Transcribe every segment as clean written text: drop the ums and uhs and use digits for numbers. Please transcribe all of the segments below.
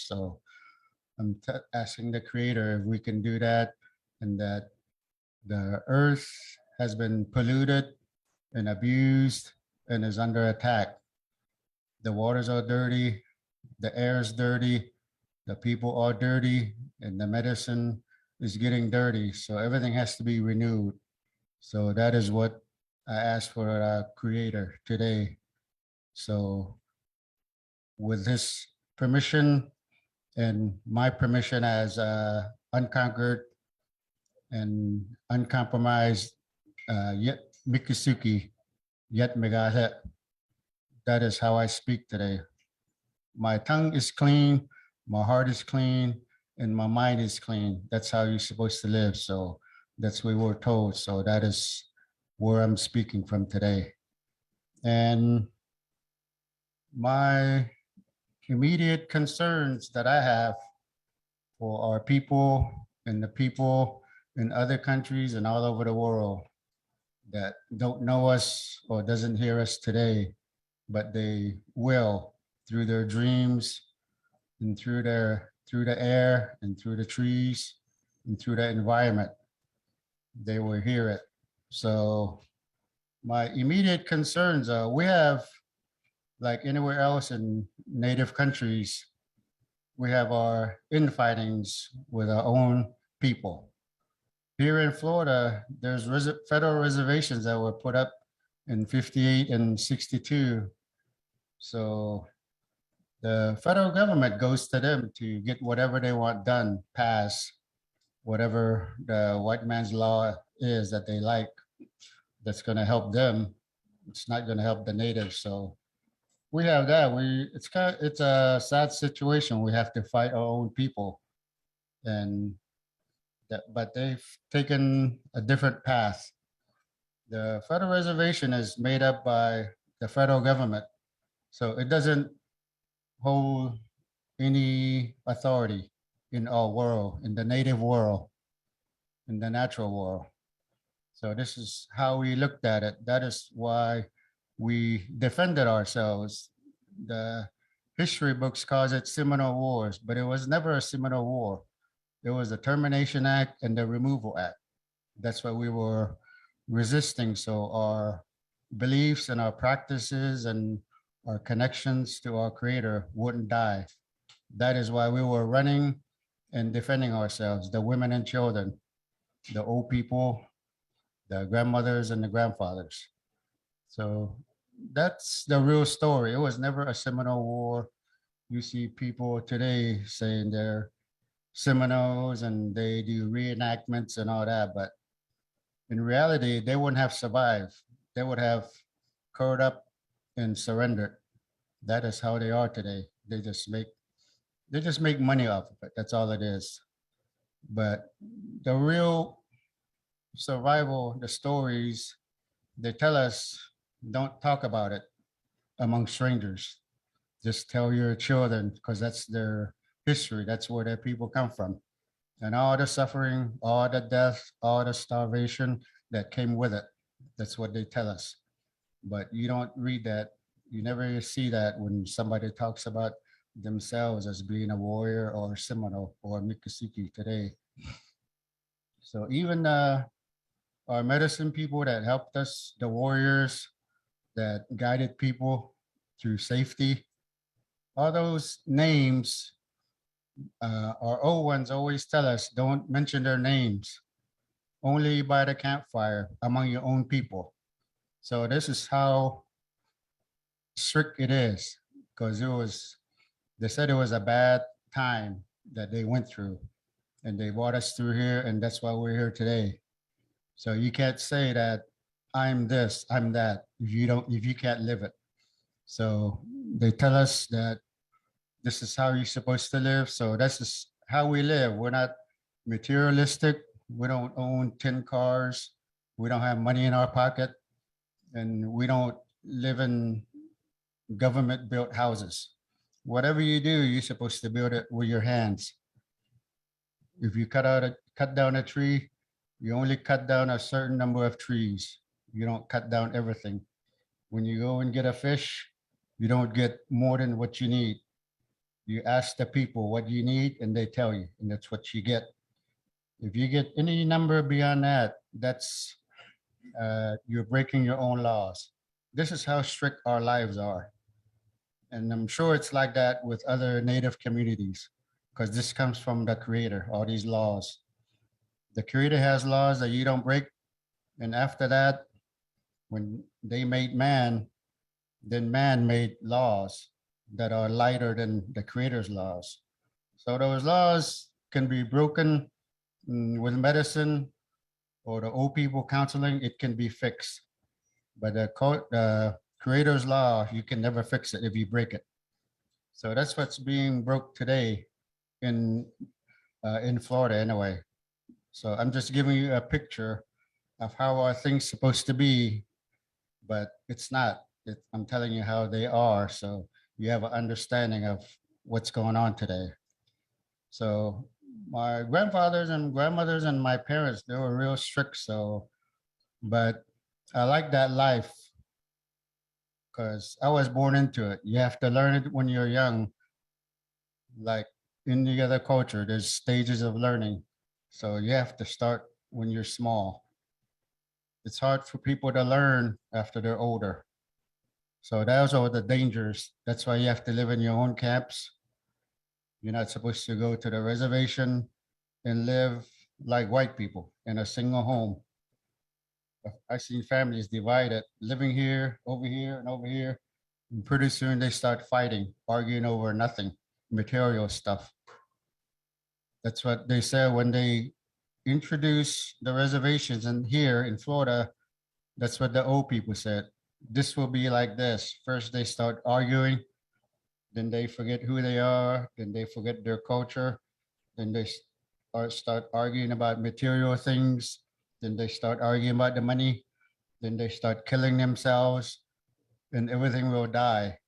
So I'm asking the creator if we can do that, and that the earth has been polluted and abused and is under attack. The waters are dirty, the air is dirty, the people are dirty, and the medicine is getting dirty. So everything has to be renewed. So that is what I asked for our creator today. So with his permission and my permission as unconquered and uncompromised yet Mikusuki, yet Megahet, that is how I speak today. My tongue is clean, my heart is clean, and my mind is clean. That's how you're supposed to live. So that's what we're told. So that is where I'm speaking from today. And my immediate concerns that I have for our people and the people in other countries and all over the world that don't know us or doesn't hear us today, but they will through their dreams and through the air and through the trees and through the environment. They will hear it. So my immediate concerns are we have, like anywhere else in native countries, we have our infightings with our own people. Here in Florida, there's federal reservations that were put up in 58 and 62. So the federal government goes to them to get whatever they want done, pass whatever the white man's law is that they like, that's going to help them. It's not going to help the natives. So we have that. It's a sad situation. We have to fight our own people, and but they've taken a different path. The federal reservation is made up by the federal government, so it doesn't hold any authority in our world, in the native world, in the natural world. So this is how we looked at it. That is why we defended ourselves. The history books calls it Seminole Wars, but it was never a Seminole War. It was the Termination Act and the Removal Act. That's what we were resisting. So our beliefs and our practices and our connections to our creator wouldn't die. That is why we were running and defending ourselves, the women and children, the old people, the grandmothers and the grandfathers. So that's the real story. It was never a Seminole War. You see people today saying they're Seminoles and they do reenactments and all that, but in reality, they wouldn't have survived. They would have curled up and surrendered. That is how they are today. They just make money off of it. That's all it is. But the real survival, the stories, they tell us don't talk about it among strangers. Just tell your children because that's their history. That's where their people come from. And all the suffering, all the death, all the starvation that came with it. That's what they tell us. But you don't read that. You never see that when somebody talks about themselves as being a warrior or Seminole or Miccosukee today. So even our medicine people that helped us, the warriors that guided people through safety, all those names, our old ones always tell us don't mention their names, only by the campfire among your own people. So this is how strict it is, because they said it was a bad time that they went through and they brought us through here, and that's why we're here today. So you can't say that I'm this, I'm that, if you can't live it. So they tell us that this is how you're supposed to live. So this is how we live. We're not materialistic. We don't own 10 cars. We don't have money in our pocket. And we don't live in government built houses. Whatever you do, you're supposed to build it with your hands. If you cut down a tree, you only cut down a certain number of trees. You don't cut down everything. When you go and get a fish, you don't get more than what you need. You ask the people what you need and they tell you, and that's what you get. If you get any number beyond that, that's you're breaking your own laws. This is how strict our lives are. And I'm sure it's like that with other native communities because this comes from the creator, all these laws. The creator has laws that you don't break. And after that, when they made man, then man made laws that are lighter than the creator's laws. So those laws can be broken with medicine or the old people counseling, it can be fixed. But the creator's law, you can never fix it if you break it. So that's what's being broke today in Florida anyway. So I'm just giving you a picture of how are things supposed to be, but it's not. I'm telling you how they are, so you have an understanding of what's going on today. So my grandfathers and grandmothers and my parents, they were real strict. So, but I like that life because I was born into it. You have to learn it when you're young. Like in the other culture, there's stages of learning. So you have to start when you're small. It's hard for people to learn after they're older. So those are the dangers. That's why you have to live in your own camps. You're not supposed to go to the reservation and live like white people in a single home. I've seen families divided, living here, and over here. And pretty soon they start fighting, arguing over nothing, material stuff. That's what they said when they introduced the reservations. And here in Florida, that's what the old people said. This will be like this. First, they start arguing, then they forget who they are, then they forget their culture, then they start arguing about material things, then they start arguing about the money, then they start killing themselves, and everything will die,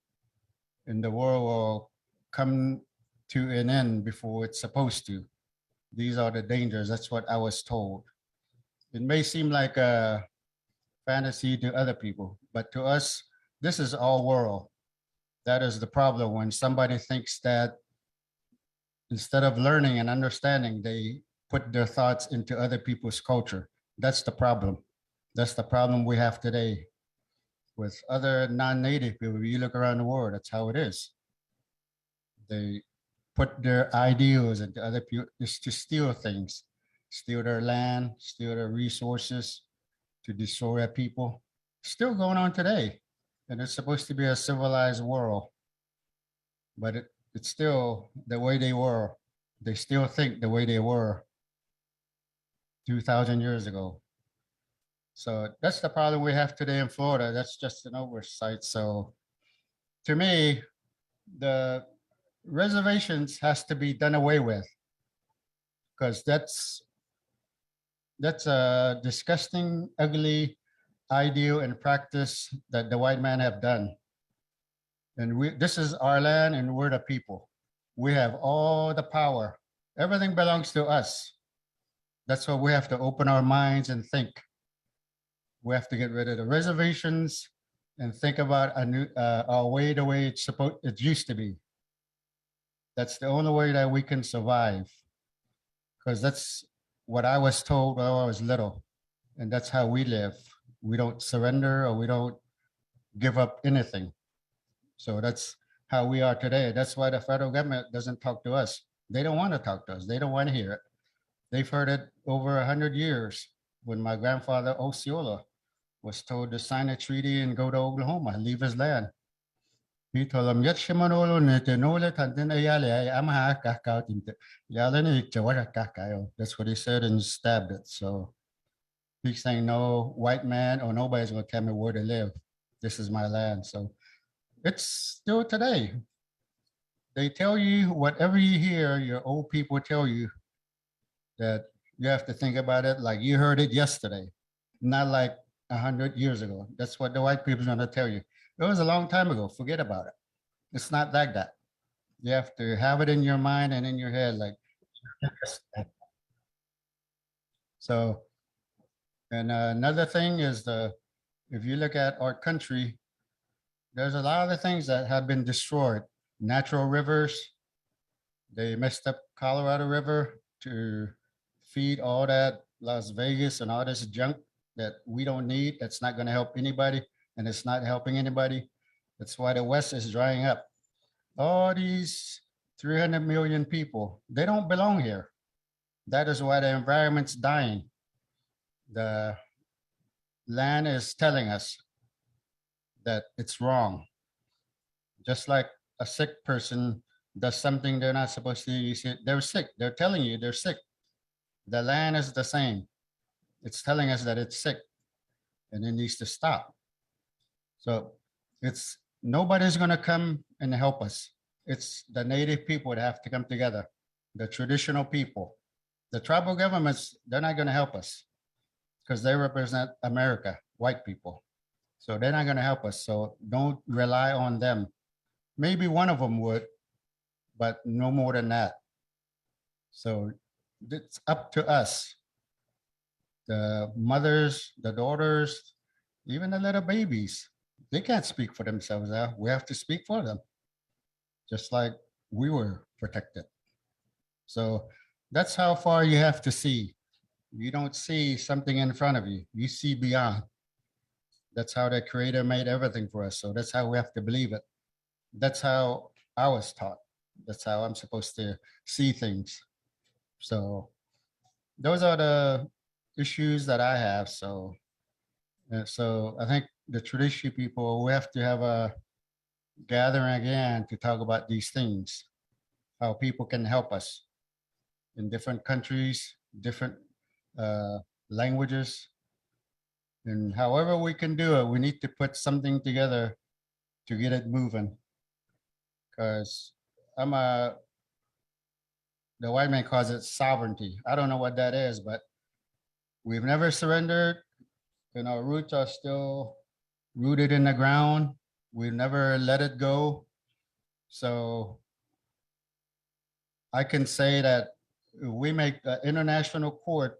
and the world will come to an end before it's supposed to. These are the dangers. That's what I was told. It may seem like a fantasy to other people, but to us, this is all world. That is the problem when somebody thinks that instead of learning and understanding, they put their thoughts into other people's culture. That's the problem. That's the problem we have today with other non-native people. You look around the world, that's how it is. They put their ideals into other people just to steal things, steal their land, steal their resources, to destroy people. Still going on today. And it's supposed to be a civilized world, but it's still the way they were. They still think the way they were 2,000 years ago. So that's the problem we have today in Florida. That's just an oversight. So to me, the reservations has to be done away with because that's a disgusting, ugly ideal and practice that the white man have done. And this is our land and we're the people. We have all the power. Everything belongs to us. That's why we have to open our minds and think. We have to get rid of the reservations and think about our way the way it used to be. That's the only way that we can survive. Because that's what I was told when I was little. And that's how we live. We don't surrender or we don't give up anything. So that's how we are today. That's why the federal government doesn't talk to us. They don't want to talk to us. They don't want to hear it. They've heard it over 100 years when my grandfather Osceola was told to sign a treaty and go to Oklahoma, leave his land. He told them, "Yet Shimanolo netenole tantin ayale ay amaha kakao tinte. Yalani chawara kakayo." That's what he said and stabbed it. So he's saying, no white man or nobody's gonna tell me where to live. This is my land. So it's still today. They tell you whatever you hear, your old people tell you that you have to think about it like you heard it yesterday, not like 100 years ago. That's what the white people are gonna tell you. It was a long time ago. Forget about it. It's not like that. You have to have it in your mind and in your head. Like, so, and another thing is if you look at our country, there's a lot of the things that have been destroyed. Natural rivers, They messed up Colorado River to feed all that Las Vegas and all this junk that we don't need. That's not going to help anybody, and it's not helping anybody. That's why the West is drying up. All these 300 million people, they don't belong here. That is why the environment's dying. The land is telling us that it's wrong. Just like a sick person does something they're not supposed to do, you say they're sick. They're telling you they're sick. The land is the same. It's telling us that it's sick and it needs to stop. So it's nobody's going to come and help us. It's the native people that have to come together, the traditional people. The tribal governments, they're not going to help us because they represent America, white people. So they're not going to help us. So don't rely on them. Maybe one of them would, but no more than that. So it's up to us, the mothers, the daughters, even the little babies. They can't speak for themselves. We have to speak for them, just like we were protected. So that's how far you have to see. You don't see something in front of you, you see beyond. That's how the Creator made everything for us. So that's how we have to believe it. That's how I was taught. That's how I'm supposed to see things. So those are the issues that I have. So I think the traditional people, we have to have a gathering again to talk about these things, how people can help us in different countries, different languages. And however we can do it, we need to put something together to get it moving. Because the white man calls it sovereignty. I don't know what that is, but we've never surrendered, and our roots are still rooted in the ground. We've never let it go. So I can say that we make an international court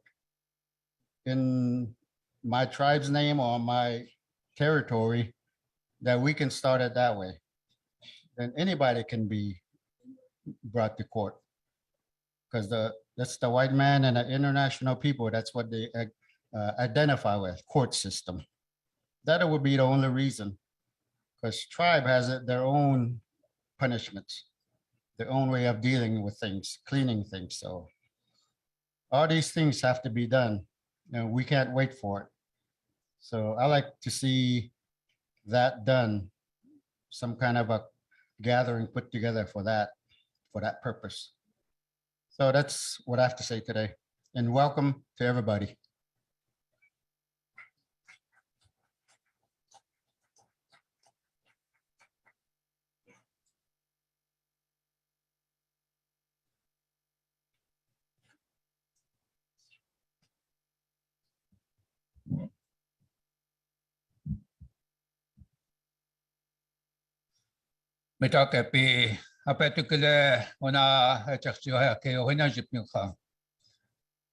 in my tribe's name or my territory, that we can start it that way. Then anybody can be brought to court, because that's the white man and the international people. That's what they identify with, court system. That would be the only reason, because tribe has their own punishments, their own way of dealing with things, cleaning things. So all these things have to be done, and we can't wait for it. So I like to see that done, some kind of a gathering put together for that purpose. So that's what I have to say today. And welcome to everybody. Mitake pi apetukile ona chakchiwa ke ohina jipnyu kha.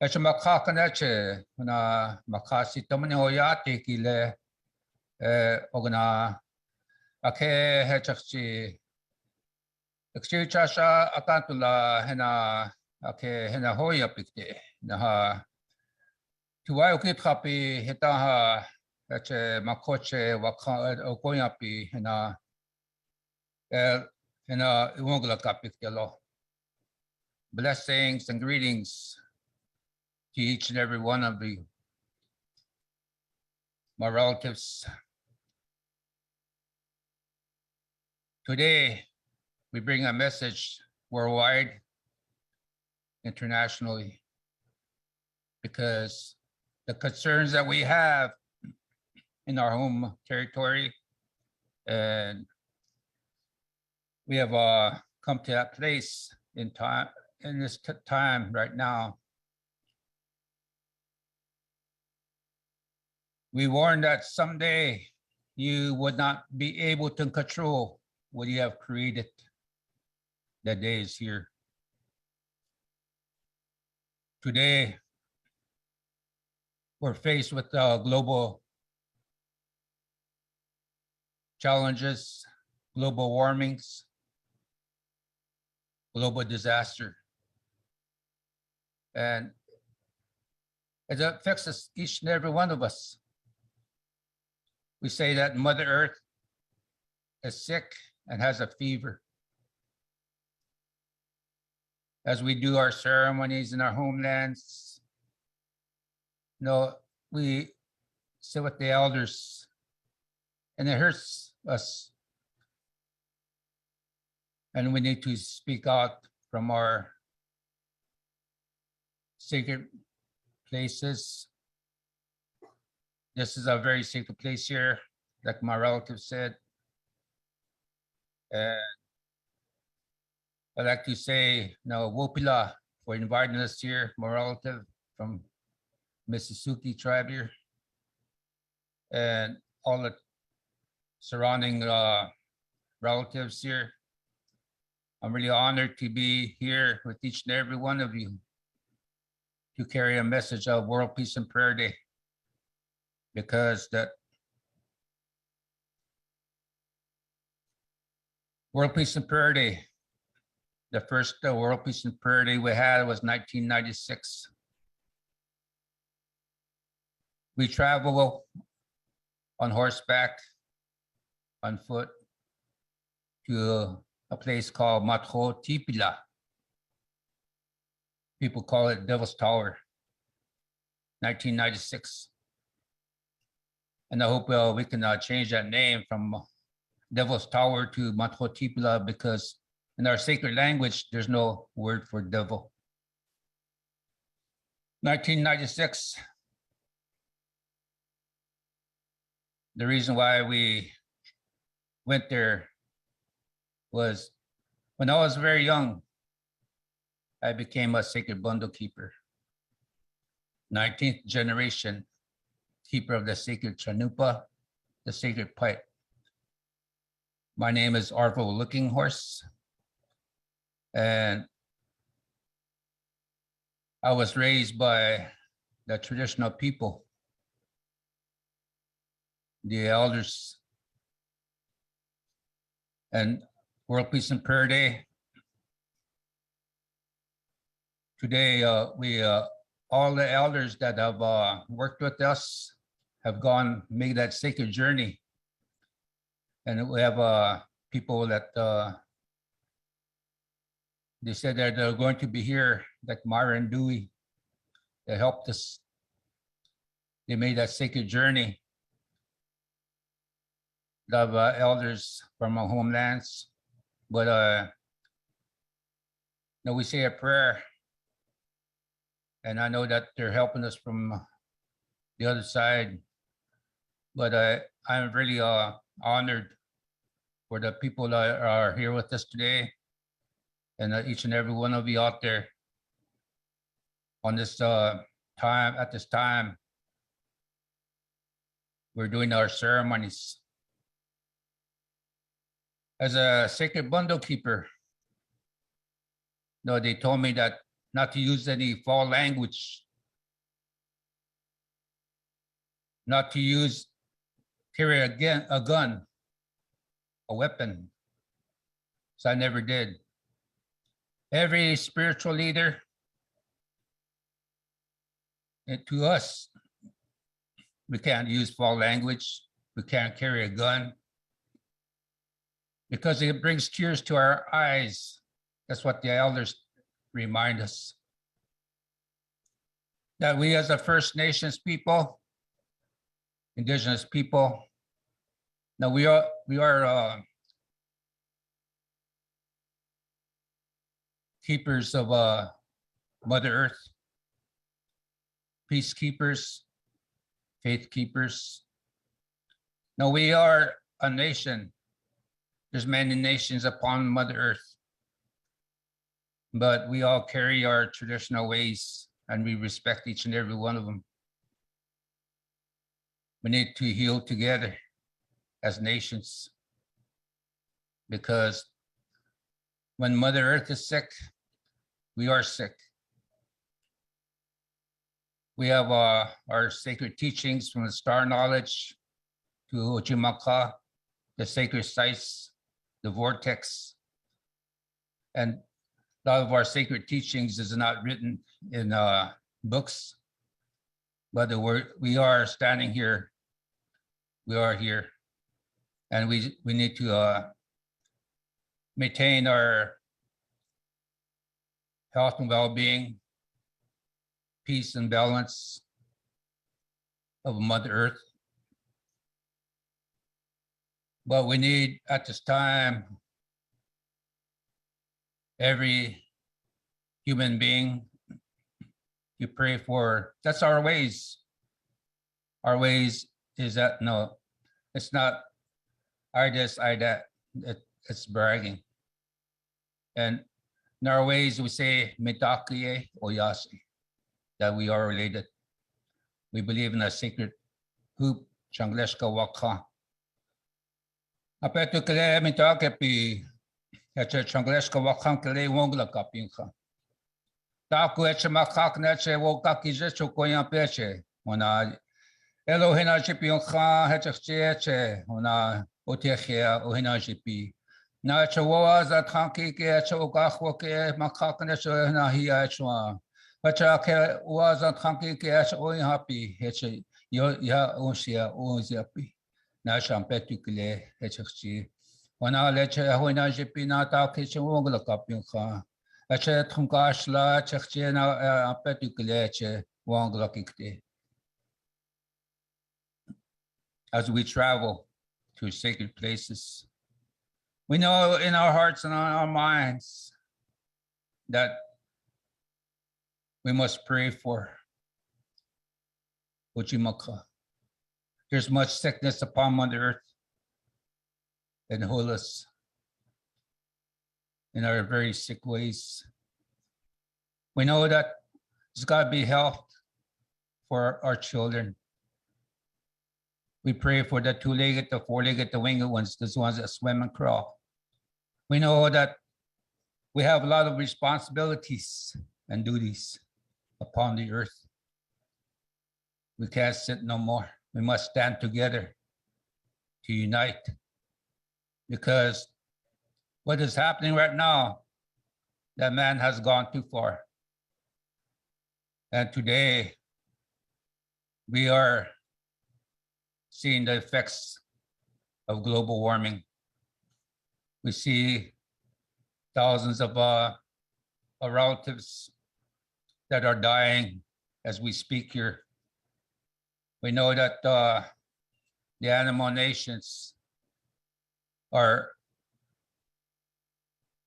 Echa makha kanache ona makasi tamane oyati kile ogna ake hechakchi chasha akantula hena ake hena hoya pikte naha tuwa ukit khapi heta ha eche makoche wakha okoya pi hena blessings and greetings to each and every one of my relatives. Today, we bring a message worldwide, internationally, because the concerns that we have in our home territory, and we have come to that place in this time right now. We warn that someday you would not be able to control what you have created. That day is here. Today, we're faced with global challenges, global warmings, global disaster. And it affects us, each and every one of us. We say that Mother Earth is sick and has a fever. As we do our ceremonies in our homelands, we sit with the elders, and it hurts us. And we need to speak out from our sacred places. This is a very sacred place here, like my relative said. And I'd like to say, Wopila for inviting us here, my relative from Mississippi tribe here, and all the surrounding relatives here. I'm really honored to be here with each and every one of you to carry a message of World Peace and Prayer Day, because that World Peace and Prayer Day, the first World Peace and Prayer Day we had was 1996. We travel on horseback, on foot, to a place called Matho Tipila. People call it Devil's Tower, 1996. And I hope we can change that name from Devil's Tower to Matho Tipila, because in our sacred language, there's no word for devil. 1996. The reason why we went there was when I was very young, I became a sacred bundle keeper. 19th generation keeper of the sacred chanupa, the sacred pipe. My name is Arvo Looking Horse. And I was raised by the traditional people, the elders. And World Peace and Prayer Day, today we all the elders that have worked with us have made that sacred journey. And we have people that they said that they're going to be here, like Myra and Dewey. They helped us. They made that sacred journey. Of elders from our homelands. But we say a prayer. And I know that they're helping us from the other side. But I'm really honored for the people that are here with us today, and each and every one of you out there on this at this time, we're doing our ceremonies. As a sacred bundle keeper, they told me that not to use any foul language, not to carry a gun, a weapon. So I never did. Every spiritual leader, to us, we can't use foul language. We can't carry a gun because it brings tears to our eyes. That's what the elders remind us. That we as a First Nations people, Indigenous people, now we are keepers of Mother Earth, peacekeepers, faith keepers. Now we are a nation. There's many nations upon Mother Earth, but we all carry our traditional ways and we respect each and every one of them. We need to heal together as nations, because when Mother Earth is sick, we are sick. We have our sacred teachings from the star knowledge to Ojimaka, the sacred sites, the vortex. And a lot of our sacred teachings is not written in books, but we are standing here. We are here, and we need to maintain our health and well-being, peace and balance of Mother Earth. But we need at this time every human being to pray for. That's our ways. Our ways is that no, it's not I this, I that. It's bragging. And in our ways, we say mitakie oyasi, that we are related. We believe in a sacred hoop, changleshka waka. Apetu kele mitake pi, eche changleshka wakan kele wongla kapinka. Taku eche makak neche wokaki jecho koyan peche. Ona Elohina chipionka hecheche, ona otechia ohina chipi. Na chawa za tanki ke chawa ke makak neche na hiya chwa. Pacha ke was a tanki ke oin happy heche ya onsia onziapi. Na champetu kile hechechi. Ona leche ohina chipi na ta ke chungla kapionka. Eche tunkashla cheche na petu kile che wangla kikte. As we travel to sacred places, we know in our hearts and on our minds that we must pray for Uchimaka. There's much sickness upon Mother Earth and heal us in our very sick ways. We know that there's got to be health for our children. We pray for the two-legged, the four-legged, the winged ones, those ones that swim and crawl. We know that we have a lot of responsibilities and duties upon the earth. We can't sit no more. We must stand together to unite, because what is happening right now, that man has gone too far. And today, we are seeing the effects of global warming. We see thousands of our relatives that are dying as we speak here. We know that the animal nations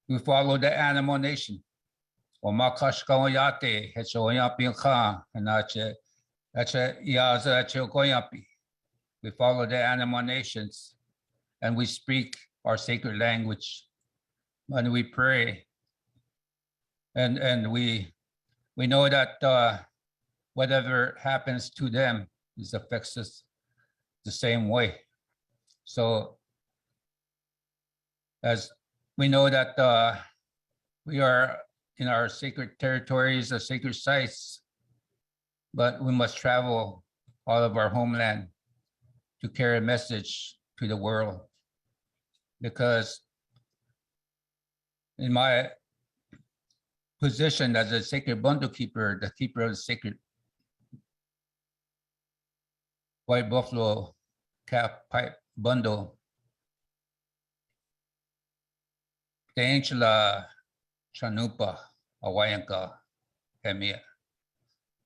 we follow the animal nation. We follow the animal nations, and we speak our sacred language, and we pray, and we know that whatever happens to them affects us the same way. So as we know that we are in our sacred territories, the sacred sites, but we must travel all of our homeland to carry a message to the world. Because in my position as a sacred bundle keeper, the keeper of the sacred white buffalo calf pipe bundle, the Angela Chanupa Awayanka Hemia.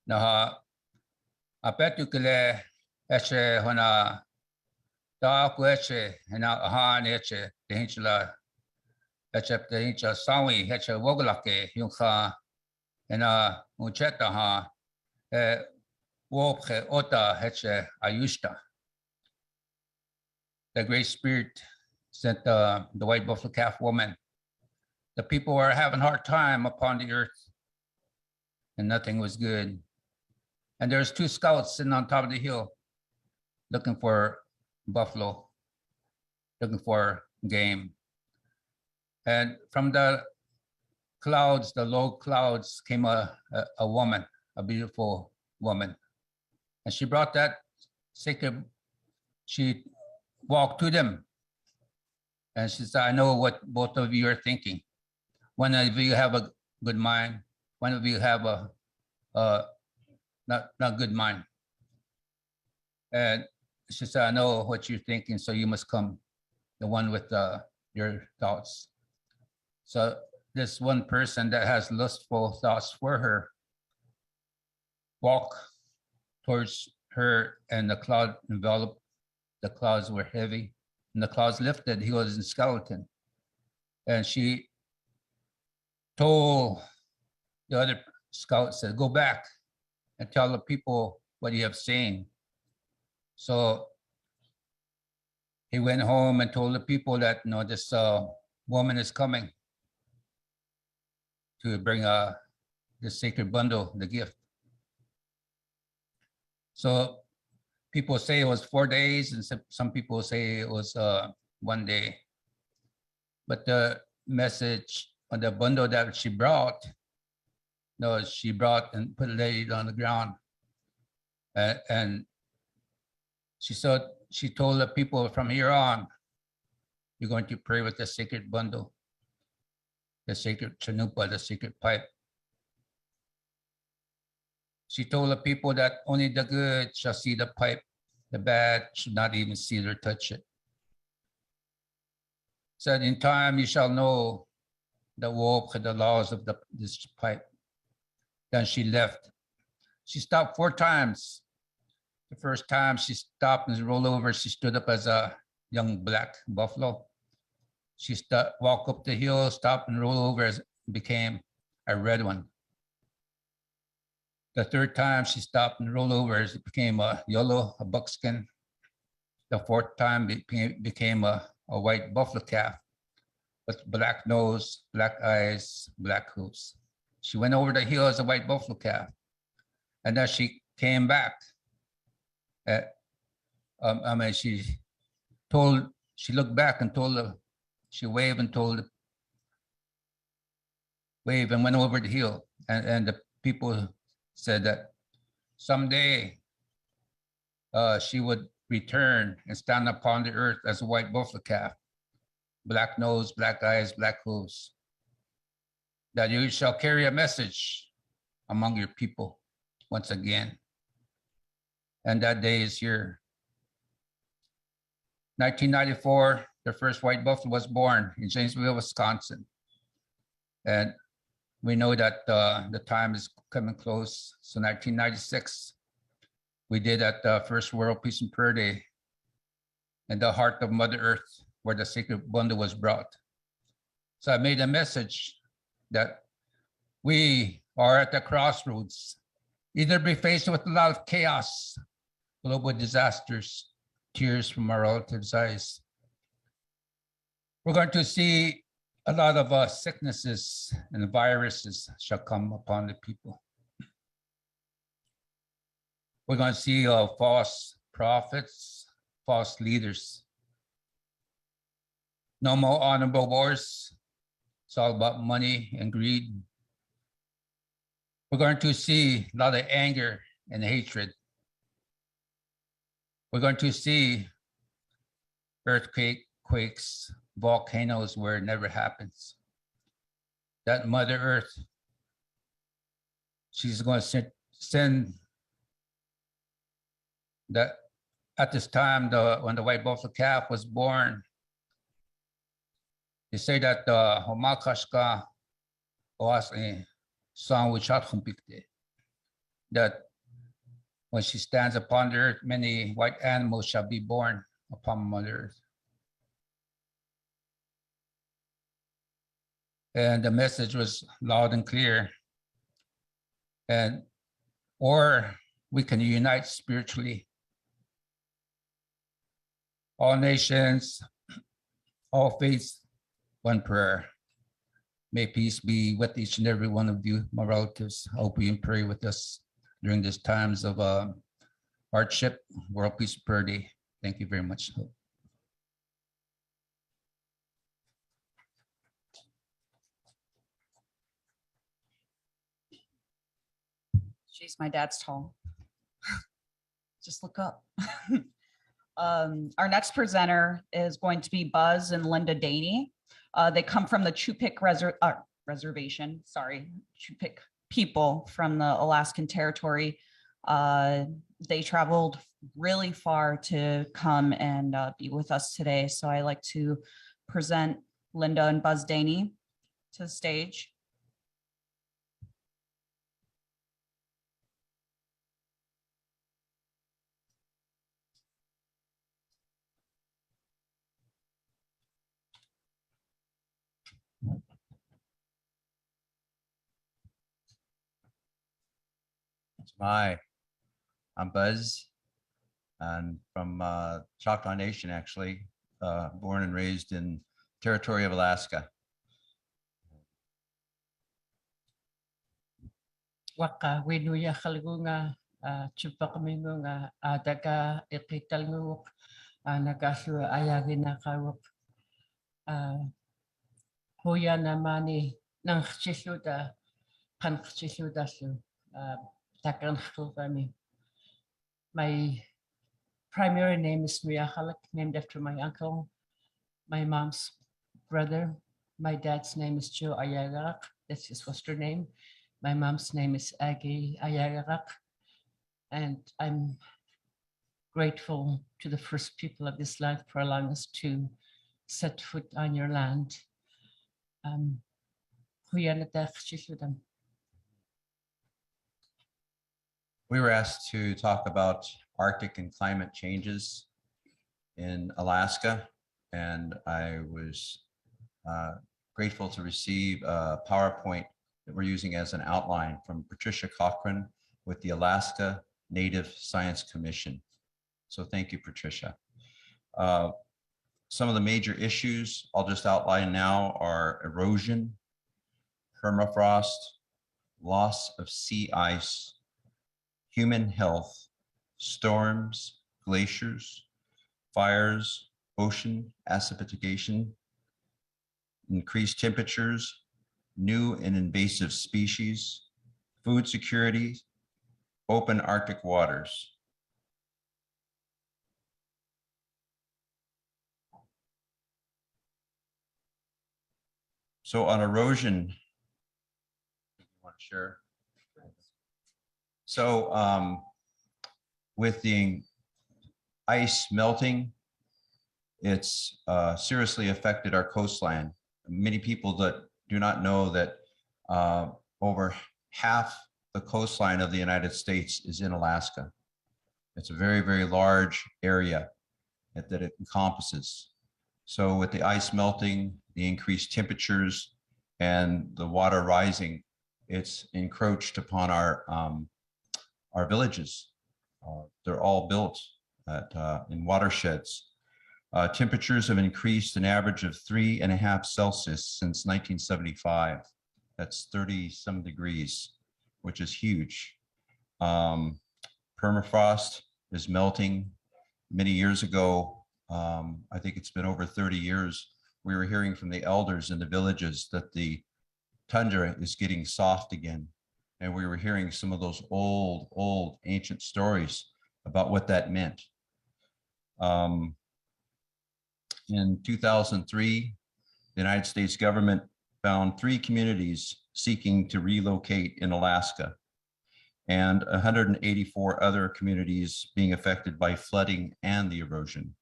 Naha apetukele eche hona da eche hena ahan eche the Angela eche the Angela sawi eche woglake yunka hena uncheta ha wopche ota eche ayushta. The Great Spirit sent the white buffalo calf woman. The people were having a hard time upon the earth, and nothing was good. And there's two scouts sitting on top of the hill looking for buffalo, looking for game. And from the clouds, the low clouds, came a woman, a beautiful woman. And she brought that sacred, she walked to them. And she said, I know what both of you are thinking. One of you have good mind. One of you have a not good mind. And she said, I know what you're thinking, so you must come, the one with your thoughts. So this one person that has lustful thoughts for her walk towards her, and the cloud enveloped. The clouds were heavy, and the clouds lifted. He was in skeleton. And she told the other scout, said, go back and tell the people what you have seen. So he went home and told the people that, you know, this woman is coming to bring the sacred bundle, the gift. So people say it was 4 days, and some people say it was 1 day. But the message on the bundle that she brought, no, she brought and laid it on the ground. And she told the people, from here on, you're going to pray with the sacred bundle, the sacred chanupa, the sacred pipe. She told the people that only the good shall see the pipe, the bad should not even see it or touch it. Said, in time you shall know the walk and the laws of this pipe. Then she left. She stopped 4 times. The first time she stopped and rolled over, she stood up as a young black buffalo. She walked up the hill, stopped and rolled over, as became a red one. The third time she stopped and rolled over, it became a yellow, a buckskin. The fourth time it became a white buffalo calf with black nose, black eyes, black hooves. She went over the hill as a white buffalo calf. And then she came back. She looked back and she waved and went over the hill. And the people said that someday she would return and stand upon the earth as a white buffalo calf, black nose, black eyes, black hooves, that you shall carry a message among your people once again. And that day is here. 1994, the first white buffalo was born in Janesville, Wisconsin. And we know that the time is coming close. So 1996, we did that first World Peace and Prayer Day in the heart of Mother Earth, where the sacred bundle was brought. So I made a message that we are at the crossroads, either be faced with a lot of chaos, global disasters, tears from our relatives' eyes. We're going to see a lot of sicknesses and viruses shall come upon the people. We're going to see false prophets, false leaders. No more honorable wars. It's all about money and greed. We're going to see a lot of anger and hatred. We're going to see earthquakes, volcanoes where it never happens. That Mother Earth, she's going to send that. At this time, when the white buffalo calf was born, they say that Homakashka was a song which that when she stands upon the earth, many white animals shall be born upon Mother Earth. And the message was loud and clear. Or we can unite spiritually. All nations, all faiths, one prayer. May peace be with each and every one of you, my relatives. I hope you pray with us during these times of hardship, World Peace Prayer Day. Thank you very much. Jeez, my dad's tall. Just look up. Our next presenter is going to be Buzz and Linda Daney. They come from the Chupik reservation, sorry, to pick people from the Alaskan territory. They traveled really far to come and be with us today. So I like to present Linda and Buzz Daney to the stage. Hi, I'm Buzz. I'm from Choctaw Nation, actually, born and raised in territory of Alaska. Waka winuya khalgunga chupakamino nga daga ikitalnguk nagasu ayagina kawuk huya namani nang chisuda kan chisuda su takan khulgami. My primary name is Muyakhalak, named after my uncle, my mom's brother. My dad's name is Joe Ayagarak, that's his foster name. My mom's name is Aggie Ayagarak, and I'm grateful to the first people of this land for allowing us to set foot on your land. We were asked to talk about Arctic and climate changes in Alaska, and I was grateful to receive a PowerPoint that we're using as an outline from Patricia Cochran with the Alaska Native Science Commission. So thank you, Patricia. Some of the major issues I'll just outline now are erosion, permafrost, loss of sea ice, human health, storms, glaciers, fires, ocean acidification, increased temperatures, new and invasive species, food security, open Arctic waters. So on erosion, you want to share? So with the ice melting, it's seriously affected our coastline. Many people that do not know that over half the coastline of the United States is in Alaska. It's a very, very large area that it encompasses. So with the ice melting, the increased temperatures, and the water rising, it's encroached upon our villages. They're all built in watersheds. Temperatures have increased an average of 3.5 Celsius since 1975. That's 30 some degrees, which is huge. Permafrost is melting. Many years ago, I think it's been over 30 years, we were hearing from the elders in the villages that the tundra is getting soft again. And we were hearing some of those old ancient stories about what that meant. In 2003, the United States government found 3 communities seeking to relocate in Alaska, and 184 other communities being affected by flooding and the erosion.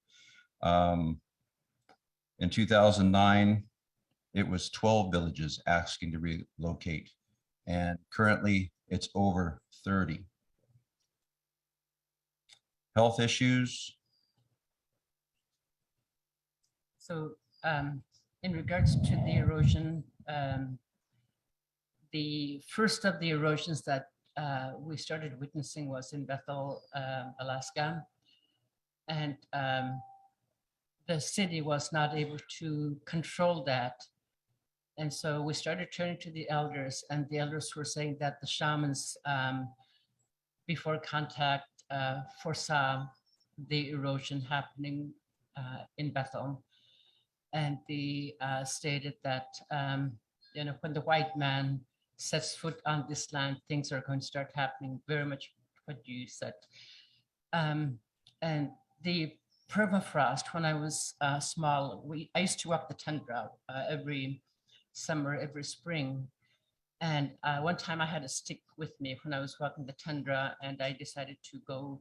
In 2009, it was 12 villages asking to relocate, and currently it's over 30. Health issues. So in regards to the erosion, the first of the erosions that we started witnessing was in Bethel, Alaska. And the city was not able to control that. And so we started turning to the elders, and the elders were saying that the shamans, before contact, foresaw the erosion happening in Bethel. And they stated that, when the white man sets foot on this land, things are going to start happening, very much what you said. And the permafrost, when I was small, I used to walk the tundra every summer, every spring. And one time I had a stick with me when I was walking the tundra, and I decided to go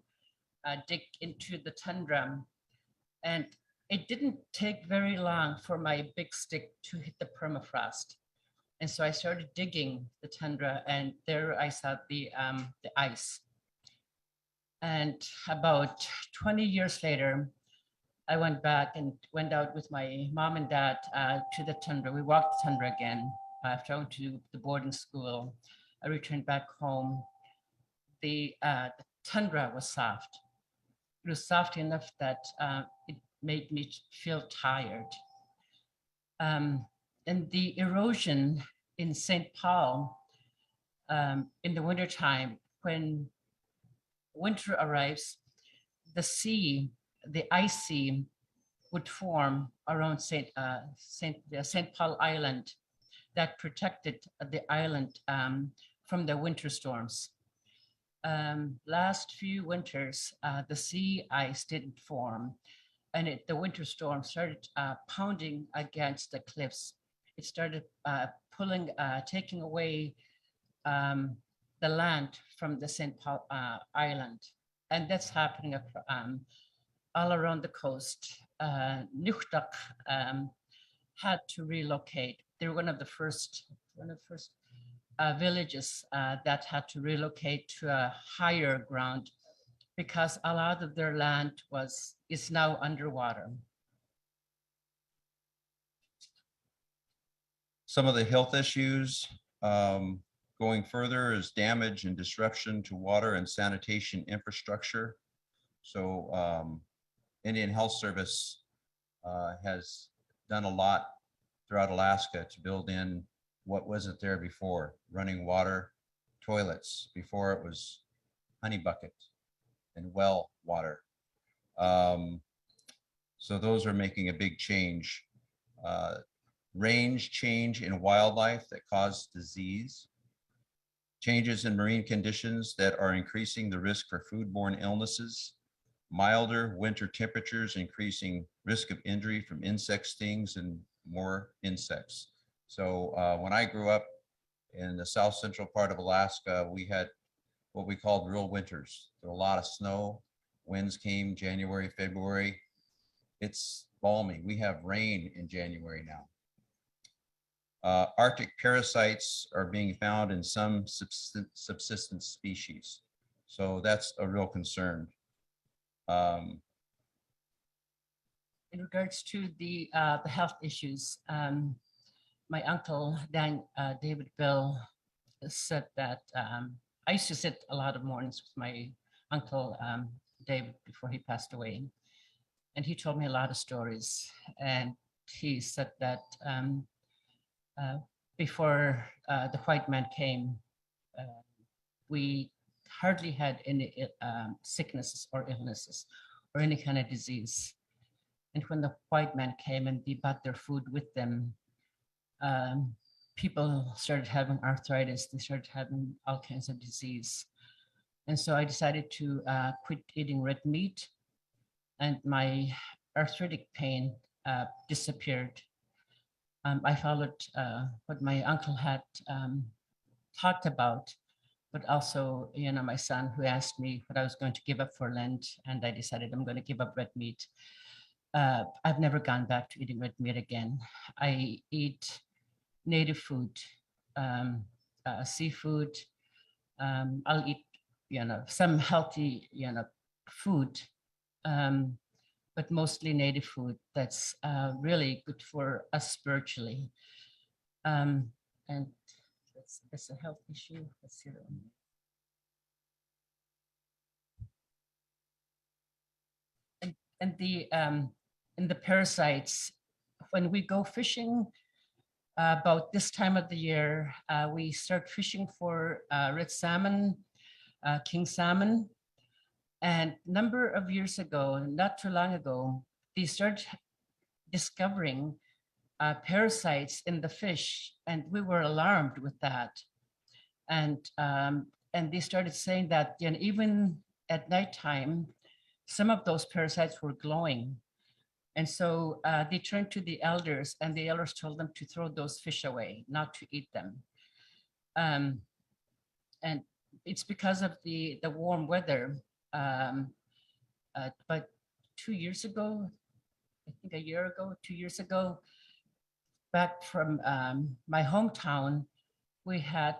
dig into the tundra. And it didn't take very long for my big stick to hit the permafrost. And so I started digging the tundra, and there I saw the ice. And about 20 years later, I went back and went out with my mom and dad to the tundra. We walked the tundra again after I went to the boarding school. I returned back home. The tundra was soft. It was soft enough that it made me feel tired. And the erosion in St. Paul in the wintertime, when winter arrives, the sea, the ice sea would form around St. Paul Island that protected the island from the winter storms. Last few winters, the sea ice didn't form, and the winter storm started pounding against the cliffs. It started taking away the land from the St. Paul Island. And that's happening all around the coast. Nukhtak had to relocate. They were one of the first villages that had to relocate to a higher ground because a lot of their land is now underwater. Some of the health issues going further is damage and disruption to water and sanitation infrastructure. So Indian Health Service has done a lot throughout Alaska to build in what wasn't there before: running water, toilets. Before it was honey bucket and well water. So those are making a big change. Range change in wildlife that cause disease. Changes in marine conditions that are increasing the risk for foodborne illnesses. Milder winter temperatures increasing risk of injury from insect stings and more insects. So when I grew up in the south central part of Alaska, we had what we called real winters. There were a lot of snow, winds came January, February. It's balmy. We have rain in January now. Arctic parasites are being found in some subsistence species. So that's a real concern. In regards to the health issues, my uncle, David Bill, said that I used to sit a lot of mornings with my uncle, David, before he passed away. And he told me a lot of stories. And he said that before the white man came, we hardly had any sicknesses or illnesses or any kind of disease. And when the white man came and they brought their food with them, people started having arthritis. They started having all kinds of disease. And so I decided to quit eating red meat, and my arthritic pain disappeared. I followed what my uncle had talked about, but also, my son, who asked me what I was going to give up for Lent, and I decided I'm going to give up red meat. I've never gone back to eating red meat again. I eat native food, seafood. I'll eat, some healthy, food, but mostly native food that's really good for us spiritually. And that's a health issue. Let's see that one. And the parasites, when we go fishing about this time of the year, we start fishing for red salmon, king salmon. And a number of years ago, not too long ago, they started discovering parasites in the fish, and we were alarmed with that. And they started saying that even at nighttime, some of those parasites were glowing. And so they turned to the elders, and the elders told them to throw those fish away, not to eat them. And it's because of the warm weather. But 2 years ago, I think a year ago, 2 years ago, back from my hometown, we had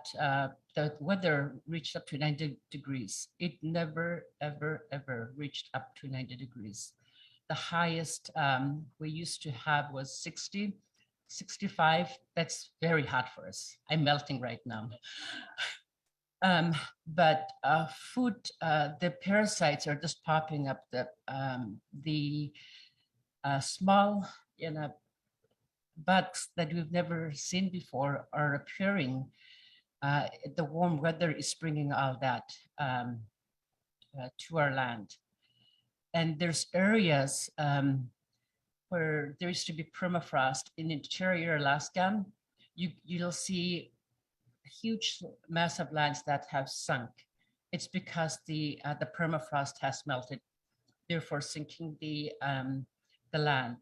the weather reached up to 90 degrees. It never, ever, ever reached up to 90 degrees. The highest we used to have was 60, 65. That's very hot for us. I'm melting right now. But food, the parasites are just popping up. The small, bugs that we've never seen before are appearing. The warm weather is bringing all that to our land. And there's areas where there used to be permafrost in interior Alaska. You'll see a huge mass of lands that have sunk. It's because the permafrost has melted, therefore sinking the land.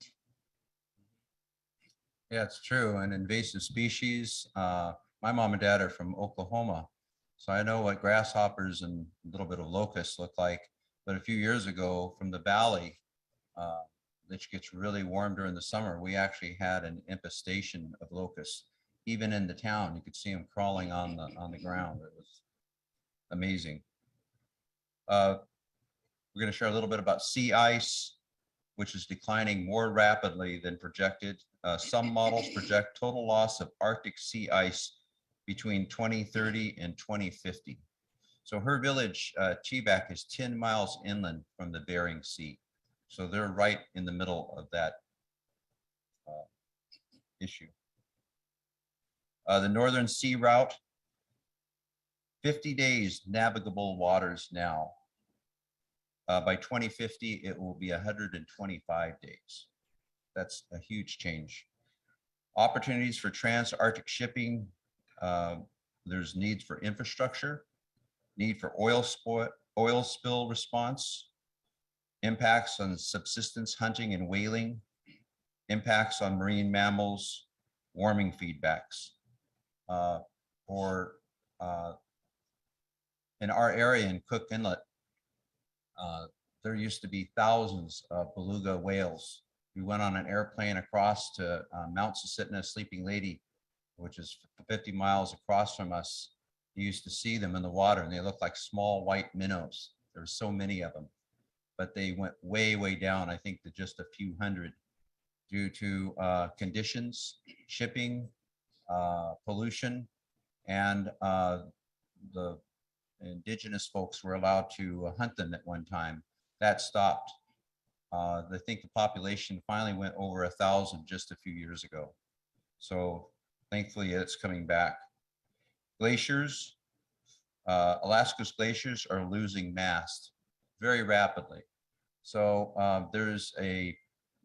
Yeah, it's true. And invasive species, my mom and dad are from Oklahoma. So I know what grasshoppers and a little bit of locusts look like. But a few years ago from the valley, which gets really warm during the summer, we actually had an infestation of locusts. Even in the town, you could see them crawling on the ground. It was amazing. We're going to share a little bit about sea ice, which is declining more rapidly than projected. Some models project total loss of Arctic sea ice between 2030 and 2050. So her village, Chivak, is 10 miles inland from the Bering Sea. So they're right in the middle of that issue. The Northern Sea Route, 50 days navigable waters now. By 2050, it will be 125 days. That's a huge change. Opportunities for trans-Arctic shipping. There's needs for infrastructure, need for oil spill response, impacts on subsistence hunting and whaling, impacts on marine mammals, warming feedbacks. In our area in Cook Inlet, there used to be thousands of beluga whales. We went on an airplane across to Mount Susitna Sleeping Lady, which is 50 miles across from us. You used to see them in the water and they looked like small white minnows. There were so many of them, but they went way, way down, I think to just a few hundred due to conditions, shipping, pollution, and the indigenous folks were allowed to hunt them at one time. That stopped. I think the population finally went over 1,000 just a few years ago. So thankfully it's coming back. Glaciers, Alaska's glaciers are losing mass very rapidly. So there's a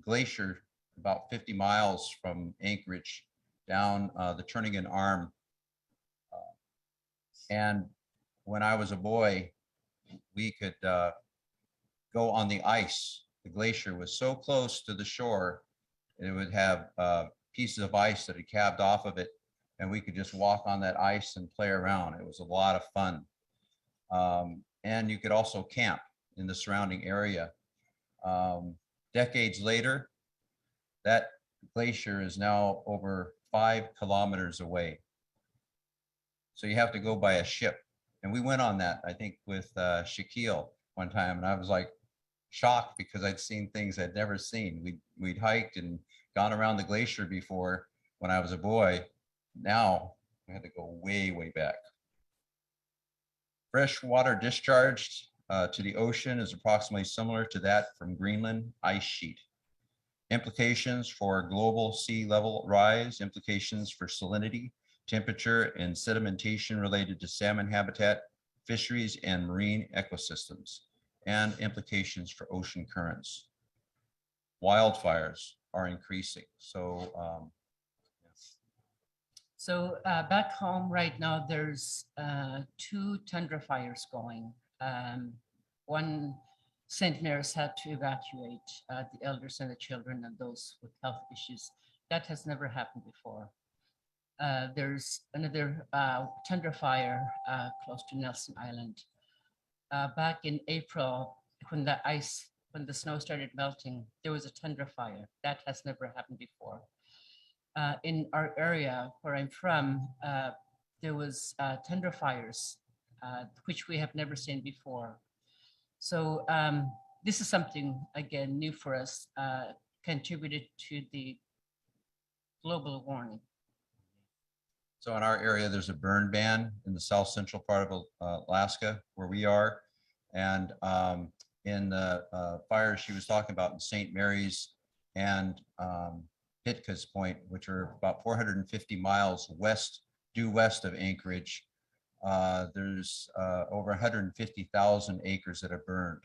glacier about 50 miles from Anchorage down the Turnagain Arm. And when I was a boy, we could go on the ice. The glacier was so close to the shore, it would have pieces of ice that had calved off of it, and we could just walk on that ice and play around. It was a lot of fun. And you could also camp in the surrounding area. Decades later, that glacier is now over 5 kilometers away. So you have to go by a ship. And we went on that, I think, with Shaquille one time, and I was like shocked because I'd seen things I'd never seen. We'd hiked and gone around the glacier before when I was a boy. Now we had to go way, way back. Fresh water discharged to the ocean is approximately similar to that from Greenland ice sheet. Implications for global sea level rise, implications for salinity, temperature, and sedimentation related to salmon habitat, fisheries, and marine ecosystems, and implications for ocean currents. Wildfires are increasing. So, So back home right now, there's 2 tundra fires going. One St. Mary's had to evacuate the elders and the children and those with health issues. That has never happened before. There's another tundra fire close to Nelson Island. Back in April, when the snow started melting, there was a tundra fire. That has never happened before. In our area where I'm from, there was tundra fires, which we have never seen before. So this is something, again, new for us, contributed to the global warming. So in our area, there's a burn ban in the south central part of Alaska where we are. And in the fires she was talking about in St. Mary's and Pitka's Point, which are about 450 miles due west of Anchorage, there's over 150,000 acres that have burned.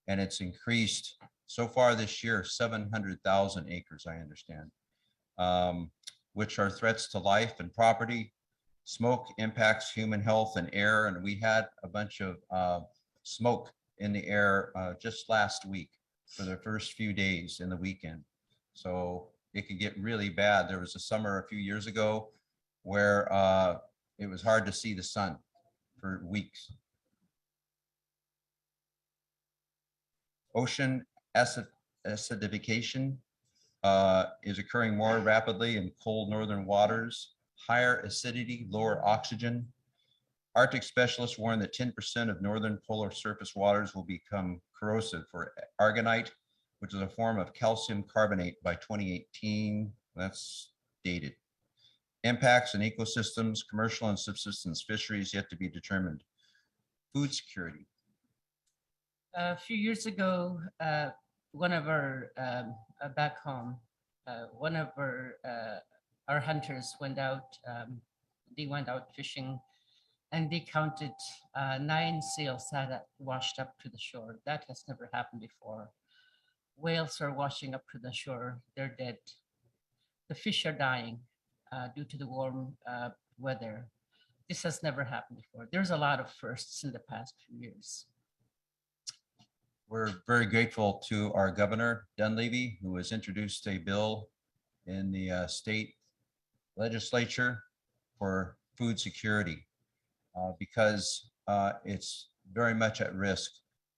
And it's increased so far this year, 700,000 acres, I understand. Which are threats to life and property. Smoke impacts human health and air. And we had a bunch of smoke in the air just last week for the first few days in the weekend. So it could get really bad. There was a summer a few years ago where it was hard to see the sun for weeks. Ocean acidification is occurring more rapidly in cold northern waters, higher acidity, lower oxygen. Arctic specialists warn that 10% of northern polar surface waters will become corrosive for argonite, which is a form of calcium carbonate by 2018. That's dated. Impacts on ecosystems, commercial and subsistence fisheries yet to be determined. Food security. A few years ago, one of our back home, one of our hunters went out. They went out fishing, and they counted 9 seals that had washed up to the shore. That has never happened before. Whales are washing up to the shore. They're dead. The fish are dying due to the warm weather. This has never happened before. There's a lot of firsts in the past few years. We're very grateful to our governor, Dunleavy, who has introduced a bill in the state legislature for food security because it's very much at risk.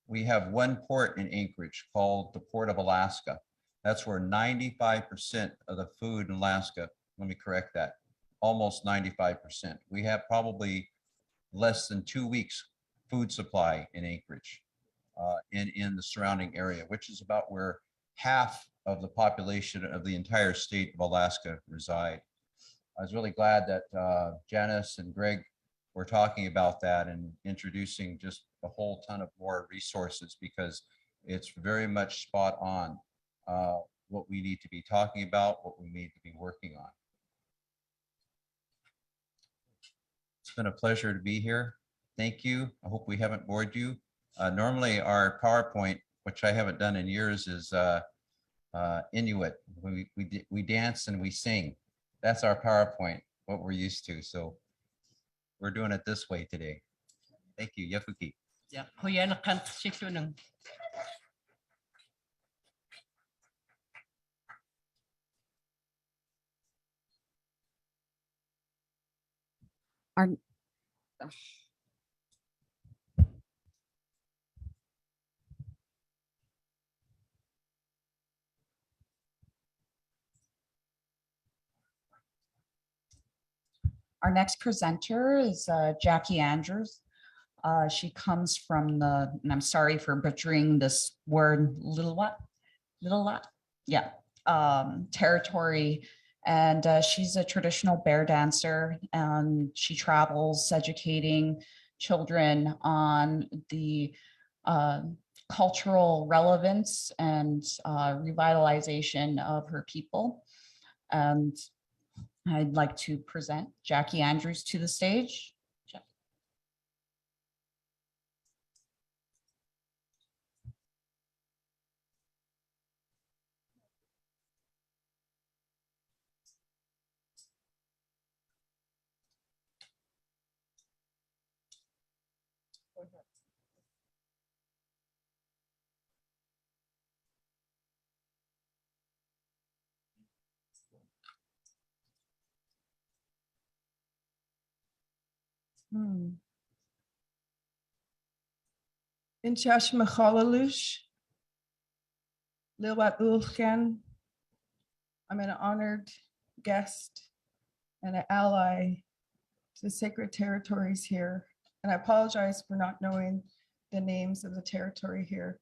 We have one port in Anchorage called the Port of Alaska. That's where 95% of the food in Alaska, let me correct that, almost 95%. We have probably less than 2 weeks food supply in Anchorage. In the surrounding area, which is about where half of the population of the entire state of Alaska reside. I was really glad that Janice and Greg were talking about that and introducing just a whole ton of more resources because it's very much spot on what we need to be talking about, what we need to be working on. It's been a pleasure to be here. Thank you. I hope we haven't bored you. Normally our PowerPoint, which I haven't done in years, is Inuit. We dance and we sing. That's our PowerPoint, what we're used to. So we're doing it this way today. Thank you, Yafuki. Yeah, kuya nakanta siya ng Our Our next presenter is Jackie Andrews. She comes from and I'm sorry for butchering this word, Little Lot, yeah, territory. And she's a traditional bear dancer, and she travels educating children on the cultural relevance and revitalization of her people. And I'd like to present Jackie Andrews to the stage. In Chashmachalalush, Lilwat Ulkan, I'm an honored guest and an ally to the sacred territories here. And I apologize for not knowing the names of the territory here.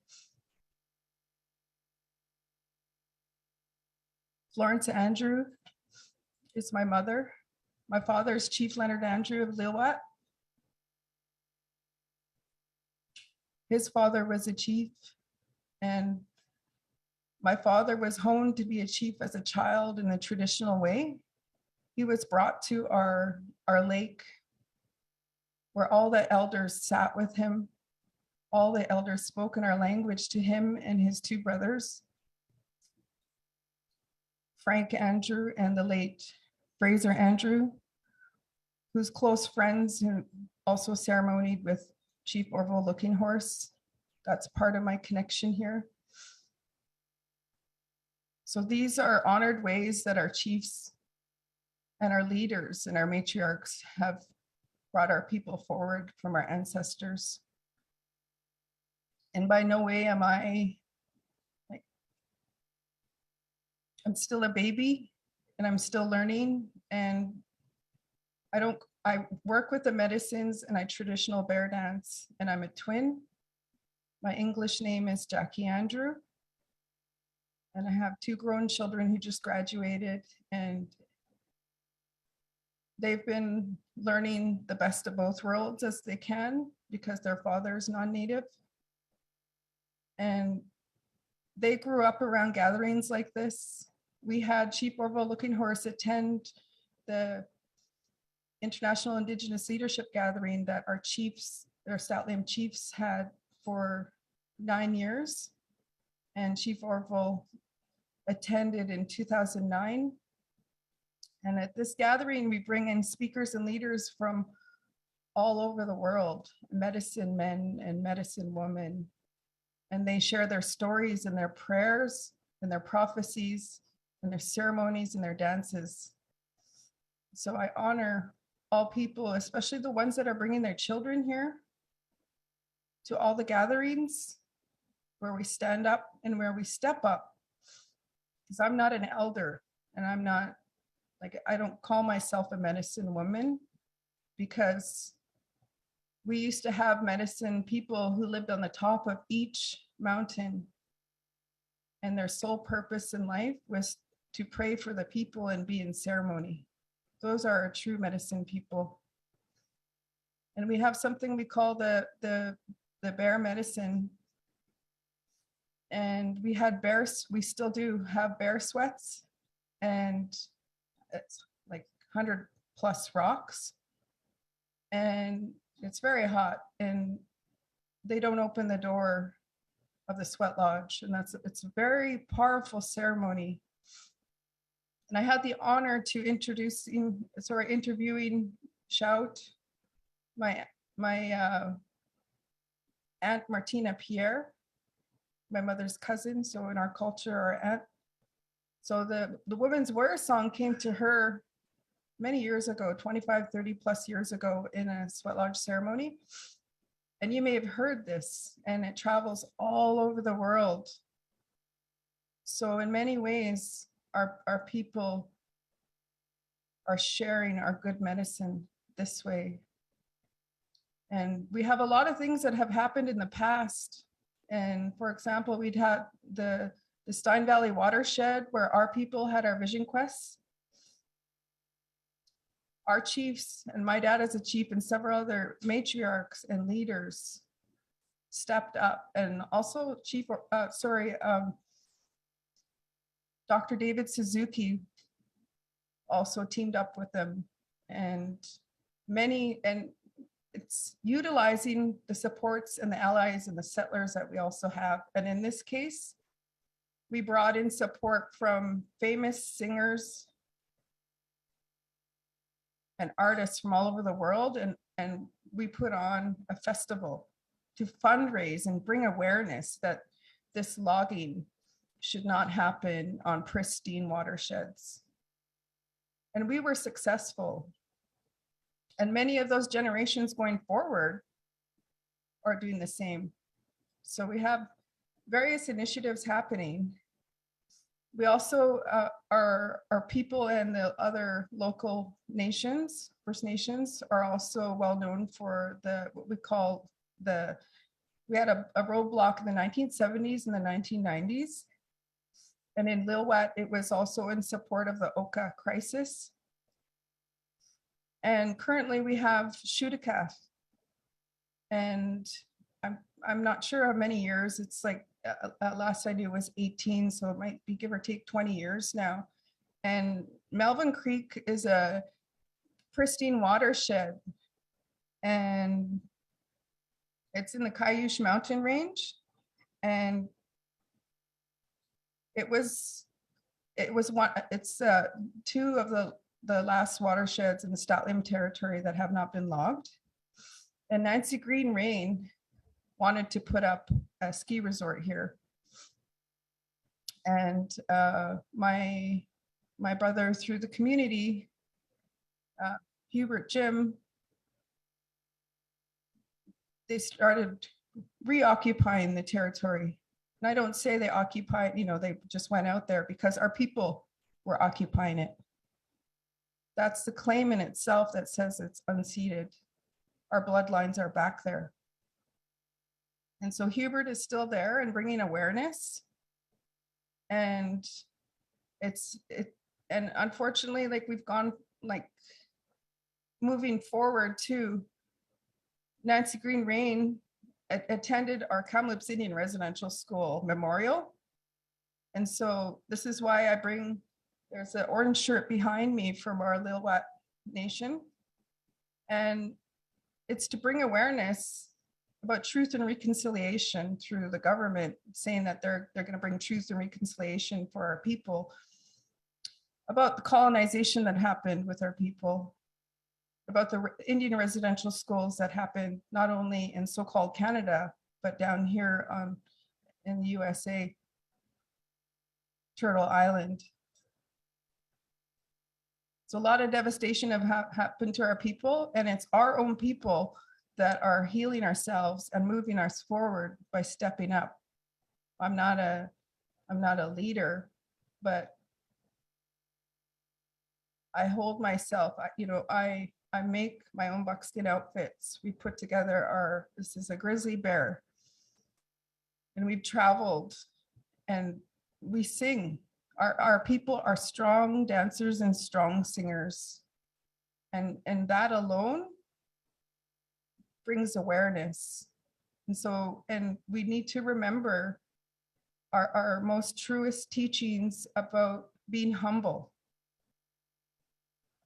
Florence Andrew is my mother. My father is Chief Leonard Andrew of Lilwat. His father was a chief, and my father was honed to be a chief as a child in the traditional way. He was brought to our lake where all the elders sat with him. All the elders spoke in our language to him and his two brothers, Frank Andrew and the late Fraser Andrew, who's close friends who also ceremonied with Chief Orville Looking Horse. That's part of my connection here. So these are honored ways that our chiefs and our leaders and our matriarchs have brought our people forward from our ancestors. And by no way am I, I'm still a baby and I'm still learning, and I work with the medicines and I traditional bear dance, and I'm a twin. My English name is Jackie Andrew. And I have two grown children who just graduated, and they've been learning the best of both worlds as they can because their father is non-native. And they grew up around gatherings like this. We had Chief Orville Looking Horse attend the International Indigenous Leadership Gathering that our chiefs, our Statlam chiefs had for 9 years. And Chief Orville attended in 2009. And at this gathering, we bring in speakers and leaders from all over the world, medicine men and medicine women. And they share their stories and their prayers and their prophecies and their ceremonies and their dances. So I honor all people, especially the ones that are bringing their children here to all the gatherings where we stand up and where we step up. Because I'm not an elder, and I'm not, like, I don't call myself a medicine woman, because we used to have medicine people who lived on the top of each mountain, and their sole purpose in life was to pray for the people and be in ceremony. Those are our true medicine people. And we have something we call the bear medicine. And we had bears, we still do have bear sweats, and it's like 100+ rocks. And it's very hot, and they don't open the door of the sweat lodge. And it's a very powerful ceremony. And I had the honor to interviewing Shout, my Aunt Martina Pierre, my mother's cousin. So in our culture, our aunt. So the Women's Warrior Song came to her many years ago, 25, 30+ years ago, in a sweat lodge ceremony. And you may have heard this, and it travels all over the world. So in many ways, our people are sharing our good medicine this way. And we have a lot of things that have happened in the past. And for example, we'd had the Stein Valley watershed where our people had our vision quests. Our chiefs and my dad as a chief and several other matriarchs and leaders stepped up, and also Dr. David Suzuki also teamed up with them, and it's utilizing the supports and the allies and the settlers that we also have. And in this case, we brought in support from famous singers and artists from all over the world, and we put on a festival to fundraise and bring awareness that this logging should not happen on pristine watersheds. And we were successful. And many of those generations going forward are doing the same. So we have various initiatives happening. We also, our people and the other local nations, First Nations, are also well known for what we call we had a roadblock in the 1970s and the 1990s. And in Lilwat, it was also in support of the Oka crisis. And currently we have Shudakaf. And I'm not sure how many years, it's like, last I knew was 18, so it might be give or take 20 years now. And Melvin Creek is a pristine watershed. And it's in the Cayush Mountain Range. And it's two of the last watersheds in the Statlim territory that have not been logged. And Nancy Green Rain wanted to put up a ski resort here. And my brother through the community, Hubert Jim, they started reoccupying the territory. And I don't say they occupied, they just went out there because our people were occupying it. That's the claim in itself that says it's unceded. Our bloodlines are back there. And so Hubert is still there and bringing awareness. And and unfortunately, like we've gone like moving forward to Nancy Green Rain attended our Kamloops Indian Residential School memorial. And so this is why there's an orange shirt behind me from our Lilwat Nation. And it's to bring awareness about truth and reconciliation through the government, saying that they're going to bring truth and reconciliation for our people, about the colonization that happened with our people, about the Indian residential schools that happened not only in so-called Canada, but down here in the USA, Turtle Island. So a lot of devastation have happened to our people, and it's our own people that are healing ourselves and moving us forward by stepping up. I'm not a leader, but I hold myself, I make my own buckskin outfits. We put together this is a grizzly bear. And we've traveled and we sing. Our people are strong dancers and strong singers. And that alone brings awareness. And we need to remember our most truest teachings about being humble,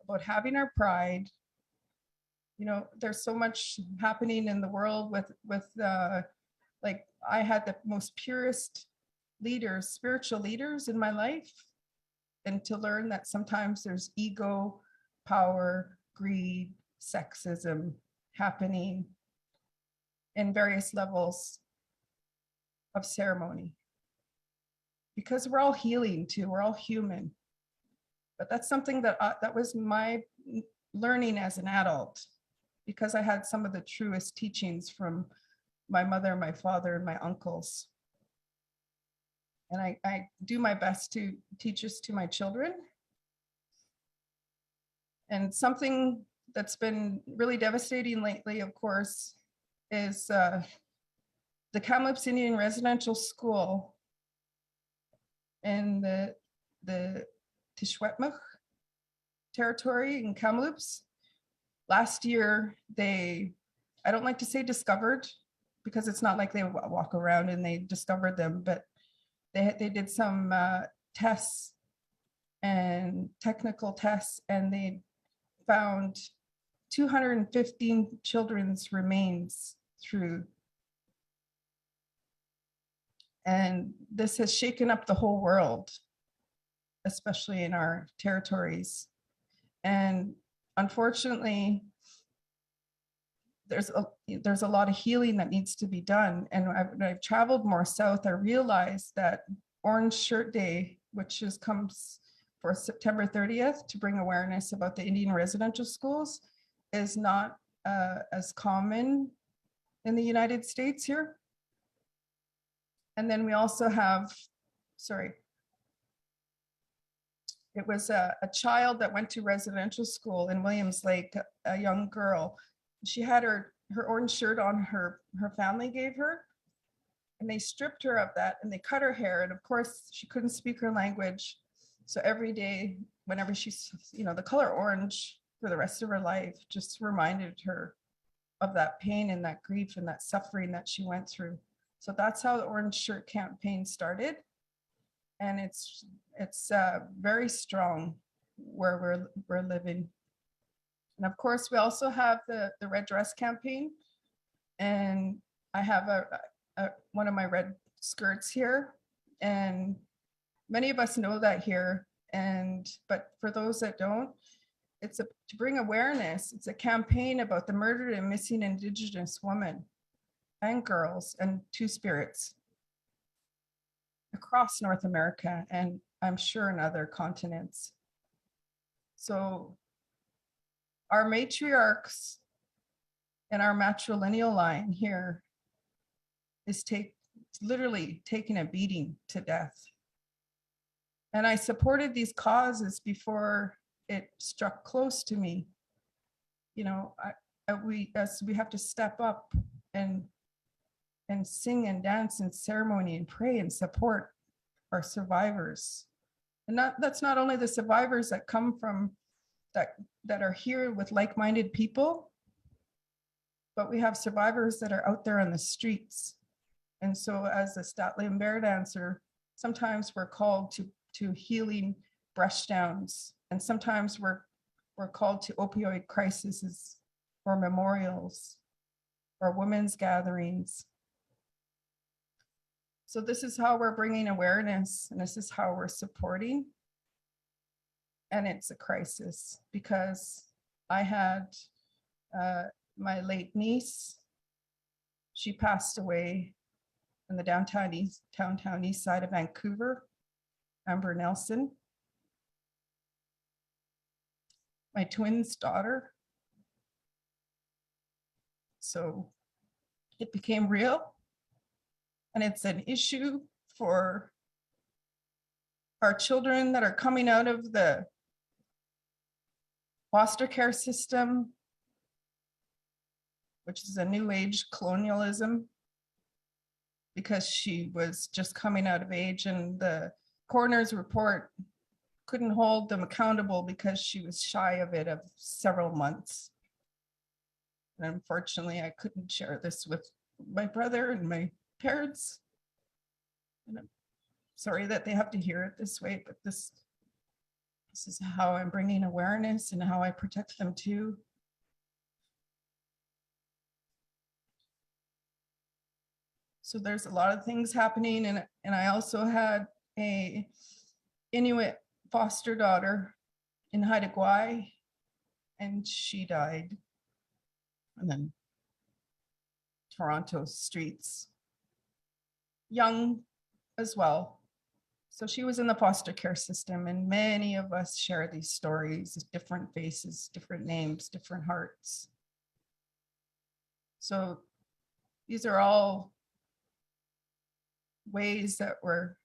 about having our pride. There's so much happening in the world with like I had the most purest leaders, spiritual leaders in my life, and to learn that sometimes there's ego, power, greed, sexism happening in various levels of ceremony. Because we're all healing too, we're all human. But that's something that was my learning as an adult, because I had some of the truest teachings from my mother, my father, and my uncles. And I do my best to teach this to my children. And something that's been really devastating lately, of course, is the Kamloops Indian Residential School in the Tishwetmuk territory in Kamloops. Last year, I don't like to say discovered, because it's not like they walk around and they discovered them, but they did some tests and technical tests, and they found 215 children's remains through. And this has shaken up the whole world, especially in our territories. And unfortunately, there's a lot of healing that needs to be done. And when I've traveled more south, I realized that Orange Shirt Day, which comes for September 30th to bring awareness about the Indian residential schools, is not as common in the United States here. And then we also have, sorry, it was a child that went to residential school in Williams Lake, a young girl. She had her orange shirt on, her family gave her, and they stripped her of that and they cut her hair. And of course, she couldn't speak her language. So every day, whenever she's, the color orange for the rest of her life just reminded her of that pain and that grief and that suffering that she went through. So that's how the Orange Shirt campaign started. And it's very strong where we're living. And of course, we also have the Red Dress campaign. And I have one of my red skirts here. And many of us know that here. But for those that don't, it's to bring awareness. It's a campaign about the murdered and missing Indigenous women and girls and Two-Spirits across North America, and I'm sure in other continents. So our matriarchs and our matrilineal line here is literally taking a beating to death. And I supported these causes before it struck close to me. We have to step up and sing and dance and ceremony and pray and support our survivors. And that's not only the survivors that come from that are here with like-minded people, but we have survivors that are out there on the streets. And so as a Statliam Bear dancer, sometimes we're called to healing brush-downs, and sometimes we're called to opioid crises or memorials or women's gatherings. So this is how we're bringing awareness, and this is how we're supporting. And it's a crisis because I had my late niece. She passed away in the downtown east side of Vancouver, Amber Nelson. My twin's daughter. So it became real. And it's an issue for our children that are coming out of the foster care system, which is a new age colonialism, because she was just coming out of age, and the coroner's report couldn't hold them accountable because she was shy of it of several months. And unfortunately, I couldn't share this with my brother and my parents. And I'm sorry that they have to hear it this way, but this is how I'm bringing awareness and how I protect them too. So there's a lot of things happening, and I also had a Inuit foster daughter in Haida Gwaii, and she died. And then Toronto streets, young as well. So she was in the foster care system, and many of us share these stories, different faces, different names, different hearts. So these are all ways that we're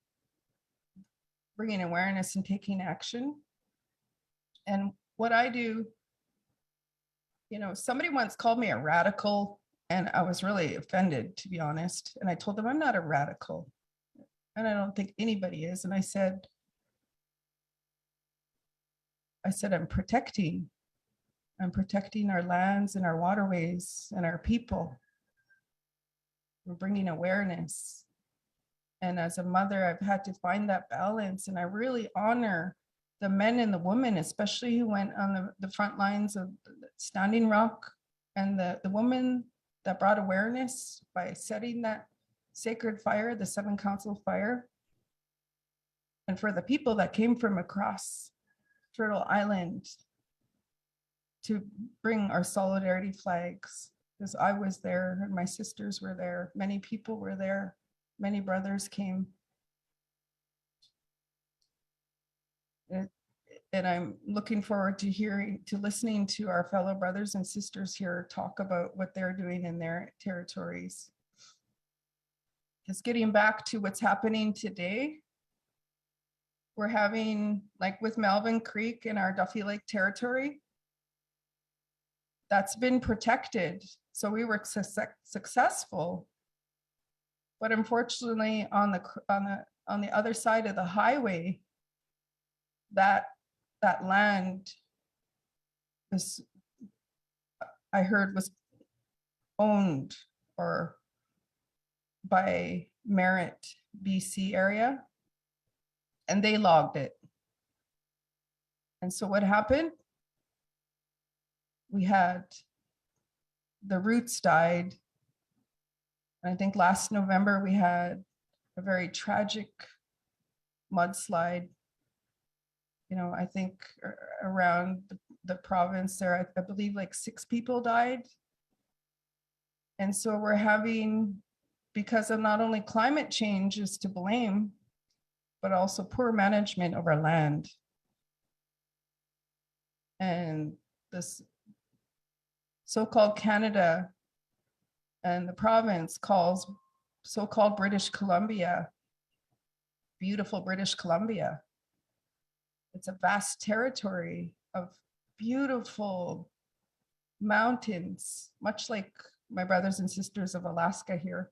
bringing awareness and taking action. And what I do, somebody once called me a radical, and I was really offended, to be honest. And I told them I'm not a radical, and I don't think anybody is. And I said, I'm protecting our lands and our waterways and our people. We're bringing awareness. And as a mother, I've had to find that balance. And I really honor the men and the women, especially who went on the front lines of Standing Rock, and the woman that brought awareness by setting that sacred fire, the Seven Council Fire. And for the people that came from across Turtle Island to bring our solidarity flags, because I was there and my sisters were there, many people were there, many brothers came. And I'm looking forward to listening to our fellow brothers and sisters here talk about what they're doing in their territories. Just getting back to what's happening today, we're having, like with Melvin Creek in our Duffy Lake territory, that's been protected. So we were successful. But unfortunately, on the other side of the highway, that land was, I heard, was owned or by Merritt, BC area, and they logged it. And so what happened? We had the roots died. And I think last November we had a very tragic mudslide. You know, I think around the province there, I believe like 6 people died. And so we're having, because of not only climate change is to blame, but also poor management of our land. And this so-called Canada and the province calls so-called British Columbia, beautiful British Columbia. It's a vast territory of beautiful mountains, much like my brothers and sisters of Alaska here.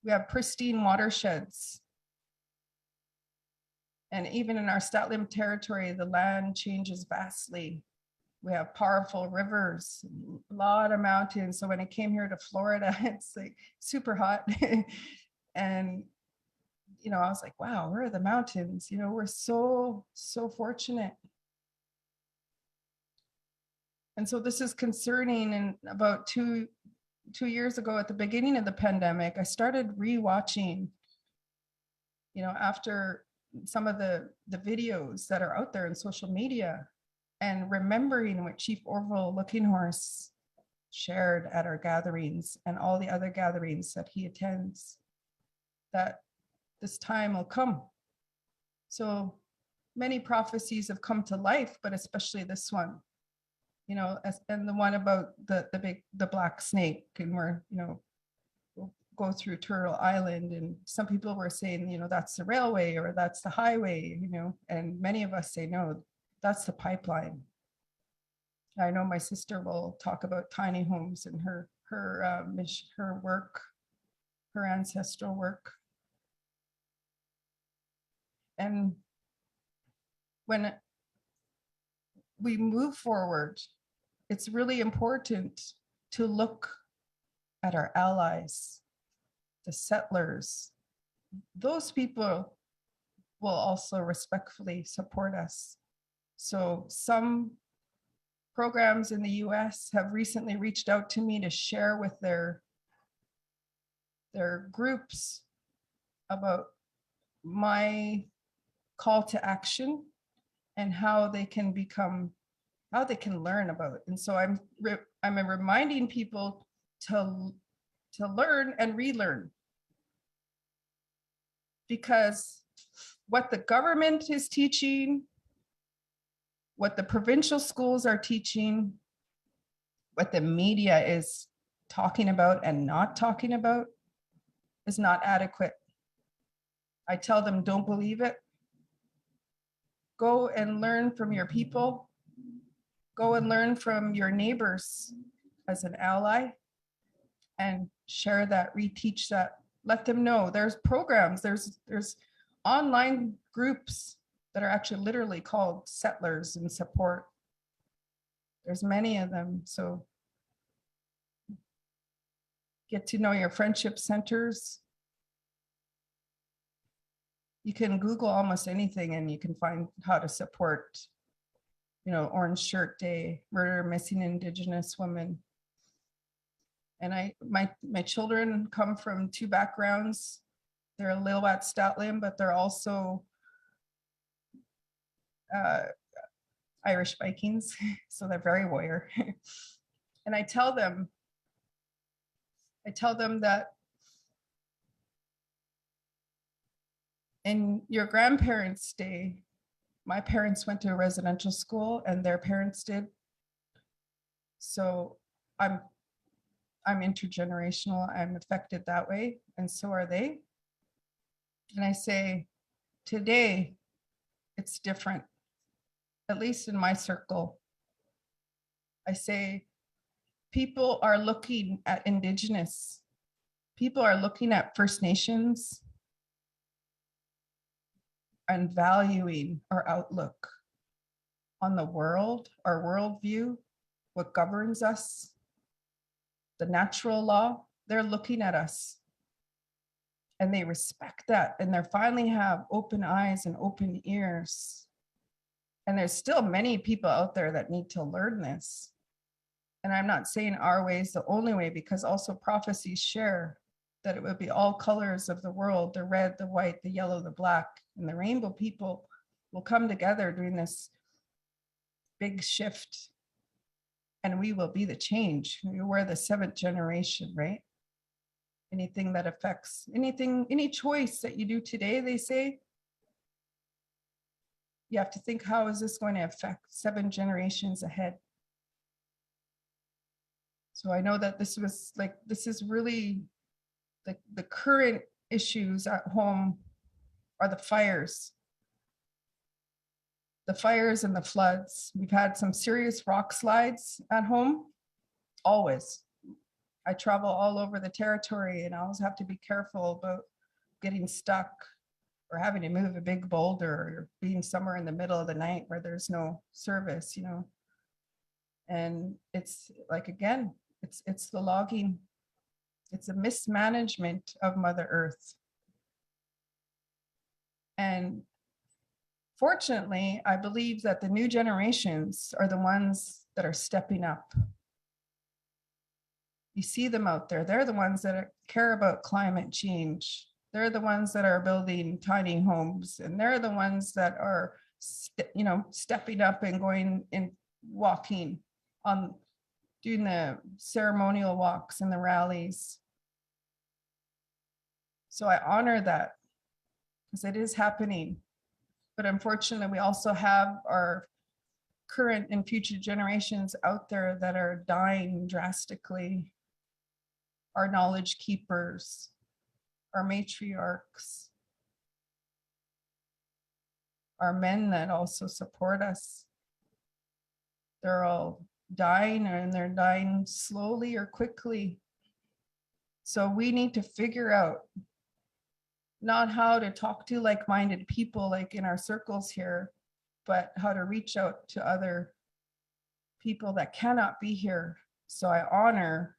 We have pristine watersheds. And even in our Statlim territory, the land changes vastly. We have powerful rivers, a lot of mountains. So when I came here to Florida, it's like super hot. And, you know, I was like, wow, where are the mountains? You know, we're so fortunate. And so this is concerning. And about two years ago, at the beginning of the pandemic, I started rewatching, you know, after some of the videos that are out there in social media, and remembering what Chief Orville Looking Horse shared at our gatherings and all the other gatherings that he attends, that this time will come. So many prophecies have come to life, but especially this one, you know, and the one about the black snake, and where, you know, we'll go through Turtle Island, and some people were saying, you know, that's the railway or that's the highway, you know, and many of us say, no, that's the pipeline. I know my sister will talk about tiny homes and her work, her ancestral work. And when we move forward, it's really important to look at our allies, the settlers. Those people will also respectfully support us. So some programs in the US have recently reached out to me to share with their groups about my call to action and how they can learn about it. And so I'm reminding people to learn and relearn, because what the government is teaching, what the provincial schools are teaching, what the media is talking about and not talking about is not adequate. I tell them, don't believe it. Go and learn from your people. Go and learn from your neighbors as an ally, and share that, reteach that. Let them know there's programs, there's online groups that are actually literally called Settlers in Support. There's many of them. So get to know your friendship centers. You can Google almost anything and you can find how to support, you know, Orange Shirt Day, Murder Missing Indigenous Women. And my children come from 2 backgrounds. They're Lilwat Statlim, but they're also Irish Vikings, so they're very warrior. And I tell them that in your grandparents' day, My parents went to a residential school and their parents did. So I'm intergenerational. I'm affected that way, and so are they. And I say, today, it's different, at least in my circle. I say, people are looking at Indigenous, people are looking at First Nations and valuing our outlook on the world, our worldview, what governs us, the natural law. They're looking at us and they respect that. And they finally have open eyes and open ears. And there's still many people out there that need to learn this. And I'm not saying our way is the only way, because also prophecies share that it would be all colors of the world, the red, the white, the yellow, the black, and the rainbow people will come together during this big shift. And we will be the change. We're the seventh generation, right? Anything that affects anything, any choice that you do today, they say, you have to think, how is this going to affect 7 generations ahead? So I know that this is really the current issues at home are the fires. The fires and the floods. We've had some serious rock slides at home, always. I travel all over the territory and I always have to be careful about getting stuck or having to move a big boulder or being somewhere in the middle of the night where there's no service, And it's like, again, it's the logging. It's a mismanagement of Mother Earth. And fortunately, I believe that the new generations are the ones that are stepping up. You see them out there. They're the ones that care about climate change. They're the ones that are building tiny homes, and they're the ones that are, stepping up and going and walking on, doing the ceremonial walks and the rallies. So I honor that because it is happening. But unfortunately, we also have our current and future generations out there that are dying drastically. Our knowledge keepers, our matriarchs, our men that also support us. They're all dying, and they're dying slowly or quickly. So we need to figure out not how to talk to like-minded people like in our circles here, but how to reach out to other people that cannot be here. So I honor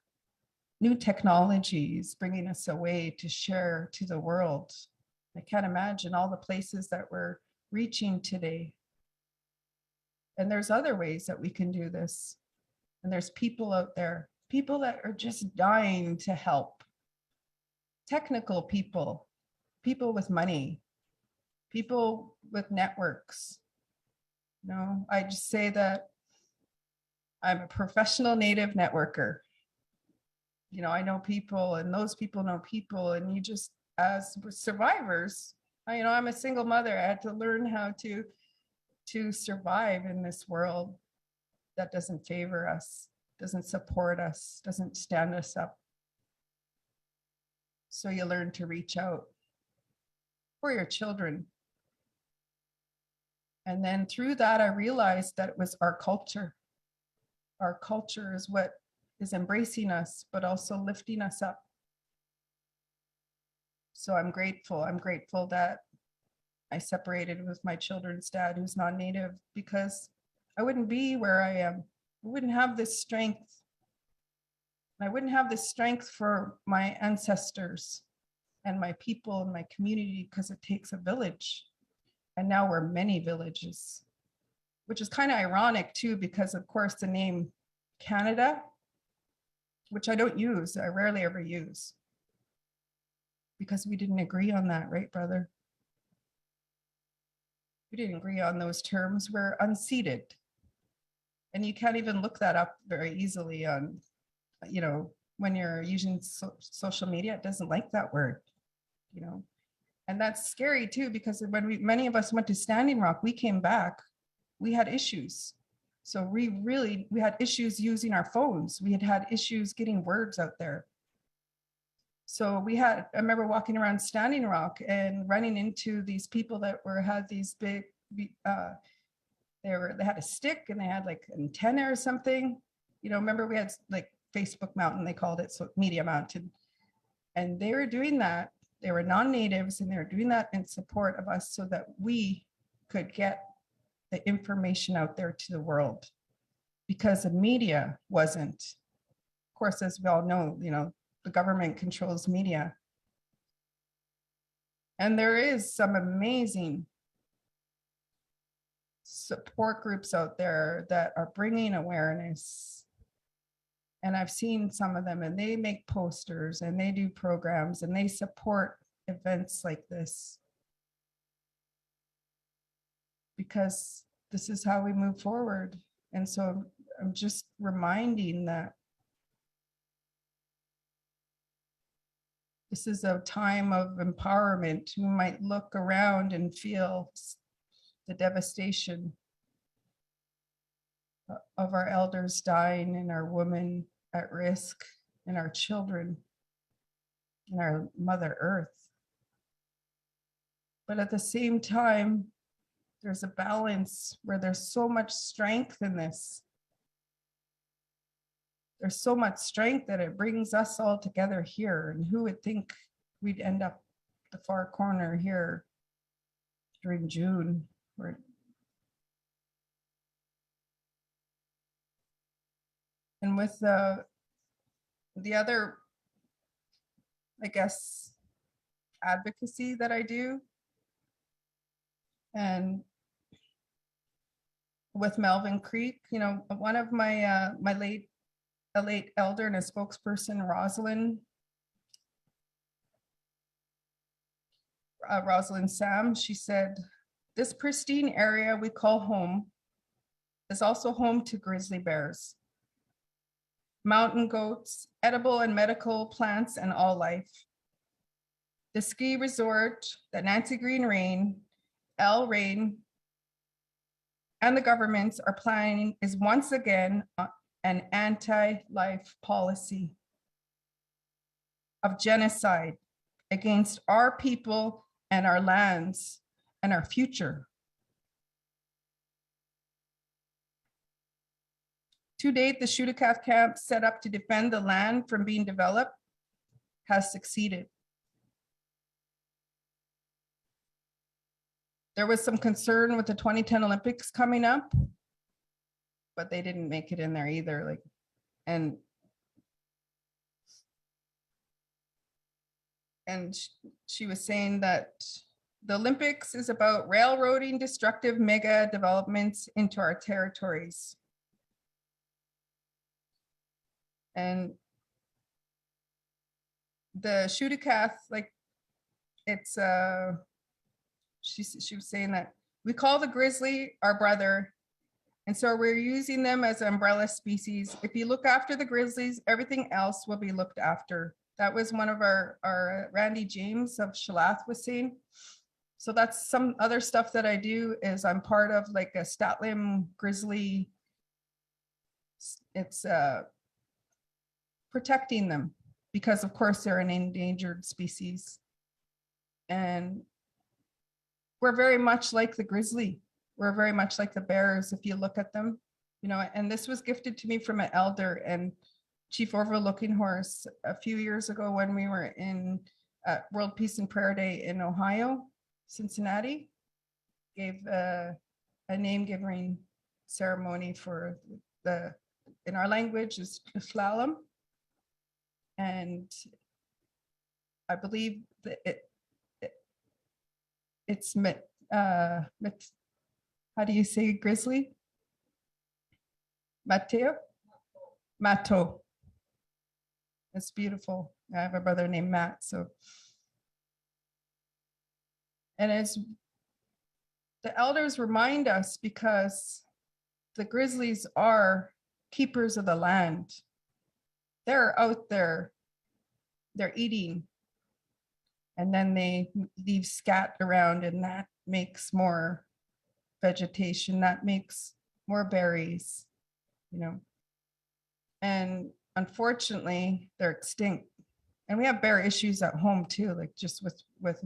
new technologies bringing us a way to share to the world. I can't imagine all the places that we're reaching today. And there's other ways that we can do this. And there's people out there, people that are just dying to help. Technical people, people with money, people with networks. I just say that I'm a professional native networker. I know people, and those people know people, and you just, as survivors, I'm a single mother. I had to learn how to survive in this world that doesn't favor us, doesn't support us, doesn't stand us up. So you learn to reach out for your children. And then through that, I realized that it was our culture. Our culture is what is embracing us, but also lifting us up. So I'm grateful. I'm grateful that I separated with my children's dad, who's non-native, because I wouldn't be where I am. I wouldn't have this strength. I wouldn't have this strength for my ancestors and my people and my community, because it takes a village. And now we're many villages, which is kind of ironic too, because of course the name Canada, which I don't use, I rarely ever use, because we didn't agree on that, right, brother? We didn't agree on those terms. We're unceded. And you can't even look that up very easily on, when you're using social media. It doesn't like that word, And that's scary too, because when many of us went to Standing Rock, we came back, we had issues. So we had issues using our phones. We had issues getting words out there. So I remember walking around Standing Rock and running into these people that had these big, they had a stick and they had like an antenna or something. Remember we had like Facebook Mountain, they called it, so Media Mountain. And they were doing that. They were non-natives and they were doing that in support of us so that we could get the information out there to the world, because the media wasn't. Of course, as we all know, the government controls media. And there is some amazing support groups out there that are bringing awareness. And I've seen some of them, and they make posters and they do programs and they support events like this, because this is how we move forward. And so I'm just reminding that this is a time of empowerment. We might look around and feel the devastation of our elders dying and our women at risk and our children and our Mother Earth. But at the same time, there's a balance where there's so much strength in this. There's so much strength that it brings us all together here. And who would think we'd end up the far corner here during June? And with the other, I guess, advocacy that I do, and with Melvin Creek, one of my a late elder and a spokesperson, Rosalind Sam, she said, "This pristine area we call home is also home to grizzly bears, mountain goats, edible and medical plants, and all life. The ski resort that Nancy Green Rain, Al Rain, and the governments are planning is once again an anti-life policy of genocide against our people and our lands and our future. To date, the Shudakat camp set up to defend the land from being developed has succeeded. There was some concern with the 2010 Olympics coming up, but they didn't make it in there either. And she was saying that the Olympics is about railroading destructive mega developments into our territories. And the Shudakat, she was saying that we call the grizzly our brother, and so we're using them as umbrella species. If you look after the grizzlies, everything else will be looked after. That was one of our Randy James of Shalath was saying. So that's some other stuff that I do. Is I'm part of like a Statlim grizzly. It's protecting them because of course they're an endangered species. And we're very much like the grizzly. We're very much like the bears if you look at them, and this was gifted to me from an elder and Chief Orville Looking Horse a few years ago when we were in World Peace and Prayer Day in Ohio, Cincinnati, gave a name giving ceremony for in our language is slalom. And I believe that it's how do you say grizzly? Mato. It's beautiful. I have a brother named Matt. And as the elders remind us, because the grizzlies are keepers of the land. They're out there, they're eating. And then they leave scat around and that makes more vegetation, that makes more berries, you know. And unfortunately, they're extinct. And we have bear issues at home too, like just with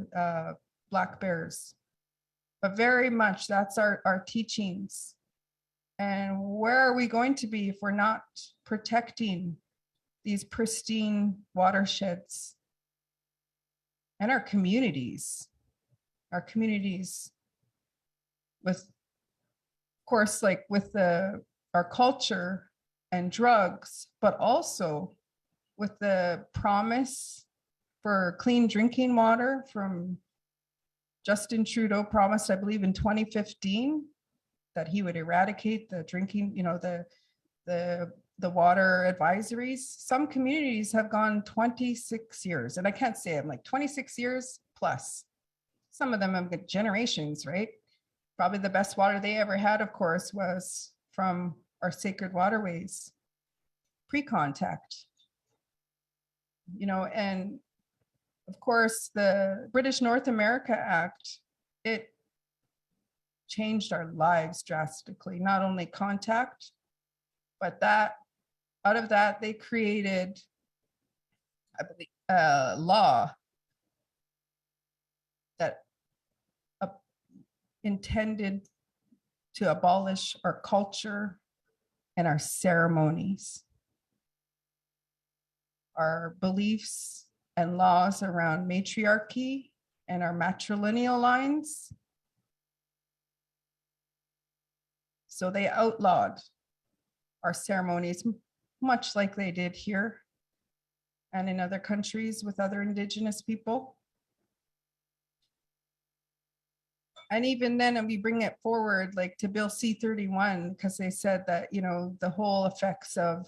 black bears. But very much that's our teachings. And where are we going to be if we're not protecting these pristine watersheds and our communities with, of course, like with our culture and drugs, but also with the promise for clean drinking water from Justin Trudeau promised, I believe in 2015, that he would eradicate the drinking, you know, the water advisories. Some communities have gone 26 years, and I can't say I'm like 26 years plus. Some of them have got generations, right? Probably the best water they ever had, of course, was from our sacred waterways, pre-contact. You know, and of course, the British North America Act, it changed our lives drastically, not only contact, but that out of that, they created, I believe, a law that intended to abolish our culture and our ceremonies, our beliefs and laws around matriarchy and our matrilineal lines. So they outlawed our ceremonies, much like they did here and in other countries with other Indigenous people. And even then, and we bring it forward like to Bill C-31, because they said that, you know, the whole effects of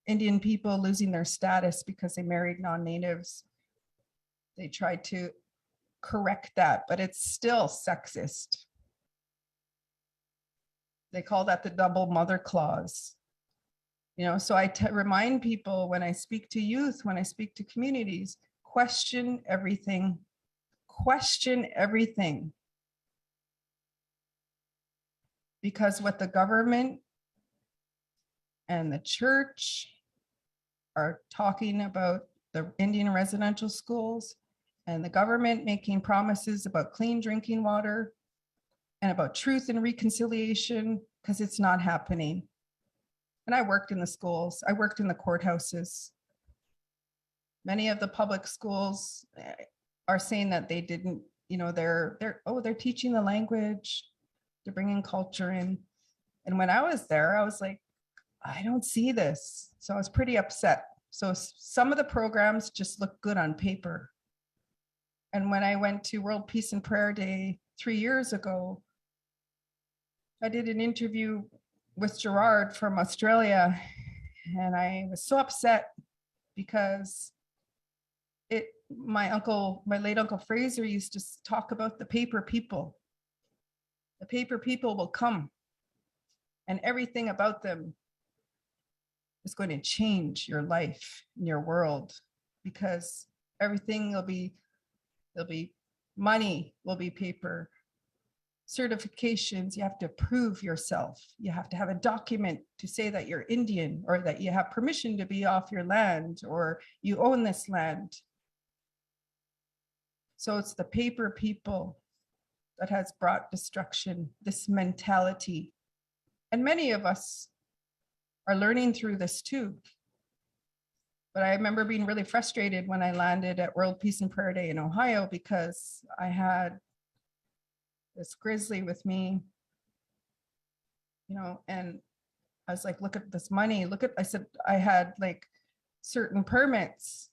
Indian people losing their status because they married non-natives. They tried to correct that, but it's still sexist. They call that the double mother clause. You know, so I remind people when I speak to youth, when I speak to communities, question everything. Question everything. Because what the government and the church are talking about the Indian residential schools and the government making promises about clean drinking water and about truth and reconciliation, because it's not happening. And I worked in the schools, I worked in the courthouses. Many of the public schools are saying that they didn't, you know, they're teaching the language, they're bringing culture in. And when I was there, I was like, I don't see this. So I was pretty upset. So some of the programs just look good on paper. And when I went to World Peace and Prayer Day 3 years ago, I did an interview with Gerard from Australia, and I was so upset because my late Uncle Fraser used to talk about the paper people. The paper people will come and everything about them is going to change your life and your world, because everything there'll be money will be paper. Certifications, you have to prove yourself. You have to have a document to say that you're Indian or that you have permission to be off your land or you own this land. So it's the paper people that has brought destruction, this mentality. And many of us are learning through this too. But I remember being really frustrated when I landed at World Peace and Prayer Day in Ohio, because I had this grizzly with me, you know, and I was like, look at this money, I said, I had like certain permits,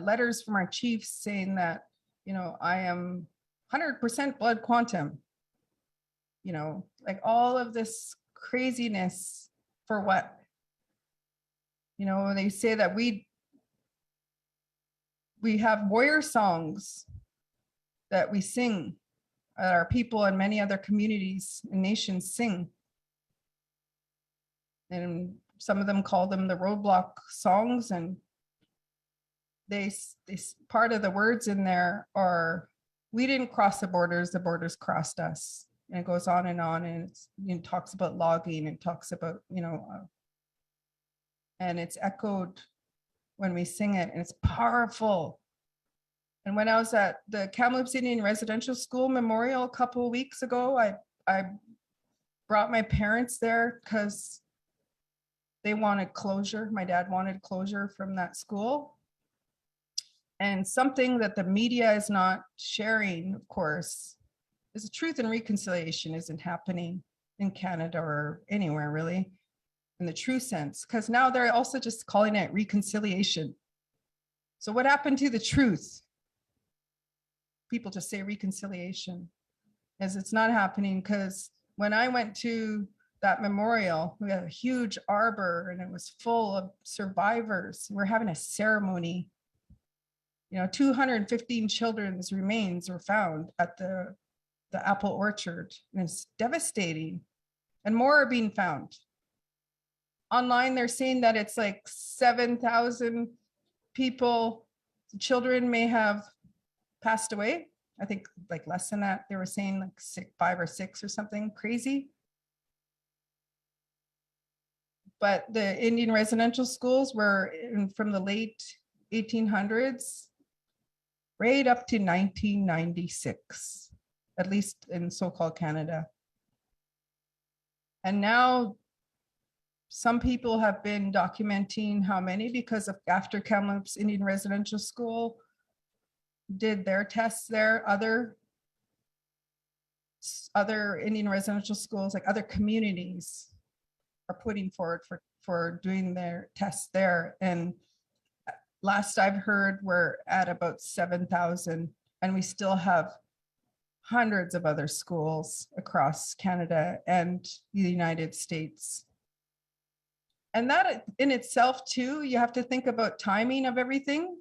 letters from our chiefs saying that, you know, I am 100% blood quantum, you know, like all of this craziness for what? You know, they say that we have warrior songs that we sing, our people and many other communities and nations sing. And some of them call them the roadblock songs. And part of the words in there are, we didn't cross the borders crossed us. And it goes on, and it's, it talks about logging and talks about, and it's echoed when we sing it, and it's powerful. And when I was at the Kamloops Indian Residential School Memorial a couple of weeks ago, I brought my parents there because they wanted closure. My dad wanted closure from that school. And something that the media is not sharing, of course, is the truth and reconciliation isn't happening in Canada or anywhere really in the true sense, because now they're also just calling it reconciliation. So what happened to the truth? People just say reconciliation, as it's not happening. Because when I went to that memorial, we had a huge arbor and it was full of survivors. We're having a ceremony. 215 children's remains were found at the apple orchard, and it's devastating. And more are being found. Online, they're saying that it's like 7,000 people, children may have passed away. I think like less than that. They were saying like 5 or 6 or something crazy. But the Indian residential schools were from the late 1800s right up to 1996, at least in so-called Canada. And now some people have been documenting how many, because of after Kamloops Indian Residential School did their tests there, other Indian residential schools, like other communities, are putting forward for doing their tests there. And last I've heard, we're at about 7,000, and we still have hundreds of other schools across Canada and the United States. And that in itself too, you have to think about timing of everything,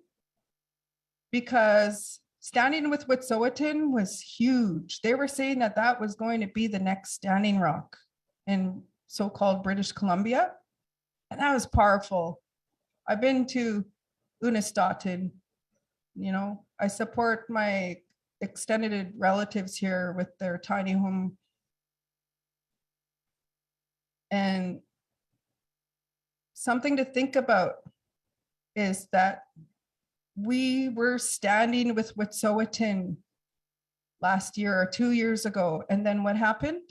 because Standing with Wet'suwet'en was huge. They were saying that that was going to be the next Standing Rock in so-called British Columbia. And that was powerful. I've been to Unistoten, I support my extended relatives here with their tiny home. And something to think about is that we were standing with Wet'suwet'en last year or 2 years ago. And then what happened?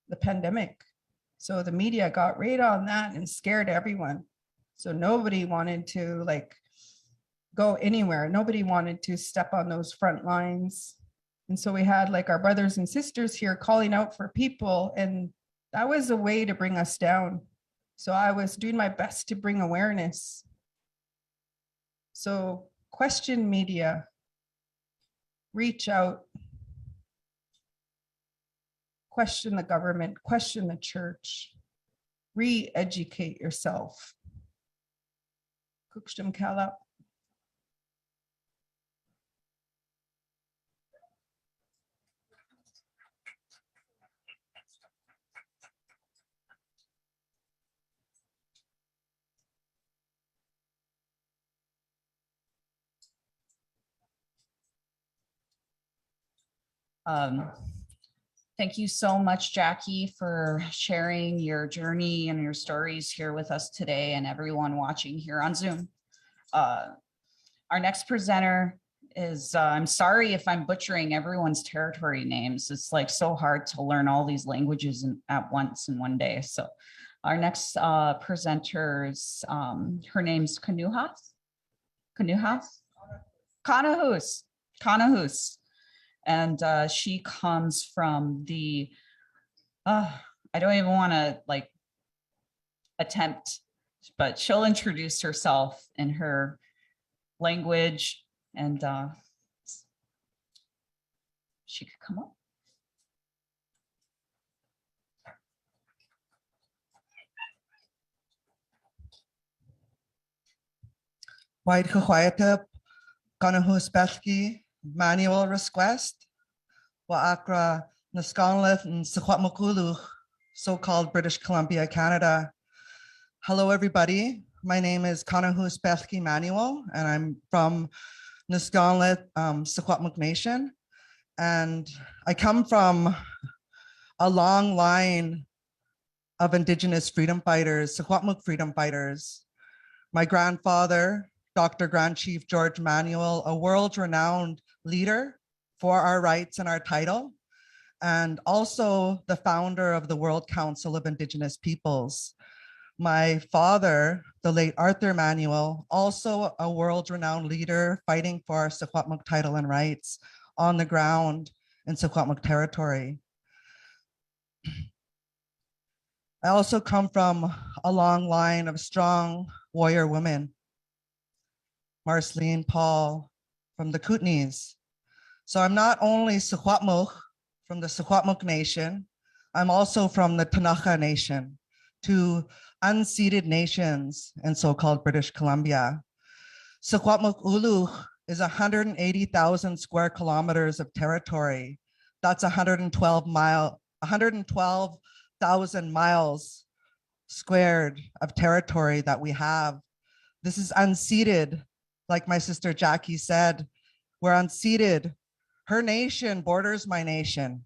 The pandemic. So the media got right on that and scared everyone. So nobody wanted to go anywhere. Nobody wanted to step on those front lines. And so we had our brothers and sisters here calling out for people, and that was a way to bring us down. So I was doing my best to bring awareness. So question media, reach out, question the government, question the church, re-educate yourself. Kukstum Kalap. Thank you so much, Jackie, for sharing your journey and your stories here with us today, and everyone watching here on Zoom. Our next presenter is, I'm sorry if I'm butchering everyone's territory names. It's so hard to learn all these languages at once in one day. So our next presenter is, her name's Kanuhas. Kanahus. And she comes from the, I don't even want to attempt, but she'll introduce herself in her language, and she could come up. White Kahuayatap, Kanahus Bethki, manual request, Waakra Naskonlith and Sequatmakulu, so-called British Columbia, Canada. Hello, everybody. my name is Kanahus Belki Manuel, and I'm from Nisgaunlet, Secwepemc Nation. And I come from a long line of Indigenous freedom fighters, Secwepemc freedom fighters. My grandfather, Dr. Grand Chief George Manuel, a world-renowned leader for our rights and our title, and also the founder of the World Council of Indigenous Peoples. My father, the late Arthur Manuel, also a world-renowned leader fighting for our Secwepemc title and rights on the ground in Secwepemc territory. I also come from a long line of strong warrior women. Marceline Paul from the Kootenays. So I'm not only Secwepemc from the Secwepemc Nation, I'm also from the Ktunaxa Nation, two unceded nations in so-called British Columbia. Secwepemc Uluk is 180,000 square kilometers of territory. That's 112,000 miles squared of territory that we have. This is unceded, like my sister Jackie said, we're unceded. Her nation borders my nation.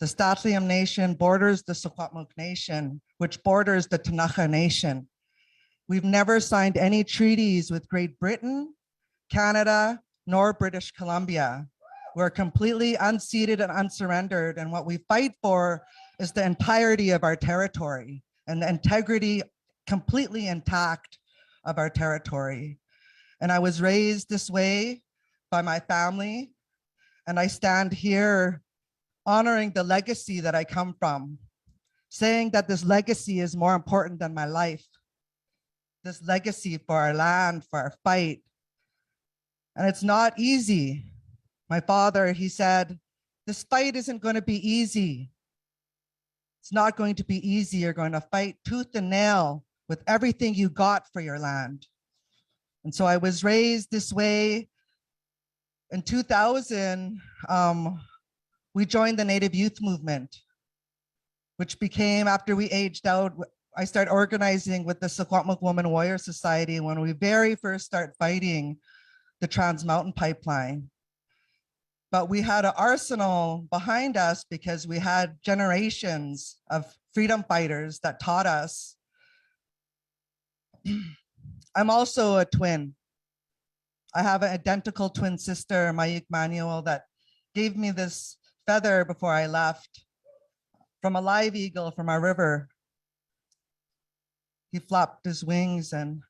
The St'át'imc Nation borders the Secwepemc Nation, which borders the Ktunaxa Nation. We've never signed any treaties with Great Britain, Canada, nor British Columbia. We're completely unceded and unsurrendered, and what we fight for is the entirety of our territory and the integrity completely intact of our territory. And I was raised this way by my family, and I stand here honoring the legacy that I come from, saying that this legacy is more important than my life. This legacy for our land, for our fight. And it's not easy. My father, he said, this fight isn't going to be easy. It's not going to be easy. You're going to fight tooth and nail with everything you got for your land. And so I was raised this way. In 2000, we joined the Native Youth Movement, which became, after we aged out, I started organizing with the Secwepemc Woman Warrior Society when we very first started fighting the Trans Mountain Pipeline. But we had an arsenal behind us because we had generations of freedom fighters that taught us. I'm also a twin. I have an identical twin sister, Mayik Manuel, that gave me this feather before I left from a live eagle from our river. He flapped his wings and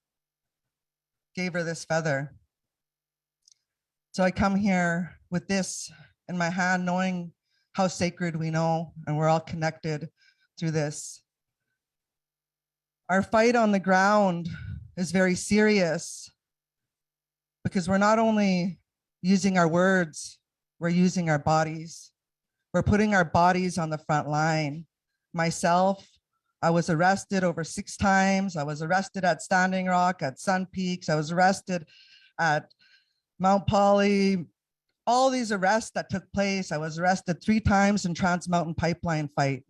gave her this feather. So I come here with this in my hand, knowing how sacred we know, and we're all connected through this. Our fight on the ground is very serious because we're not only using our words, we're using our bodies. We're putting our bodies on the front line. Myself, I was arrested over 6 times. I was arrested at Standing Rock, at Sun Peaks. I was arrested at Mount Poly. All these arrests that took place, I was arrested 3 times in Trans Mountain Pipeline fight.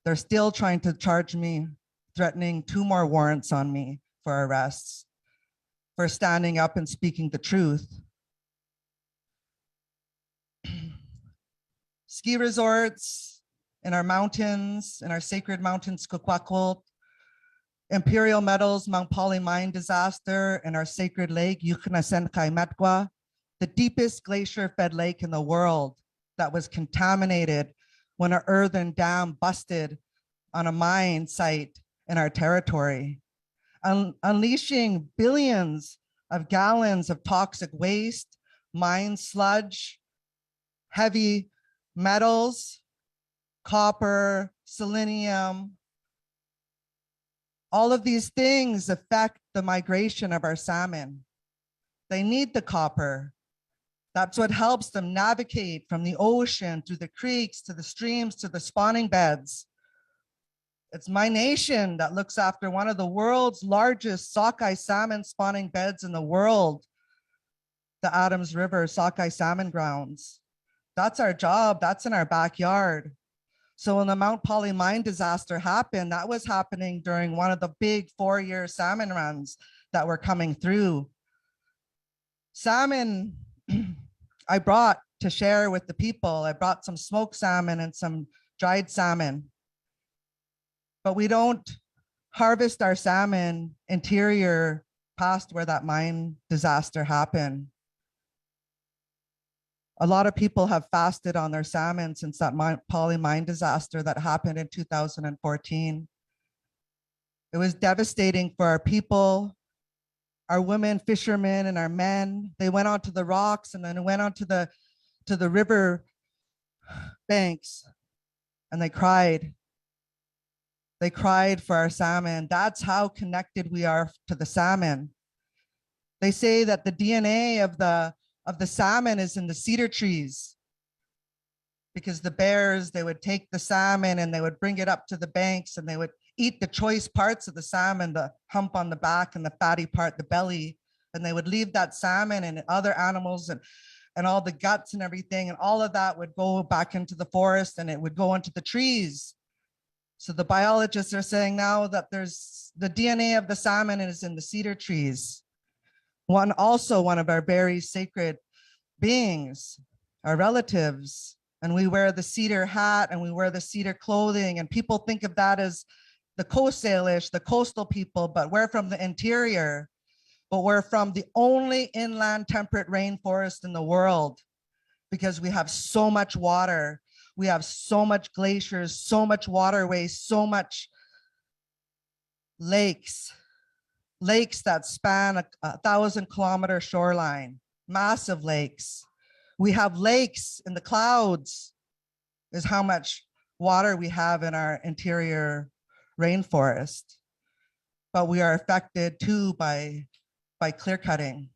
They're still trying to charge me, threatening 2 more warrants on me for arrests, for standing up and speaking the truth. Ski resorts in our mountains, in our sacred mountains, Kwakwaka'wakw, imperial metals, Mount Poly mine disaster, in our sacred lake, Yuknasen-Kaimetwa, the deepest glacier-fed lake in the world that was contaminated when an earthen dam busted on a mine site in our territory, unleashing billions of gallons of toxic waste, mine sludge, heavy metals, copper, selenium. All of these things affect the migration of our salmon. They need the copper. That's what helps them navigate from the ocean through the creeks to the streams to the spawning beds. It's my nation that looks after one of the world's largest sockeye salmon spawning beds in the world, the Adams River sockeye salmon grounds. That's our job. That's in our backyard. So when the Mount Poly mine disaster happened, that was happening during one of the big 4-year salmon runs that were coming through. Salmon, I brought to share with the people. I brought some smoked salmon and some dried salmon. But we don't harvest our salmon interior past where that mine disaster happened. A lot of people have fasted on their salmon since that Poly mine disaster that happened in 2014. It was devastating for our people, our women fishermen and our men. They went onto the rocks and then went onto the river banks and they cried. They cried for our salmon. That's how connected we are to the salmon. They say that the DNA of the salmon is in the cedar trees, because the bears, they would take the salmon and they would bring it up to the banks and they would eat the choice parts of the salmon, the hump on the back and the fatty part, the belly, and they would leave that salmon and other animals and all the guts and everything, and all of that would go back into the forest and it would go into the trees. So the biologists are saying now that there's the DNA of the salmon is in the cedar trees. One of our very sacred beings, our relatives, and we wear the cedar hat and we wear the cedar clothing, and people think of that as the Coast Salish, the coastal people, but we're from the interior, but we're from the only inland temperate rainforest in the world, because we have so much water. We have so much glaciers, so much waterways, so much lakes that span a 1,000-kilometer shoreline, massive lakes. We have lakes in the clouds, is how much water we have in our interior rainforest. But we are affected too by clear cutting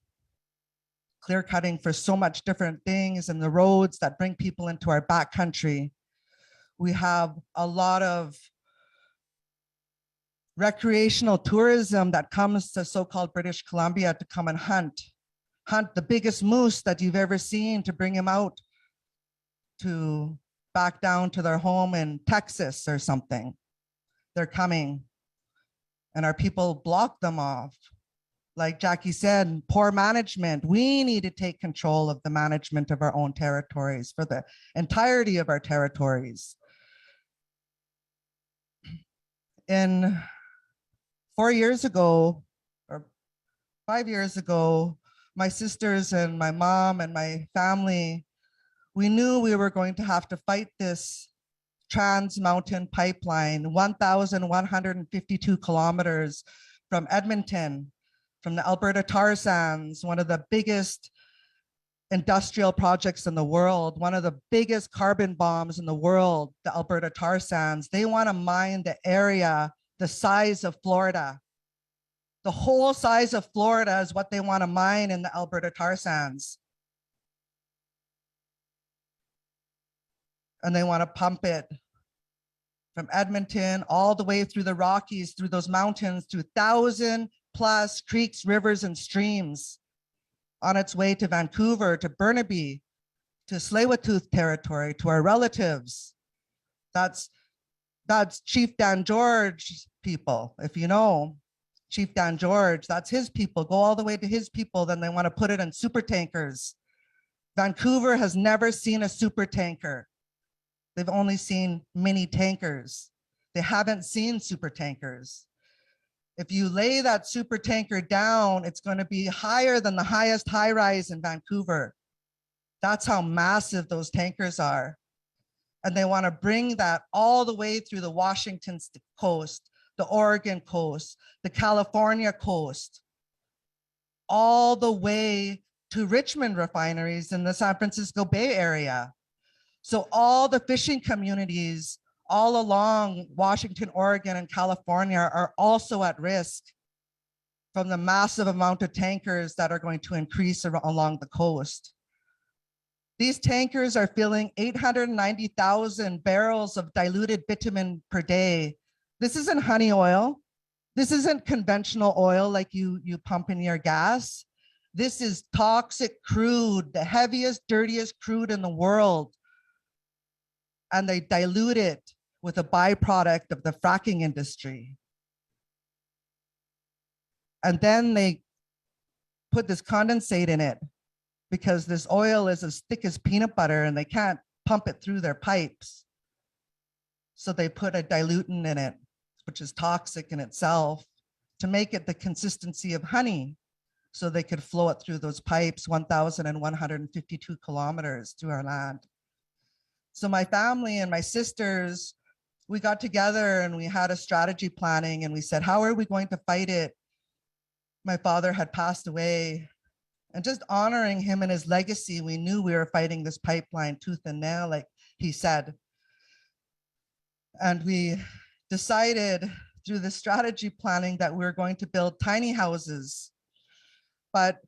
for so much different things, and the roads that bring people into our backcountry. We have a lot of recreational tourism that comes to so-called British Columbia to come and hunt the biggest moose that you've ever seen, to bring him out to back down to their home in Texas or something. They're coming and our people block them off. Like Jackie said, poor management. We need to take control of the management of our own territories for the entirety of our territories. In 4 years ago, or 5 years ago, my sisters and my mom and my family, we knew we were going to have to fight this Trans Mountain Pipeline, 1,152 kilometers from Edmonton, from the Alberta tar sands, one of the biggest industrial projects in the world, one of the biggest carbon bombs in the world, the Alberta tar sands. They want to mine the area the size of Florida. The whole size of Florida is what they want to mine in the Alberta tar sands. And they want to pump it from Edmonton all the way through the Rockies, through those mountains, to 1,000+ creeks, rivers, and streams on its way to Vancouver, to Burnaby, to Tsleil-Waututh territory, to our relatives. That's Chief Dan George's people. If you know Chief Dan George, that's his people. Go all the way to his people, then they want to put it in super tankers. Vancouver has never seen a super tanker. They've only seen mini tankers. They haven't seen super tankers. If you lay that super tanker down, it's going to be higher than the highest high rise in Vancouver. That's how massive those tankers are. And they want to bring that all the way through the Washington coast, the Oregon coast, the California coast, all the way to Richmond refineries in the San Francisco Bay Area. So all the fishing communities all along Washington, Oregon, and California are also at risk from the massive amount of tankers that are going to increase along the coast. These tankers are filling 890,000 barrels of diluted bitumen per day. This isn't honey oil. This isn't conventional oil like you pump in your gas. This is toxic crude, the heaviest, dirtiest crude in the world. And they dilute it with a byproduct of the fracking industry. And then they put this condensate in it because this oil is as thick as peanut butter and they can't pump it through their pipes. So they put a diluent in it, which is toxic in itself, to make it the consistency of honey. So they could flow it through those pipes, 1,152 kilometers through our land. So my family and my sisters, we got together and we had a strategy planning and we said, how are we going to fight it? My father had passed away, and just honoring him and his legacy, we knew we were fighting this pipeline tooth and nail, like he said. And we decided through the strategy planning that we were going to build tiny houses. But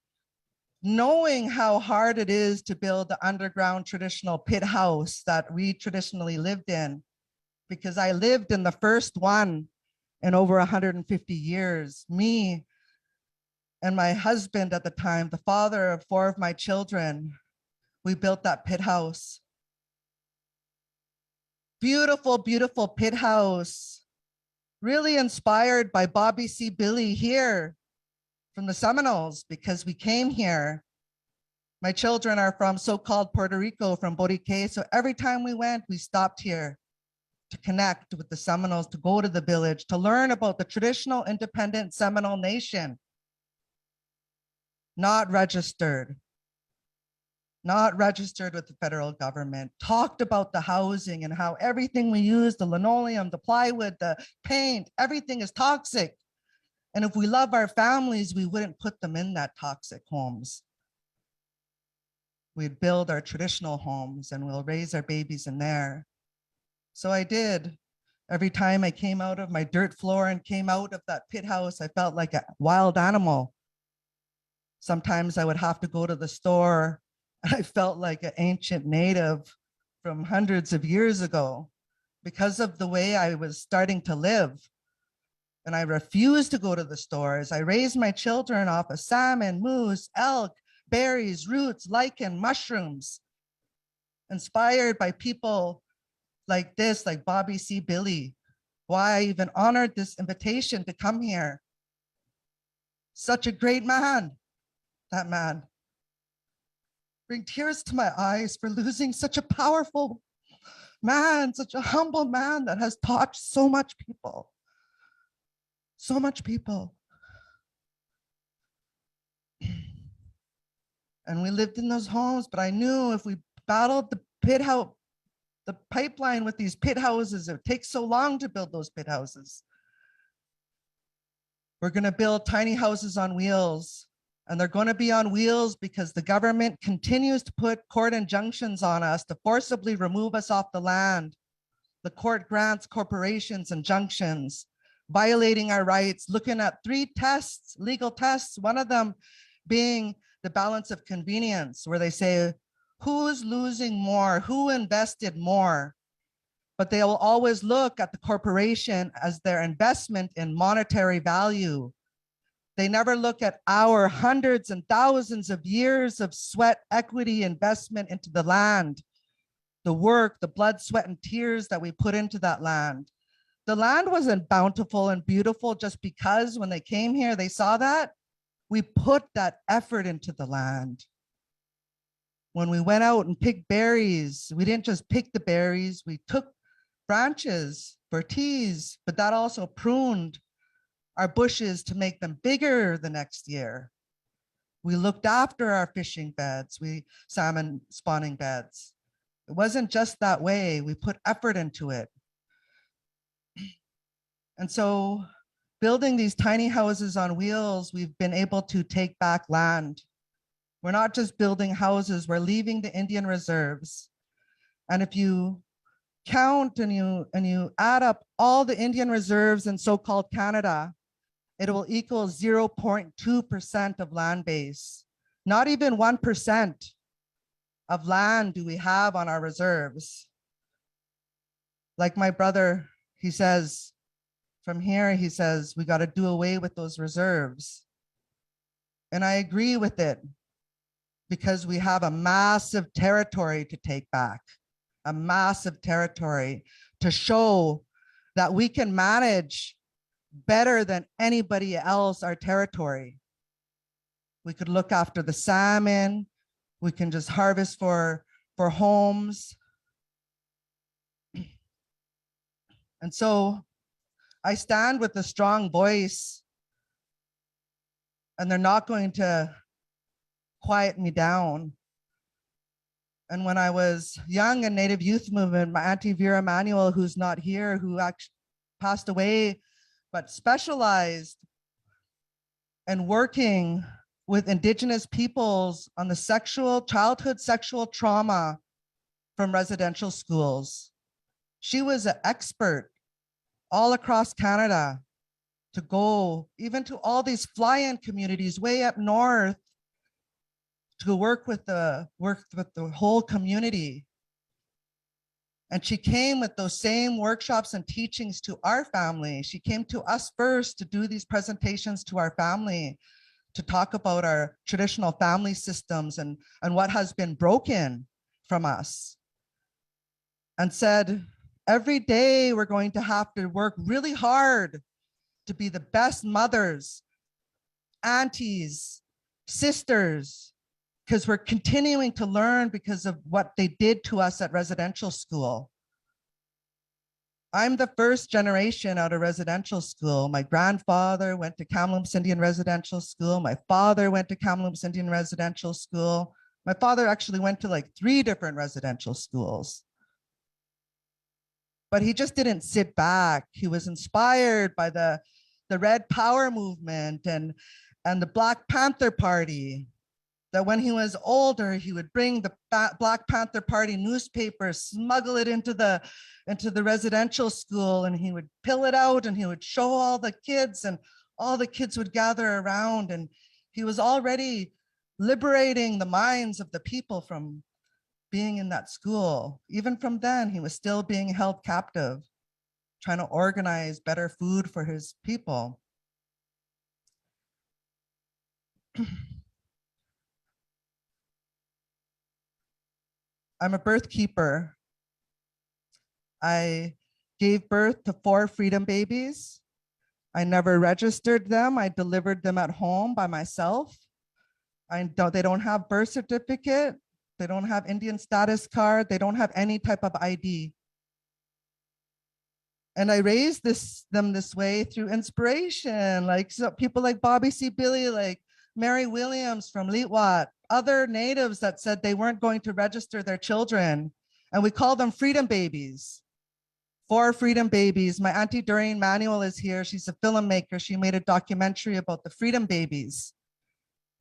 knowing how hard it is to build the underground traditional pit house that we traditionally lived in, because I lived in the first one in over 150 years, me and my husband at the time, the father of 4 of my children, we built that pit house. Beautiful, beautiful pit house, really inspired by Bobby C. Billy here from the Seminoles, because we came here. My children are from so-called Puerto Rico, from Borique. So every time we went, we stopped here to connect with the Seminoles, to go to the village, to learn about the traditional independent Seminole nation. Not registered with the federal government, talked about the housing and how everything we use, the linoleum, the plywood, the paint, everything is toxic. And if we love our families, we wouldn't put them in that toxic homes. We'd build our traditional homes and we'll raise our babies in there. So I did. Every time I came out of my dirt floor and came out of that pit house, I felt like a wild animal. Sometimes I would have to go to the store and I felt like an ancient native from hundreds of years ago because of the way I was starting to live. And I refused to go to the stores. I raised my children off of salmon, moose, elk, berries, roots, lichen, mushrooms, inspired by people like this, like Bobby C. Billy. Why I even honored this invitation to come here. Such a great man, that man. Bring tears to my eyes for losing such a powerful man, such a humble man that has taught so much people. So much people. And we lived in those homes, but I knew if we battled the pit house, the pipeline with these pit houses, it takes so long to build those pit houses. We're going to build tiny houses on wheels, and they're going to be on wheels because the government continues to put court injunctions on us to forcibly remove us off the land. The court grants corporations injunctions, violating our rights, looking at 3 tests, legal tests, one of them being the balance of convenience, where they say, who's losing more, who invested more? But they will always look at the corporation as their investment in monetary value. They never look at our hundreds and thousands of years of sweat, equity, investment into the land, the work, the blood, sweat, and tears that we put into that land. The land wasn't bountiful and beautiful just because when they came here, they saw that. We put that effort into the land. When we went out and picked berries, we didn't just pick the berries, we took branches for teas, but that also pruned our bushes to make them bigger the next year. We looked after our fishing beds, salmon spawning beds. It wasn't just that way, we put effort into it. And so building these tiny houses on wheels, we've been able to take back land. We're not just building houses, we're leaving the Indian reserves. And if you count and you add up all the Indian reserves in so-called Canada, it will equal 0.2% of land base. Not even 1% of land do we have on our reserves. Like my brother, he says, from here, he says, we got to do away with those reserves. And I agree with it because we have a massive territory to take back, a massive territory to show that we can manage better than anybody else our territory. We could look after the salmon. We can just harvest for homes. And so I stand with a strong voice, and they're not going to quiet me down. And when I was young in Native Youth Movement, my Auntie Vera Manuel, who's not here, who actually passed away, but specialized in working with Indigenous peoples on the childhood sexual trauma from residential schools. She was an expert all across Canada to go even to all these fly-in communities way up north to work with the whole community. And she came with those same workshops and teachings to our family. She came to us first to do these presentations to our family, to talk about our traditional family systems and what has been broken from us. And said, every day we're going to have to work really hard to be the best mothers, aunties, sisters, because we're continuing to learn because of what they did to us at residential school. I'm the first generation out of residential school. My grandfather went to Kamloops Indian Residential School. My father went to Kamloops Indian Residential School. My father actually went to like 3 different residential schools. But he just didn't sit back. He was inspired by the Red Power movement and the Black Panther Party. That when he was older, he would bring the Black Panther Party newspaper, smuggle it into the residential school, and he would pill it out and he would show all the kids, and all the kids would gather around. And he was already liberating the minds of the people from being in that school. Even from then, he was still being held captive, trying to organize better food for his people. I'm a birth keeper. I gave birth to 4 freedom babies. I never registered them. I delivered them at home by myself. They don't have birth certificate. They don't have Indian status card. They don't have any type of ID. And I raised them this way through inspiration, like people like Bobby C. Billy, like Mary Williams from Litwat, other natives that said they weren't going to register their children. And we call them freedom babies. 4 freedom babies. My Auntie Doreen Manuel is here. She's a filmmaker. She made a documentary about the freedom babies.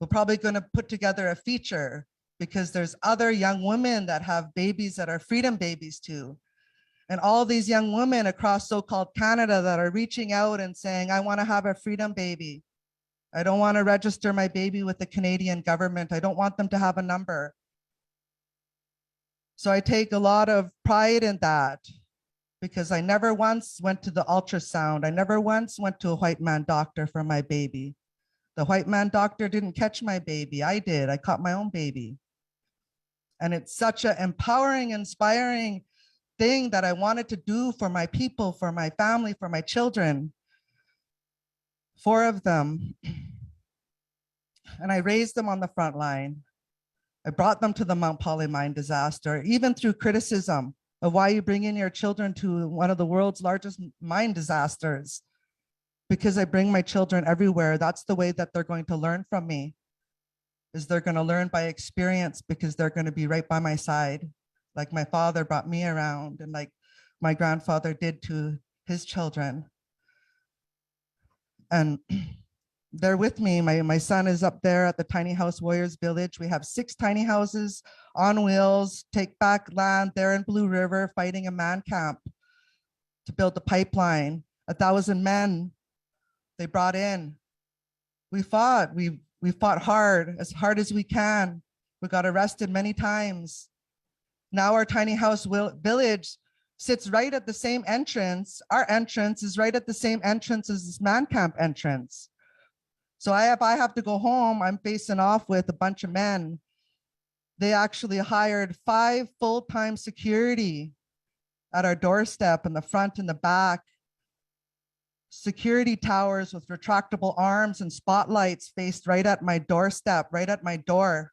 We're probably going to put together a feature because there's other young women that have babies that are freedom babies too. And all these young women across so-called Canada that are reaching out and saying, I want to have a freedom baby. I don't want to register my baby with the Canadian government. I don't want them to have a number. So I take a lot of pride in that because I never once went to the ultrasound. I never once went to a white man doctor for my baby. The white man doctor didn't catch my baby. I did. I caught my own baby. And it's such an empowering, inspiring thing that I wanted to do for my people, for my family, for my children. 4 of them. And I raised them on the front line. I brought them to the Mount Polley mine disaster, even through criticism of why you bring in your children to one of the world's largest mine disasters. Because I bring my children everywhere. That's the way that they're going to learn from me, is they're going to learn by experience because they're going to be right by my side. Like my father brought me around and like my grandfather did to his children. And they're with me. My son is up there at the Tiny House Warriors Village. We have 6 tiny houses on wheels, take back land there in Blue River, fighting a man camp to build the pipeline. 1,000 men they brought in. We fought hard as we can. We got arrested many times. Now our tiny house village sits right at the same entrance. Our entrance is right at the same entrance as this man camp entrance. So if I have to go home, I'm facing off with a bunch of men. They actually hired 5 full-time security at our doorstep in the front and the back security towers with retractable arms and spotlights faced right at my doorstep, right at my door.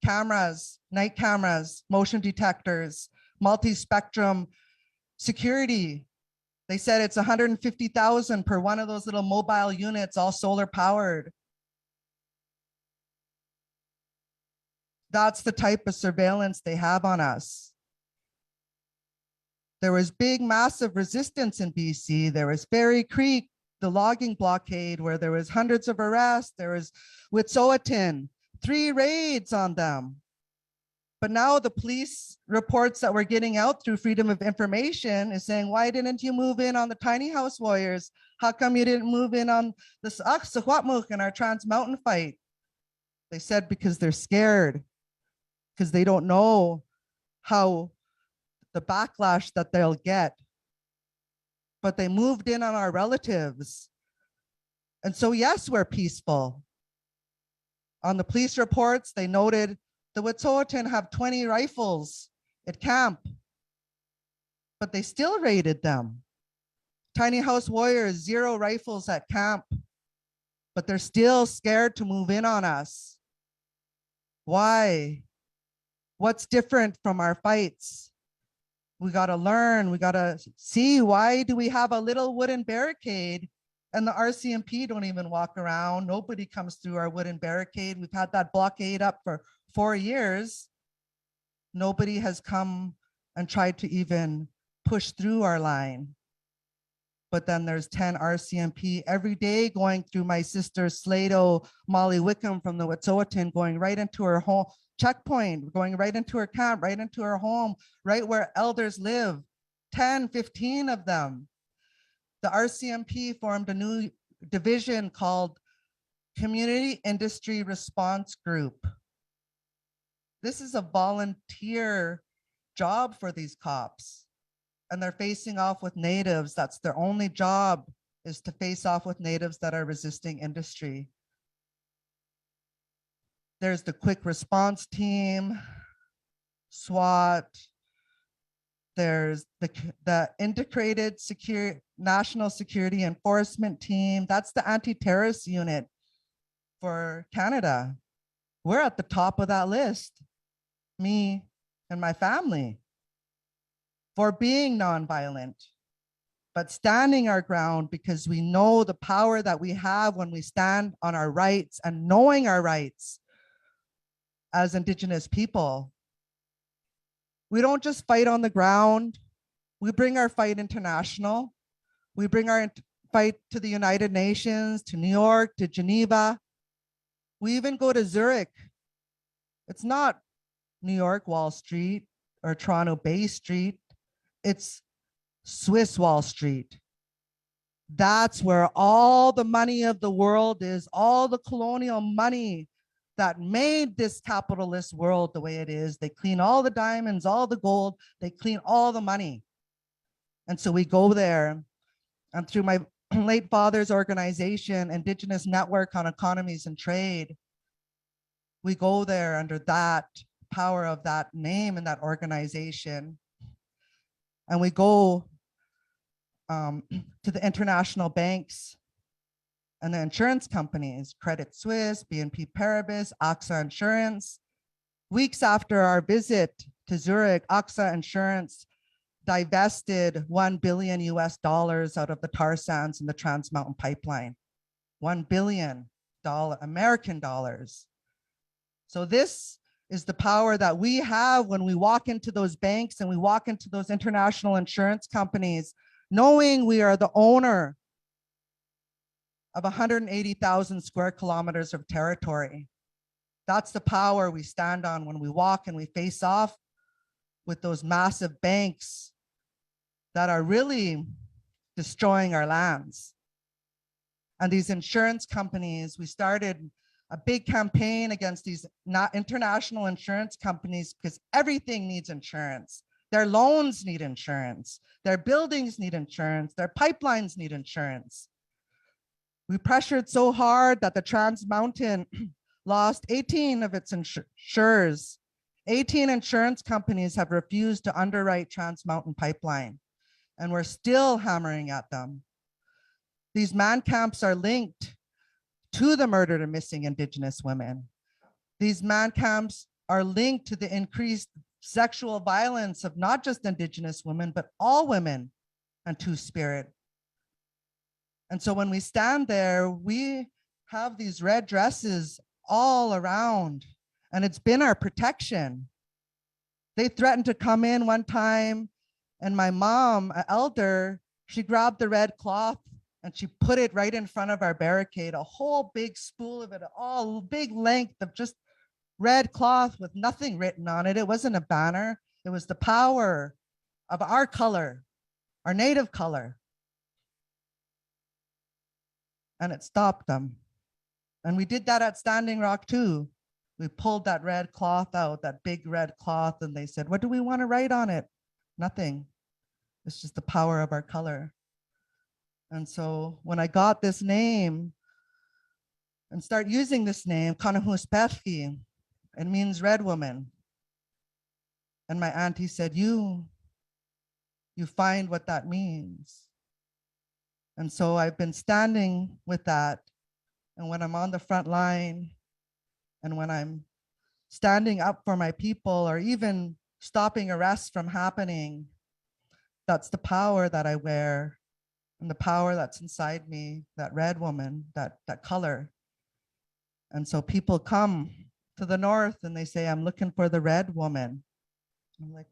Cameras, night cameras, motion detectors, multi-spectrum security. They said it's 150,000 per one of those little mobile units, all solar powered. That's the type of surveillance they have on us. There was big, massive resistance in BC. There was Fairy Creek, the logging blockade, where there was hundreds of arrests. There was Wet'suwet'en, 3 raids on them. But now the police reports that we're getting out through Freedom of Information is saying, why didn't you move in on the tiny house warriors? How come you didn't move in on the Secwepemc and our Trans Mountain fight? They said because they're scared, because they don't know how the backlash that they'll get. But they moved in on our relatives. And so yes, we're peaceful. On the police reports, they noted the Wet'suwet'en have 20 rifles at camp, but they still raided them. Tiny House Warriors, 0 rifles at camp, but they're still scared to move in on us. Why? What's different from our fights? We got to learn, we got to see, why do we have a little wooden barricade and the RCMP don't even walk around? Nobody comes through our wooden barricade. We've had that blockade up for 4 years. Nobody has come and tried to even push through our line. But then there's 10 RCMP every day going through my sister Slato, Molly Wickham from the Wet'suwet'en, going right into her home checkpoint, going right into her camp, right into her home, right where elders live, 10, 15 of them. The RCMP formed a new division called Community Industry Response Group. This is a volunteer job for these cops, and they're facing off with natives. That's their only job, is to face off with natives that are resisting industry. There's the quick response team, SWAT. There's the integrated national security enforcement team. That's the anti-terrorist unit for Canada. We're at the top of that list, me and my family, for being nonviolent, but standing our ground because we know the power that we have when we stand on our rights and knowing our rights as Indigenous people. We don't just fight on the ground. We bring our fight international. We bring our fight to the United Nations, to New York, to Geneva. We even go to Zurich. It's not New York Wall Street or Toronto Bay Street. It's Swiss Wall Street. That's where all the money of the world is, all the colonial money that made this capitalist world the way it is. They clean all the diamonds, all the gold, they clean all the money. And so we go there, and through my late father's organization, Indigenous Network on Economies and Trade, we go there under that power of that name and that organization. And we go to the international banks and the insurance companies, Credit Suisse, BNP Paribas, AXA Insurance. Weeks after our visit to Zurich, AXA Insurance divested $1 billion US out of the tar sands in the Trans Mountain Pipeline. $1 billion American dollars. So this is the power that we have when we walk into those banks and we walk into those international insurance companies, knowing we are the owner of 180,000 square kilometers of territory. That's the power we stand on when we walk and we face off with those massive banks that are really destroying our lands. And these insurance companies, we started a big campaign against these international insurance companies because everything needs insurance. Their loans need insurance. Their buildings need insurance. Their pipelines need insurance. We pressured so hard that the Trans Mountain lost 18 of its insurers. 18 insurance companies have refused to underwrite Trans Mountain Pipeline, and we're still hammering at them. These man camps are linked to the murdered and missing Indigenous women. These man camps are linked to the increased sexual violence of not just Indigenous women, but all women and Two-Spirit. And so when we stand there, we have these red dresses all around, and it's been our protection. They threatened to come in one time, and my mom, an elder, she grabbed the red cloth and she put it right in front of our barricade, a whole big spool of it, all big length of just red cloth with nothing written on it. It wasn't a banner. It was the power of our color, our native color. And it stopped them. And we did that at Standing Rock too. We pulled that red cloth out, that big red cloth, and they said, what do we want to write on it? Nothing. It's just the power of our color. And so when I got this name and start using this name, Kanahuspelki, it means red woman. And my auntie said, you find what that means. And so I've been standing with that. And when I'm on the front line, and when I'm standing up for my people, or even stopping arrests from happening, that's the power that I wear, and the power that's inside me, that red woman, that color. And so people come to the north and they say, I'm looking for the red woman. I'm like,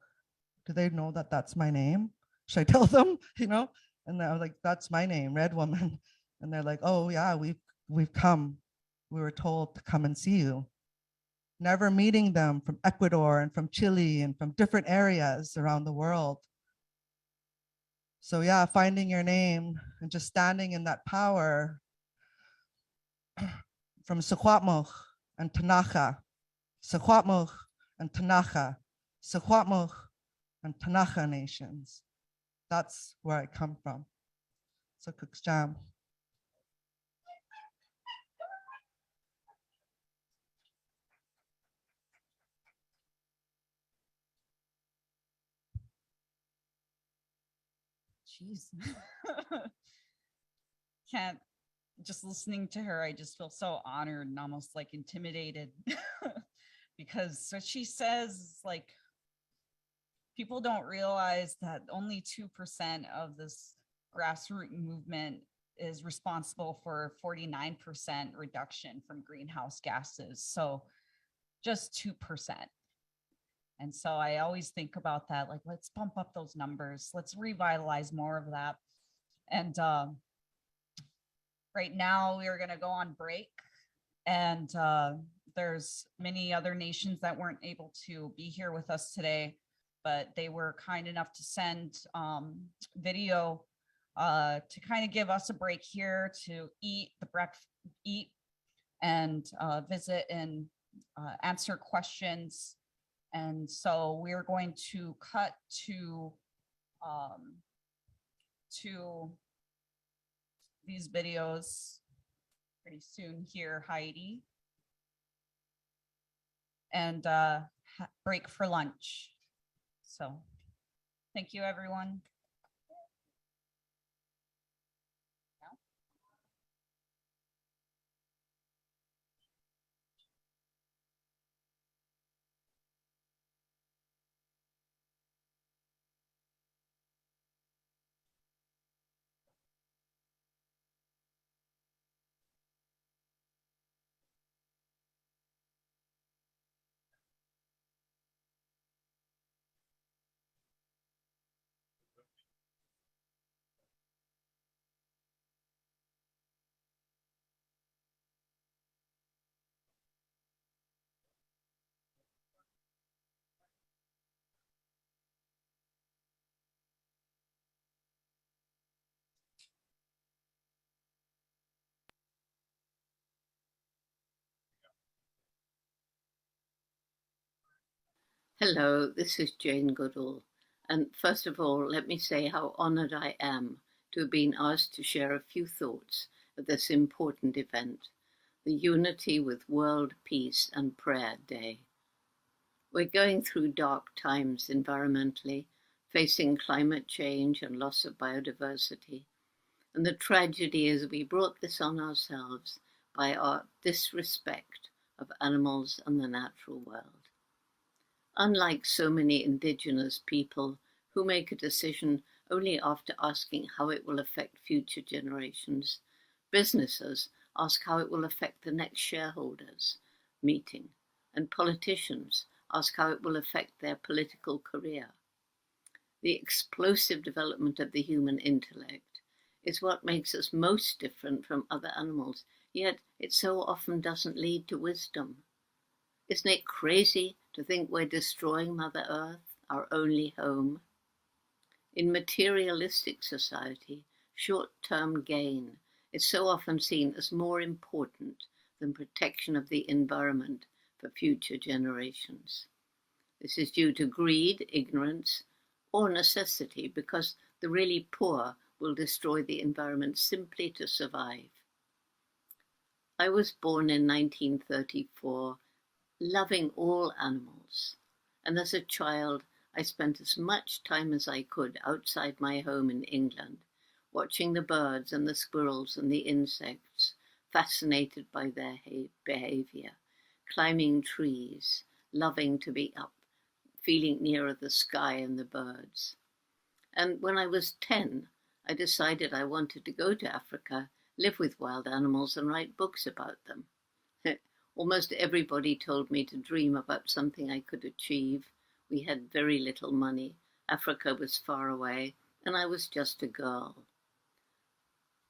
do they know that that's my name? Should I tell them, And I was like, that's my name, Red Woman. And they're like, oh yeah, we've come. We were told to come and see you. Never meeting them from Ecuador and from Chile and from different areas around the world. So yeah, finding your name and just standing in that power from Secwepemc and Ktunaxa, Secwepemc and Ktunaxa, Secwepemc and Ktunaxa nations. That's where I come from. So Kuksjam. Jeez. Can't, just listening to her, I just feel so honored and almost like intimidated because what she says is like, people don't realize that only 2% of this grassroots movement is responsible for 49% reduction from greenhouse gases. So just 2%. And so I always think about that, like, let's bump up those numbers. Let's revitalize more of that. And right now we are going to go on break. And there's many other nations that weren't able to be here with us today, but they were kind enough to send video to kind of give us a break here to eat and visit and answer questions. And so we're going to cut to these videos pretty soon here, Heidi. And break for lunch. So thank you, everyone. Hello, this is Jane Goodall. And first of all, let me say how honored I am to have been asked to share a few thoughts at this important event, the Unity with World Peace and Prayer Day. We're going through dark times environmentally, facing climate change and loss of biodiversity. And the tragedy is we brought this on ourselves by our disrespect of animals and the natural world. Unlike so many indigenous people who make a decision only after asking how it will affect future generations, businesses ask how it will affect the next shareholders meeting, and politicians ask how it will affect their political career. The explosive development of the human intellect is what makes us most different from other animals, yet it so often doesn't lead to wisdom. Isn't it crazy to think we're destroying Mother Earth, our only home? In materialistic society, short-term gain is so often seen as more important than protection of the environment for future generations. This is due to greed, ignorance, or necessity, because the really poor will destroy the environment simply to survive. I was born in 1934, loving all animals, and as a child I spent as much time as I could outside my home in England, watching the birds and the squirrels and the insects, fascinated by their behavior, climbing trees, loving to be up, feeling nearer the sky and the birds. And when I was 10, I decided I wanted to go to Africa, live with wild animals, and write books about them. Almost everybody told me to dream about something I could achieve. We had very little money. Africa was far away, and I was just a girl.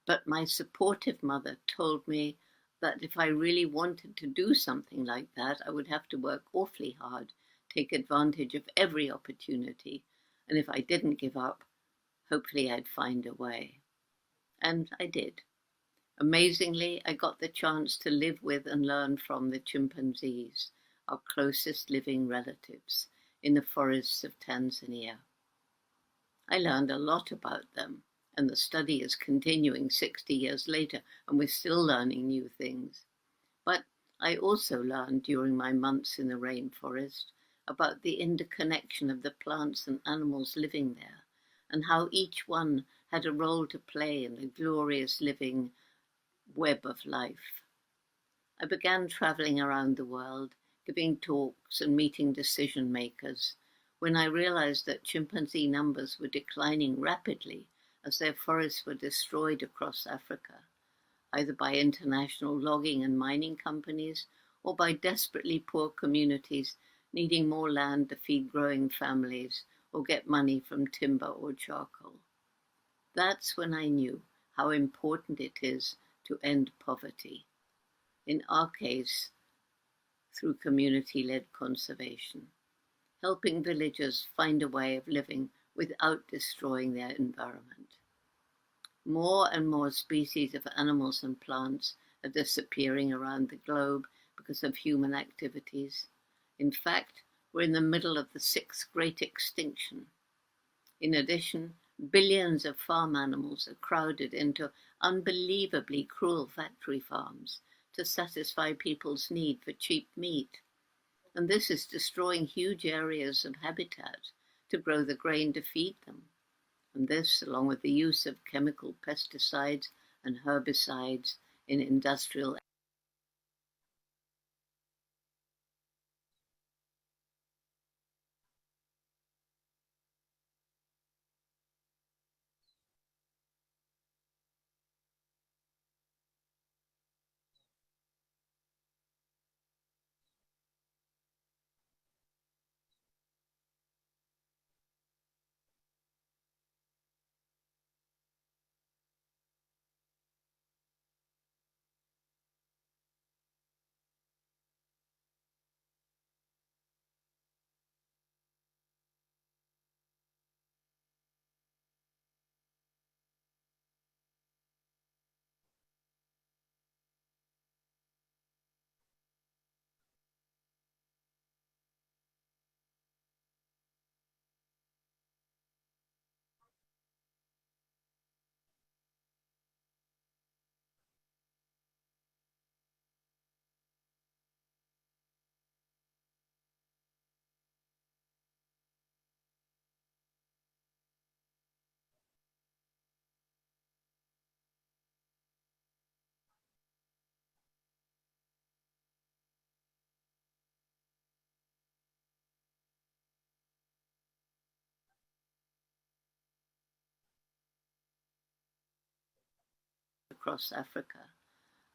But my supportive mother told me that if I really wanted to do something like that, I would have to work awfully hard, take advantage of every opportunity, and if I didn't give up, hopefully I'd find a way. And I did. Amazingly, I got the chance to live with and learn from the chimpanzees, our closest living relatives, in the forests of Tanzania. I learned a lot about them, and the study is continuing 60 years later, and we're still learning new things. But I also learned during my months in the rainforest about the interconnection of the plants and animals living there, and how each one had a role to play in the glorious living web of life. I began traveling around the world, giving talks and meeting decision makers, when I realized that chimpanzee numbers were declining rapidly as their forests were destroyed across Africa, either by international logging and mining companies or by desperately poor communities needing more land to feed growing families or get money from timber or charcoal. That's when I knew how important it is to end poverty, in our case, through community-led conservation, helping villagers find a way of living without destroying their environment. More and more species of animals and plants are disappearing around the globe because of human activities. In fact, we're in the middle of the 6th great extinction. In addition, billions of farm animals are crowded into unbelievably cruel factory farms to satisfy people's need for cheap meat. And this is destroying huge areas of habitat to grow the grain to feed them. And this, along with the use of chemical pesticides and herbicides in industrial across Africa,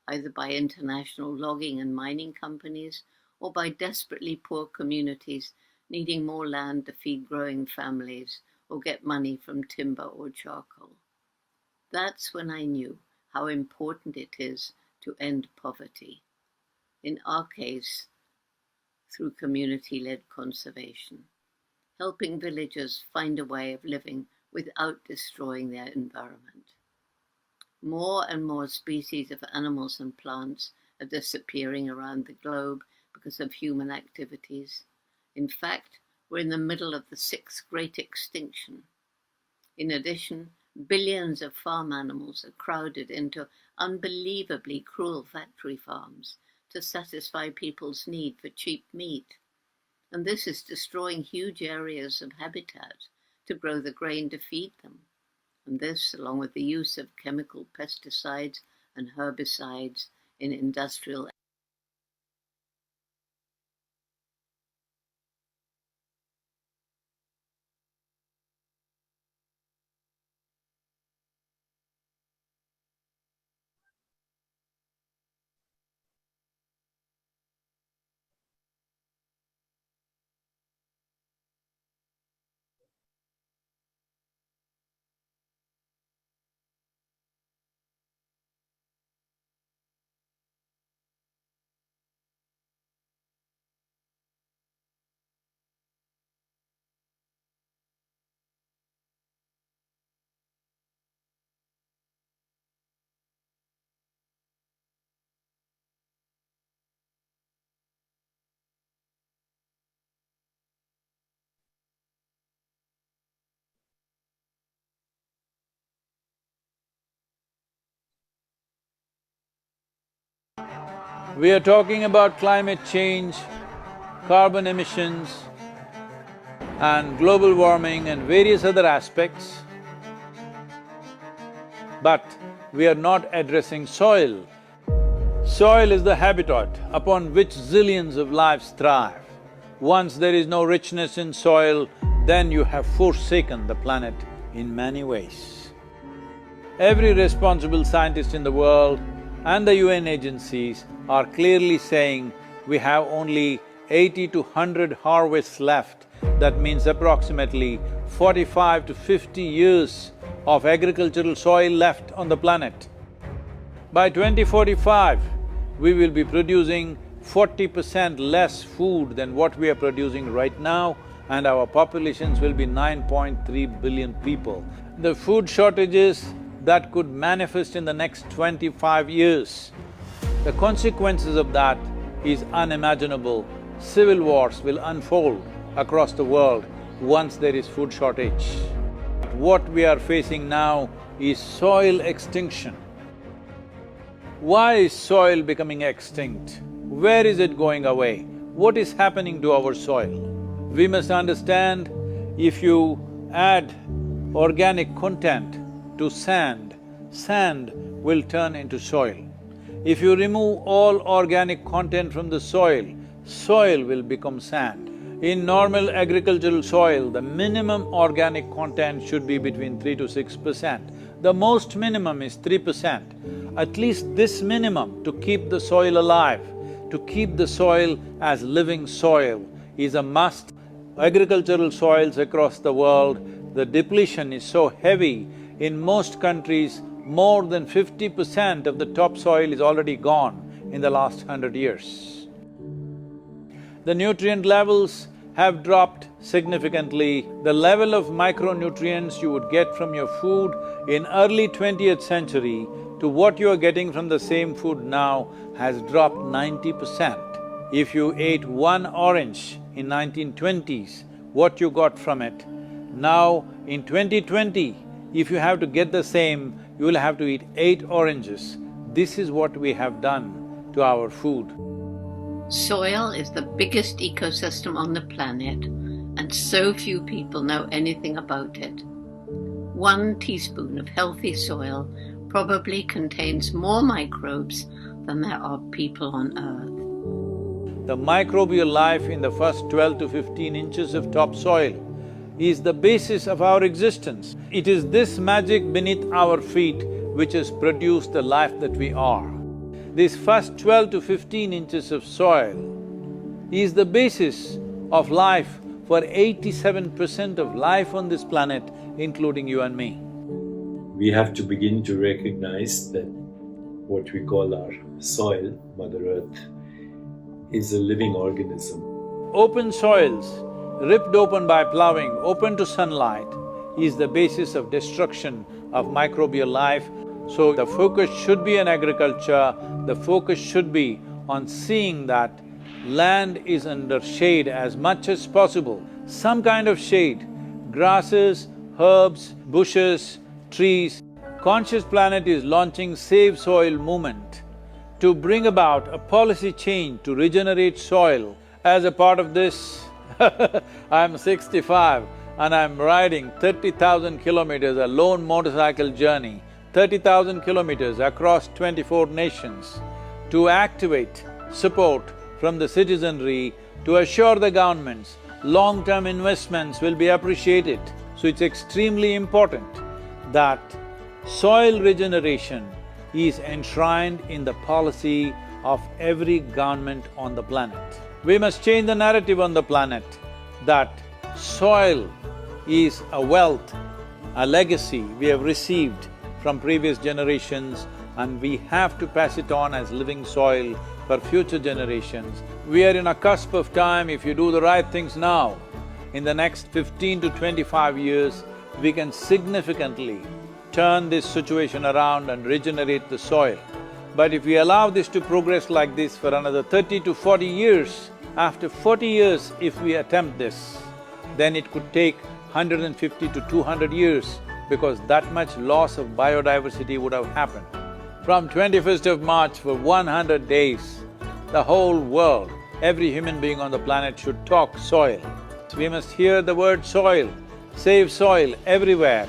either by international logging and mining companies or by desperately poor communities needing more land to feed growing families or get money from timber or charcoal. That's when I knew how important it is to end poverty, in our case, through community-led conservation, helping villagers find a way of living without destroying their environment. More and more species of animals and plants are disappearing around the globe because of human activities. In fact, we're in the middle of the 6th great extinction. In addition, billions of farm animals are crowded into unbelievably cruel factory farms to satisfy people's need for cheap meat. And this is destroying huge areas of habitat to grow the grain to feed them. And this, along with the use of chemical pesticides and herbicides in industrial We are talking about climate change, carbon emissions, and global warming and various other aspects. But we are not addressing soil. Soil is the habitat upon which zillions of lives thrive. Once there is no richness in soil, then you have forsaken the planet in many ways. Every responsible scientist in the world and the UN agencies are clearly saying we have only 80 to 100 harvests left. That means approximately 45 to 50 years of agricultural soil left on the planet. By 2045, we will be producing 40% less food than what we are producing right now, and our populations will be 9.3 billion people. The food shortages that could manifest in the next 25 years, the consequences of that is unimaginable. Civil wars will unfold across the world once there is food shortage. What we are facing now is soil extinction. Why is soil becoming extinct? Where is it going away? What is happening to our soil? We must understand, if you add organic content to sand, sand will turn into soil. If you remove all organic content from the soil, soil will become sand. In normal agricultural soil, the minimum organic content should be between 3 to 6%. The most minimum is 3%. At least this minimum to keep the soil alive, to keep the soil as living soil is a must. Agricultural soils across the world, the depletion is so heavy. In most countries, more than 50% of the topsoil is already gone in the last 100 years. The nutrient levels have dropped significantly. The level of micronutrients you would get from your food in early 20th century to what you are getting from the same food now has dropped 90%. If you ate one orange in 1920s, what you got from it, now in 2020, if you have to get the same, you will have to eat 8 oranges. This is what we have done to our food. Soil is the biggest ecosystem on the planet, and so few people know anything about it. 1 teaspoon of healthy soil probably contains more microbes than there are people on Earth. The microbial life in the first 12 to 15 inches of topsoil is the basis of our existence. It is this magic beneath our feet which has produced the life that we are. These first 12 to 15 inches of soil is the basis of life for 87% of life on this planet, including you and me. We have to begin to recognize that what we call our soil, Mother Earth, is a living organism. Open soils, ripped open by plowing, open to sunlight, is the basis of destruction of microbial life. So the focus should be on agriculture, the focus should be on seeing that land is under shade as much as possible, some kind of shade, grasses, herbs, bushes, trees. Conscious Planet is launching Save Soil movement to bring about a policy change to regenerate soil. As a part of this, I'm 65 and I'm riding 30,000 kilometers, a lone motorcycle journey, 30,000 kilometers across 24 nations to activate support from the citizenry to assure the governments long-term investments will be appreciated. So it's extremely important that soil regeneration is enshrined in the policy of every government on the planet. We must change the narrative on the planet that soil is a wealth, a legacy we have received from previous generations, and we have to pass it on as living soil for future generations. We are in a cusp of time. If you do the right things now, in the next 15 to 25 years, we can significantly turn this situation around and regenerate the soil. But if we allow this to progress like this for another 30 to 40 years, after 40 years if we attempt this, then it could take 150 to 200 years because that much loss of biodiversity would have happened. From 21st of March for 100 days, the whole world, every human being on the planet should talk soil. We must hear the word soil, save soil everywhere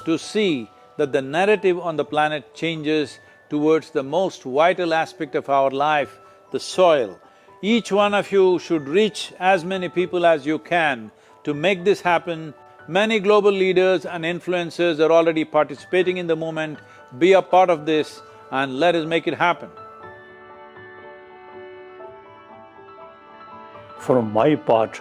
to see that the narrative on the planet changes towards the most vital aspect of our life, the soil. Each one of you should reach as many people as you can to make this happen. Many global leaders and influencers are already participating in the movement. Be a part of this and let us make it happen. From my part,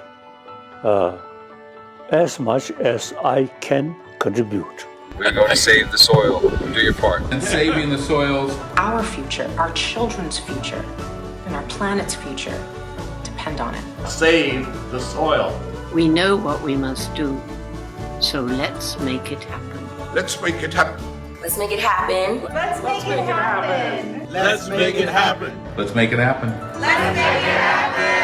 as much as I can contribute. We're going to save the soil. Do your part. And saving the soils. Our future, our children's future, and our planet's future depend on it. Save the soil. We know what we must do, so let's make it happen. Let's make it happen. Let's make it happen. Let's make it happen. Let's make it happen. Let's make it happen. Let's make it happen.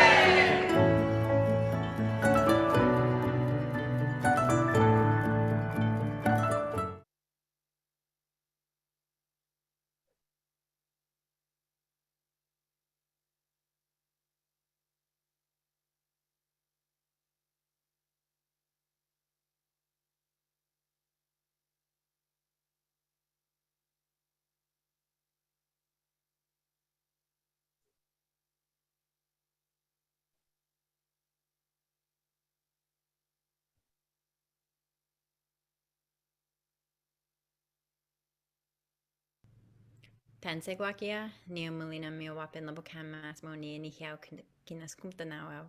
Tansegwakia, Neo Melina Miowapin Labokam Massimo Nihio Kinaskumtanao.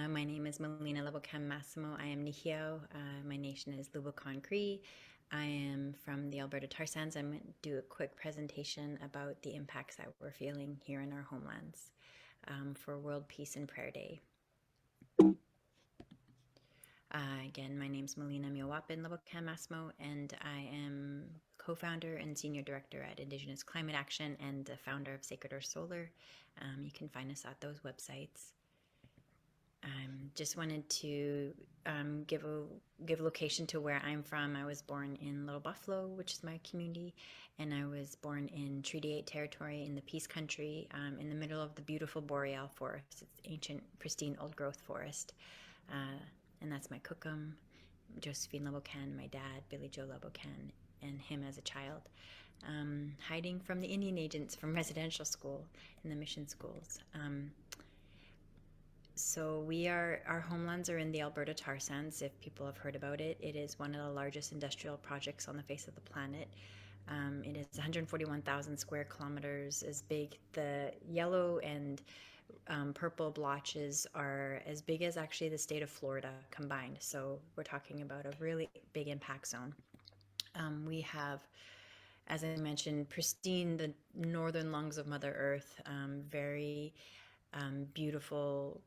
My name is Melina Labokam Massimo. I am Nihio. My nation is Lubokon Cree. I am from the Alberta Tar Sands. I'm going to do a quick presentation about the impacts that we're feeling here in our homelands for World Peace and Prayer Day. Again, my name is Melina Miowapin Labokam Massimo, and I am co-founder and senior director at Indigenous Climate Action and the founder of Sacred Earth Solar. You can find us at those websites. Just wanted to give location to where I'm from. I was born in Little Buffalo, which is my community, and I was born in Treaty 8 territory in the Peace Country, in the middle of the beautiful Boreal Forest. It's ancient, pristine, old-growth forest. And that's my kukum, Josephine Labocan, my dad, Billy Joe Labocan, and him as a child, hiding from the Indian agents from residential school in the mission schools. So our homelands are in the Alberta Tar Sands, if people have heard about it. It is one of the largest industrial projects on the face of the planet. It is 141,000 square kilometers as big. The yellow and purple blotches are as big as actually the state of Florida combined. So we're talking about a really big impact zone. We have, as I mentioned, pristine, the northern lungs of Mother Earth, very beautiful,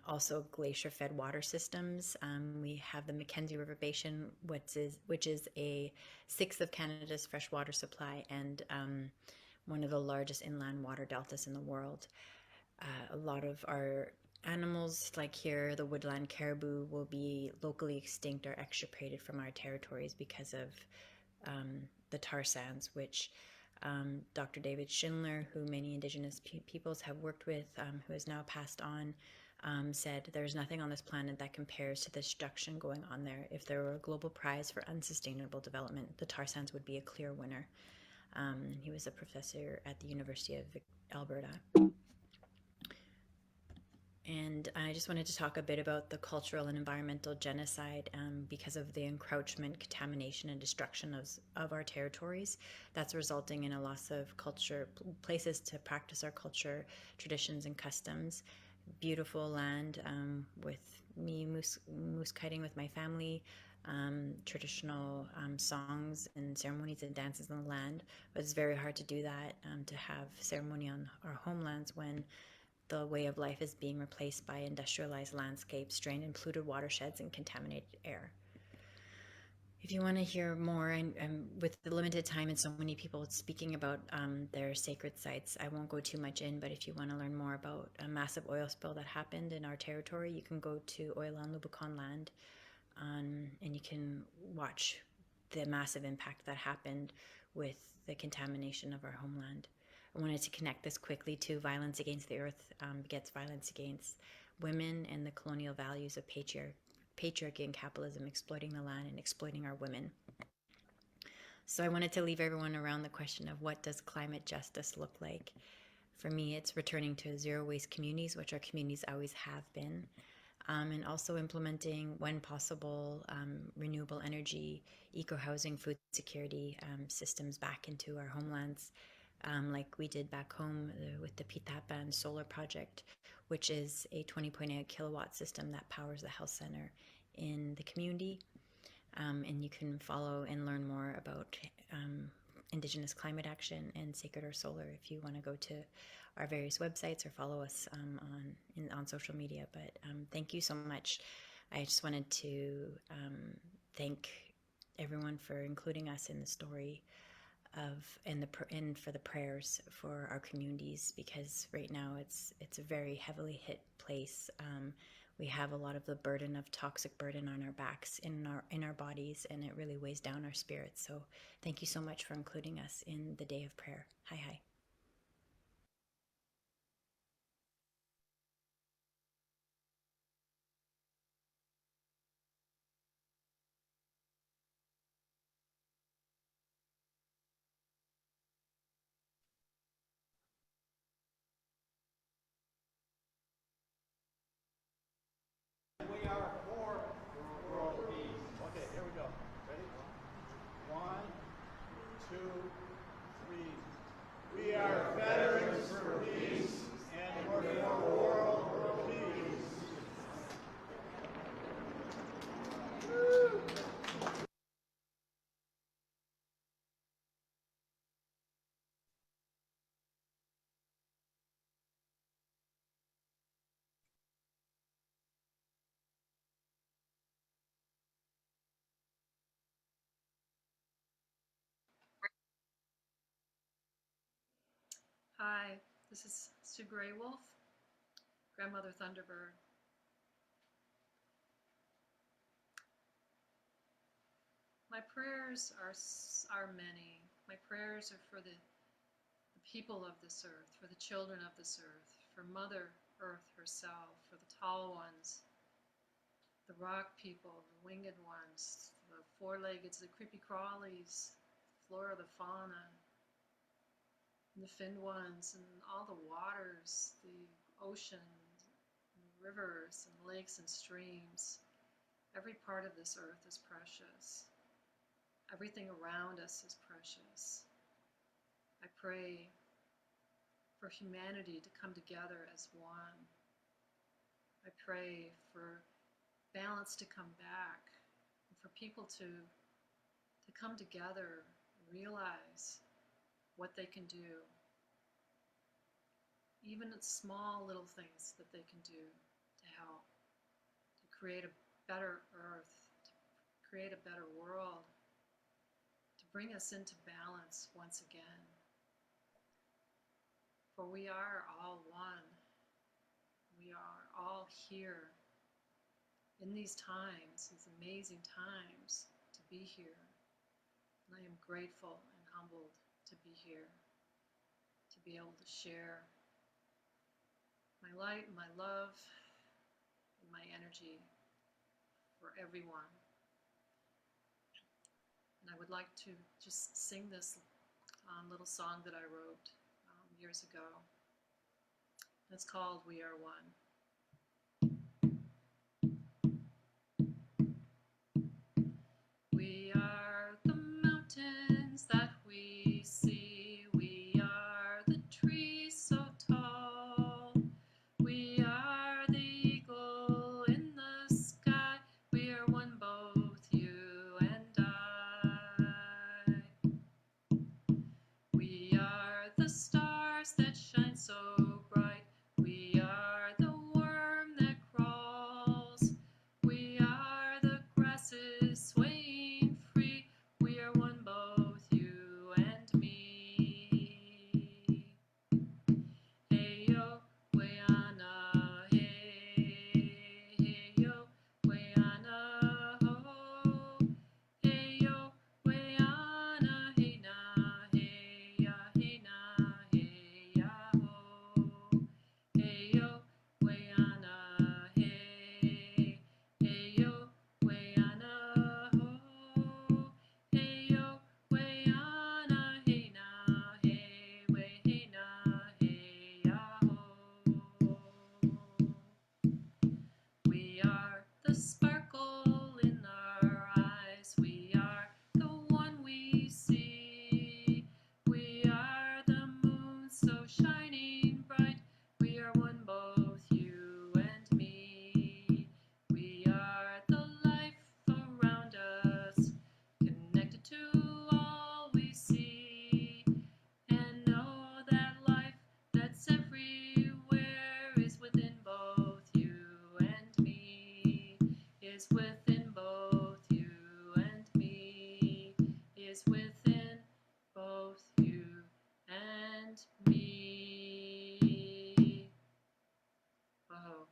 also glacier-fed water systems. We have the Mackenzie River Basin, which is a sixth of Canada's freshwater supply and one of the largest inland water deltas in the world. A lot of our animals, like here, the woodland caribou, will be locally extinct or extirpated from our territories because of the tar sands, which Dr. David Schindler, who many Indigenous peoples have worked with, who has now passed on, said there's nothing on this planet that compares to the destruction going on there. If there were a global prize for unsustainable development, the tar sands would be a clear winner. He was a professor at the University of Alberta. And I just wanted to talk a bit about the cultural and environmental genocide because of the encroachment, contamination, and destruction of our territories. That's resulting in a loss of culture, places to practice our culture, traditions, and customs. Beautiful land with me moose kiting with my family, traditional songs and ceremonies and dances on the land. But it's very hard to do that, to have ceremony on our homelands when the way of life is being replaced by industrialized landscapes, strained and polluted watersheds, and contaminated air. If you want to hear more, and with the limited time and so many people speaking about their sacred sites, I won't go too much in, but if you want to learn more about a massive oil spill that happened in our territory, you can go to Oil on Lubicon Land, and you can watch the massive impact that happened with the contamination of our homeland. I wanted to connect this quickly to violence against the earth begets violence against women and the colonial values of patriarchy and capitalism, exploiting the land and exploiting our women. So I wanted to leave everyone around the question of what does climate justice look like? For me, it's returning to zero waste communities, which our communities always have been, and also implementing, when possible, renewable energy, eco-housing, food security systems back into our homelands. Like we did back home with the Pitapan solar project, which is a 20.8 kilowatt system that powers the health center in the community. And you can follow and learn more about Indigenous climate action and Sacred Earth Solar if you want to go to our various websites or follow us on social media. But thank you so much. I just wanted to thank everyone for including us in the story and for the prayers for our communities, because right now it's a very heavily hit place. We have a lot of the burden of toxic burden on our backs, in our bodies, and it really weighs down our spirits. So thank you so much for including us in the day of prayer. Hi, hi. We are for world peace. Okay, here we go. Ready? 1, 2, 3. We are veterans for peace and for world peace. Woo! Hi, this is Sue Grey Wolf, Grandmother Thunderbird. My prayers are many. My prayers are for the people of this earth, for the children of this earth, for Mother Earth herself, for the tall ones, the rock people, the winged ones, the four-leggeds, the creepy crawlies, flora, the fauna, the finned ones, and all the waters, the oceans, and rivers, and lakes and streams. Every part of this earth is precious. Everything around us is precious. I pray for humanity to come together as one. I pray for balance to come back, and for people to come together, realize what they can do, even it's small little things that they can do to help, to create a better earth, to create a better world, to bring us into balance once again. For we are all one. We are all here in these times, these amazing times, to be here. And I am grateful and humbled to be here, to be able to share my light, my love, and my energy for everyone. And I would like to just sing this little song that I wrote years ago. It's called We Are One. We are the mountains that we see. We are the trees so tall. We are the eagle in the sky. We are one, both you and I. We are the stars that shine so bright. We are the worm that crawls. We are the grasses swaying free. We are one, both you and me. Hey yo, Wayana, hey, hey yo, Wayana, ho. Hey yo, Wayana, hey na, hey ya, hey na, hey ya, ho. Hey yo, Wayana, hey, hey yo, Wayana, ho. Hey yo, Wayana, hey na, hey, way, hey na, hey ya, ho. We are the sparkle in our eyes. We are the one we see. We are the moon so shining bright. We are one, both you and me. We are the life around us, connected to all we see. And know that life that's everywhere is within both you and me. Is within both you and me. Is within both you and me. Oh.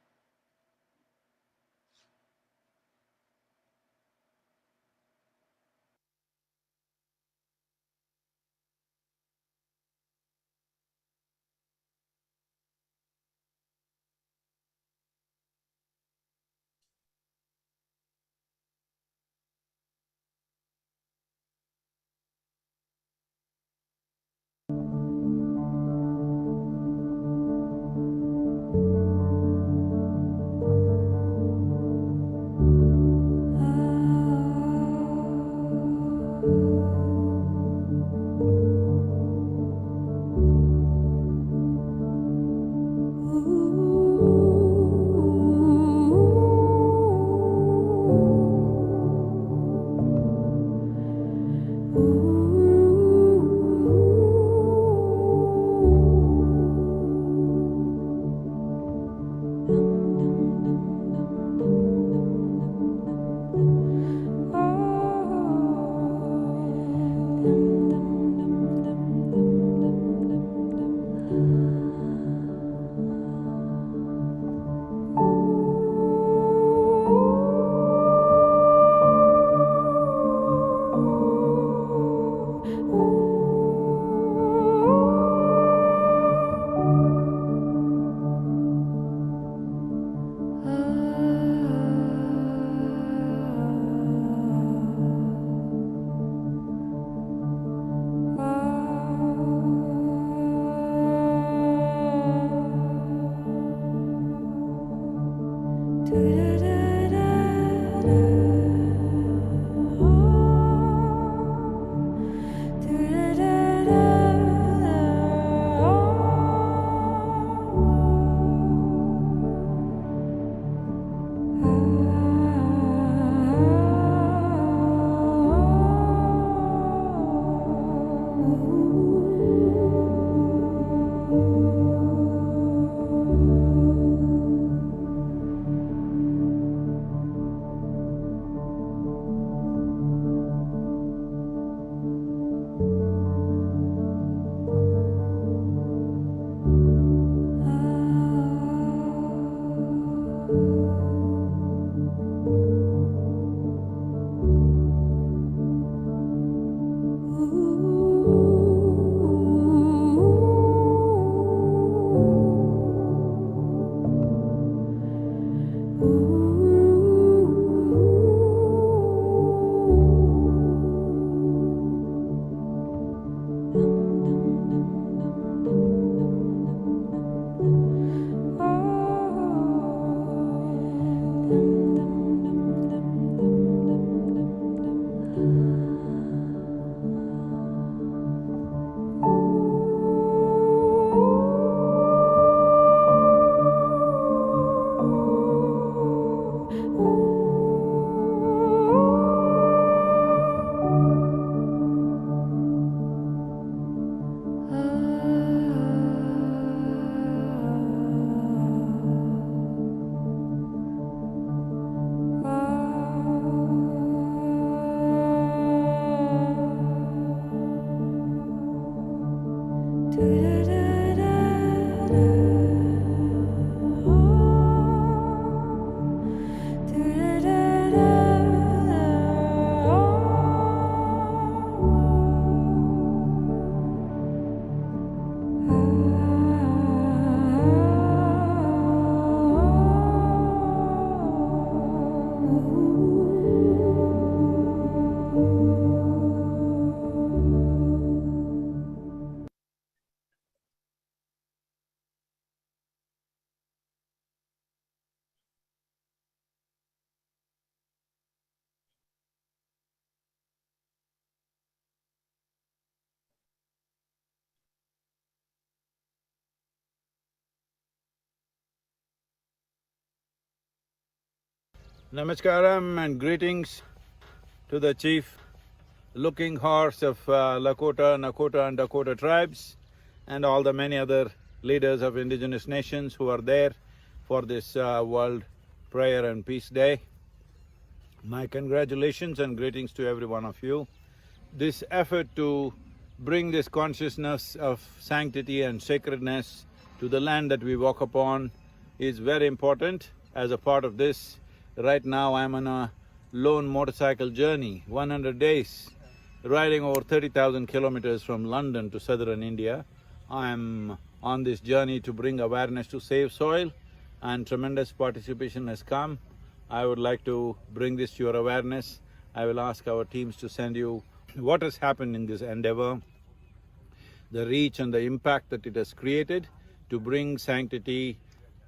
Namaskaram and greetings to the chief looking horse of Lakota, Nakota and Dakota tribes and all the many other leaders of indigenous nations who are there for this World Prayer and Peace Day. My congratulations and greetings to every one of you. This effort to bring this consciousness of sanctity and sacredness to the land that we walk upon is very important. As a part of this, right now I'm on a lone motorcycle journey, 100 days, riding over 30,000 kilometers from London to southern India. I'm on this journey to bring awareness to save soil, and tremendous participation has come. I would like to bring this to your awareness. I will ask our teams to send you what has happened in this endeavor, the reach and the impact that it has created to bring sanctity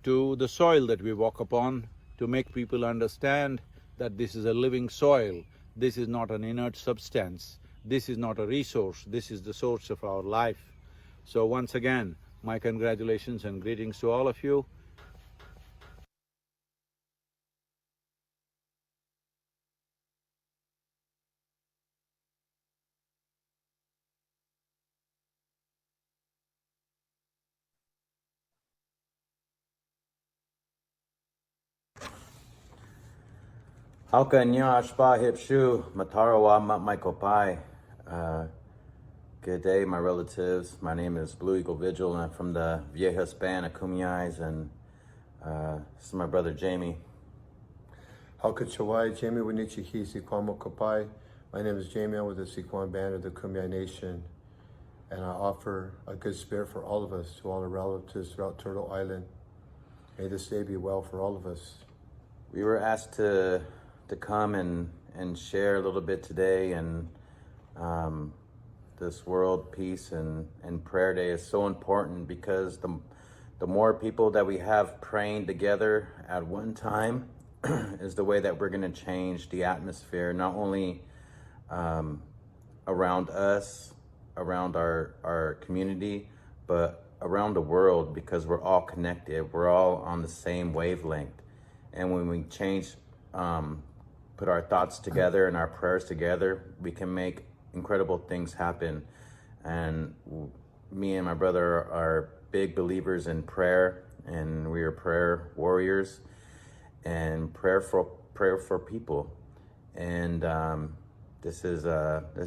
to the soil that we walk upon, to make people understand that this is a living soil, this is not an inert substance, this is not a resource, this is the source of our life. So once again, my congratulations and greetings to all of you. Hauka nyo ashpa hipshu matarawa matmaikopai. Good day, my relatives. My name is Blue Eagle Vigil, and I'm from the Viejas Band of Kumiyais, and this is my brother Jamie. Hauka Chawai, Jamie Winichiki, Sikwamo Kapai. My name is Jamie. I'm with the Sikwan Band of the Kumeyaay Nation, and I offer a good spirit for all of us, to all our relatives throughout Turtle Island. May this day be well for all of us. We were asked to come and share a little bit today, and this World Peace and Prayer Day is so important because the more people that we have praying together at one time is the way that we're going to change the atmosphere, not only around us, around our community, but around the world, because we're all connected, we're all on the same wavelength. And when we change, put our thoughts together and our prayers together, we can make incredible things happen. And me and my brother are big believers in prayer, and we are prayer warriors and prayer for people. And this is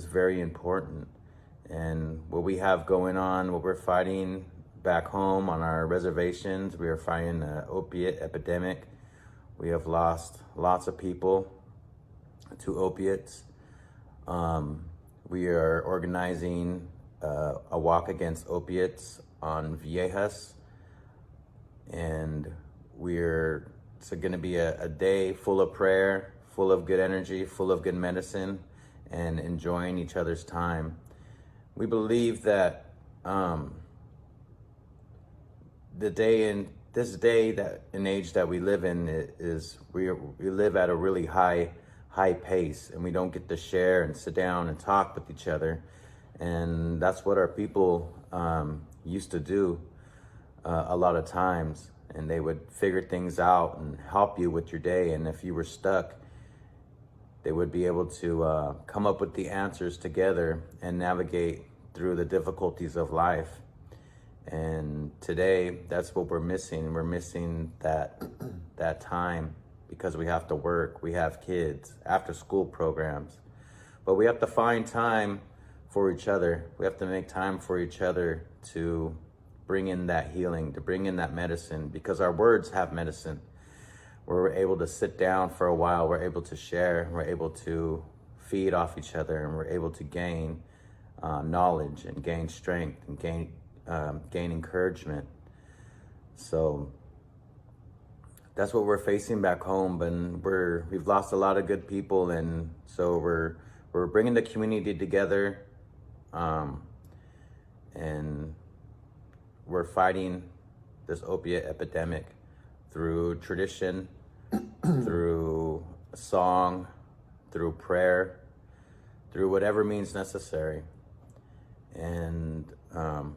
very important. And what we have going on, what we're fighting back home on our reservations, we are fighting an opiate epidemic. We have lost lots of people to opiates. We are organizing a walk against opiates on Viejas, and it's going to be a day full of prayer, full of good energy, full of good medicine, and enjoying each other's time. We believe that this day that an age that we live in is we live at a really high pace, and we don't get to share and sit down and talk with each other. And that's what our people used to do a lot of times, and they would figure things out and help you with your day. And if you were stuck, they would be able to come up with the answers together and navigate through the difficulties of life. And today, that's what we're missing. We're missing that time, because we have to work, we have kids, after school programs. But we have to find time for each other. We have to make time for each other to bring in that healing, to bring in that medicine, because our words have medicine. We're able to sit down for a while, we're able to share, we're able to feed off each other, and we're able to gain knowledge and gain strength and gain encouragement. So that's what we're facing back home, but we've lost a lot of good people, and so we're bringing the community together, and we're fighting this opiate epidemic through tradition, through song, through prayer, through whatever means necessary. And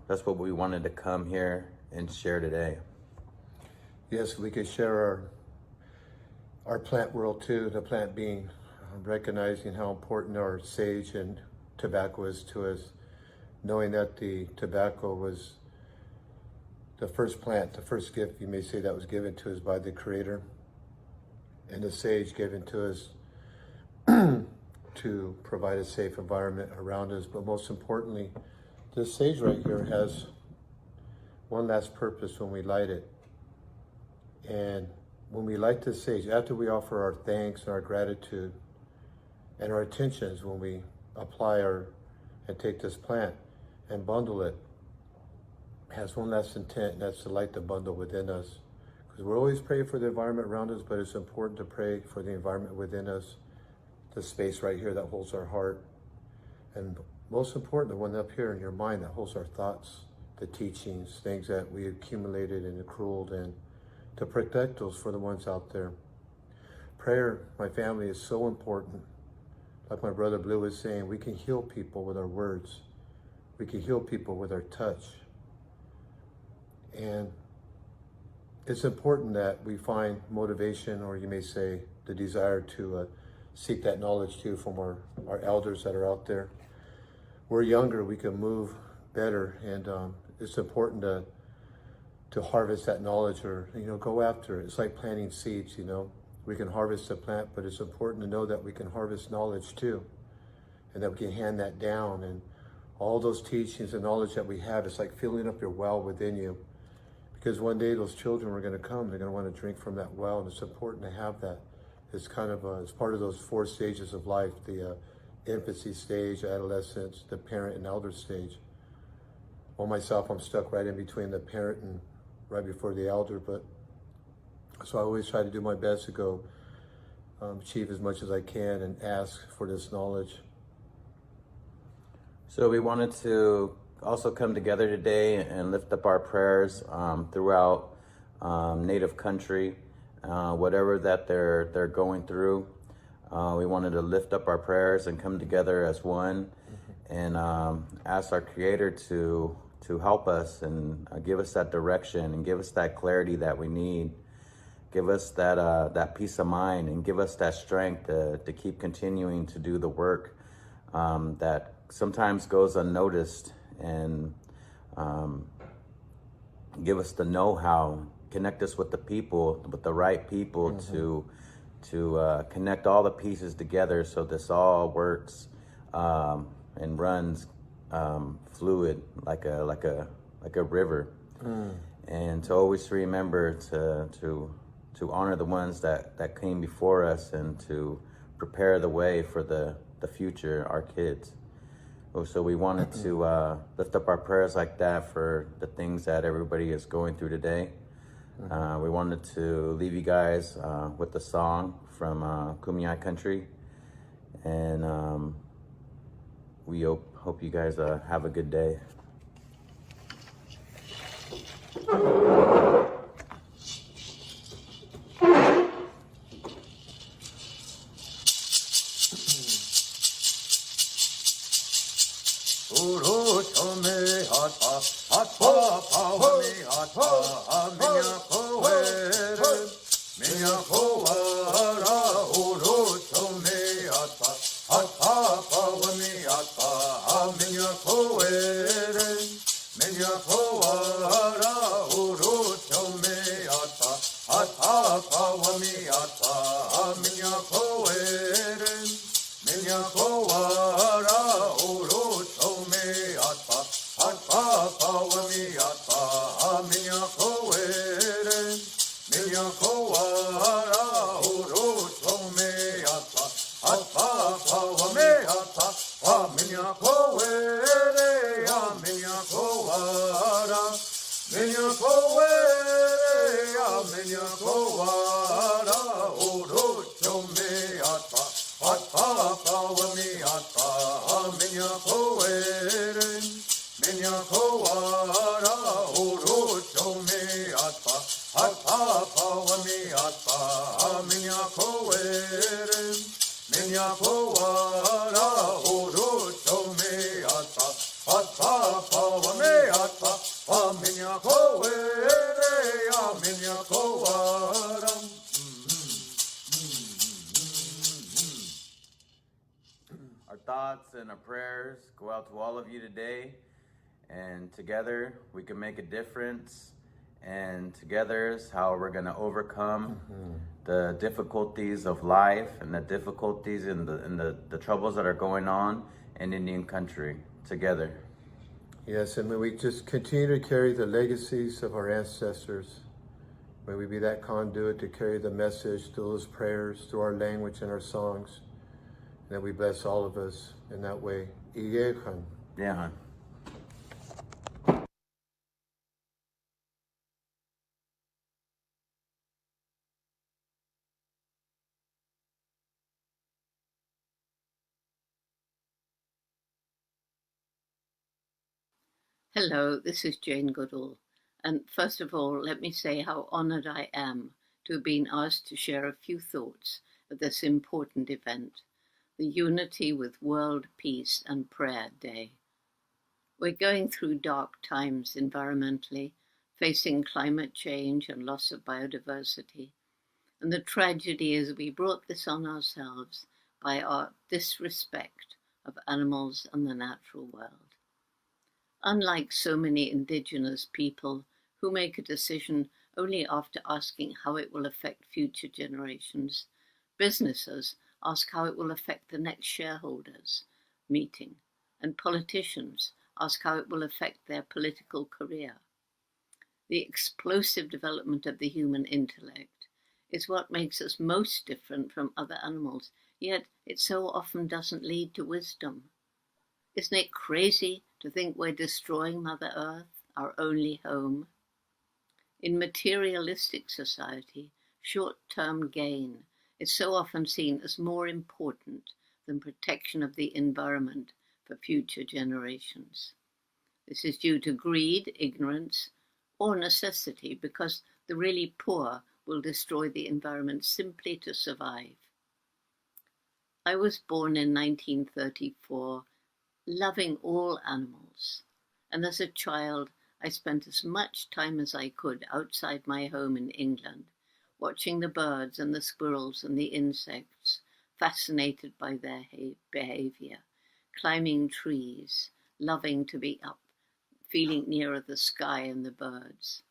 that's what we wanted to come here and share today. Yes, we could share our plant world too, the plant being, recognizing how important our sage and tobacco is to us, knowing that the tobacco was the first plant, the first gift, you may say, that was given to us by the Creator, and the sage given to us to provide a safe environment around us. But most importantly, this sage right here has one last purpose when we light it. And when we light this sage, after we offer our thanks and our gratitude and our intentions, when we apply and take this plant and bundle it, has one last intent, and that's to light the bundle within us. Because we're always praying for the environment around us, but it's important to pray for the environment within us, the space right here that holds our heart. And most important, the one up here in your mind that holds our thoughts, the teachings, things that we accumulated and accrued, and to protect those for the ones out there. Prayer, my family, is so important. Like my brother Blue was saying, we can heal people with our words. We can heal people with our touch. And it's important that we find motivation, or you may say the desire to seek that knowledge too from our elders that are out there. We're younger, we can move better, and it's important to harvest that knowledge, or go after it. It's like planting seeds. We can harvest the plant, but it's important to know that we can harvest knowledge too, and that we can hand that down. And all those teachings and knowledge that we have, it's like filling up your well within you, because one day those children are going to come, they're going to want to drink from that well, and it's important to have that. It's kind of it's part of those 4 stages of life: the infancy stage, adolescence, the parent and elder stage. Well, myself, I'm stuck right in between the parent and right before the elder, but so I always try to do my best to go achieve as much as I can and ask for this knowledge. So we wanted to also come together today and lift up our prayers throughout Native country, whatever that they're going through. We wanted to lift up our prayers and come together as one, and ask our Creator to help us and give us that direction and give us that clarity that we need. Give us that peace of mind, and give us that strength to keep continuing to do the work that sometimes goes unnoticed, and give us the know-how, connect us with the people, with the right people, to connect all the pieces together so this all works and runs fluid like a river. And to always remember to honor the ones that came before us, and to prepare the way for the future, our kids. So we wanted to lift up our prayers like that for the things that everybody is going through today. We wanted to leave you guys with a song from Kumeyaay country, and we hope you guys have a good day. Minya ko wara uru were ya minya ko wara minya ko were ya minya ko wara oro chome ata ata pawa mi ata minya ko were minya ko wara oro chome ata ata pawa mi ata minya ko were minya ko wara oro chome ata ata pawa mi ata minya ko were ya minya ko wara. Our thoughts and our prayers go out to all of you today, and together we can make a difference, and together is how we're going to overcome the difficulties of life and the difficulties and the troubles that are going on in Indian country together. Yes, and may we just continue to carry the legacies of our ancestors. May we be that conduit to carry the message through those prayers, through our language and our songs. And that we bless all of us in that way. Iyehan. Yeah, hon. Hello, this is Jane Goodall. And first of all, let me say how honored I am to have been asked to share a few thoughts at this important event, the Unity with World Peace and Prayer Day. We're going through dark times environmentally, facing climate change and loss of biodiversity. And the tragedy is we brought this on ourselves by our disrespect of animals and the natural world. Unlike so many indigenous people who make a decision only after asking how it will affect future generations, businesses ask how it will affect the next shareholders meeting, and politicians ask how it will affect their political career. The explosive development of the human intellect is what makes us most different from other animals, yet it so often doesn't lead to wisdom. Isn't it crazy to think we're destroying Mother Earth, our only home? In materialistic society, short-term gain is so often seen as more important than protection of the environment for future generations. This is due to greed, ignorance, or necessity, because the really poor will destroy the environment simply to survive. I was born in 1934, loving all animals, and as a child I spent as much time as I could outside my home in England, watching the birds and the squirrels and the insects, fascinated by their behavior, climbing trees, loving to be up, feeling nearer the sky and the birds.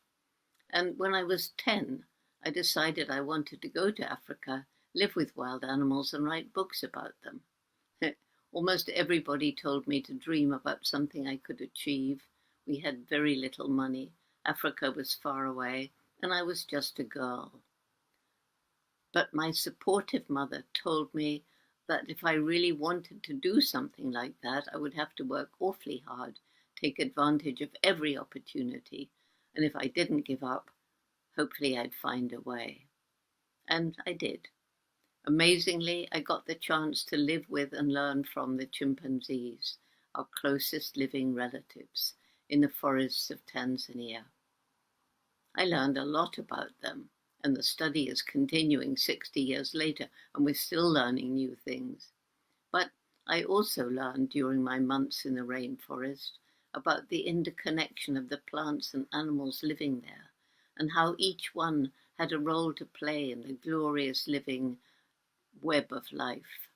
And when I was 10, I decided I wanted to go to Africa, live with wild animals and write books about them. Almost everybody told me to dream about something I could achieve. We had very little money. Africa was far away, and I was just a girl. But my supportive mother told me that if I really wanted to do something like that, I would have to work awfully hard, take advantage of every opportunity, and if I didn't give up, hopefully I'd find a way. And I did. Amazingly, I got the chance to live with and learn from the chimpanzees, our closest living relatives, in the forests of Tanzania. I learned a lot about them, and the study is continuing 60 years later, and we're still learning new things. But I also learned during my months in the rainforest about the interconnection of the plants and animals living there, and how each one had a role to play in the glorious living web of life.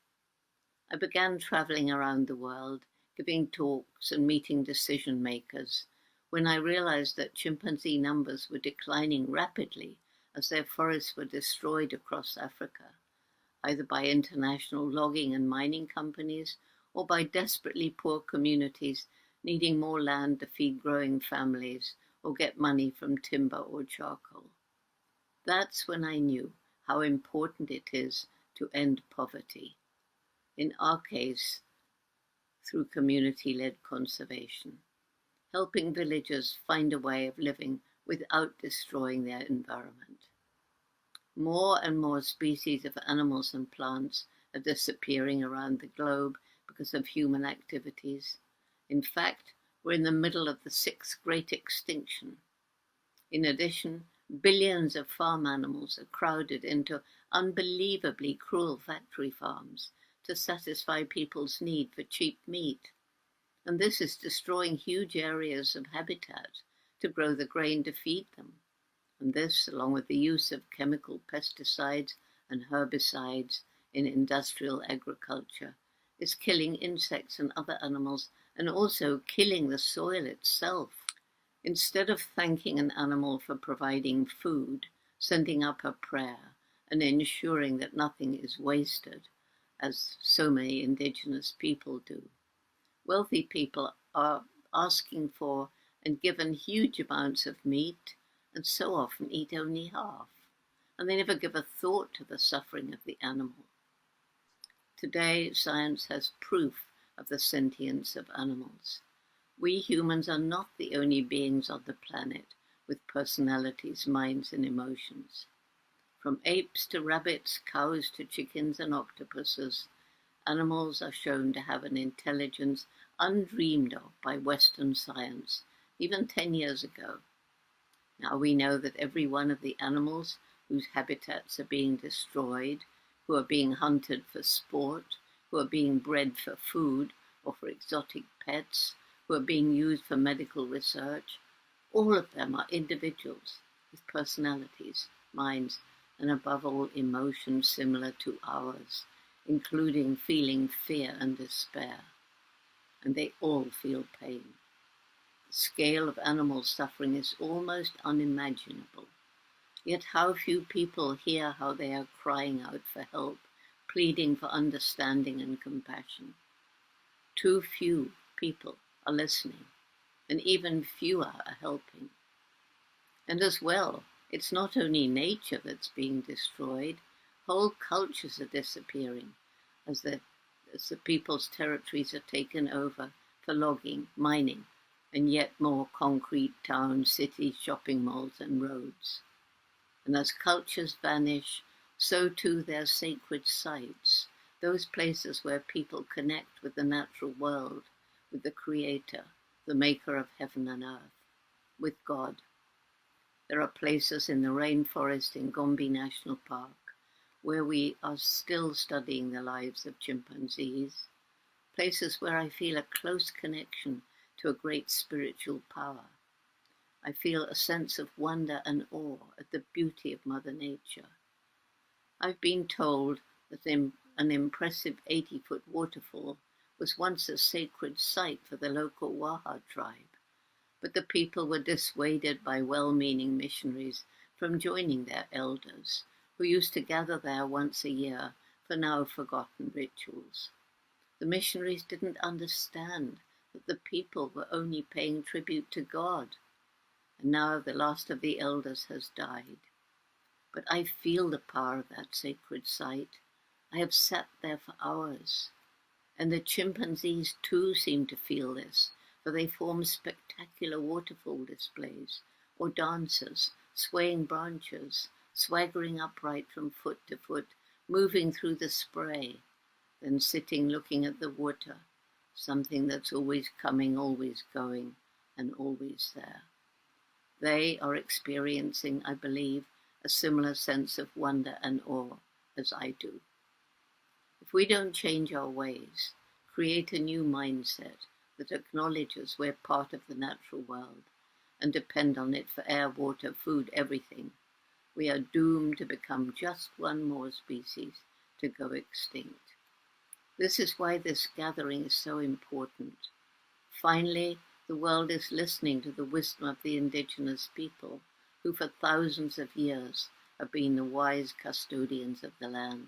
I began traveling around the world, giving talks and meeting decision makers, when I realized that chimpanzee numbers were declining rapidly as their forests were destroyed across Africa, either by international logging and mining companies or by desperately poor communities needing more land to feed growing families or get money from timber or charcoal. That's when I knew how important it is to end poverty. In our case, through community-led conservation, helping villagers find a way of living without destroying their environment. More and more species of animals and plants are disappearing around the globe because of human activities. In fact, we're in the middle of the 6th great extinction. In addition, billions of farm animals are crowded into unbelievably cruel factory farms to satisfy people's need for cheap meat. And this is destroying huge areas of habitat to grow the grain to feed them. And this, along with the use of chemical pesticides and herbicides in industrial agriculture, is killing insects and other animals and also killing the soil itself. Instead of thanking an animal for providing food, sending up a prayer, and ensuring that nothing is wasted, as so many indigenous people do, wealthy people are asking for and given huge amounts of meat, and so often eat only half, and they never give a thought to the suffering of the animal. Today, science has proof of the sentience of animals. We humans are not the only beings on the planet with personalities, minds, and emotions. From apes to rabbits, cows to chickens and octopuses, animals are shown to have an intelligence undreamed of by Western science, even 10 years ago. Now we know that every one of the animals whose habitats are being destroyed, who are being hunted for sport, who are being bred for food or for exotic pets, who are being used for medical research, all of them are individuals with personalities, minds, and above all emotions similar to ours, including feeling fear and despair. And they all feel pain. The scale of animal suffering is almost unimaginable. Yet how few people hear how they are crying out for help, pleading for understanding and compassion. Too few people are listening, and even fewer are helping. And as well, it's not only nature that's being destroyed, whole cultures are disappearing as the people's territories are taken over for logging, mining, and yet more concrete towns, cities, shopping malls, and roads. And as cultures vanish, so too their sacred sites, those places where people connect with the natural world, with the Creator, the maker of heaven and earth, with God. There are places in the rainforest in Gombe National Park where we are still studying the lives of chimpanzees, places where I feel a close connection to a great spiritual power. I feel a sense of wonder and awe at the beauty of Mother Nature. I've been told that an impressive 80-foot waterfall was once a sacred site for the local Waha tribe, but the people were dissuaded by well-meaning missionaries from joining their elders, who used to gather there once a year for now forgotten rituals. The missionaries didn't understand that the people were only paying tribute to God, and now the last of the elders has died. But I feel the power of that sacred site. I have sat there for hours, and the chimpanzees too seem to feel this, for they form spectacular waterfall displays, or dances, swaying branches, swaggering upright from foot to foot, moving through the spray, then sitting looking at the water, something that's always coming, always going, and always there. They are experiencing, I believe, a similar sense of wonder and awe as I do. If we don't change our ways, create a new mindset that acknowledges we're part of the natural world and depend on it for air, water, food, everything, we are doomed to become just one more species to go extinct. This is why this gathering is so important. Finally, the world is listening to the wisdom of the indigenous people, who for thousands of years have been the wise custodians of the land.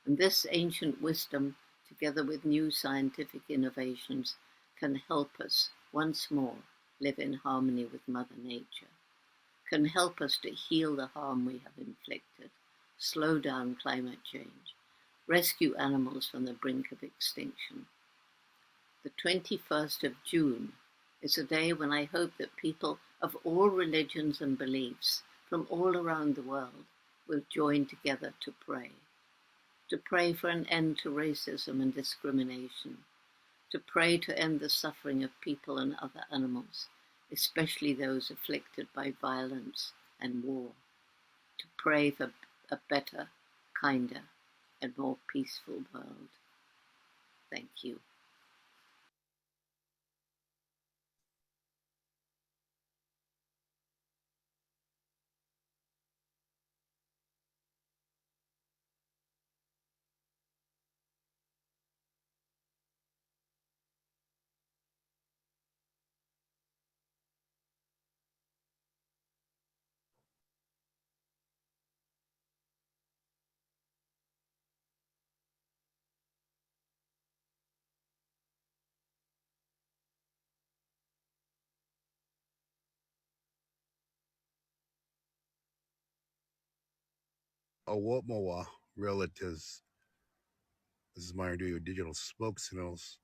And this ancient wisdom, together with new scientific innovations, can help us once more live in harmony with Mother Nature, can help us to heal the harm we have inflicted, slow down climate change, rescue animals from the brink of extinction. The 21st of June is a day when I hope that people of all religions and beliefs from all around the world will join together to pray for an end to racism and discrimination, to pray to end the suffering of people and other animals, especially those afflicted by violence and war, to pray for a better, kinder, and more peaceful world. Thank you. Owatmawa relatives. This is Myron Dewey with Digital Smoke Signals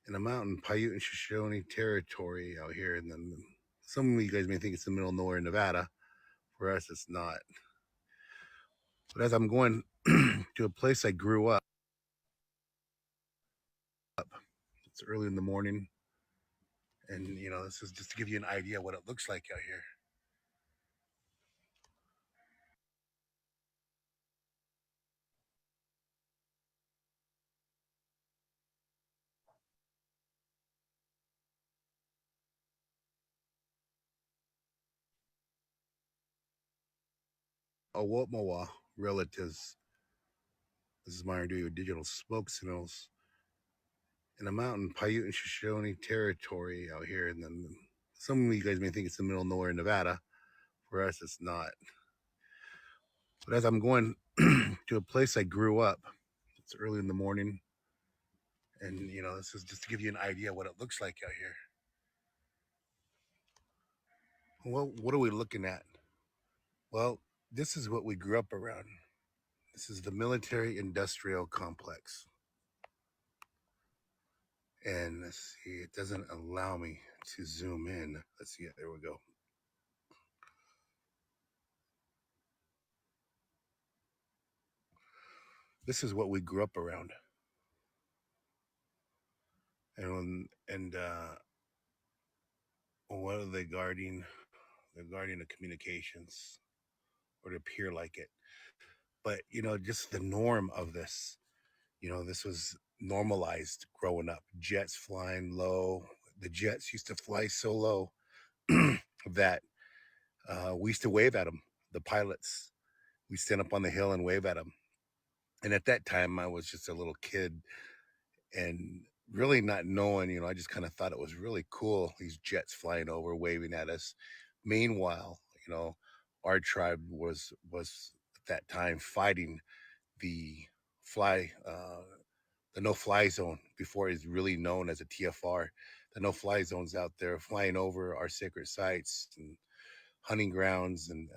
in a mountain Paiute and Shoshone territory out here. And then some of you guys may think it's the middle of nowhere in Nevada. For us, it's not. But as I'm going to a place I grew up, it's early in the morning. And, you know, this is just to give you an idea what it looks like out here. Owatmawa relatives. This is Myron Dewey with Digital Smoke Signals in a mountain Paiute and Shoshone territory out here. And then some of you guys may think it's the middle of nowhere in Nevada. For us, it's not. But as I'm going to a place I grew up, it's early in the morning. And, you know, this is just to give you an idea what it looks like out here. Well, what are we looking at? Well, this is what we grew up around. This is the military industrial complex. And let's see, it doesn't allow me to zoom in. Let's see, there we go. This is what we grew up around. And what are they guarding? They're guarding the communications, or to appear like it. But, you know, just the norm of this, you know, this was normalized growing up. Jets flying low. The jets used to fly so low that we used to wave at them, the pilots. We stand up on the hill and wave at them. And at that time, I was just a little kid and really not knowing, you know, I just kind of thought it was really cool, these jets flying over, waving at us. Meanwhile, you know, our tribe was at that time fighting the the no-fly zone before it's really known as a TFR. The no-fly zones out there flying over our sacred sites and hunting grounds and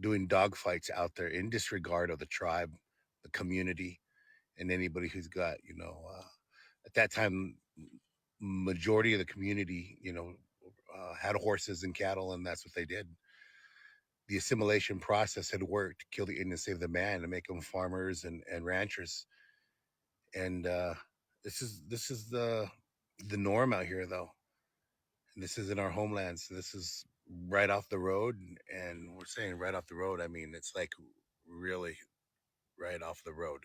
doing dogfights out there in disregard of the tribe, the community, and anybody who's got, you know, at that time, majority of the community, you know, had horses and cattle, and that's what they did. The assimilation process had worked to kill the Indian, save the man, and make them farmers and ranchers. And this is the norm out here, though. And this is in our homelands. This is right off the road, and we're saying right off the road. I mean, it's like really right off the road.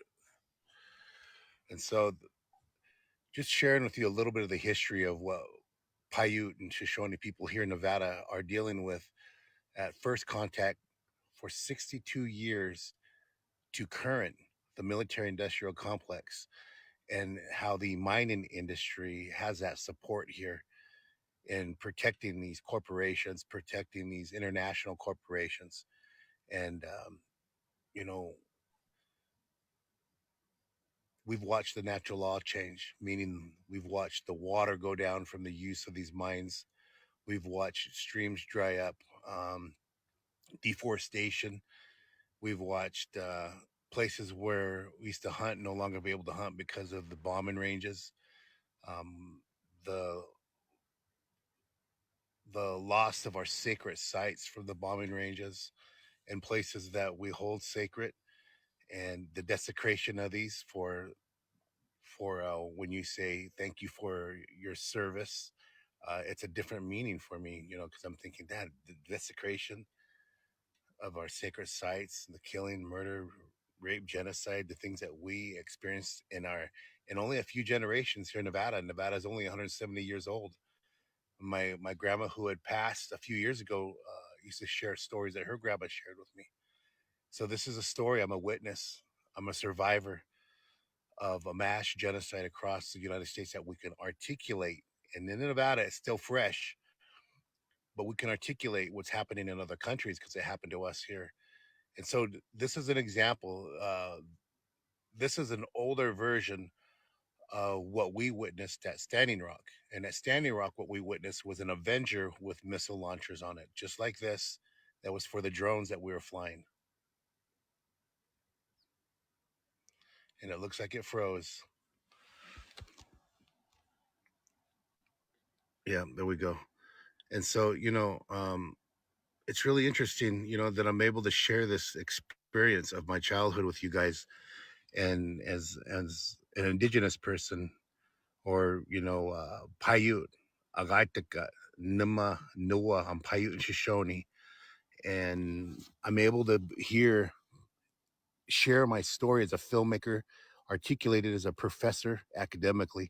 And so, just sharing with you a little bit of the history of what Paiute and Shoshone people here in Nevada are dealing with at first contact for 62 years to current, the military industrial complex, and how the mining industry has that support here in protecting these corporations, protecting these international corporations. And, you know, we've watched the natural law change, meaning we've watched the water go down from the use of these mines. We've watched streams dry up, deforestation. We've watched places where we used to hunt no longer be able to hunt because of the bombing ranges. the loss of our sacred sites from the bombing ranges and places that we hold sacred, and the desecration of these for when you say thank you for your service, it's a different meaning for me, because I'm thinking that the desecration of our sacred sites, the killing, murder, rape, genocide, the things that we experienced in only a few generations here in Nevada. Nevada is only 170 years old. My grandma, who had passed a few years ago, used to share stories that her grandma shared with me. So this is a story. I'm a witness. I'm a survivor of a mass genocide across the United States that we can articulate. And in Nevada, it's still fresh, but we can articulate what's happening in other countries because it happened to us here. And so this is an example. This is an older version of what we witnessed at Standing Rock. And at Standing Rock, what we witnessed was an Avenger with missile launchers on it, just like this. That was for the drones that we were flying. And it looks like it froze. Yeah, there we go. And so, it's really interesting, that I'm able to share this experience of my childhood with you guys. And as an indigenous person, or Paiute, Agaitaka, Nima, Noah, I'm Paiute and Shoshone, and I'm able to share my story as a filmmaker, articulate it as a professor academically,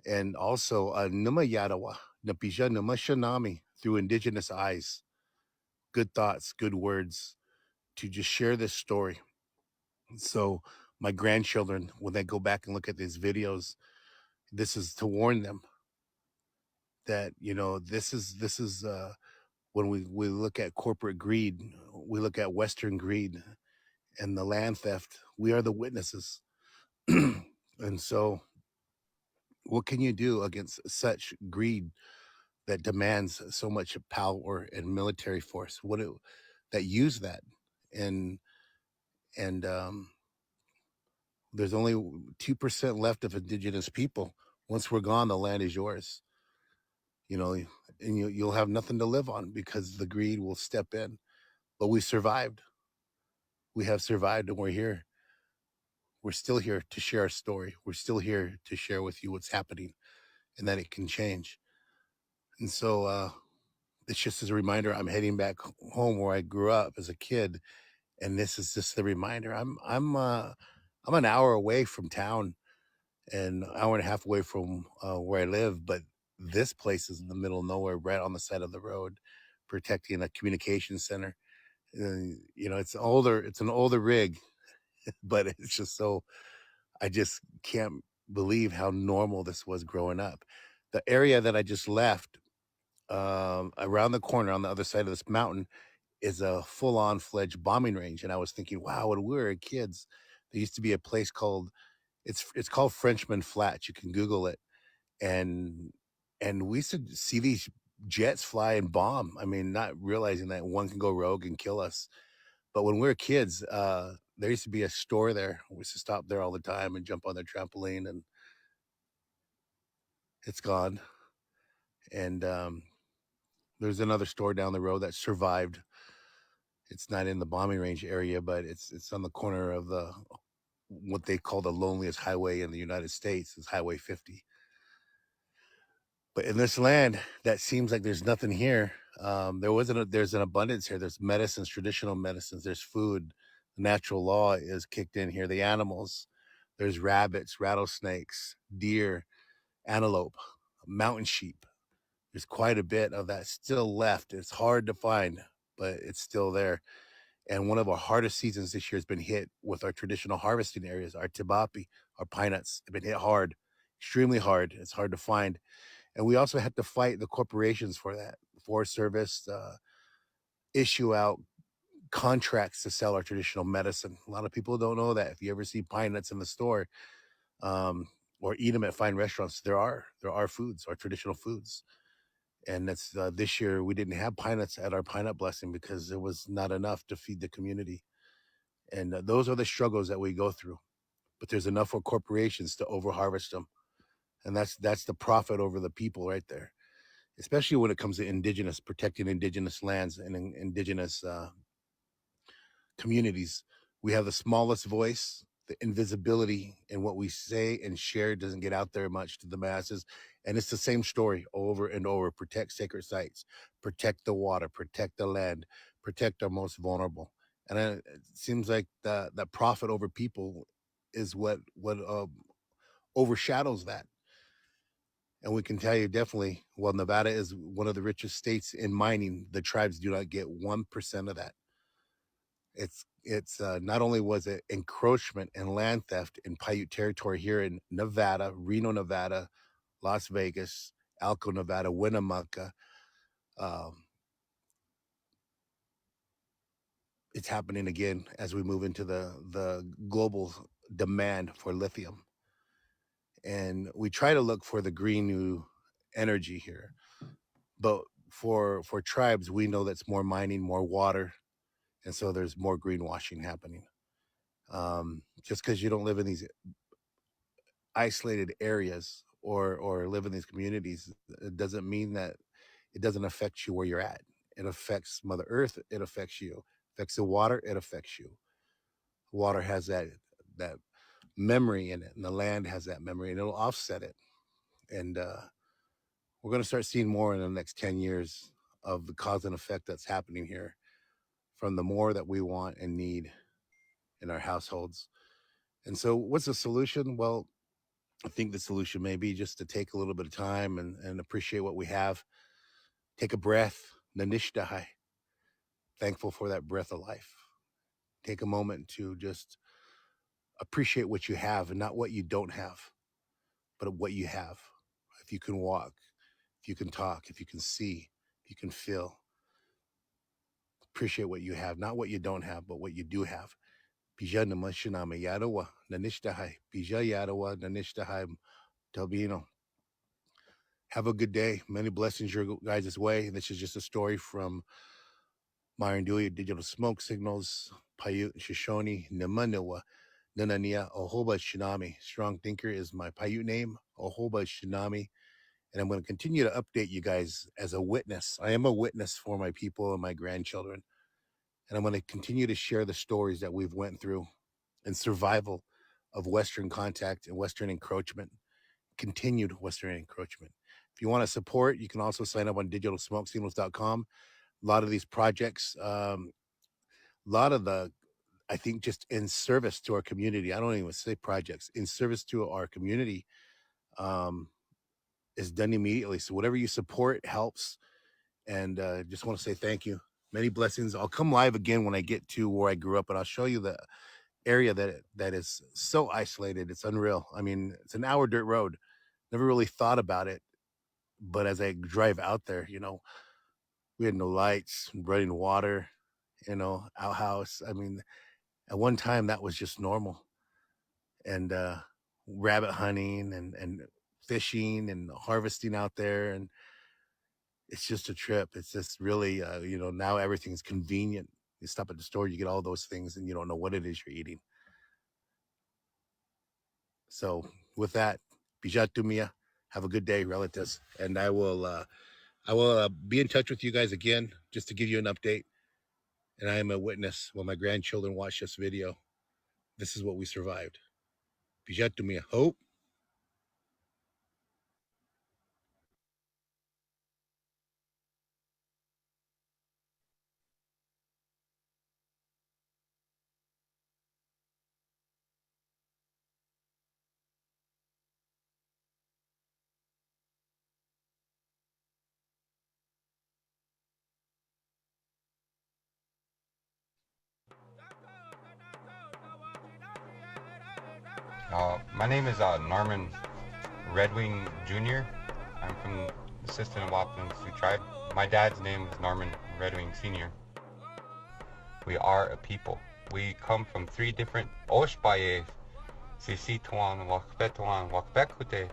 and also Nima Yadawa, Napija Nima Shanami, through indigenous eyes, good thoughts, good words, to just share this story. So my grandchildren, when they go back and look at these videos, this is to warn them that this is when we look at corporate greed, we look at Western greed and the land theft, we are the witnesses. And so what can you do against such greed that demands so much power and military force that use that? And there's only 2% left of indigenous people. Once we're gone, the land is yours, and you'll have nothing to live on because the greed will step in. But we survived. We have survived, and we're here. We're still here to share our story. We're still here to share with you what's happening and that it can change. And so it's just as a reminder, I'm heading back home where I grew up as a kid. And this is just the reminder. I'm an hour away from town and an hour and a half away from where I live, but this place is in the middle of nowhere, right on the side of the road, protecting a communication center. And, it's an older rig, but it's just so, I just can't believe how normal this was growing up. The area that I just left, around the corner on the other side of this mountain, is a full-on fledged bombing range. And I was thinking, wow, when we were kids, there used to be a place called, it's called Frenchman Flats. You can Google it. And we used to see these jets fly and bomb. I mean, not realizing that one can go rogue and kill us. But when we were kids, there used to be a store there. We used to stop there all the time and jump on their trampoline, and it's gone. And there's another store down the road that survived. It's not in the bombing range area, but it's on the corner of what they call the loneliest highway in the United States, is Highway 50. But in this land that seems like there's nothing here, there's an abundance here. There's medicines, traditional medicines, there's food. The natural law is kicked in here. The animals, there's rabbits, rattlesnakes, deer, antelope, mountain sheep. There's quite a bit of that still left. It's hard to find, but it's still there. And one of our hardest seasons this year has been hit with our traditional harvesting areas. Our tibapi, our pine nuts have been hit hard, extremely hard. It's hard to find. And we also have to fight the corporations for that. The Forest Service issue out contracts to sell our traditional medicine. A lot of people don't know that. If you ever see pine nuts in the store, or eat them at fine restaurants, there are foods, our traditional foods. And that's this year we didn't have pine nuts at our pine nut blessing because it was not enough to feed the community. And those are the struggles that we go through. But there's enough for corporations to overharvest them. And that's the profit over the people right there, especially when it comes to indigenous, protecting indigenous lands and indigenous communities. We have the smallest voice. The invisibility in what we say and share doesn't get out there much to the masses. And it's the same story over and over. Protect sacred sites, protect the water, protect the land, protect our most vulnerable. And it seems like the profit over people is what overshadows that. And we can tell you definitely, well, Nevada is one of the richest states in mining. The tribes do not get 1% of that. It's not only was it encroachment and land theft in Paiute territory here in Nevada, Reno, Nevada, Las Vegas, Elko, Nevada, Winnemucca. It's happening again as we move into the global demand for lithium. And we try to look for the green new energy here. But for tribes, we know that's more mining, more water. And so there's more greenwashing happening. Just because you don't live in these isolated areas or live in these communities, it doesn't mean that it doesn't affect you where you're at. It affects Mother Earth. It affects you. Affects the water. It affects you. Water has that memory in it, and the land has that memory, and it'll offset it. And we're going to start seeing more in the next 10 years of the cause and effect that's happening here from the more that we want and need in our households. And so what's the solution? Well, I think the solution may be just to take a little bit of time and appreciate what we have. Take a breath, Nanishtahai, thankful for that breath of life. Take a moment to just appreciate what you have and not what you don't have, but what you have. If you can walk, if you can talk, if you can see, if you can feel, appreciate what you have, not what you don't have, but what you do have. Pija namashinama yadawa nanishtahai. Pija yadawa nanishtahai talbino. Have a good day. Many blessings your guys' way. This is just a story from Marinduya Digital Smoke Signals, Paiute, Shoshone, Nemaniwa, Nanania, Ohoba Shinami. Strong Thinker is my Paiute name, Ohoba Shinami. And I'm going to continue to update you guys as a witness. I am a witness for my people and my grandchildren. And I'm going to continue to share the stories that we've went through and survival of Western contact and Western encroachment, continued Western encroachment. If you want to support, you can also sign up on digitalsmokesignals.com. A lot of these projects, a lot of I think just in service to our community, I don't even say projects, in service to our community is done immediately. So whatever you support helps. And just want to say thank you. Many blessings. I'll come live again when I get to where I grew up, and I'll show you the area that is so isolated. It's unreal. I mean, it's an hour dirt road. Never really thought about it. But as I drive out there, we had no lights, running water, outhouse. I mean, at one time that was just normal. And rabbit hunting and fishing and harvesting out there. And it's just a trip. It's just really, now everything's convenient. You stop at the store, you get all those things, and you don't know what it is you're eating. So with that, Bijat Dumia, have a good day, relatives. And I will be in touch with you guys again, just to give you an update. And I am a witness when my grandchildren watch this video. This is what we survived. Bijat Dumia, hope. My name is Norman Redwing Jr. I'm from the Sistan and Wapinan Sioux tribe. My dad's name is Norman Redwing Sr. We are a people. We come from 3 different Oshbaye, Sisituan, Wakbetuan, Wakbekute,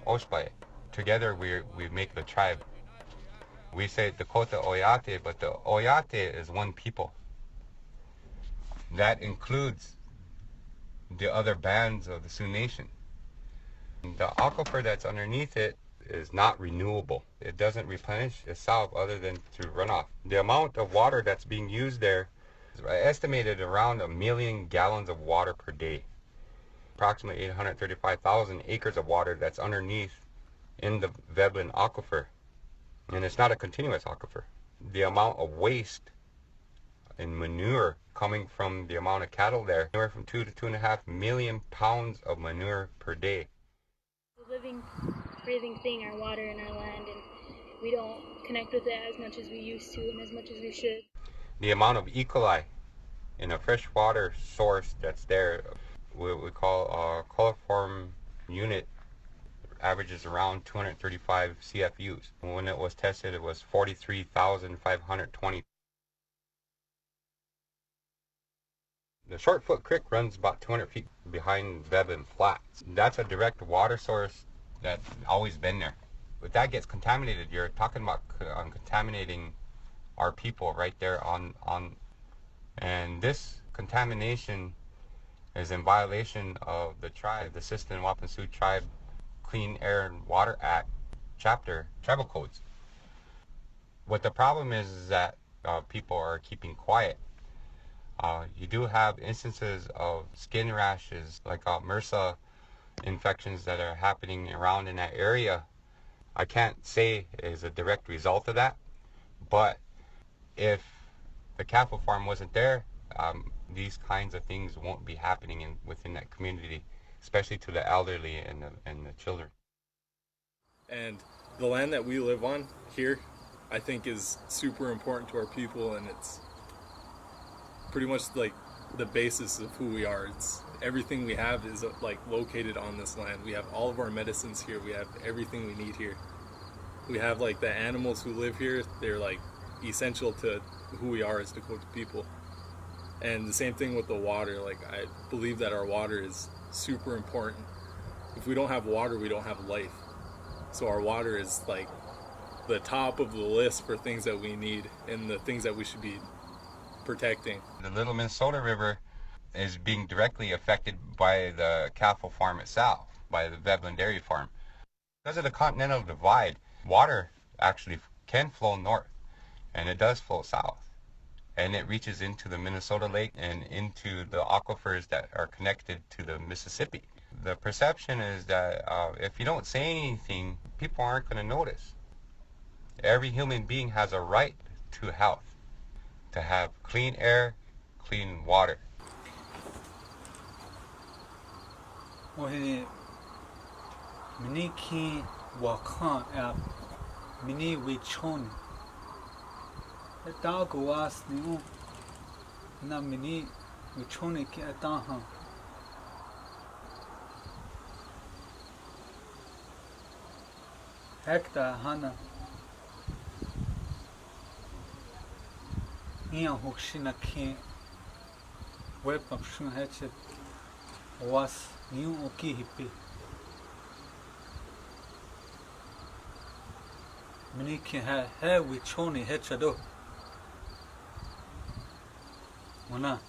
Oshbaye. Together we make the tribe. We say Dakota Oyate, but the Oyate is one people. That includes the other bands of the Sioux Nation. The aquifer that's underneath it is not renewable. It doesn't replenish itself other than through runoff. The amount of water that's being used there is estimated around 1 million gallons of water per day. Approximately 835,000 acres of water that's underneath in the Veblen aquifer. And it's not a continuous aquifer. The amount of waste and manure coming from the amount of cattle there, anywhere from 2 to 2.5 million pounds of manure per day. The living, breathing thing, our water and our land, and we don't connect with it as much as we used to and as much as we should. The amount of E. coli in a freshwater source that's there, what we call a coliform unit, averages around 235 CFUs. When it was tested, it was 43,520. The Shortfoot Creek runs about 200 feet behind Veblen Flats. That's a direct water source that's always been there. If that gets contaminated, you're talking about contaminating our people right there and this contamination is in violation of the tribe, the Sistein-Wapin Sioux Tribe Clean Air and Water Act chapter, tribal codes. What the problem is that people are keeping quiet. You do have instances of skin rashes, like MRSA infections that are happening around in that area. I can't say is a direct result of that, but if the cattle farm wasn't there, these kinds of things won't be happening within that community, especially to the elderly and the children. And the land that we live on here, I think, is super important to our people, and it's pretty much like the basis of who we are. It's everything we have is like located on this land. We have all of our medicines here. We have everything we need here. We have like the animals who live here. They're like essential to who we are as Dakota people. And the same thing with the water. Like, I believe that our water is super important. If we don't have water, we don't have life. So our water is like the top of the list for things that we need and the things that we should be protecting. The Little Minnesota River is being directly affected by the cattle farm itself, by the Veblen Dairy Farm. Because of the Continental Divide, water actually can flow north, and it does flow south. And it reaches into the Minnesota Lake and into the aquifers that are connected to the Mississippi. The perception is that if you don't say anything, people aren't going to notice. Every human being has a right to health, to have clean air, clean water. na mini wichone ki ata ha hekta hana ia hokshina ki web option hatchet was new oki hippie mini ki ha wichone hatchado Ona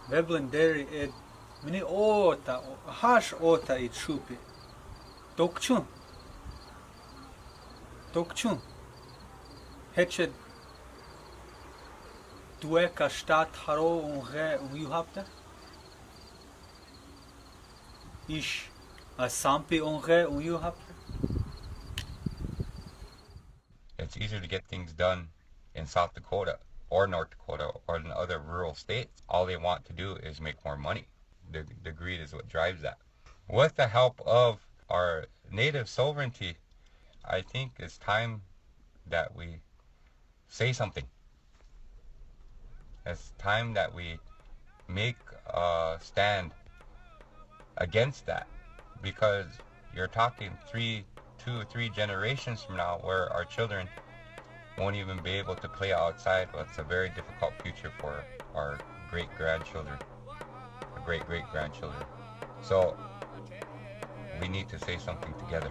Veblen Dairy ed mini ota hash ota it chupi dokchun hetchet dueka stat haro unge uyuhapta ish a sampi unge uyuhapta. It's easier to get things done in South Dakota or North Dakota or in other rural states. All they want to do is make more money. The greed is what drives that. With the help of our native sovereignty, I think it's time that we say something. It's time that we make a stand against that, because you're talking 2 or 3 generations from now where our children won't even be able to play outside. Well, it's a very difficult future for our great-grandchildren, our great-great-grandchildren. So we need to say something together.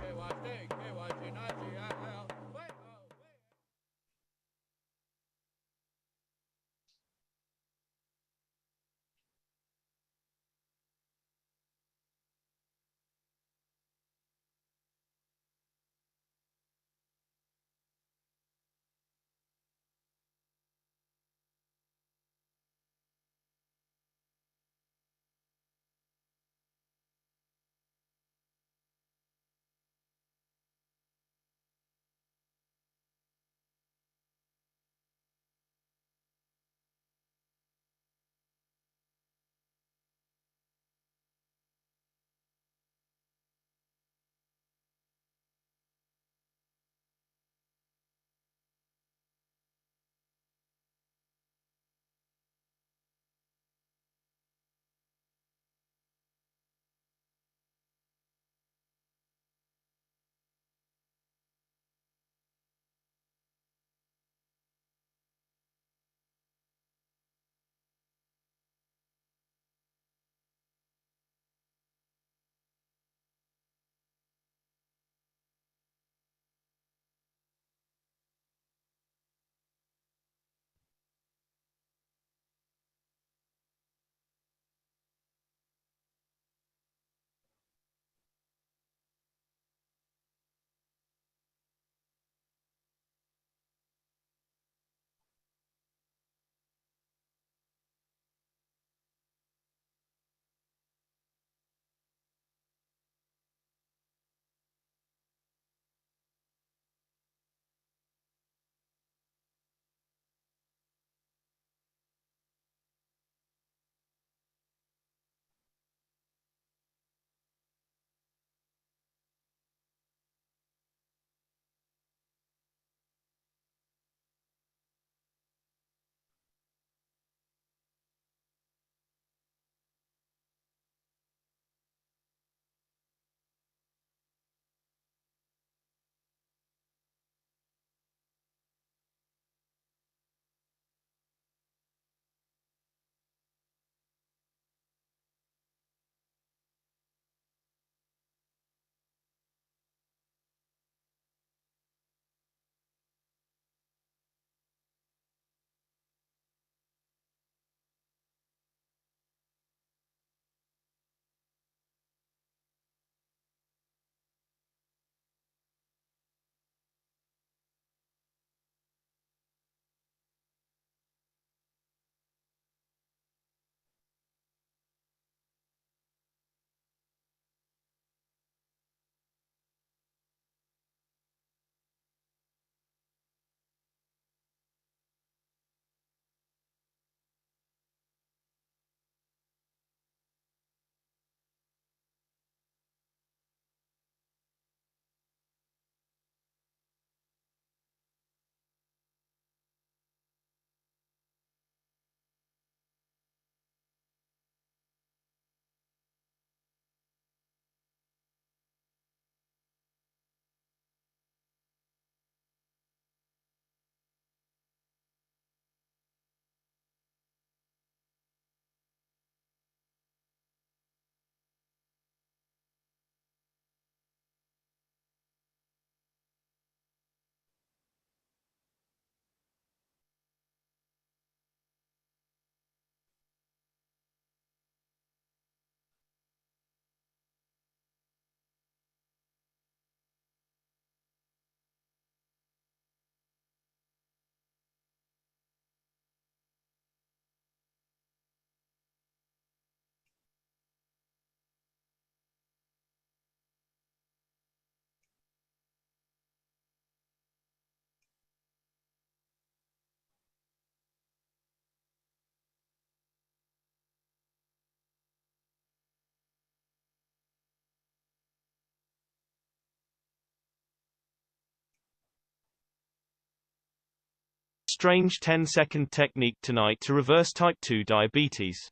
strange 10-second technique tonight to reverse type 2 diabetes.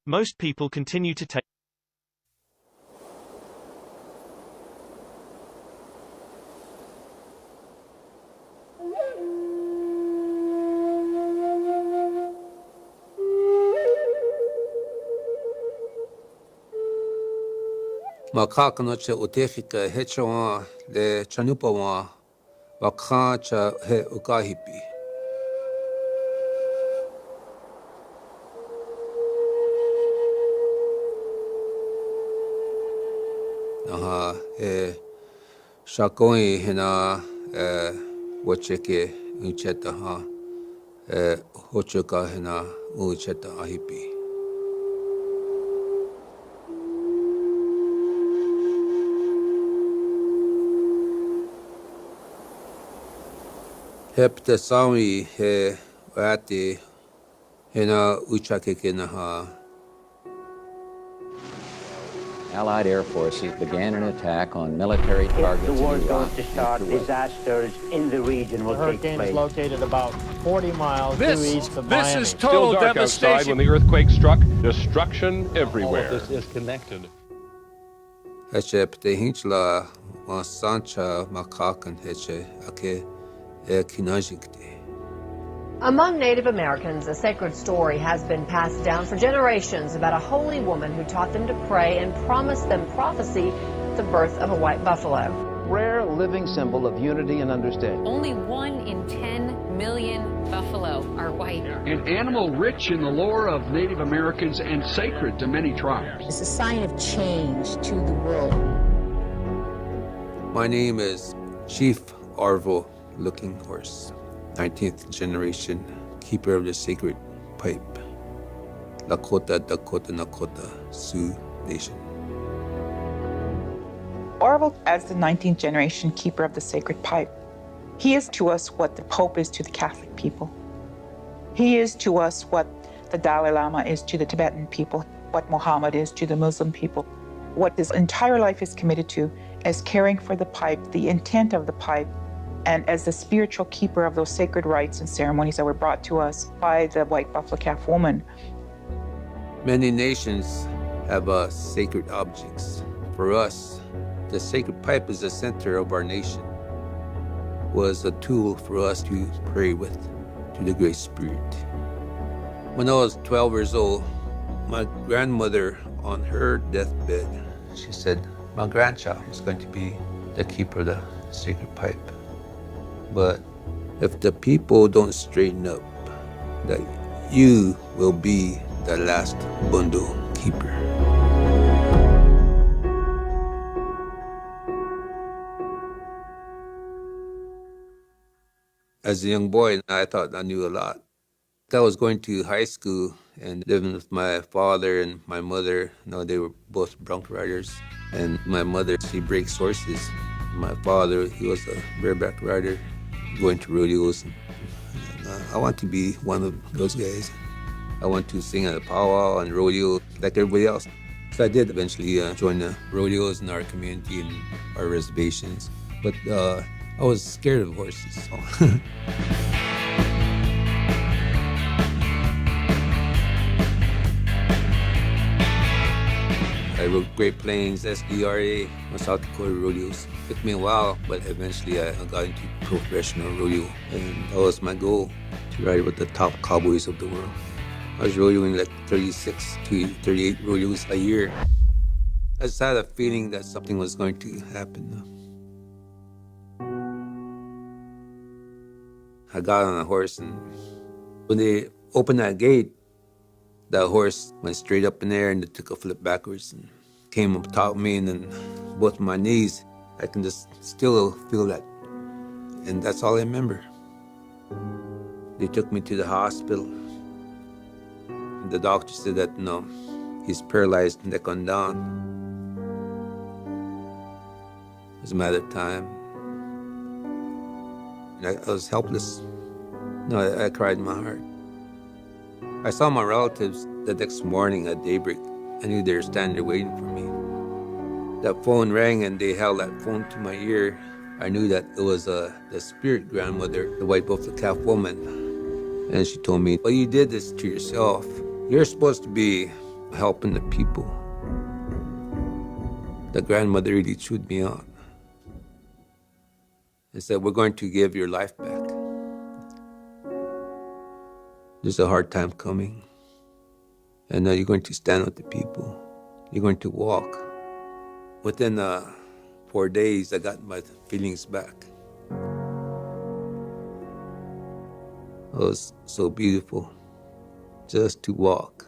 Most people continue to take Makakanocha utefika hechawa le chanupawa wakacha he ukahipi. Aha shakoi hina wacheke ucheta ha hochuka hina ucheta ahipi. Hepta sami he wati hina uchake naha. Allied air forces began an attack on military targets If the war in is Iraq. going to start, disasters in the region will take place. Hurricane is located about 40 miles due east of This Miami. is total Still dark devastation. outside When the earthquake struck, destruction everywhere. All of this is connected. Hechepte hinchla wa sancha makakan heche ake kinajikte. Among Native Americans, a sacred story has been passed down for generations about a holy woman who taught them to pray and promised them prophecy at the birth of a white buffalo. Rare living symbol of unity and understanding. Only 1 in 10 million buffalo are white. An animal rich in the lore of Native Americans and sacred to many tribes. It's a sign of change to the world. My name is Chief Arvo Looking Horse, 19th generation keeper of the sacred pipe, Lakota, Dakota, Nakota, Sioux Nation. Arvo, as the 19th generation keeper of the sacred pipe, he is to us what the Pope is to the Catholic people. He is to us what the Dalai Lama is to the Tibetan people, what Muhammad is to the Muslim people. What his entire life is committed to is caring for the pipe, the intent of the pipe, and as the spiritual keeper of those sacred rites and ceremonies that were brought to us by the white buffalo calf woman. Many nations have sacred objects. For us, the sacred pipe is the center of our nation, was a tool for us to pray with, to the Great Spirit. When I was 12 years old, my grandmother on her deathbed, she said, my grandchild is going to be the keeper of the sacred pipe. But if the people don't straighten up, that you will be the last bundle keeper. As a young boy, I thought I knew a lot. I was going to high school and living with my father and my mother. They were both bronc riders. And my mother, she breaks horses. My father, he was a bareback rider, going to rodeos. And I want to be one of those guys. I want to sing at a powwow and rodeo like everybody else. So I did eventually join the rodeos in our community and our reservations. But I was scared of horses. So. I rode Great Plains, SDRA, South Dakota rodeos. It took me a while, but eventually I got into professional rodeo. And that was my goal, to ride with the top cowboys of the world. I was rodeoing like 36 to 38 rodeos a year. I just had a feeling that something was going to happen. I got on a horse, and when they opened that gate, that horse went straight up in the air and it took a flip backwards and came up top of me, and then both my knees, I can just still feel that. And that's all I remember. They took me to the hospital. And the doctor said that, he's paralyzed neck on down. It was a matter of time. And I was helpless. I cried in my heart. I saw my relatives the next morning at daybreak. I knew they were standing there waiting for me. That phone rang and they held that phone to my ear. I knew that it was the spirit grandmother, the white buffalo calf woman. And she told me, well, you did this to yourself. You're supposed to be helping the people. The grandmother really chewed me out and said, we're going to give your life back. There's a hard time coming. And now you're going to stand with the people. You're going to walk. Within 4 days, I got my feelings back. It was so beautiful just to walk.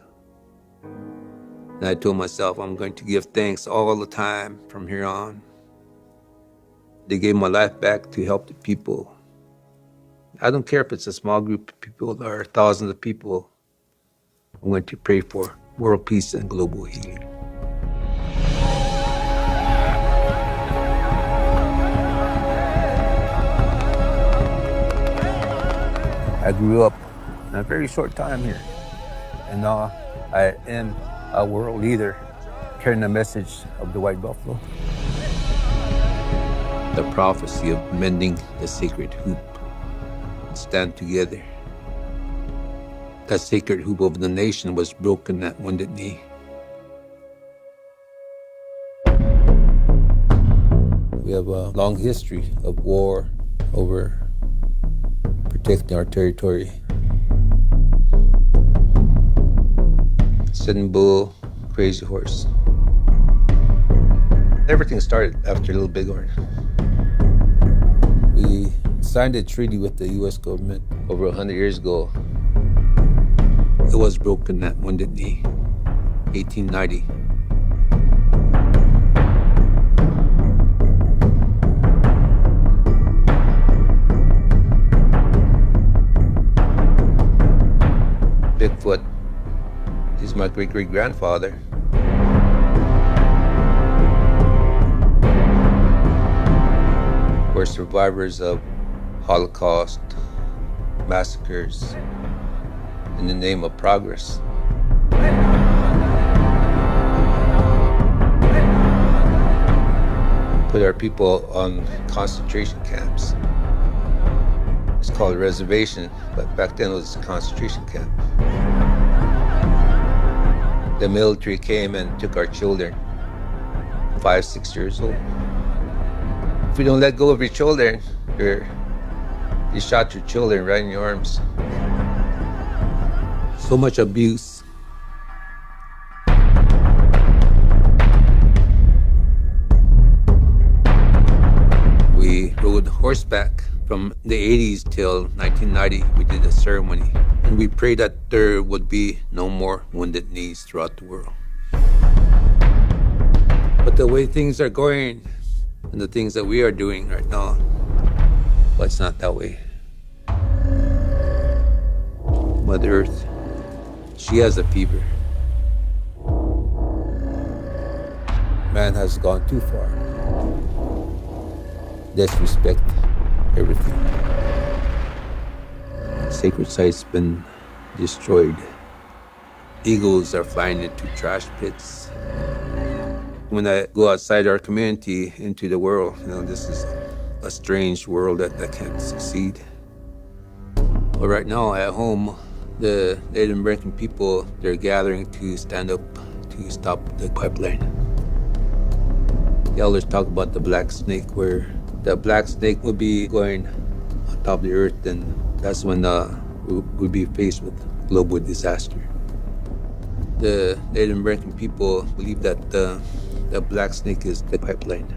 And I told myself I'm going to give thanks all the time from here on. They gave my life back to help the people. I don't care if it's a small group of people or thousands of people. I'm going to pray for world peace and global healing. I grew up in a very short time here, and now I am a world leader carrying the message of the white buffalo. The prophecy of mending the sacred hoop, stand together. That sacred hoop of the nation was broken at Wounded Knee. We have a long history of war over protecting our territory. Sitting Bull, Crazy Horse. Everything started after Little Bighorn. We signed a treaty with the U.S. government over 100 years ago. It was broken at Wounded Knee, 1890. Bigfoot, he's my great-great-grandfather. We're survivors of Holocaust, massacres, in the name of progress. Put our people on concentration camps. It's called a reservation, but back then it was a concentration camp. The military came and took our children, 5, 6 years old. If you don't let go of your children, you shot your children right in your arms. So much abuse. We rode horseback from the 80s till 1990. We did a ceremony, and we prayed that there would be no more wounded knees throughout the world. But the way things are going, and the things that we are doing right now, well, it's not that way. Mother Earth, she has a fever. Man has gone too far. Disrespect everything. Sacred sites been destroyed. Eagles are flying into trash pits. When I go outside our community into the world, this is a strange world that can't succeed. But right now at home, the Native American people, they're gathering to stand up to stop the pipeline. The elders talk about the black snake, where the black snake will be going on top of the earth, and that's when we'll be faced with global disaster. The Native American people believe that the black snake is the pipeline.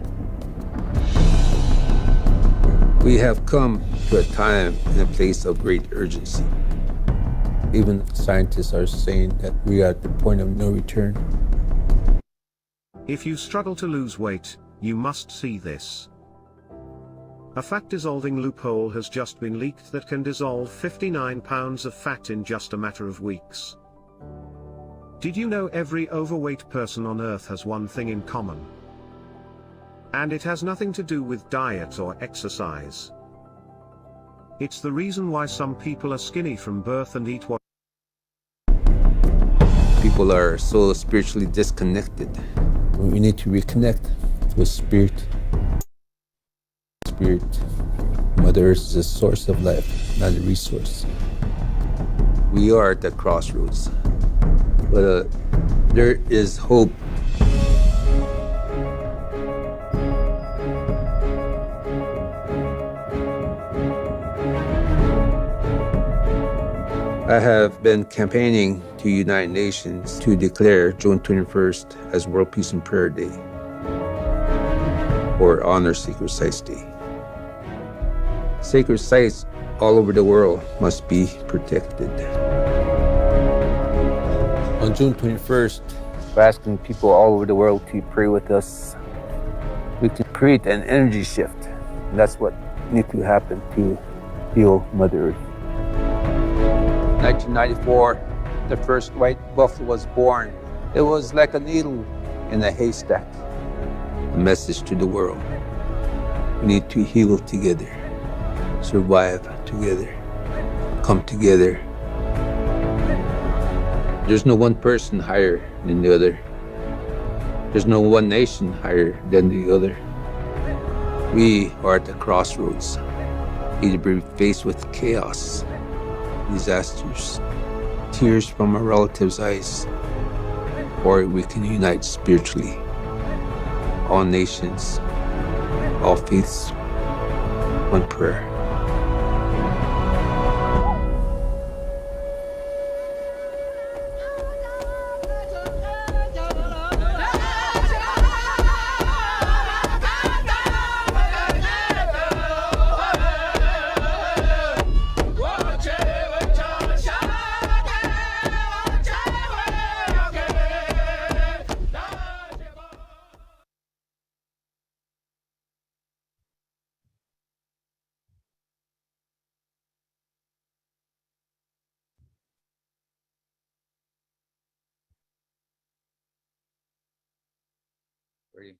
We have come to a time and a place of great urgency. Even scientists are saying that we are at the point of no return. If you struggle to lose weight, you must see this. A fat-dissolving loophole has just been leaked that can dissolve 59 pounds of fat in just a matter of weeks. Did you know every overweight person on Earth has one thing in common? And it has nothing to do with diet or exercise. It's the reason why some people are skinny from birth and eat what. People are so spiritually disconnected. We need to reconnect with spirit. Spirit. Mother Earth is a source of life, not a resource. We are at the crossroads, but there is hope. I have been campaigning to United Nations to declare June 21st as World Peace and Prayer Day, or Honor Sacred Sites Day. Sacred sites all over the world must be protected. On June 21st, we're asking people all over the world to pray with us. We can create an energy shift, and that's what needs to happen to heal Mother Earth. 1994, the first white buffalo was born. It was like a needle in a haystack. A message to the world. We need to heal together, survive together, come together. There's no one person higher than the other. There's no one nation higher than the other. We are at the crossroads, either be faced with chaos, disasters, tears from our relatives' eyes, or we can unite spiritually. All nations, all faiths, one prayer. Ready?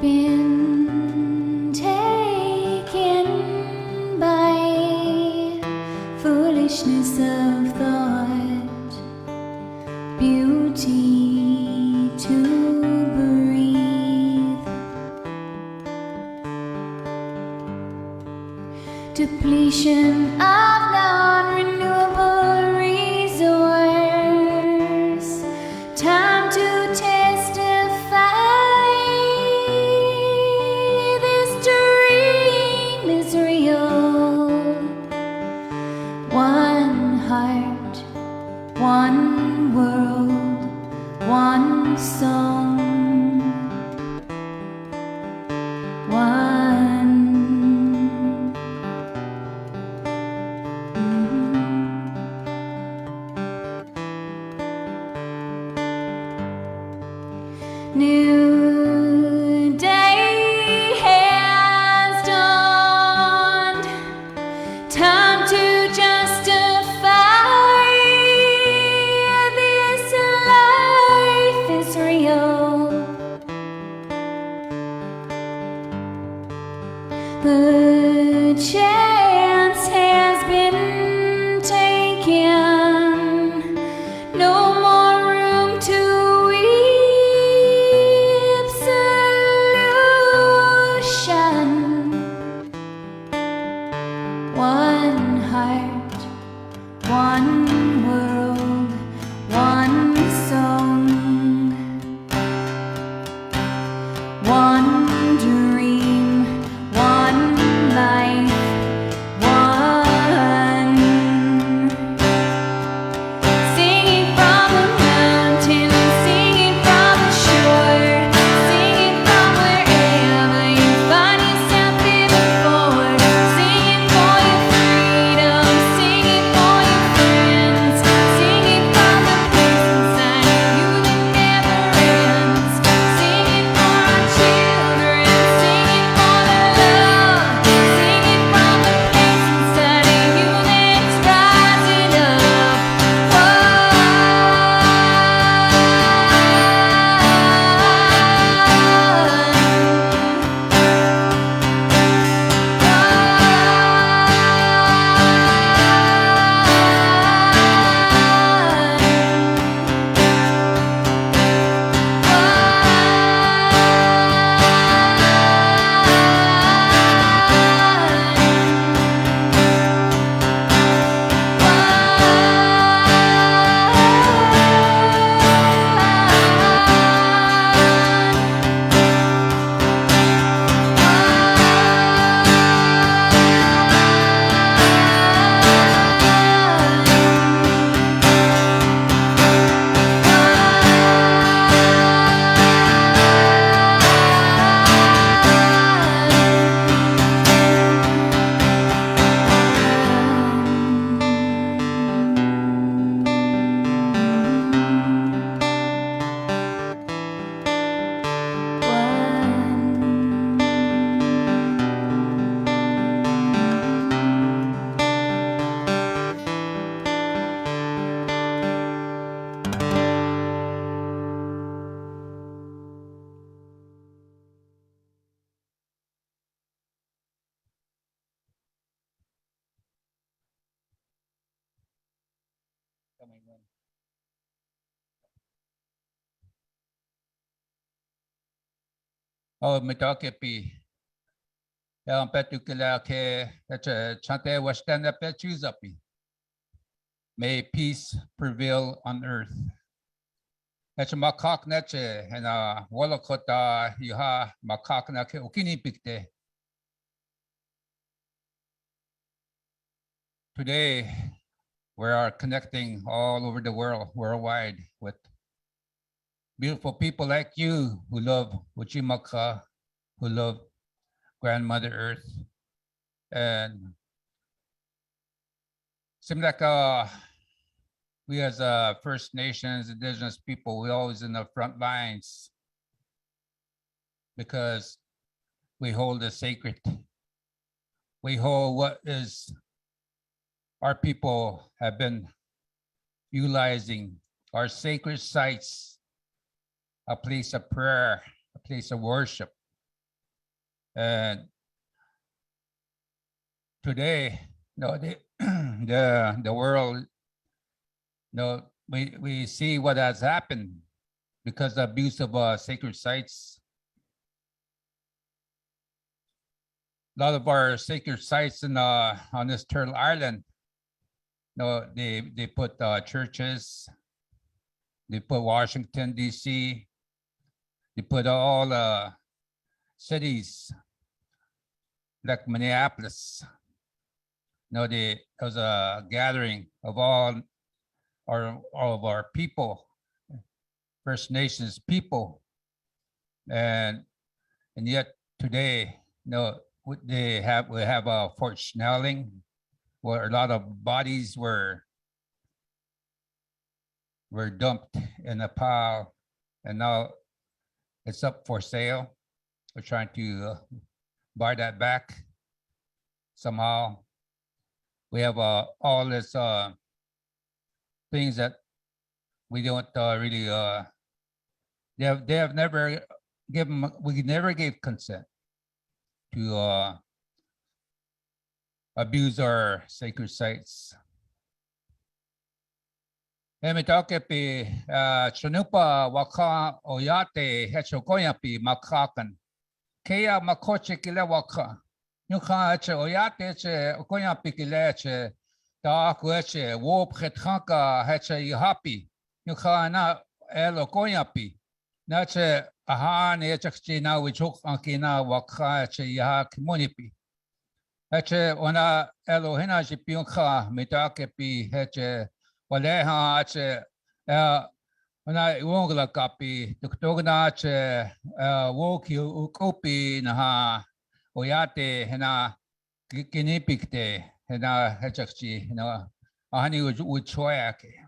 Been taken by foolishness of thought, beauty to breathe, depletion of non-renewable resource, time to testify. One heart, one world, one song, one. New day has dawned, time to justify this life is real. The chance has been taken, no more room to win. Oh, mitakepi. Yang petukila ke chante wastanda pechuzapi. May peace prevail on earth. Echa makak neche hena walakota yuha makak na ke ukini pikte. Today, we are connecting all over the world, worldwide, with beautiful people like you who love Uchimaka, who love Grandmother Earth. And seems like we as First Nations, Indigenous people, we're always in the front lines because we hold the sacred. We hold what is our people have been utilizing, our sacred sites, a place of prayer, a place of worship. And today, the world, we see what has happened because of abuse of sacred sites. A lot of our sacred sites on this Turtle Island, they put churches, they put Washington, D.C., they put all the cities like Minneapolis. There was a gathering of all of our people, First Nations people, and yet today, we have Fort Snelling, where a lot of bodies were dumped in a pile, and now it's up for sale. We're trying to buy that back somehow. We have all this things that we don't really. They have never given. We never gave consent to abuse our sacred sites. Emitokepi chunupa waka oyate hechokoyapi makakan. Kaya makoche kile waka. Nuka che oyate che okoyapi kile che ta kueche wop khethanka heche yihapi. Nuka na elo koyapi. Na che ahane chakchi na wichok ankina waka che yiha kimunipi. Heche ona elo hina jipionka mitokepi heche waleha che ona iwongla kapi tuktogna che woki ukopi na oyate hena kinipikte hena hechakchi na ahani uchoyake.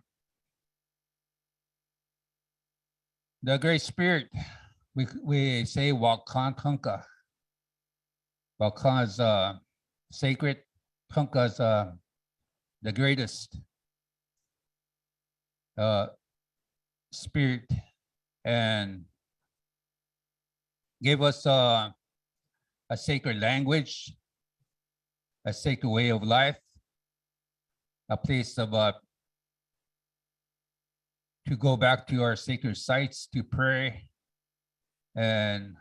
The Great Spirit, we say Wakan Tunka. Wakan is sacred. Tunka is the greatest spirit, and gave us a sacred language, a sacred way of life, a place of to go back to our sacred sites to pray. And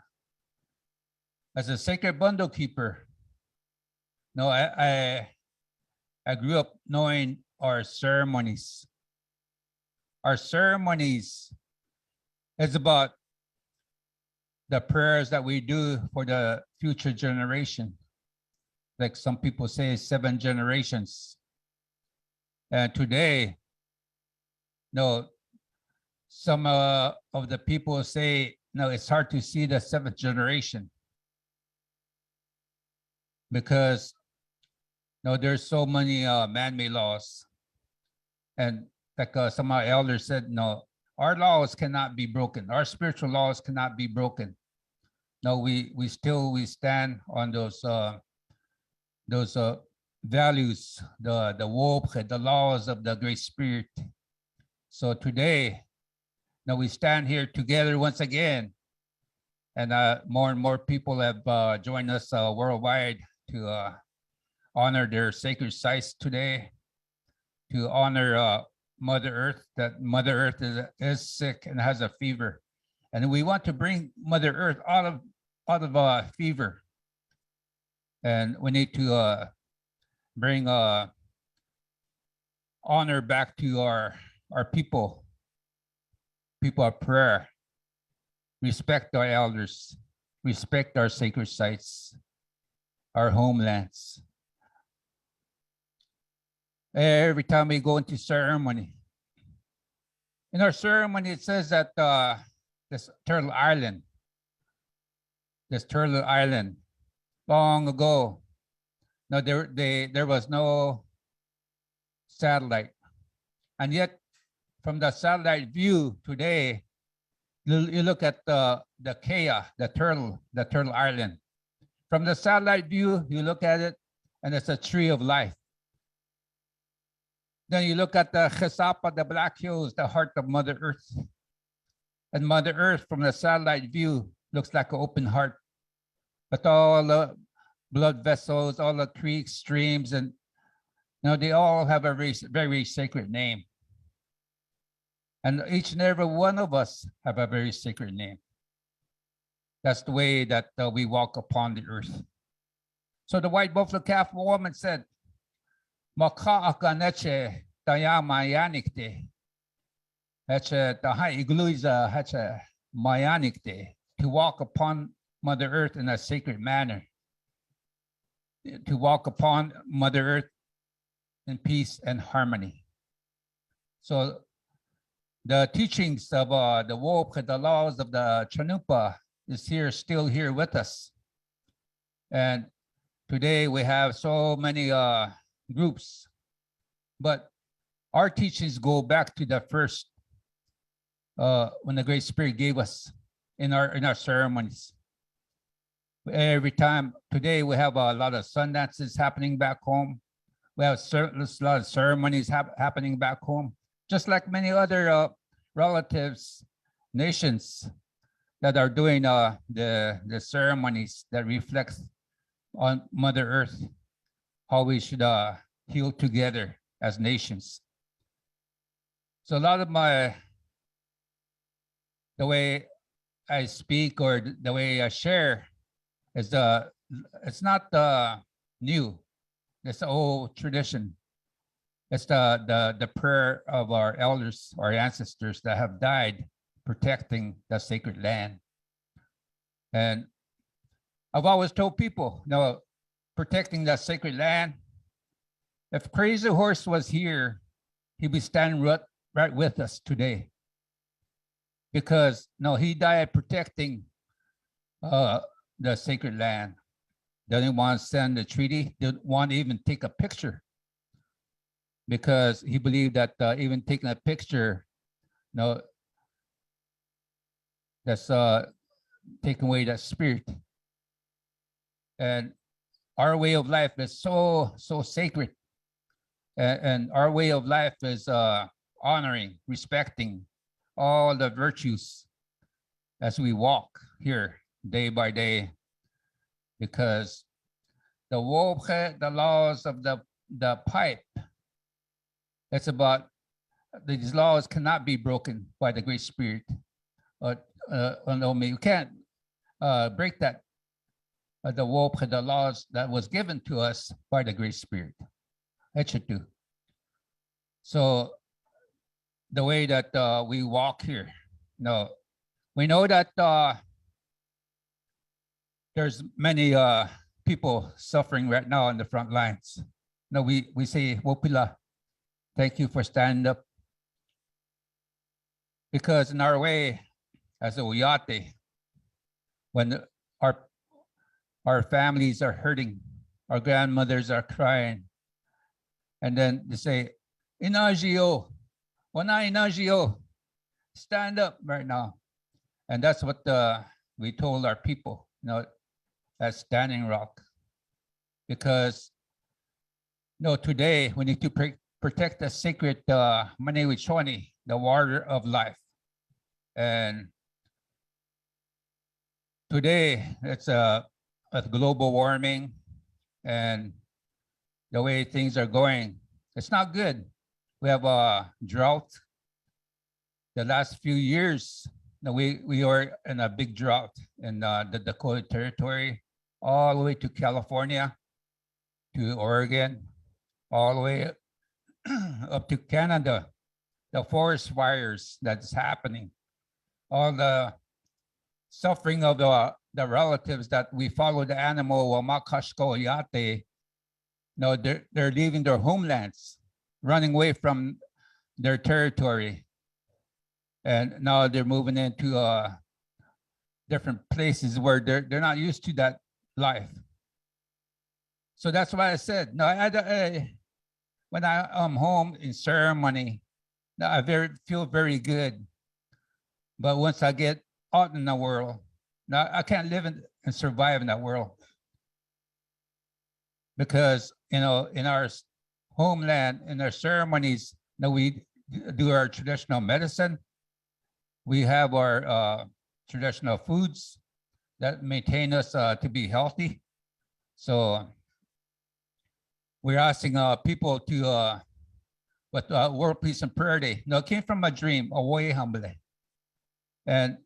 as a sacred bundle keeper, I grew up knowing our ceremonies. Our ceremonies is about the prayers that we do for the future generation. Like some people say, 7 generations. And today, some of the people say, it's hard to see the 7th generation because there's so many man-made laws. And like some of our elders said, our laws cannot be broken. Our spiritual laws cannot be broken. We stand on those values, the laws of the Great Spirit. So today, we stand here together once again, and more and more people have joined us worldwide to honor their sacred sites today, to honor Mother Earth, that Mother Earth is sick and has a fever. And we want to bring Mother Earth out of fever. And we need to bring honor back to our people of prayer. Respect our elders, respect our sacred sites, our homelands. Every time we go into ceremony, in our ceremony, it says that this Turtle Island, long ago, no, there was no satellite, and yet from the satellite view today, you look at the Kea, the turtle island. From the satellite view, you look at it, and it's a tree of life. Then you look at the Chesapa, the Black Hills, the heart of Mother Earth. And Mother Earth, from the satellite view, looks like an open heart. But all the blood vessels, all the creeks, streams, and they all have a very, very sacred name. And each and every one of us have a very sacred name. That's the way that we walk upon the earth. So the white buffalo calf woman said, "Maka'akaneche tayamayanikte, heche tahai igluiza heche mayanikte," to walk upon Mother Earth in a sacred manner, to walk upon Mother Earth in peace and harmony. So the teachings of the Wopke, the laws of the Chanupa, is still here with us. And today we have so many groups, but our teachings go back to the first, when the Great Spirit gave us in our ceremonies. Every time, today we have a lot of sun dances happening back home. We have a lot of ceremonies happening back home, just like many other relatives, nations that are doing the ceremonies that reflects on Mother Earth, how we should heal together as nations. So a lot of the way I speak or the way I share is it's not new. It's the old tradition. It's the prayer of our elders, our ancestors that have died protecting the sacred land. And I've always told people, protecting the sacred land. If Crazy Horse was here, he'd be standing right with us today. Because he died protecting the sacred land. Doesn't want to send a treaty, didn't want to even take a picture. Because he believed that even taking a picture, that's taking away that spirit. And our way of life is so sacred. And our way of life is honoring, respecting all the virtues as we walk here day by day. Because the laws of the pipe, it's about these laws cannot be broken by the Great Spirit. You can't break that. The laws that was given to us by the Great Spirit. So the way that we walk here, we know that there's many people suffering right now on the front lines. We say, Wopila, thank you for standing up. Because in our way, as a Uyate, when our families are hurting, our grandmothers are crying, and then they say, Inagio, wana Inagio, stand up right now. And that's what we told our people, at Standing Rock. Because today we need to protect the sacred Manewichoni, the water of life. And today it's with global warming and the way things are going, it's not good. we have a drought. The last few years, we are in a big drought in the Dakota Territory, all the way to California, to Oregon, all the way up to Canada. The forest fires that's happening, all the suffering of the relatives that we follow the animal Wamakashko Yate. No, they're leaving their homelands, running away from their territory. And now they're moving into different places where they're not used to that life. So that's why I said, no, when I am home in ceremony, I feel very good. But once I get out in the world, now I can't live and survive in that world. Because, in our homeland, in our ceremonies, we do our traditional medicine. We have our traditional foods that maintain us to be healthy. So we're asking people to, with World Peace and Prayer Day. No, it came from a dream, away humble. And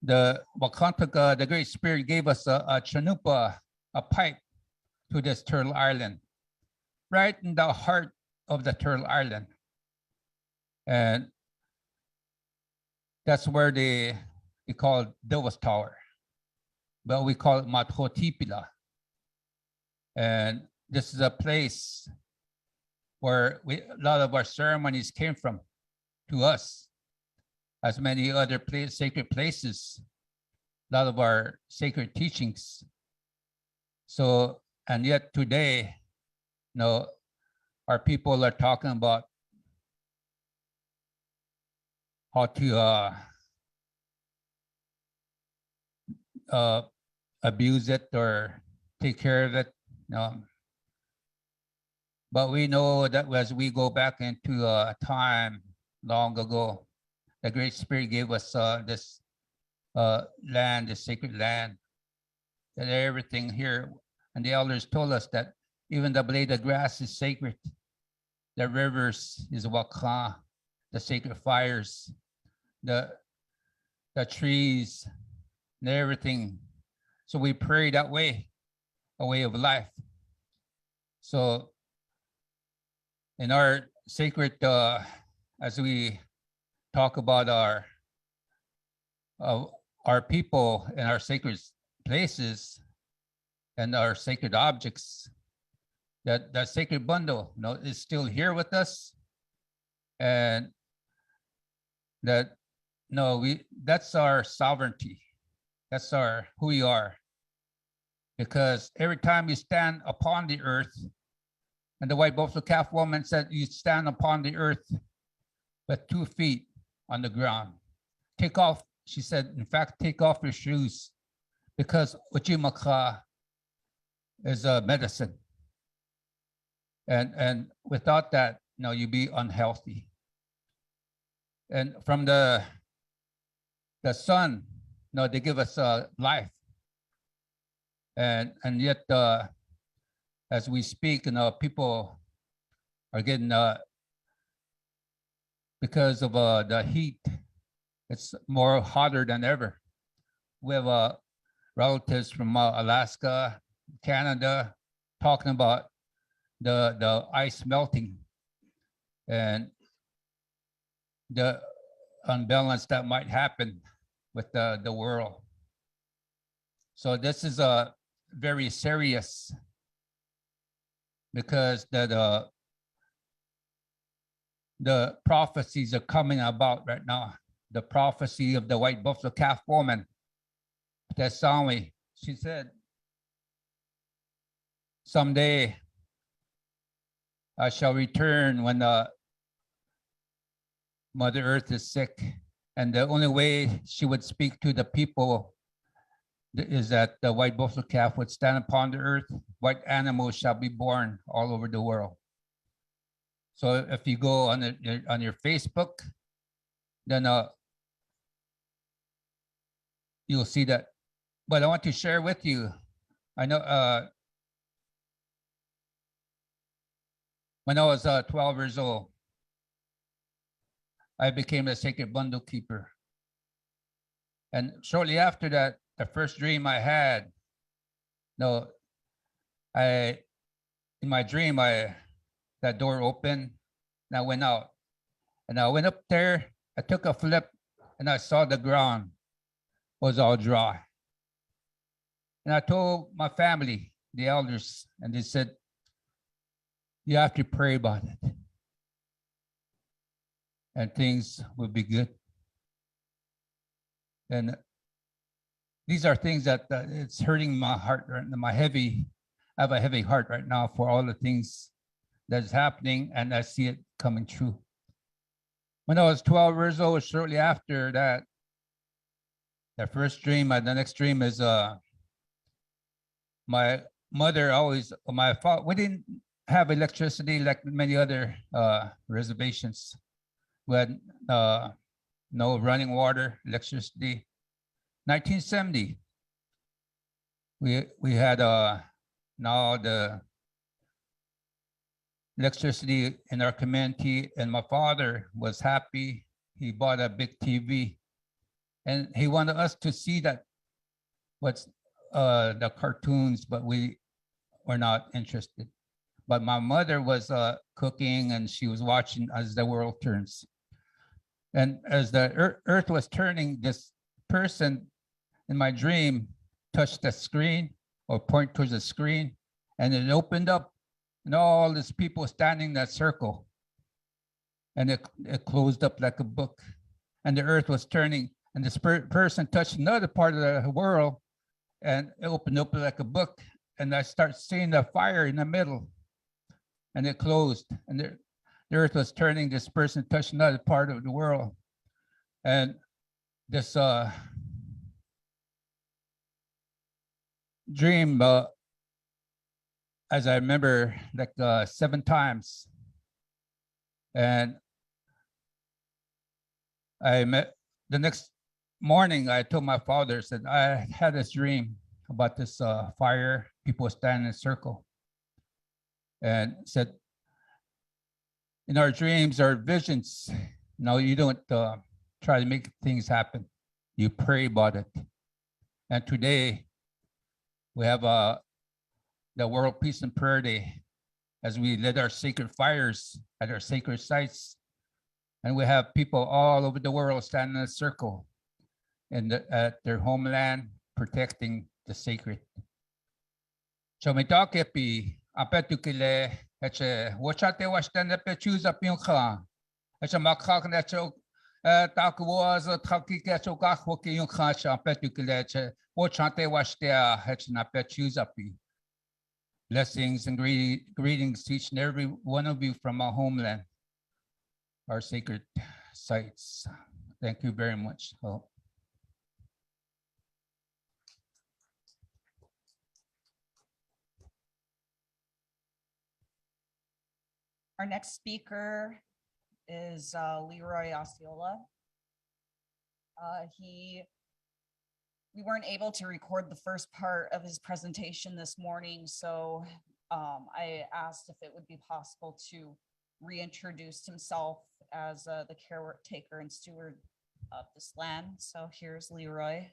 the Wakantaka, the Great Spirit, gave us a chanupa, a pipe to this Turtle Island, right in the heart of the Turtle Island. And that's where they call it Dewas Tower, but we call it Mathotipila. And this is a place where a lot of our ceremonies came from to us, as many other sacred places, a lot of our sacred teachings. So, and yet today, our people are talking about how to abuse it or take care of it. But we know that as we go back into a time long ago, the Great Spirit gave us this land, this sacred land, that everything here, and the elders told us that even the blade of grass is sacred. The rivers is waka, the sacred fires, the trees, and everything. So we pray that way, a way of life. So in our sacred, as we talk about our people and our sacred places and our sacred objects, that sacred bundle, is still here with us, and that's our sovereignty. That's who we are. Because every time you stand upon the earth, and the white buffalo calf woman said, you stand upon the earth with 2 feet on the ground. Take off, she said, in fact, take off your shoes, because Uchimaka is a medicine. And without that, you'd be unhealthy. And from the sun, they give us life. And yet, as we speak, people are getting, because of the heat, it's more hotter than ever. We have relatives from Alaska, Canada, talking about the ice melting and the unbalance that might happen with the world. So this is very serious, because the prophecies are coming about right now. The prophecy of the white buffalo calf woman, Tesawi, she said, someday I shall return when Mother Earth is sick, and the only way she would speak to the people is that the white buffalo calf would stand upon the earth. White animals shall be born all over the world. So if you go on your Facebook, then you'll see that. But I want to share with you, I know When I was 12 years old, I became a sacred bundle keeper. And shortly after that, the first dream I had, in my dream, that door opened and I went out. And I went up there, I took a flip and I saw the ground was all dry. And I told my family, the elders, and they said, you have to pray about it. And things will be good. And these are things that it's hurting my heart right now. I have a heavy heart right now for all the things that's happening, and I see it coming true. When I was 12 years old, shortly after that, the first dream, the next dream is my mother we didn't have electricity like many other reservations. We had no running water, electricity. 1970, we had now the electricity in our community, and my father was happy. He bought a big TV, and he wanted us to see that what's the cartoons, but we were not interested. But my mother was cooking, and she was watching as the world turns. And as the earth was turning, this person in my dream touched the screen or point towards the screen, and it opened up, and all these people standing in that circle. And it closed up like a book, and the earth was turning, and this person touched another part of the world, and it opened up like a book, and I start seeing the fire in the middle, and it closed, and the earth was turning. This person touched another part of the world, and this dream, as I remember, like 7 times. And the next morning, I told my father, said, I had this dream about this fire, people standing in a circle. And said, in our dreams, our visions, you don't try to make things happen. You pray about it. And today, we have the World Peace and Prayer Day, as we lit our sacred fires at our sacred sites. And we have people all over the world standing in a circle at their homeland, protecting the sacred. So may takepi apetukile eche wachate washtan pe choose up yung kha eche makak na cho takwas thaki ke cho ka hoki yung kha cha apetukile eche wachate washtea eche na pe choose up. Blessings and greetings to each and every one of you from our homeland, our sacred sites. Thank you very much. Our next speaker is Leroy Osceola. We weren't able to record the first part of his presentation this morning, so I asked if it would be possible to reintroduce himself as the caretaker and steward of this land. So here's Leroy.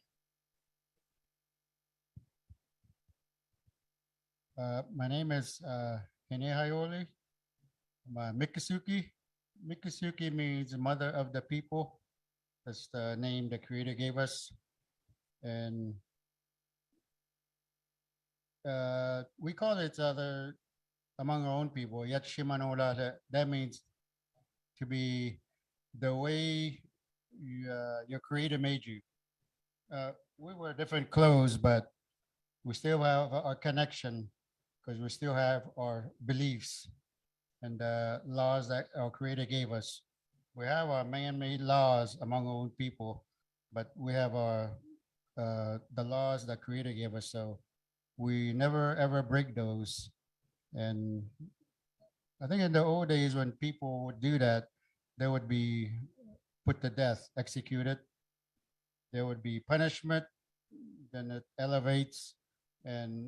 My name is Hene Hayoli. Miccosukee. Miccosukee means mother of the people. That's the name the Creator gave us. And we call it among our own people, Yat Shimanola. That means to be the way your Creator made you. We wear different clothes, but we still have our connection because we still have our beliefs and the laws that our Creator gave us. We have our man-made laws among our own people, but we have our the laws that Creator gave us, so we never ever break those. And I think in the old days when people would do that, they would be put to death, executed. There would be punishment, then it elevates, and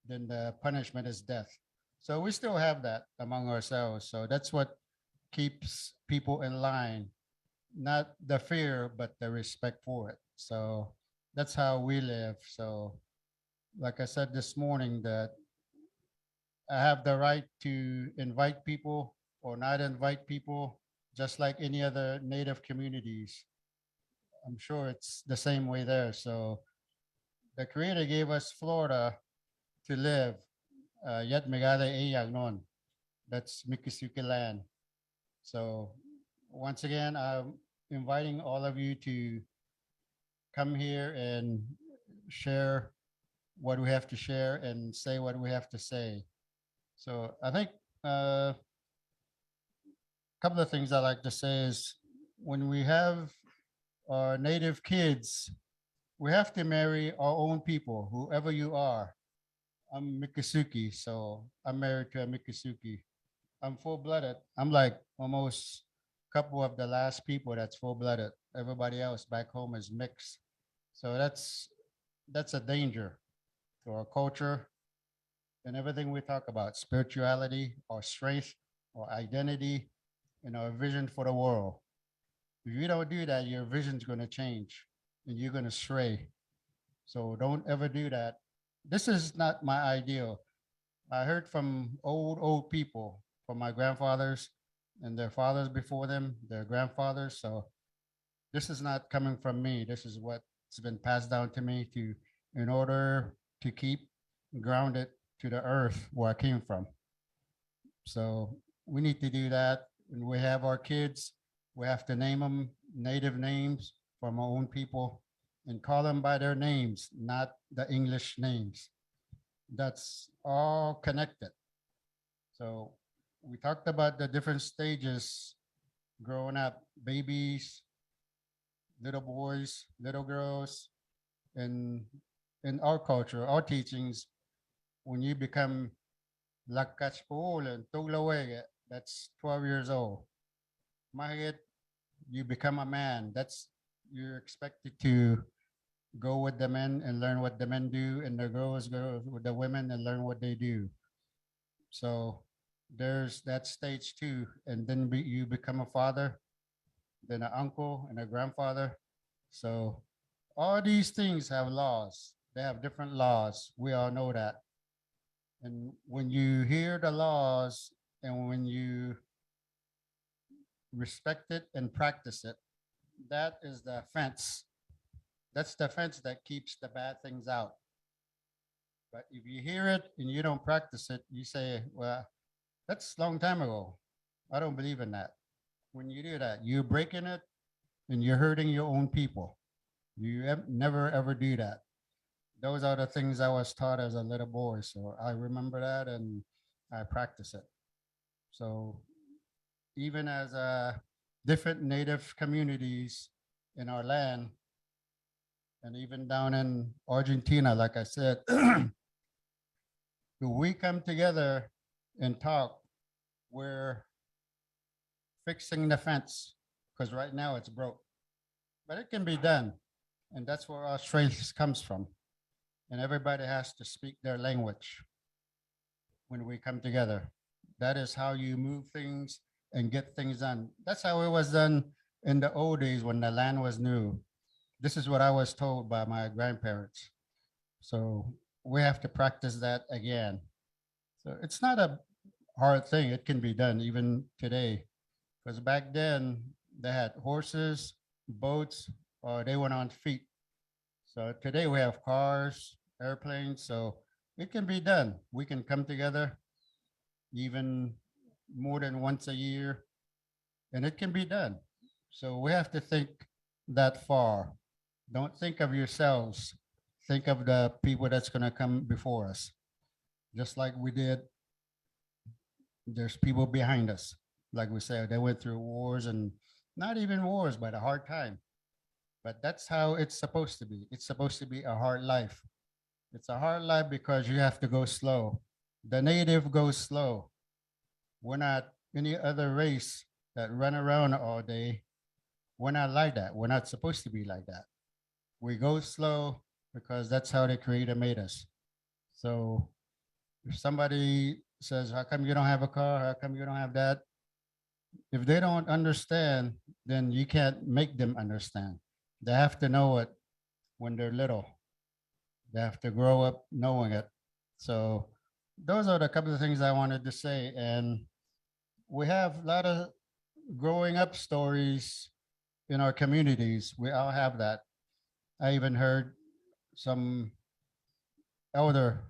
then the punishment is death. So we still have that among ourselves. So that's what keeps people in line, not the fear, but the respect for it. So that's how we live. So like I said this morning, that I have the right to invite people or not invite people, just like any other native communities. I'm sure it's the same way there. So the Creator gave us Florida to live. Yet Megada Eyag non. That's Miccosukee land. So once again, I'm inviting all of you to come here and share what we have to share and say what we have to say. So I think a couple of things I like to say is when we have our native kids, we have to marry our own people, whoever you are. I'm Miccosukee, so I'm married to a Miccosukee. I'm full-blooded. I'm like almost a couple of the last people that's full-blooded. Everybody else back home is mixed. So that's a danger to our culture and everything we talk about, spirituality, our strength, our identity, and our vision for the world. If you don't do that, your vision's going to change and you're going to stray. So don't ever do that. This is not my ideal. I heard from old people, from my grandfathers and their fathers before them, their grandfathers. So this is not coming from me. This is what's been passed down to me in order to keep grounded to the earth where I came from. So we need to do that. When we have our kids, we have to name them native names from our own people and call them by their names, not the English names. That's all connected. So we talked about the different stages growing up, babies, little boys, little girls, and in our culture, our teachings, when you become Lakachpool and Tuglawege, that's 12 years old. Mahigit, you become a man. You're expected to go with the men and learn what the men do, and the girls go with the women and learn what they do. So there's that stage too, and then you become a father, then an uncle and a grandfather. So all these things have laws. They have different laws. We all know that. And when you hear the laws and when you respect it and practice it, that is the fence. That's the fence that keeps the bad things out. But if you hear it and you don't practice it, you say, well, that's a long time ago. I don't believe in that. When you do that, you're breaking it and you're hurting your own people. You never, ever do that. Those are the things I was taught as a little boy. So I remember that and I practice it. So even as different native communities in our land, and even down in Argentina, like I said, we come together and talk, we're fixing the fence because right now it's broke. But it can be done. And that's where our strength comes from. And everybody has to speak their language when we come together. That is how you move things and get things done. That's how it was done in the old days when the land was new. This is what I was told by my grandparents. So we have to practice that again. So it's not a hard thing. It can be done even today. Because back then they had horses, boats, or they went on feet. So today we have cars, airplanes, so it can be done. We can come together even more than once a year, and it can be done. So we have to think that far. Don't think of yourselves. Think of the people that's going to come before us. Just like we did, there's people behind us. Like we said, they went through wars, and not even wars, but a hard time. But that's how it's supposed to be. It's supposed to be a hard life. It's a hard life because you have to go slow. The native goes slow. We're not any other race that run around all day. We're not like that. We're not supposed to be like that. We go slow because that's how the Creator made us. So if somebody says, how come you don't have a car? How come you don't have that? If they don't understand, then you can't make them understand. They have to know it when they're little. They have to grow up knowing it. So those are the couple of things I wanted to say. And we have a lot of growing up stories in our communities. We all have that. I even heard some elder,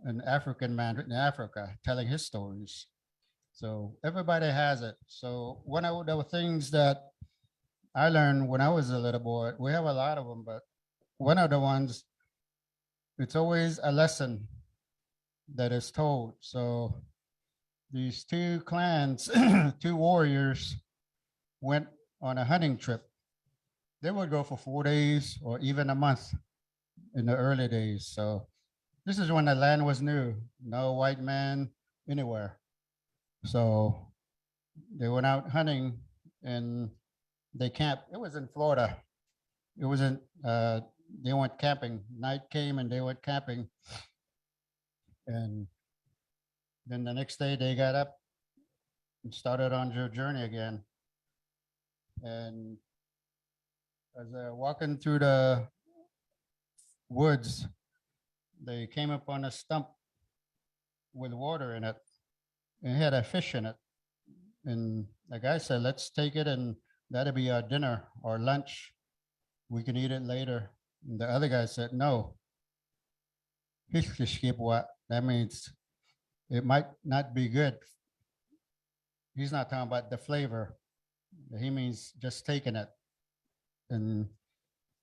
an African man in Africa, telling his stories. So everybody has it. So one of the things that I learned when I was a little boy, we have a lot of them, but one of the ones, it's always a lesson that is told. So these two clans, two warriors went on a hunting trip. They would go for 4 days or even a month in the early days. So this is when the land was new, no white man anywhere. So they went out hunting and they camped. It was in Florida. It wasn't, they went camping. Night came and they went camping. And then the next day they got up and started on their journey again. And as they're walking through the woods, they came upon a stump with water in it. And it had a fish in it. And the guy said, let's take it and that'll be our dinner or lunch. We can eat it later. And the other guy said, no. That means it might not be good. He's not talking about the flavor. He means just taking it. And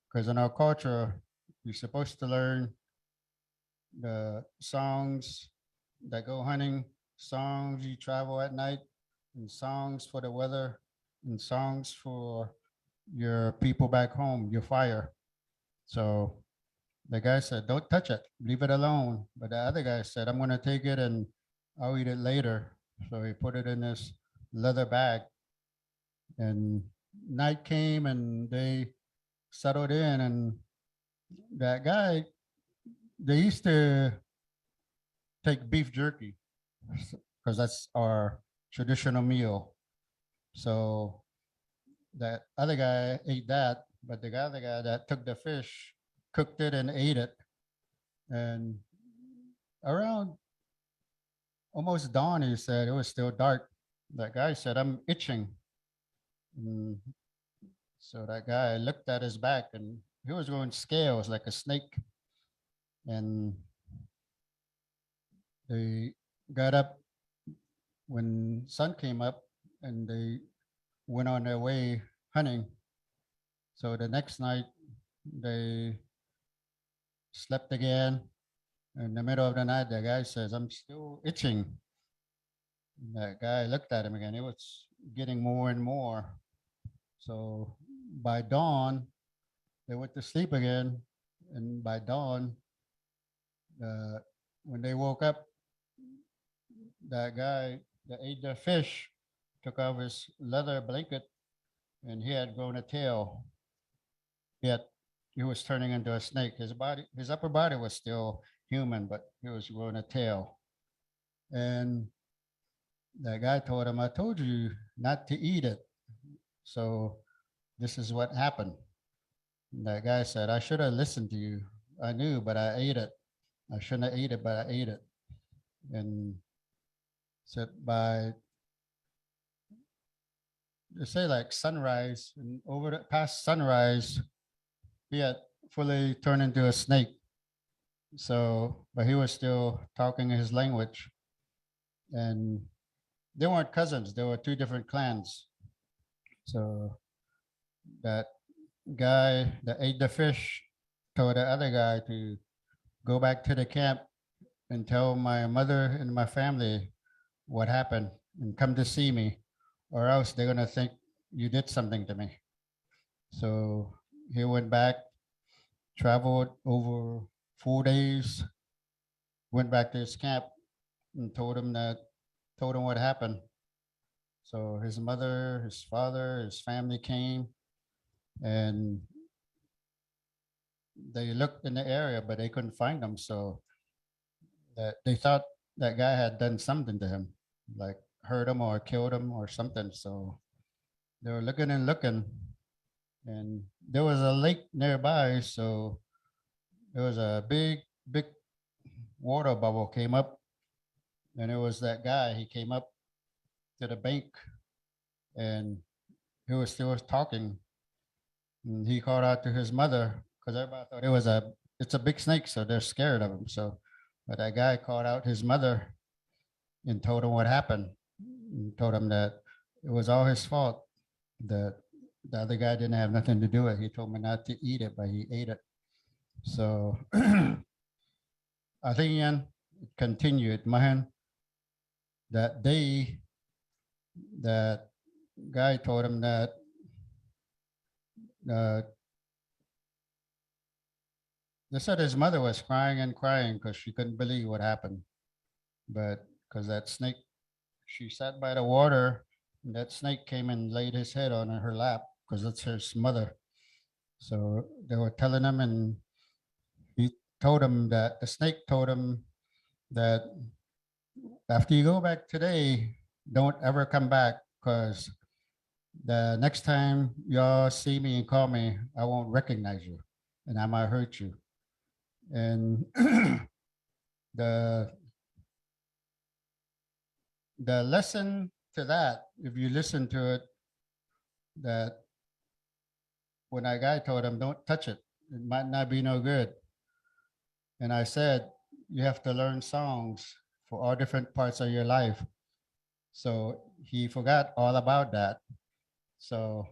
because in our culture, you're supposed to learn the songs that go hunting, songs you travel at night, and songs for the weather, and songs for your people back home, your fire. So the guy said, don't touch it, leave it alone. But the other guy said, I'm gonna take it and I'll eat it later. So he put it in this leather bag. And night came and they settled in, and that guy, they used to take beef jerky because that's our traditional meal. So that other guy ate that, but the other guy that took the fish, cooked it and ate it. And around almost dawn, he said, it was still dark. That guy said, I'm itching. And so that guy looked at his back and he was going scales like a snake. And they got up when sun came up and they went on their way hunting. So the next night they slept again. In the middle of the night, the guy says, I'm still itching. And that guy looked at him again. It was getting more and more. So by dawn, they went to sleep again. And by dawn, when they woke up, that guy that ate the fish took off his leather blanket and he had grown a tail. Yet he was turning into a snake. His upper body was still human, but he was growing a tail. And that guy told him, I told you not to eat it. So this is what happened. And that guy said, I should have listened to you. I knew, but I ate it. I shouldn't have ate it, but I ate it. And said by, they say like sunrise, and over the past sunrise, he had fully turned into a snake. So, but he was still talking his language. And they weren't cousins, they were two different clans. So that guy that ate the fish told the other guy to go back to the camp and tell my mother and my family what happened and come to see me, or else they're gonna think you did something to me. So he went back, traveled over 4 days, went back to his camp and told him what happened. So his mother, his father, his family came and they looked in the area, but they couldn't find them. So that they thought that guy had done something to him, like hurt him or killed him or something. So they were looking and looking, and there was a lake nearby. So there was a big water bubble came up, and it was that guy. He came up to the bank, and he was still talking. And he called out to his mother because everybody thought it's a big snake, so they're scared of him. So, but that guy called out his mother and told him what happened. And told him that it was all his fault. That the other guy didn't have nothing to do with it. He told me not to eat it, but he ate it. So I think Ian continued, Mahan, that day that guy told him that they said his mother was crying and crying because she couldn't believe what happened. But because that snake, she sat by the water, and that snake came and laid his head on her lap because it's his mother. So they were telling him, and he told him that the snake told him that after you go back today, don't ever come back, because the next time y'all see me and call me, I won't recognize you and I might hurt you. And the lesson to that, if you listen to it, that when that guy told him, don't touch it, it might not be no good. And I said, you have to learn songs for all different parts of your life. So he forgot all about that. So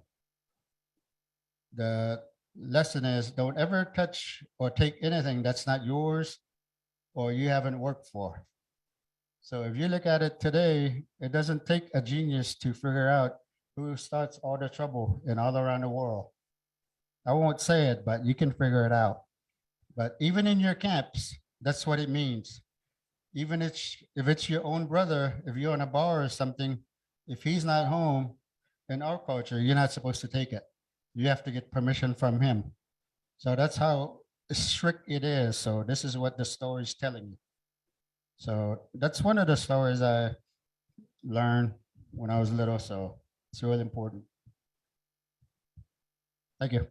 the lesson is, don't ever touch or take anything that's not yours or you haven't worked for. So if you look at it today, it doesn't take a genius to figure out who starts all the trouble in all around the world. I won't say it, but you can figure it out. But even in your camps, that's what it means. Even if it's your own brother, if you're in a bar or something, if he's not home, in our culture, you're not supposed to take it. You have to get permission from him. So that's how strict it is. So this is what the story is telling you. So that's one of the stories I learned when I was little. So it's really important. Thank you.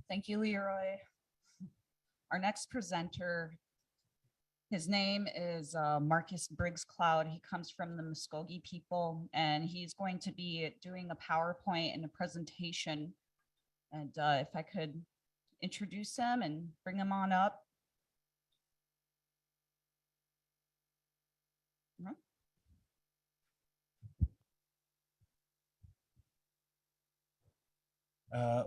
Thank you, Leroy. Our next presenter, his name is Marcus Briggs Cloud. He comes from the Muskogee people, and he's going to be doing a PowerPoint and a presentation. And if I could introduce him and bring him on up.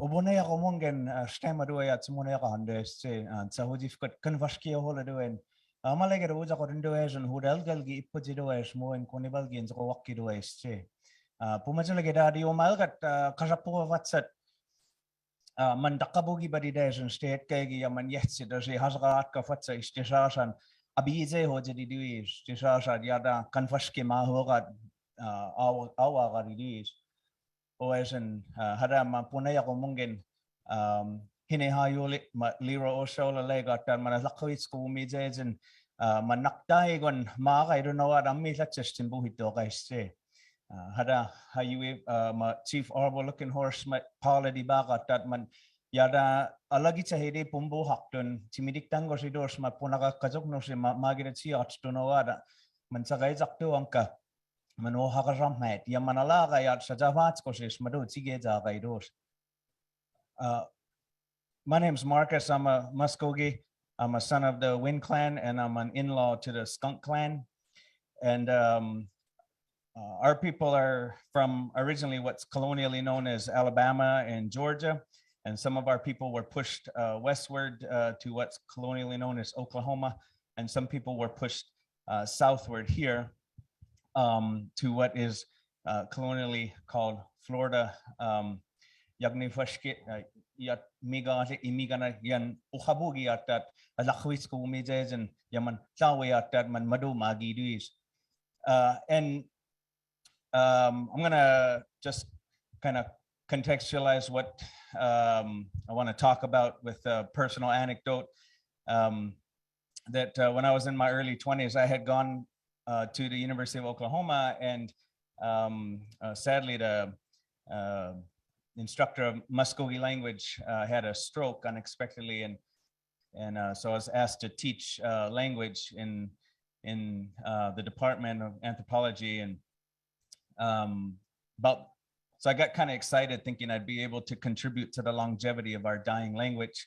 Ubunaya ko mungen stemma doy at simunaya ka handes sa hujif kat kanvaski hola doen malaga uja ko does and hudal galgi ipuji does mo en konibal gin ko wakki does pumajalaga dadi o malgat kasapu watsat man dakabugi badi des and state kagi yaman yetsi does hasgat ka fatsa istishasan abize ho jadi duis tishasan yada kanvaski ma hogat awa garidis Oesan harama punaya ko mungkin hinehayulit Leroy Oshola legatan manalakawit ko umijejen manaktai gon makay donawa dami latches timbuhito kaiste hada hayuwe ma Chief Arbo looking horse ma Paula di bagat tat man yada alagi sa hidi pumbuhak dun timidik tango si dors ma punaka kajok no si magiret si at donawa da man sagay zakto angka Manoha karamhet, Yamanalaga yat Sajavats Madu Tigeza Gaidos. My name's Marcus. I'm a Muskogee. I'm a son of the Wind Clan, and I'm an in-law to the Skunk Clan. And our people are from originally what's colonially known as Alabama and Georgia. And some of our people were pushed westward to what's colonially known as Oklahoma. And some people were pushed southward here. To what is colonially called Florida. Yagnifashkit yat miga imigana yan uhabugi atat alakwis ko umijejen yaman sawe atat man madu magi duis. And I'm gonna just kind of contextualize what I want to talk about with a personal anecdote. That when I was in my early 20s, I had gone to the University of Oklahoma, and sadly the instructor of Muskogee language had a stroke unexpectedly, and so I was asked to teach language in the Department of Anthropology, and so I got kind of excited thinking I'd be able to contribute to the longevity of our dying language.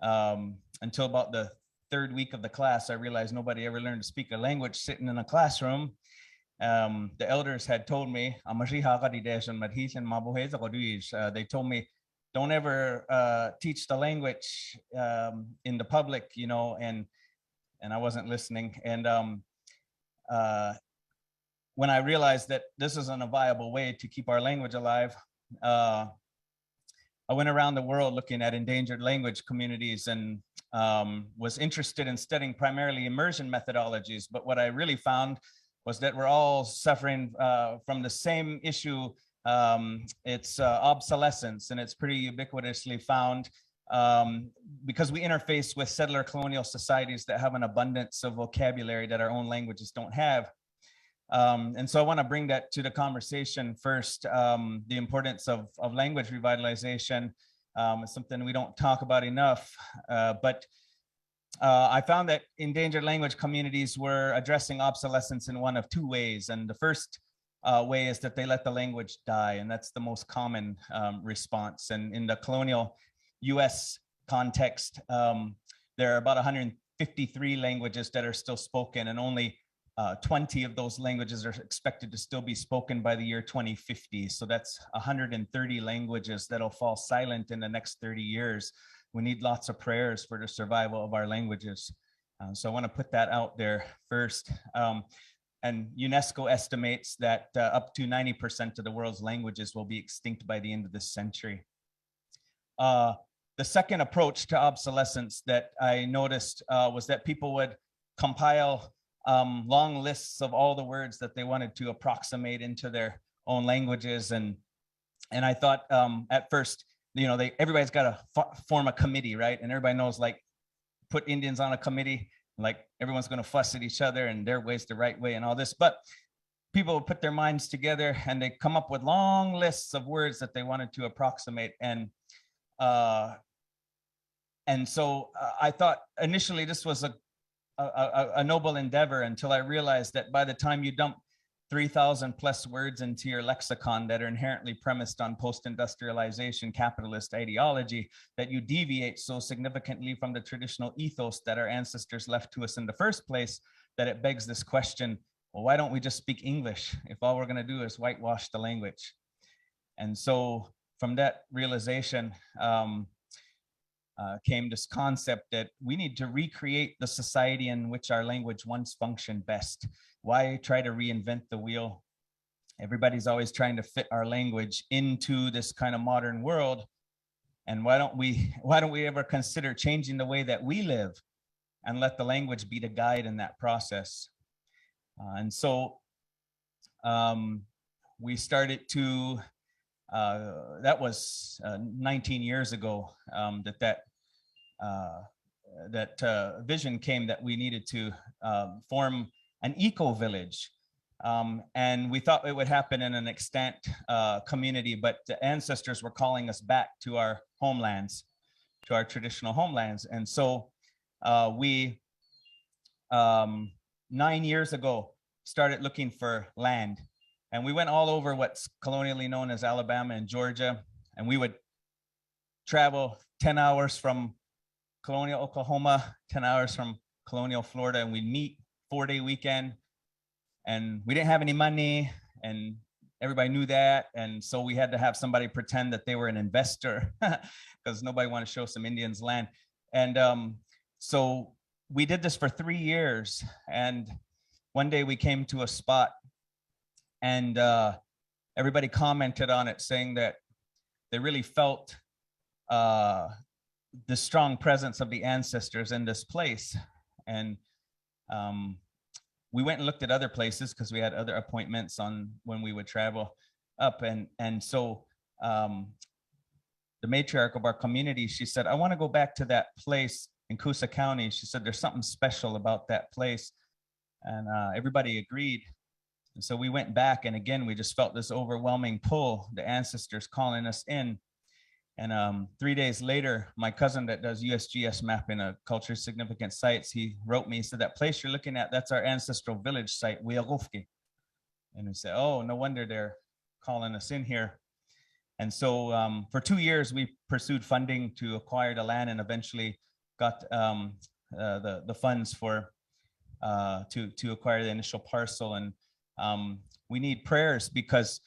Until about the third week of the class, I realized nobody ever learned to speak a language sitting in a classroom. The elders had told me, they told me, don't ever teach the language in the public, you know, and I wasn't listening. And when I realized that this isn't a viable way to keep our language alive, I went around the world looking at endangered language communities and was interested in studying primarily immersion methodologies. But what I really found was that we're all suffering from the same issue. It's obsolescence, and it's pretty ubiquitously found because we interface with settler colonial societies that have an abundance of vocabulary that our own languages don't have. And so I want to bring that to the conversation first. The importance of language revitalization is something we don't talk about enough, but I found that endangered language communities were addressing obsolescence in one of two ways. And the first way is that they let the language die, and that's the most common response. And in the colonial US context, there are about 153 languages that are still spoken, and only 20 of those languages are expected to still be spoken by the year 2050. So that's 130 languages that'll fall silent in the next 30 years. We need lots of prayers for the survival of our languages. So I want to put that out there first. And UNESCO estimates that up to 90% of the world's languages will be extinct by the end of this century. The second approach to obsolescence that I noticed was that people would compile long lists of all the words that they wanted to approximate into their own languages. And I thought at first, you know, everybody's got to form a committee, right? And everybody knows, like, put Indians on a committee, like everyone's going to fuss at each other and their way's the right way and all this. But people would put their minds together and they come up with long lists of words that they wanted to approximate. And so I thought initially this was a noble endeavor, until I realized that by the time you dump 3,000 plus words into your lexicon that are inherently premised on post-industrialization capitalist ideology, that you deviate so significantly from the traditional ethos that our ancestors left to us in the first place, that it begs this question: well, why don't we just speak English if all we're going to do is whitewash the language? And so from that realization came this concept that we need to recreate the society in which our language once functioned best. Why try to reinvent the wheel? Everybody's always trying to fit our language into this kind of modern world. And why don't we ever consider changing the way that we live and let the language be the guide in that process? And so we started to, that was 19 years ago, that vision came, that we needed to form an eco-village. And we thought it would happen in an extant community, but the ancestors were calling us back to our homelands, to our traditional homelands. And so we, 9 years ago, started looking for land. And we went all over what's colonially known as Alabama and Georgia. And we would travel 10 hours from colonial Oklahoma, 10 hours from colonial Florida, and we'd meet 4-day weekend. And we didn't have any money, and everybody knew that. And so we had to have somebody pretend that they were an investor because nobody wanted to show some Indians land. And so we did this for 3 years. And one day we came to a spot, and everybody commented on it, saying that they really felt the strong presence of the ancestors in this place. And we went and looked at other places because we had other appointments on when we would travel up. And so the matriarch of our community, she said, I want to go back to that place in Coosa County. She said, there's something special about that place. And everybody agreed. And so we went back, and again, we just felt this overwhelming pull, the ancestors calling us in. And 3 days later, my cousin that does USGS mapping of culturally significant sites, he wrote me, he said, that place you're looking at, that's our ancestral village site, Wiagufki. And we said, oh, no wonder they're calling us in here. And so for 2 years, we pursued funding to acquire the land and eventually got the funds for to acquire the initial parcel. And we need prayers because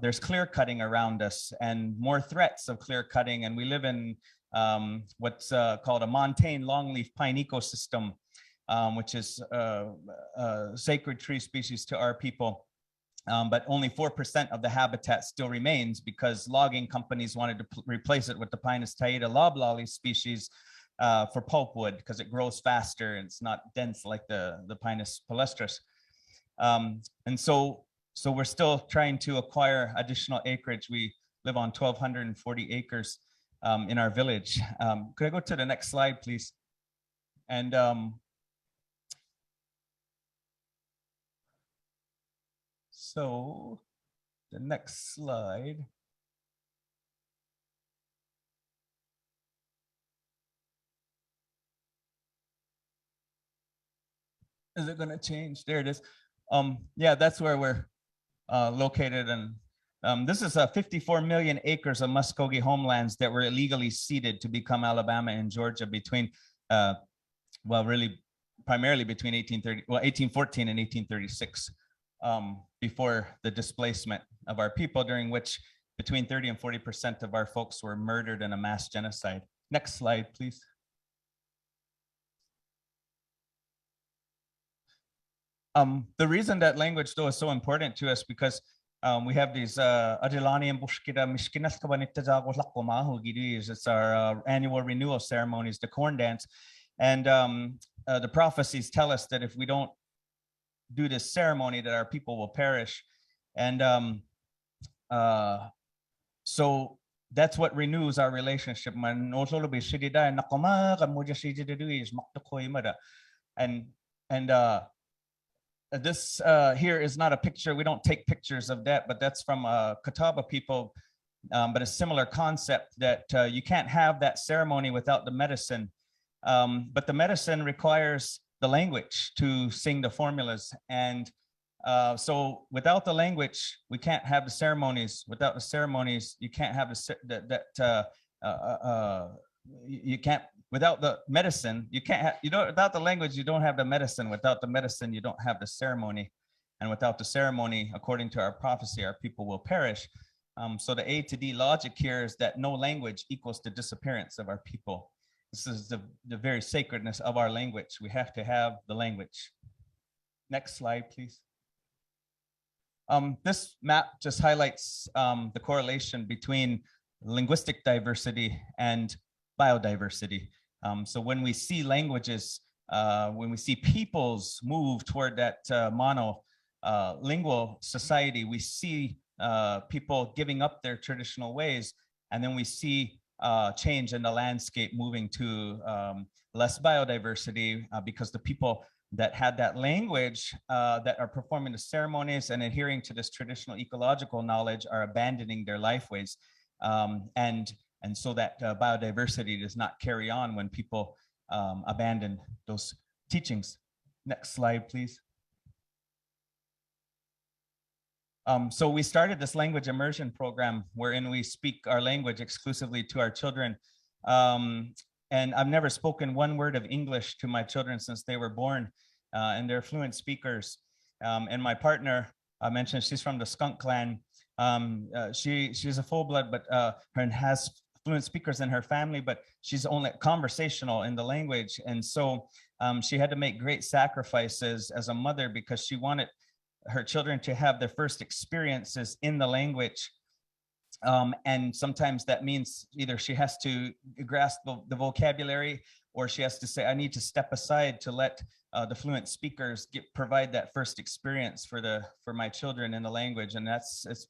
there's clear cutting around us and more threats of clear cutting. And we live in what's called a montane longleaf pine ecosystem, which is a sacred tree species to our people. But only 4% of the habitat still remains because logging companies wanted to replace it with the Pinus taeda loblolly species for pulpwood because it grows faster and it's not dense like the Pinus palustris. And so we're still trying to acquire additional acreage. We live on 1,240 acres in our village. Could I go to the next slide, please? And so the next slide. Is it going to change? There it is. Yeah, that's where we're located. And this is 54 million acres of Muskogee homelands that were illegally ceded to become Alabama and Georgia between, well, really primarily between 1814 and 1836, before the displacement of our people, during which between 30 and 40% of our folks were murdered in a mass genocide. Next slide, please. The reason that language though is so important to us because we have these Adilani and Bushkida Mishkinas Kabanitazago Lakomahu. It's our annual renewal ceremonies, the corn dance. And the prophecies tell us that if we don't do this ceremony, that our people will perish. And so that's what renews our relationship. And this here is not a picture. We don't take pictures of that, but that's from Catawba people. But a similar concept that you can't have that ceremony without the medicine. But the medicine requires the language to sing the formulas. And so without the language, we can't have the ceremonies. Without the ceremonies, you can't have you can't, without the medicine, you can't have, without the language, you don't have the medicine. Without the medicine, you don't have the ceremony. And without the ceremony, according to our prophecy, our people will perish. So the A to D logic here is that no language equals the disappearance of our people. This is the very sacredness of our language. We have to have the language. Next slide, please. This map just highlights the correlation between linguistic diversity and biodiversity. So when we see languages, when we see peoples move toward that monolingual society, we see people giving up their traditional ways, and then we see change in the landscape moving to less biodiversity because the people that had that language that are performing the ceremonies and adhering to this traditional ecological knowledge are abandoning their lifeways. And so that biodiversity does not carry on when people abandon those teachings. Next slide, please. So we started this language immersion program wherein we speak our language exclusively to our children. And I've never spoken one word of English to my children since they were born, and they're fluent speakers. And my partner, I mentioned she's from the Skunk Clan. She's a full-blood, but and has fluent speakers in her family, but she's only conversational in the language. And so she had to make great sacrifices as a mother because she wanted her children to have their first experiences in the language. And sometimes that means either she has to grasp the vocabulary, or she has to say, I need to step aside to let the fluent speakers provide that first experience for my children in the language. And it's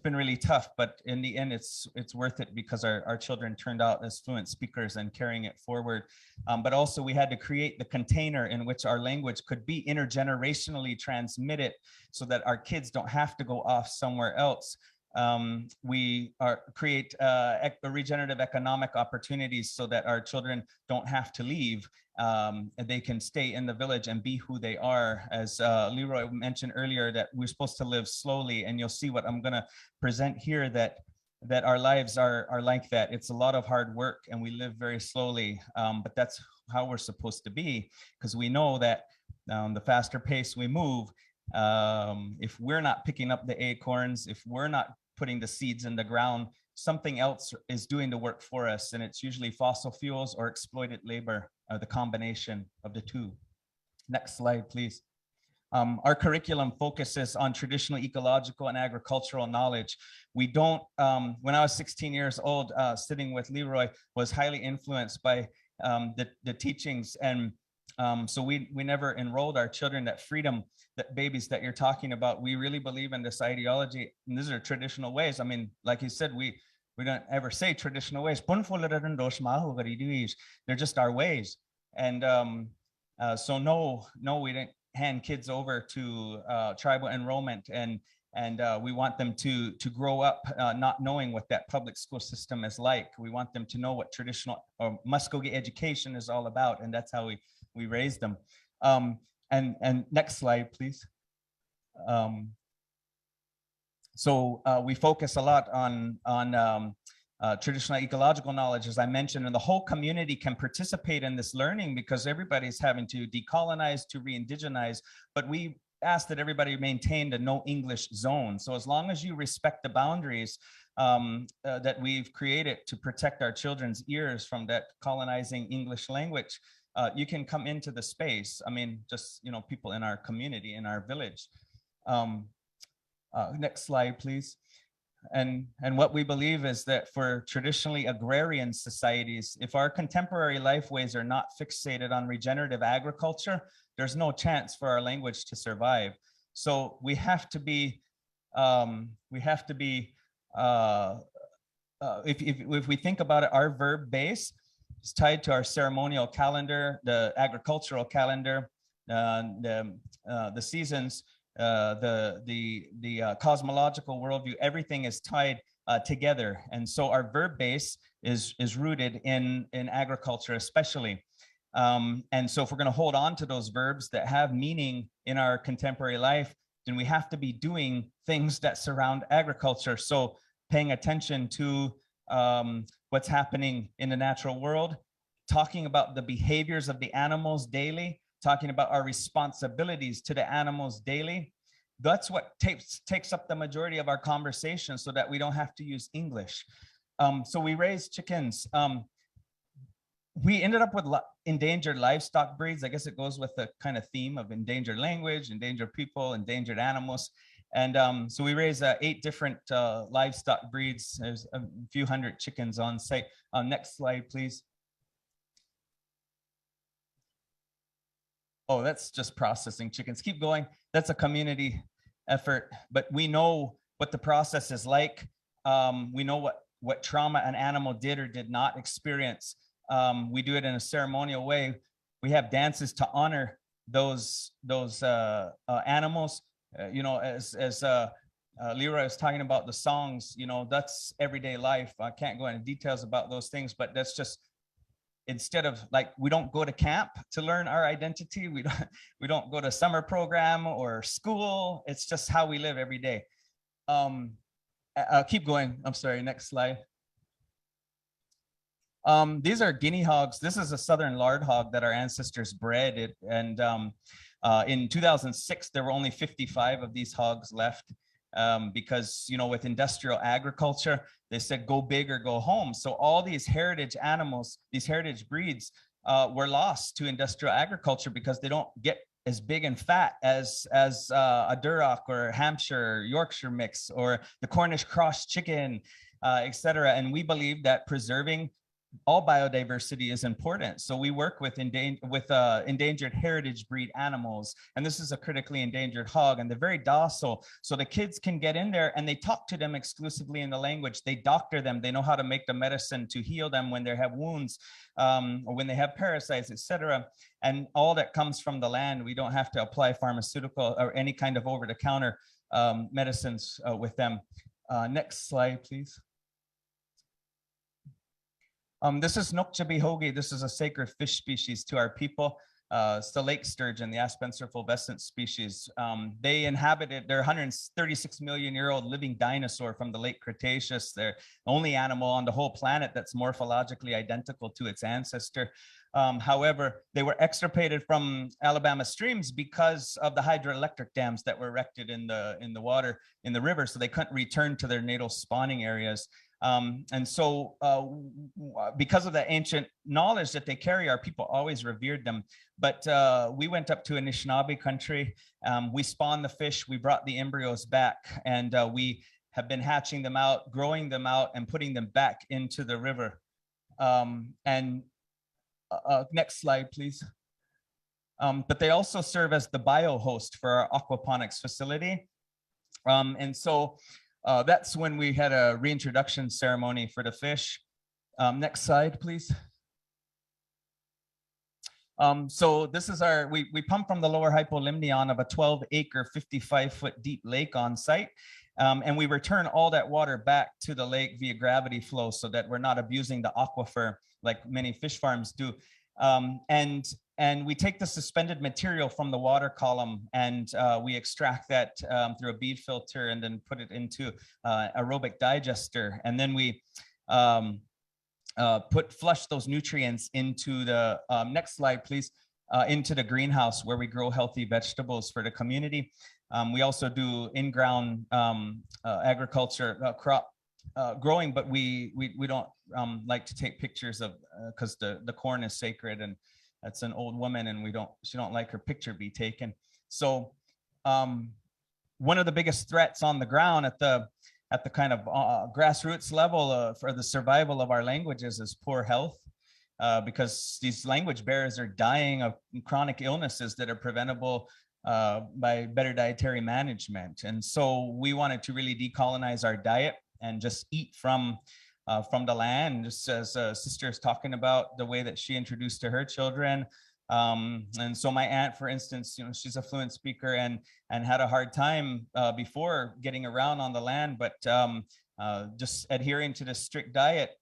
been really tough, but in the end, it's worth it because our children turned out as fluent speakers and carrying it forward. But also we had to create the container in which our language could be intergenerationally transmitted so that our kids don't have to go off somewhere else. We create regenerative economic opportunities so that our children don't have to leave. And they can stay in the village and be who they are. As Leroy mentioned earlier, that we're supposed to live slowly, and you'll see what I'm gonna present here, that our lives are like that. It's a lot of hard work and we live very slowly, but that's how we're supposed to be, because we know that the faster pace we move, if we're not picking up the acorns, if we're not putting the seeds in the ground, something else is doing the work for us. And it's usually fossil fuels or exploited labor, the combination of the two. Next slide, please. Our curriculum focuses on traditional ecological and agricultural knowledge. We don't, when I was 16 years old, sitting with Leroy, was highly influenced by the teachings. And so we never enrolled our children. That freedom, that babies that you're talking about, we really believe in this ideology. And these are traditional ways. I mean, like you said, we don't ever say traditional ways. They're just our ways. And so no, we didn't hand kids over to tribal enrollment, and we want them to grow up not knowing what that public school system is like. We want them to know what traditional or Muskogee education is all about, and that's how we raise them. And next slide, please. So we focus a lot on traditional ecological knowledge, as I mentioned, and the whole community can participate in this learning because everybody's having to decolonize, to re-indigenize, but we ask that everybody maintain the no English zone. So as long as you respect the boundaries that we've created to protect our children's ears from that colonizing English language, you can come into the space. I mean, just, you know, people in our community, in our village. Next slide, please. And what we believe is that for traditionally agrarian societies, if our contemporary lifeways are not fixated on regenerative agriculture, there's no chance for our language to survive. So we have to be, if we think about it, our verb base is tied to our ceremonial calendar, the agricultural calendar, the seasons, the cosmological worldview. Everything is tied together, and so our verb base is rooted in agriculture, especially. And so if we're going to hold on to those verbs that have meaning in our contemporary life, then we have to be doing things that surround agriculture. So paying attention to what's happening in the natural world, talking about the behaviors of the animals daily, talking about our responsibilities to the animals daily. That's what takes up the majority of our conversation, so that we don't have to use English. So we raise chickens. We ended up with endangered livestock breeds. I guess it goes with the kind of theme of endangered language, endangered people, endangered animals. And so we raise 8 different livestock breeds. There's a few hundred chickens on site. Next slide, please. Oh, that's just processing chickens. Keep going. That's a community effort, but we know what the process is like. We know what trauma an animal did or did not experience. We do it in a ceremonial way. We have dances to honor those animals. You know, as Leroy was talking about the songs, you know, that's everyday life. I can't go into details about those things, but that's just, instead of, like, we don't go to camp to learn our identity. We don't go to summer program or school. It's just how we live every day. Keep going. I'm sorry. Next slide. These are guinea hogs. This is a southern lard hog that our ancestors bred. And in 2006, there were only 55 of these hogs left. Because, you know, with industrial agriculture, they said go big or go home. So all these heritage animals, these heritage breeds were lost to industrial agriculture because they don't get as big and fat as a Duroc or Hampshire, Yorkshire mix, or the Cornish cross chicken, etc. And we believe that preserving all biodiversity is important. So we work with endangered heritage breed animals, and this is a critically endangered hog, and they're very docile. So the kids can get in there and they talk to them exclusively in the language. They doctor them. They know how to make the medicine to heal them when they have wounds, or when they have parasites, etc. And all that comes from the land. We don't have to apply pharmaceutical or any kind of over-the-counter medicines with them. Next slide, please. This is Nokchabehogi. This is a sacred fish species to our people. It's the lake sturgeon, the Aspencer fulvescent species. They inhabited, they're 136 million year old living dinosaur from the late Cretaceous. They're the only animal on the whole planet that's morphologically identical to its ancestor. However, they were extirpated from Alabama streams because of the hydroelectric dams that were erected in the water, in the river, so they couldn't return to their natal spawning areas. And so because of the ancient knowledge that they carry, our people always revered them. But we went up to Anishinaabe country, we spawned the fish, we brought the embryos back, and we have been hatching them out, growing them out, and putting them back into the river. Next slide, please. But they also serve as the biohost for our aquaponics facility. And so that's when we had a reintroduction ceremony for the fish. Next slide, please. So this is our, we pump from the lower hypolimnion of a 12-acre, 55-foot deep lake on site. And we return all that water back to the lake via gravity flow so that we're not abusing the aquifer like many fish farms do. And we take the suspended material from the water column and we extract that through a bead filter and then put it into aerobic digester. And then we flush those nutrients into the, next slide, please, into the greenhouse where we grow healthy vegetables for the community. We also do in-ground agriculture, crop growing, but we don't like to take pictures of, because the corn is sacred, and that's an old woman, and she don't like her picture be taken. So one of the biggest threats on the ground at the kind of grassroots level for the survival of our languages is poor health, because these language barriers are dying of chronic illnesses that are preventable by better dietary management. And so we wanted to really decolonize our diet and just eat from the land, just as sister is talking about the way that she introduced to her children. And so my aunt, for instance, she's a fluent speaker and had a hard time before getting around on the land, but just adhering to the strict diet.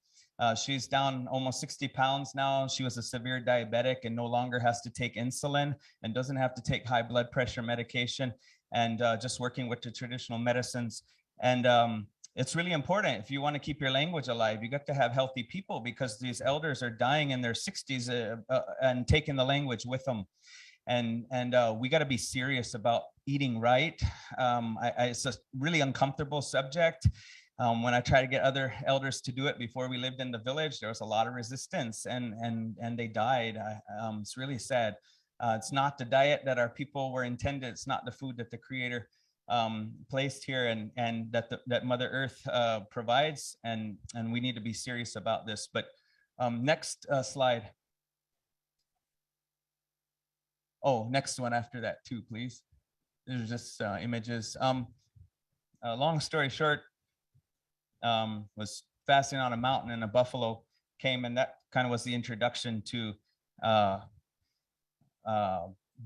She's down almost 60 pounds now. She was a severe diabetic and no longer has to take insulin and doesn't have to take high blood pressure medication, and just working with the traditional medicines. And it's really important, if you want to keep your language alive, you got to have healthy people, because these elders are dying in their 60s and taking the language with them. And we got to be serious about eating right. It's a really uncomfortable subject. When I try to get other elders to do it before we lived in the village, there was a lot of resistance, and they died. It's really sad. It's not the diet that our people were intended. It's not the food that the Creator placed here and that Mother Earth provides, and we need to be serious about this. But next slide. Oh, next one after that too, please. There's just images. Long story short, was fasting on a mountain and a buffalo came, and that kind of was the introduction to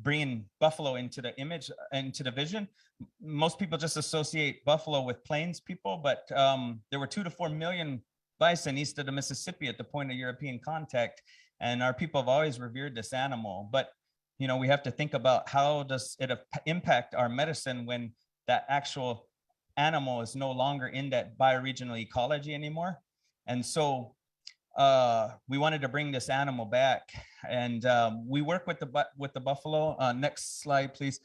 bringing buffalo into the image, into the vision. Most people just associate buffalo with plains people, but there were 2 to 4 million bison east of the Mississippi at the point of European contact, and our people have always revered this animal. But we have to think about, how does it impact our medicine when that actual animal is no longer in that bioregional ecology anymore? And so we wanted to bring this animal back, and we work with the buffalo. Next slide, please.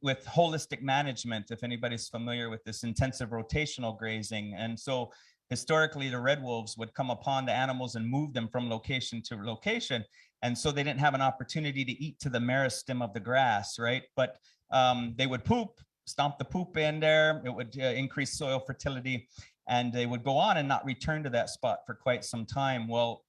With holistic management, if anybody's familiar with this intensive rotational grazing. And so historically the red wolves would come upon the animals and move them from location to location. And so they didn't have an opportunity to eat to the meristem of the grass, right? But they would poop, stomp the poop in there. It would increase soil fertility, and they would go on and not return to that spot for quite some time. Well,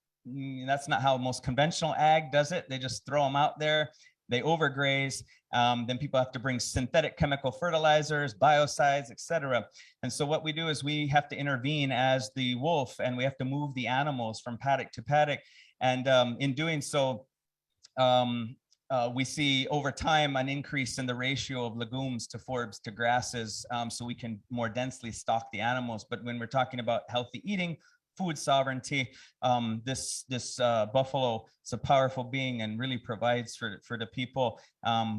that's not how most conventional ag does it. They just throw them out there. They overgraze. Then people have to bring synthetic chemical fertilizers, biocides, etc. And so what we do is we have to intervene as the wolf, and we have to move the animals from paddock to paddock. And in doing so, we see over time an increase in the ratio of legumes to forbs to grasses, so we can more densely stock the animals. But when we're talking about healthy eating, food sovereignty, this buffalo is a powerful being and really provides for the people,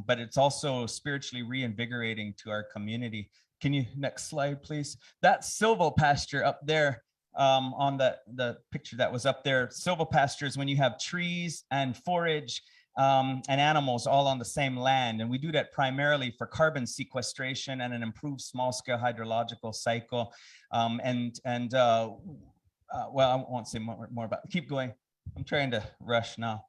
but it's also spiritually reinvigorating to our community. Can you, next slide, please? That silvopasture up there, on the picture that was up there, silvopasture is when you have trees and forage and animals all on the same land. And we do that primarily for carbon sequestration and an improved small-scale hydrological cycle. Well, I won't say more about it. Keep going. I'm trying to rush now.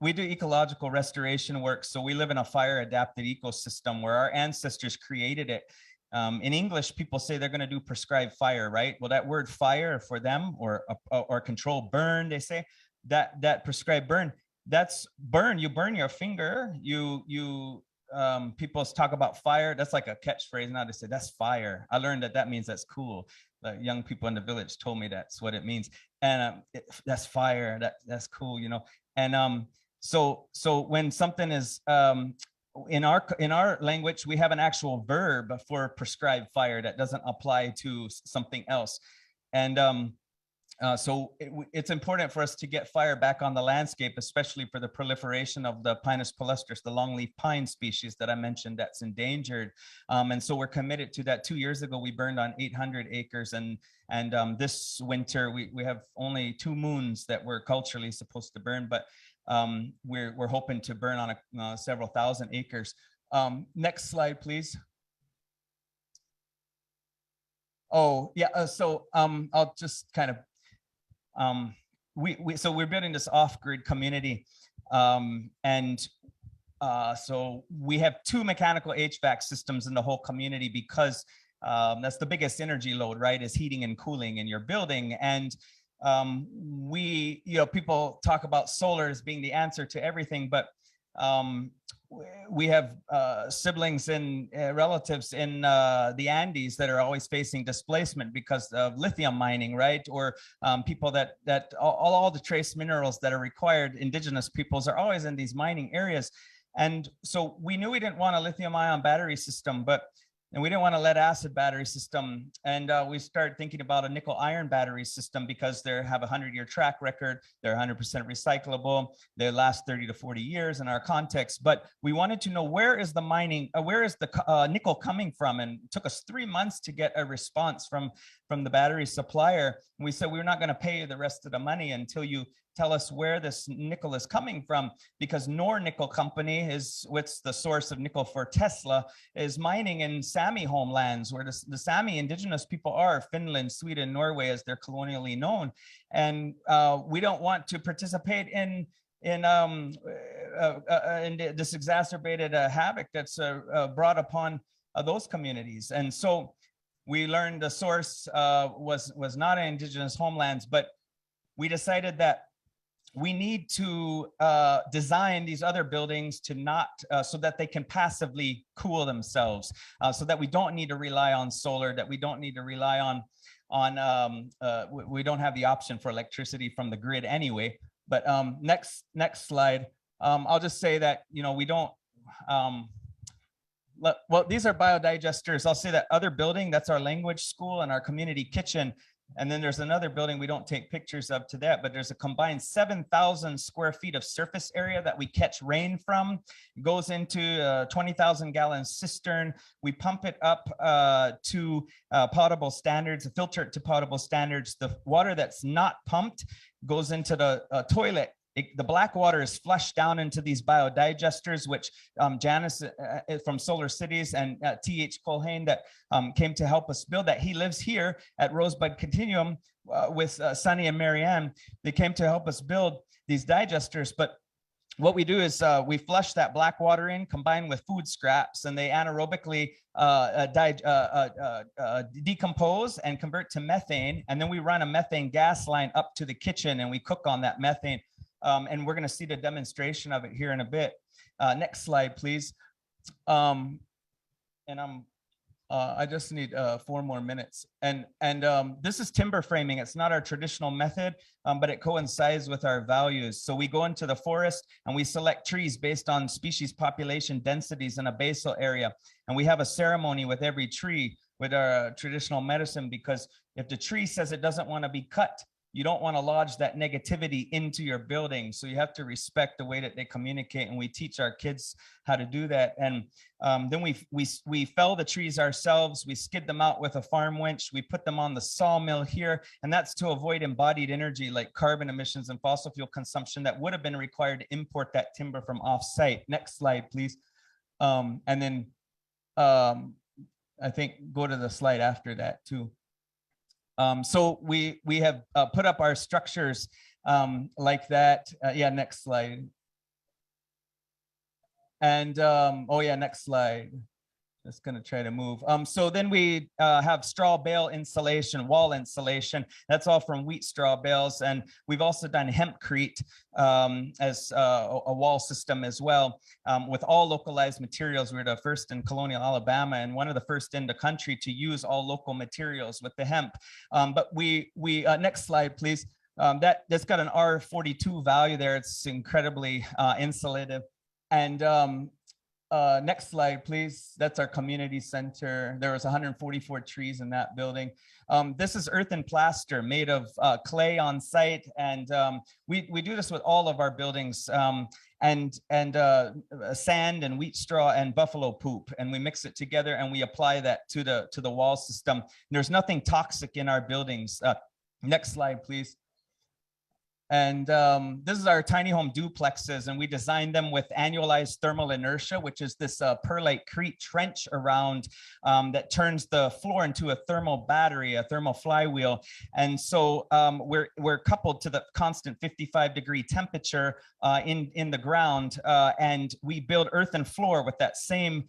We do ecological restoration work. So we live in a fire-adapted ecosystem where our ancestors created it. In English, people say they're going to do prescribed fire, right? Well, that word fire for them, or control burn, they say, that prescribed burn, that's burn. You burn your finger. People talk about fire. That's like a catchphrase now. They say that's fire. I learned that means that's cool. The young people in the village told me that's what it means. And that's fire. That's cool, you know. And so when something is in our language, we have an actual verb for prescribed fire that doesn't apply to something else. And so it's important for us to get fire back on the landscape, especially for the proliferation of the Pinus palustris, the longleaf pine species that I mentioned that's endangered. And so we're committed to that. 2 years ago, we burned on 800 acres. And this winter, we have only 2 moons that we're culturally supposed to burn, but we're hoping to burn on several thousand acres. Next slide, please. Oh, yeah. So I'll just kind of, so we're building this off-grid community, so we have 2 mechanical HVAC systems in the whole community because that's the biggest energy load, right? Is heating and cooling in your building. And people talk about solar as being the answer to everything, but we have siblings and relatives in the Andes that are always facing displacement because of lithium mining, right? Or people that all the trace minerals that are required, indigenous peoples are always in these mining areas. And so we knew we didn't want a lithium ion battery system, and we didn't want a lead acid battery system. And we started thinking about a nickel iron battery system because they have a 100-year track record. They're 100% recyclable. They last 30 to 40 years in our context. But we wanted to know where is the nickel coming from? And it took us 3 months to get a response from the battery supplier. And we said, we're not going to pay you the rest of the money until you tell us where this nickel is coming from, because Nornickel Company what's the source of nickel for Tesla, is mining in Sami homelands where the Sami indigenous people are, Finland, Sweden, Norway, as they're colonially known. And we don't want to participate in this exacerbated havoc that's brought upon those communities. And so we learned the source was not in indigenous homelands, but we decided that we need to design these other buildings to not so that they can passively cool themselves, so that we don't need to rely on solar, that we don't need to rely on we don't have the option for electricity from the grid anyway. But next slide. I'll just say that, we don't well, these are biodigesters. I'll say that other building, that's our language school and our community kitchen. And then there's another building we don't take pictures of to that, but there's a combined 7,000 square feet of surface area that we catch rain from. It goes into a 20,000 gallon cistern. We pump it up to potable standards, filter it to potable standards. The water that's not pumped goes into the toilet the black water is flushed down into these biodigesters, which Janice from Solar Cities and T.H. Colhane that came to help us build that. He lives here at Rosebud Continuum with Sunny and Marianne. They came to help us build these digesters, but what we do is we flush that black water in, combined with food scraps, and they anaerobically decompose and convert to methane. And then we run a methane gas line up to the kitchen, and we cook on that methane. And we're going to see the demonstration of it here in a bit. Next slide, please. And I just need 4 more minutes. And this is timber framing. It's not our traditional method, but it coincides with our values. So we go into the forest and we select trees based on species population densities in a basal area. And we have a ceremony with every tree with our traditional medicine, because if the tree says it doesn't want to be cut, you don't want to lodge that negativity into your building. So you have to respect the way that they communicate, and we teach our kids how to do that. And then we fell the trees ourselves. We skid them out with a farm winch. We put them on the sawmill here, and that's to avoid embodied energy like carbon emissions and fossil fuel consumption that would have been required to import that timber from off-site. Next slide, please. And then I think go to the slide after that too. So we have put up our structures like that. Yeah, next slide. And oh yeah, next slide. Just gonna try to move. So then we have straw bale insulation, wall insulation. That's all from wheat straw bales. And we've also done hempcrete as a wall system as well, with all localized materials. We're the first in colonial Alabama and one of the first in the country to use all local materials with the hemp. But we next slide, please. That's got an R42 value there. It's incredibly insulative. And next slide, please. That's our community center. There was 144 trees in that building. This is earthen plaster made of clay on site. And we do this with all of our buildings, and sand and wheat straw and buffalo poop. And we mix it together and we apply that to the wall system. And there's nothing toxic in our buildings. Next slide, please. And this is our tiny home duplexes, and we designed them with annualized thermal inertia, which is this perlite-crete trench around that turns the floor into a thermal battery, a thermal flywheel. And so we're coupled to the constant 55-degree temperature in the ground, and we build earthen floor with that same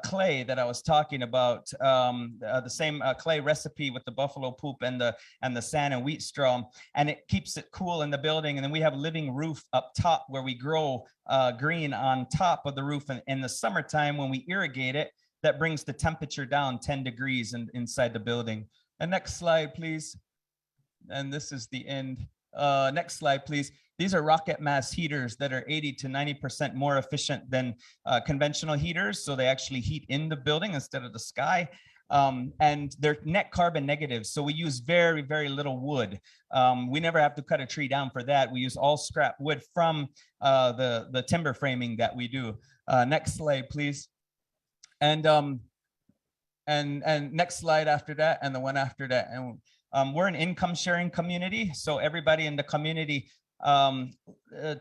clay that I was talking about, the same clay recipe with the buffalo poop and the sand and wheat straw, and it keeps it cool in the building. And then we have a living roof up top where we grow green on top of the roof. And in the summertime, when we irrigate it, that brings the temperature down 10 degrees inside the building. And next slide, please. And this is the end. Next slide, please. These are rocket mass heaters that are 80 to 90% more efficient than conventional heaters. So they actually heat in the building instead of the sky. And they're net carbon negative. So we use very, very little wood. We never have to cut a tree down for that. We use all scrap wood from the timber framing that we do. Next slide, please. And next slide after that, and the one after that. And we're an income sharing community. So everybody in the community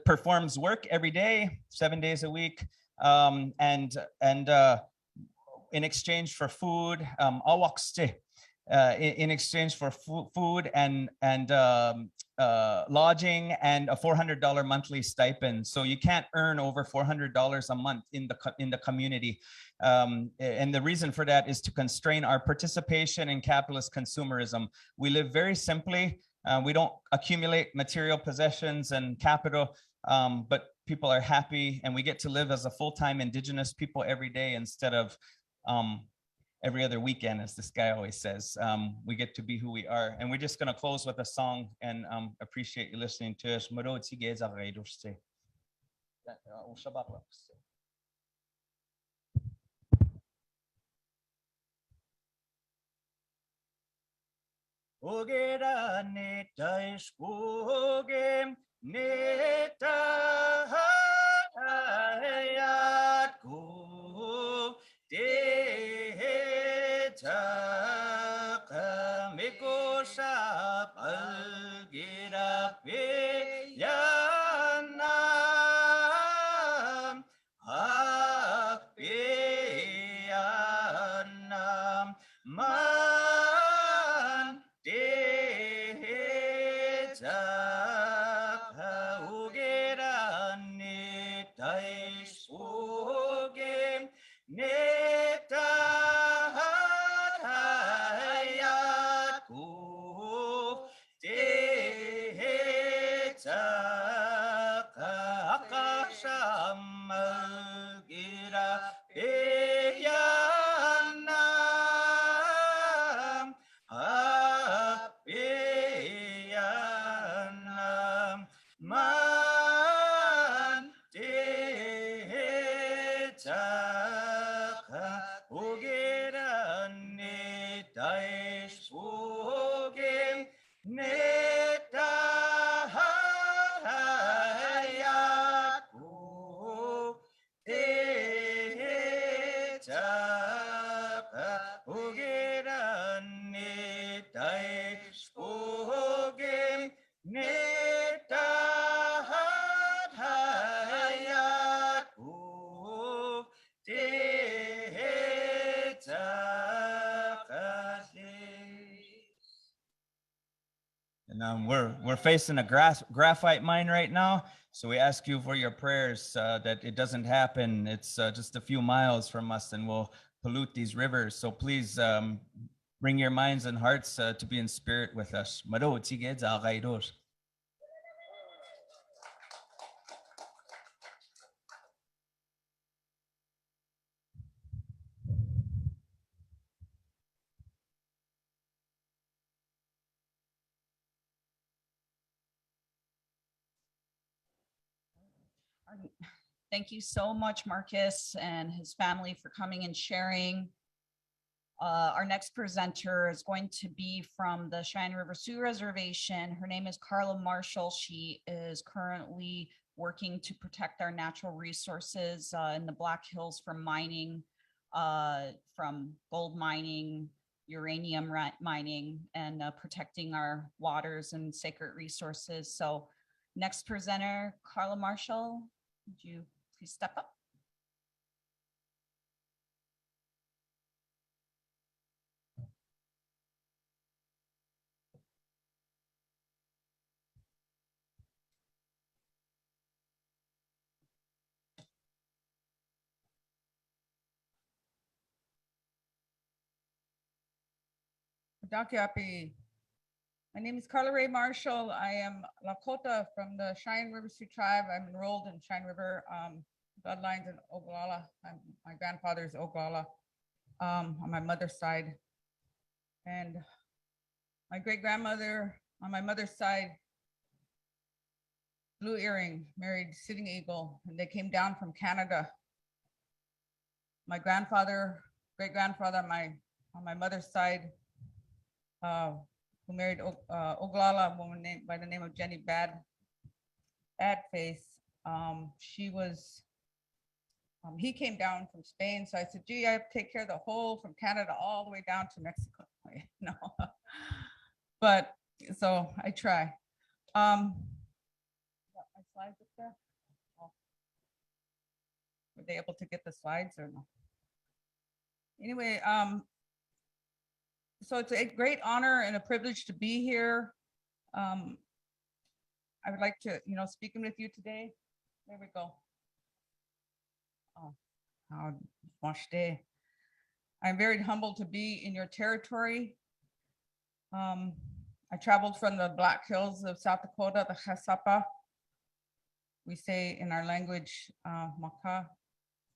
performs work every day, 7 days a week. In exchange for food, in exchange for food and lodging and a $400 monthly stipend. So you can't earn over $400 a month in the community. And the reason for that is to constrain our participation in capitalist consumerism. We live very simply. We don't accumulate material possessions and capital, but people are happy, and we get to live as a full-time indigenous people every day instead of every other weekend, as this guy always says. We get to be who we are. And we're just going to close with a song, and appreciate you listening to us. Ogera neta espoge neta hayatku deta kameko shap algira pe yan And we're facing a graphite mine right now, so we ask you for your prayers that it doesn't happen. It's just a few miles from us, and we'll pollute these rivers. So please bring your minds and hearts to be in spirit with us. Mado tige za kaidos. Thank you so much, Marcus and his family, for coming and sharing. Our next presenter is going to be from the Cheyenne River Sioux Reservation. Her name is Carla Marshall. She is currently working to protect our natural resources in the Black Hills from mining, from gold mining, uranium mining, and protecting our waters and sacred resources. So next presenter, Carla Marshall, would you please step up? Dakiapi. My name is Carla Ray Marshall. I am Lakota from the Cheyenne River Sioux tribe. I'm enrolled in Cheyenne River bloodlines in Oglala. My grandfather is Oglala on my mother's side. And my great grandmother on my mother's side, Blue Earring, married Sitting Eagle, and they came down from Canada. My grandfather, great grandfather on my mother's side, who married Oglala, a woman named by the name of Jenny Badface. She was, he came down from Spain. So I said, gee, I have to take care of the whole from Canada all the way down to Mexico. No, but so I try. Got my slides up there? Oh. Were they able to get the slides or no? Anyway, so it's a great honor and a privilege to be here. I would like to, speaking with you today. There we go. Oh, how wash day. I'm very humbled to be in your territory. I traveled from the Black Hills of South Dakota, the Chasapa. We say in our language, Maka,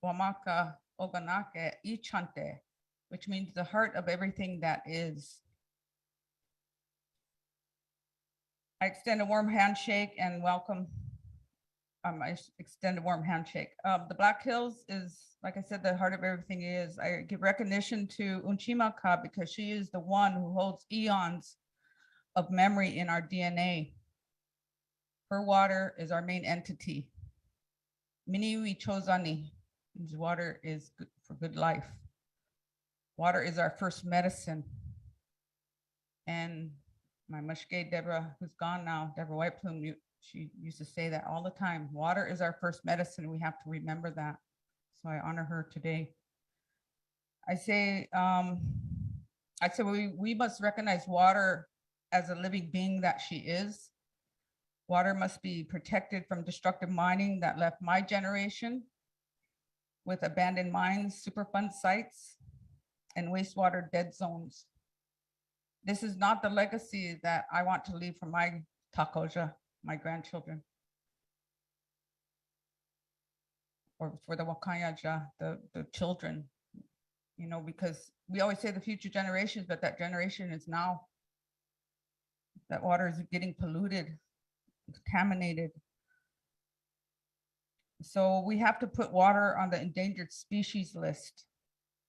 Wamaka, Oganake, Ichante, which means the heart of everything that is. I extend a warm handshake and welcome. I extend a warm handshake. The Black Hills is, like I said, the heart of everything is. I give recognition to Unchimaka because she is the one who holds eons of memory in our DNA. Her water is our main entity. Miniwi Chozani, means water is good for good life. Water is our first medicine. And my Mushke Deborah, who's gone now, Deborah White Plume, she used to say that all the time. Water is our first medicine. We have to remember that. So I honor her today. I say we must recognize water as a living being that she is. Water must be protected from destructive mining that left my generation with abandoned mines, Superfund sites, and wastewater dead zones. This is not the legacy that I want to leave for my Takoja, my grandchildren. Or for the Wakayaja, the children, you know, because we always say the future generations, but that generation is now. That water is getting polluted, contaminated. So we have to put water on the endangered species list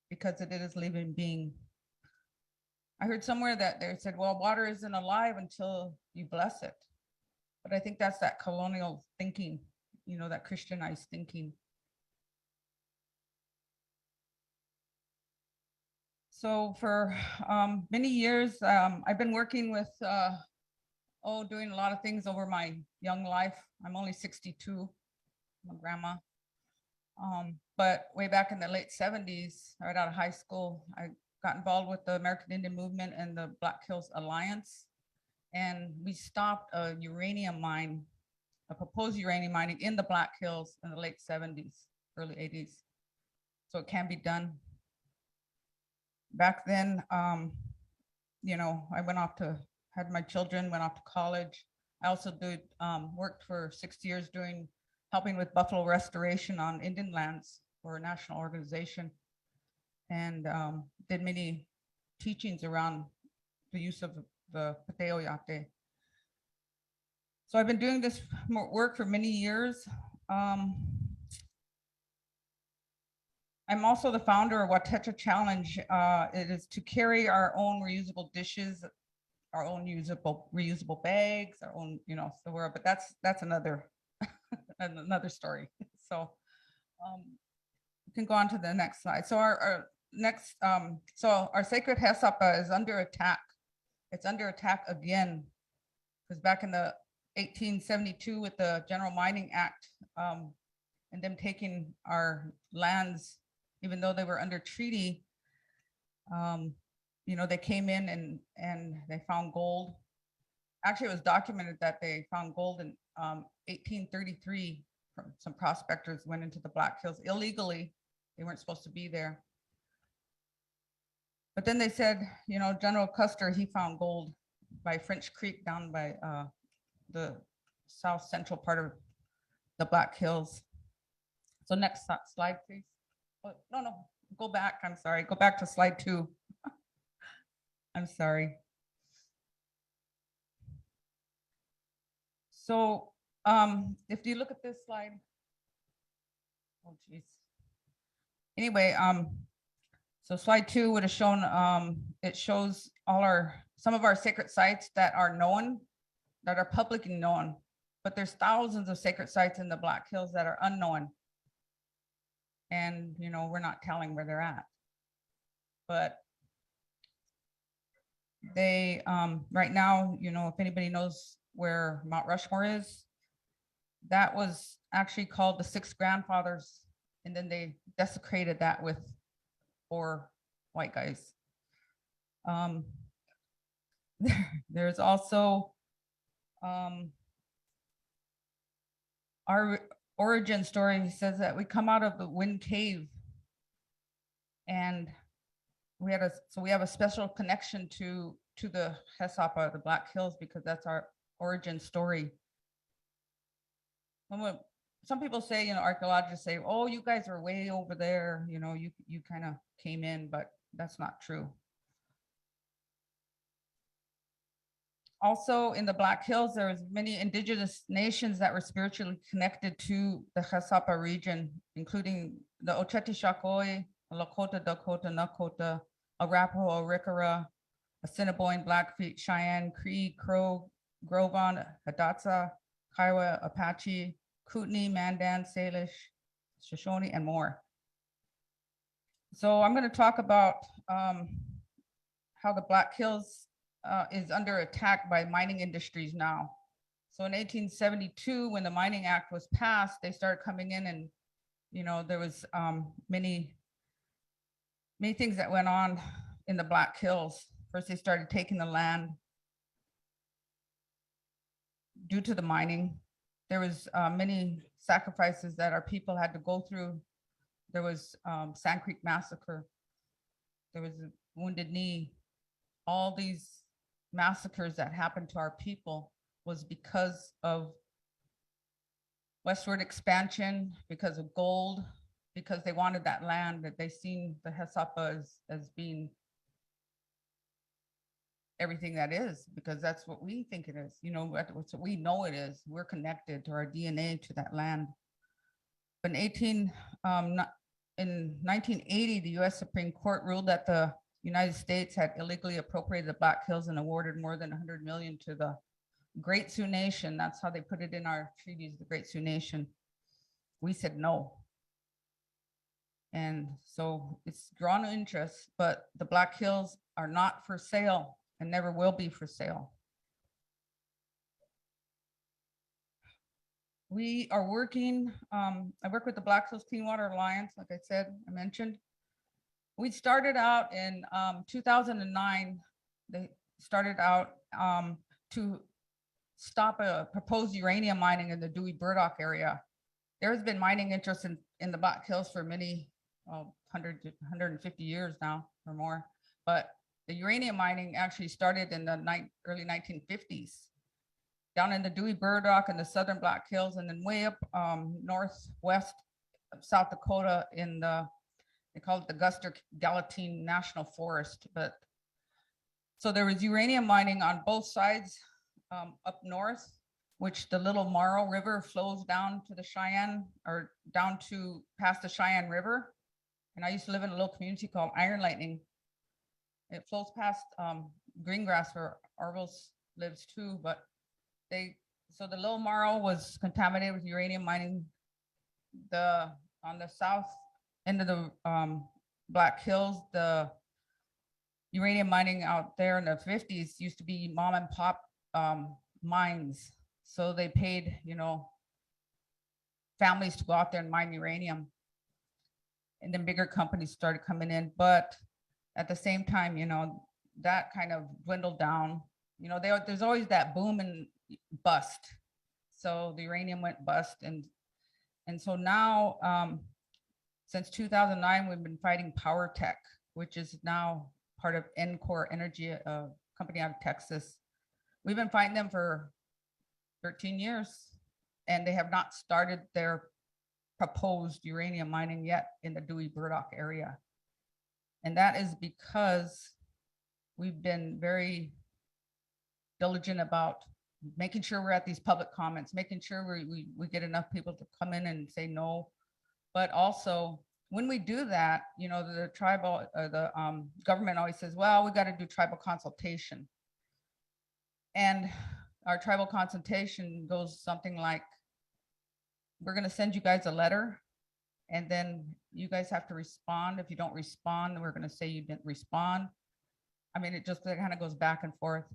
because it is a living being. I heard somewhere that they said, well, water isn't alive until you bless it. But I think that's that colonial thinking, you know, that Christianized thinking. So for many years, I've been working with, doing a lot of things over my young life. I'm only 62, I'm a grandma. But way back in the late 70s, right out of high school, I got involved with the American Indian Movement and the Black Hills Alliance. And we stopped a uranium mine, a proposed uranium mining in the Black Hills in the late 70s, early 80s. So it can be done. Back then, you know, I went off to, had my children, went off to college. I also did, worked for 6 years helping with buffalo restoration on Indian lands for a national organization, and did many teachings around the use of the Pateo Yate. So I've been doing this work for many years. I'm also the founder of Watecha Challenge. It is to carry our own reusable dishes, our own reusable bags, our own, you know, so but that's another another story. So you can go on to the next slide. So our next, so our sacred Hesapa is under attack. It's under attack again, because back in the 1872 with the General Mining Act, and them taking our lands, even though they were under treaty, you know, they came in and they found gold. Actually, it was documented that they found gold in 1833 from some prospectors went into the Black Hills illegally. They weren't supposed to be there. But then they said, you know, General Custer, he found gold by French Creek down by the south central part of the Black Hills. So next slide, please. Oh, no, go back. I'm sorry. Go back to slide 2. I'm sorry. So if you look at this slide, oh geez. Anyway, so slide 2 would have shown, it shows some of our sacred sites that are known, that are publicly known, but there's thousands of sacred sites in the Black Hills that are unknown. And, you know, we're not telling where they're at. But they, right now, you know, if anybody knows where Mount Rushmore is, that was actually called the 6 grandfathers. And then they desecrated that with 4 white guys. There's also our origin story says that we come out of the Wind Cave, and we have a special connection to the Hesapa, the Black Hills, because that's our origin story. Some people say, you know, archaeologists say, oh, you guys are way over there, you know, you kind of came in, but that's not true. Also in the Black Hills, there was many indigenous nations that were spiritually connected to the Hesapa region, including the Oceti-Sakowin, Lakota, Dakota, Nakota, Arapaho, Arikara, Assiniboine, Blackfeet, Cheyenne, Cree, Crow, Grovon, Hidatsa, Kiowa, Apache, Kootenai, Mandan, Salish, Shoshone, and more. So I'm going to talk about how the Black Hills is under attack by mining industries now. So in 1872, when the Mining Act was passed, they started coming in, and, you know, there was many things that went on in the Black Hills. First, they started taking the land. due to the mining. There was many sacrifices that our people had to go through. There was Sand Creek Massacre. There was a Wounded Knee. All these massacres that happened to our people was because of westward expansion, because of gold, because they wanted that land, that they seen the Hesapa as being everything that is, because that's what we think it is. You know, that's what we know it is. We're connected to our DNA to that land. But in 1980, the U.S. Supreme Court ruled that the United States had illegally appropriated the Black Hills and awarded more than 100 million to the Great Sioux Nation. That's how they put it in our treaties, the Great Sioux Nation. We said no. And so it's drawn interest, but the Black Hills are not for sale and never will be for sale. We are working, I work with the Black Hills Clean Water Alliance, like I mentioned. We started out in 2009. They started out to stop a proposed uranium mining in the Dewey Burdock area. There's been mining interest in the Black Hills for many 150 years now or more, but the uranium mining actually started in the early 1950s down in the Dewey Burdock and the southern Black Hills, and then way up northwest of South Dakota in they call it the Guster Gallatin National Forest. But so there was uranium mining on both sides up north, which the Little Morrow River flows down to the Cheyenne, or down to past the Cheyenne River. And I used to live in a little community called Iron Lightning. It flows past Greengrass, where Arvils lives too, but so the Little Morrow was contaminated with uranium mining. On the south end of the Black Hills, the uranium mining out there in the 50s used to be mom and pop mines. So they paid, families to go out there and mine uranium. And then bigger companies started coming in. But at the same time, that kind of dwindled down. There's always that boom and bust. So the uranium went bust. And so now, since 2009, we've been fighting PowerTech, which is now part of Encore Energy, a company out of Texas. We've been fighting them for 13 years, and they have not started their proposed uranium mining yet in the Dewey Burdock area. And that is because we've been very diligent about making sure we're at these public comments, making sure we get enough people to come in and say no. But also, when we do that, the tribal, government always says, well, we got to do tribal consultation. And our tribal consultation goes something like, we're going to send you guys a letter, and then you guys have to respond. If you don't respond, then we're going to say you didn't respond. I mean, it just kind of goes back and forth.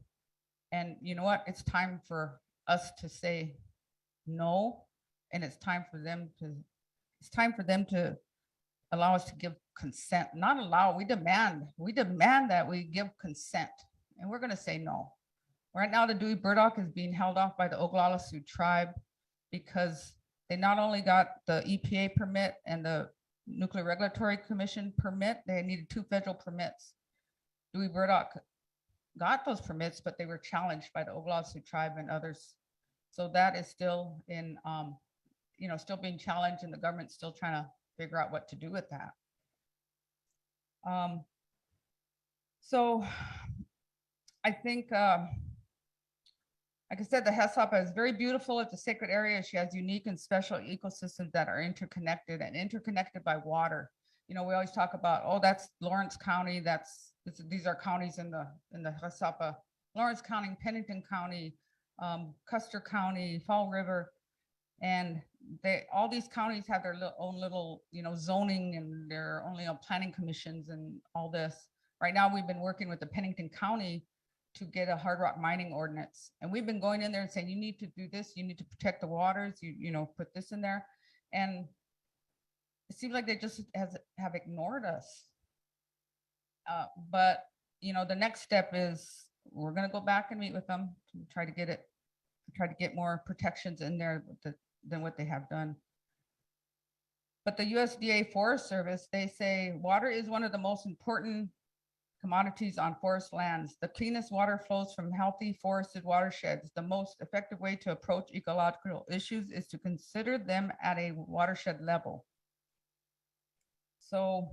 And you know what? It's time for us to say no, and it's time for them to allow us to give consent. Not allow, we demand that we give consent, and we're going to say no. Right now, the Dewey Burdock is being held off by the Oglala Sioux tribe because they not only got the EPA permit and the Nuclear Regulatory Commission permit, they needed 2 federal permits. Dewey Burdock got those permits, but they were challenged by the Oglala Sioux tribe and others. So that is still in, still being challenged, and the government's still trying to figure out what to do with that. So I think, like I said, the Hesapa is very beautiful. It's a sacred area. She has unique and special ecosystems that are interconnected by water. We always talk about, oh, that's Lawrence County. These are counties in the Hesapa. Lawrence County, Pennington County, Custer County, Fall River, and all these counties have their own little, zoning and their only planning commissions and all this. Right now, we've been working with the Pennington County to get a hard rock mining ordinance. And we've been going in there and saying, you need to do this, you need to protect the waters, put this in there. And it seems like they just have ignored us. But the next step is we're gonna go back and meet with them to try to get it try to get more protections in there than what they have done. But the USDA Forest Service, they say water is one of the most important commodities on forest lands. The cleanest water flows from healthy forested watersheds. The most effective way to approach ecological issues is to consider them at a watershed level. So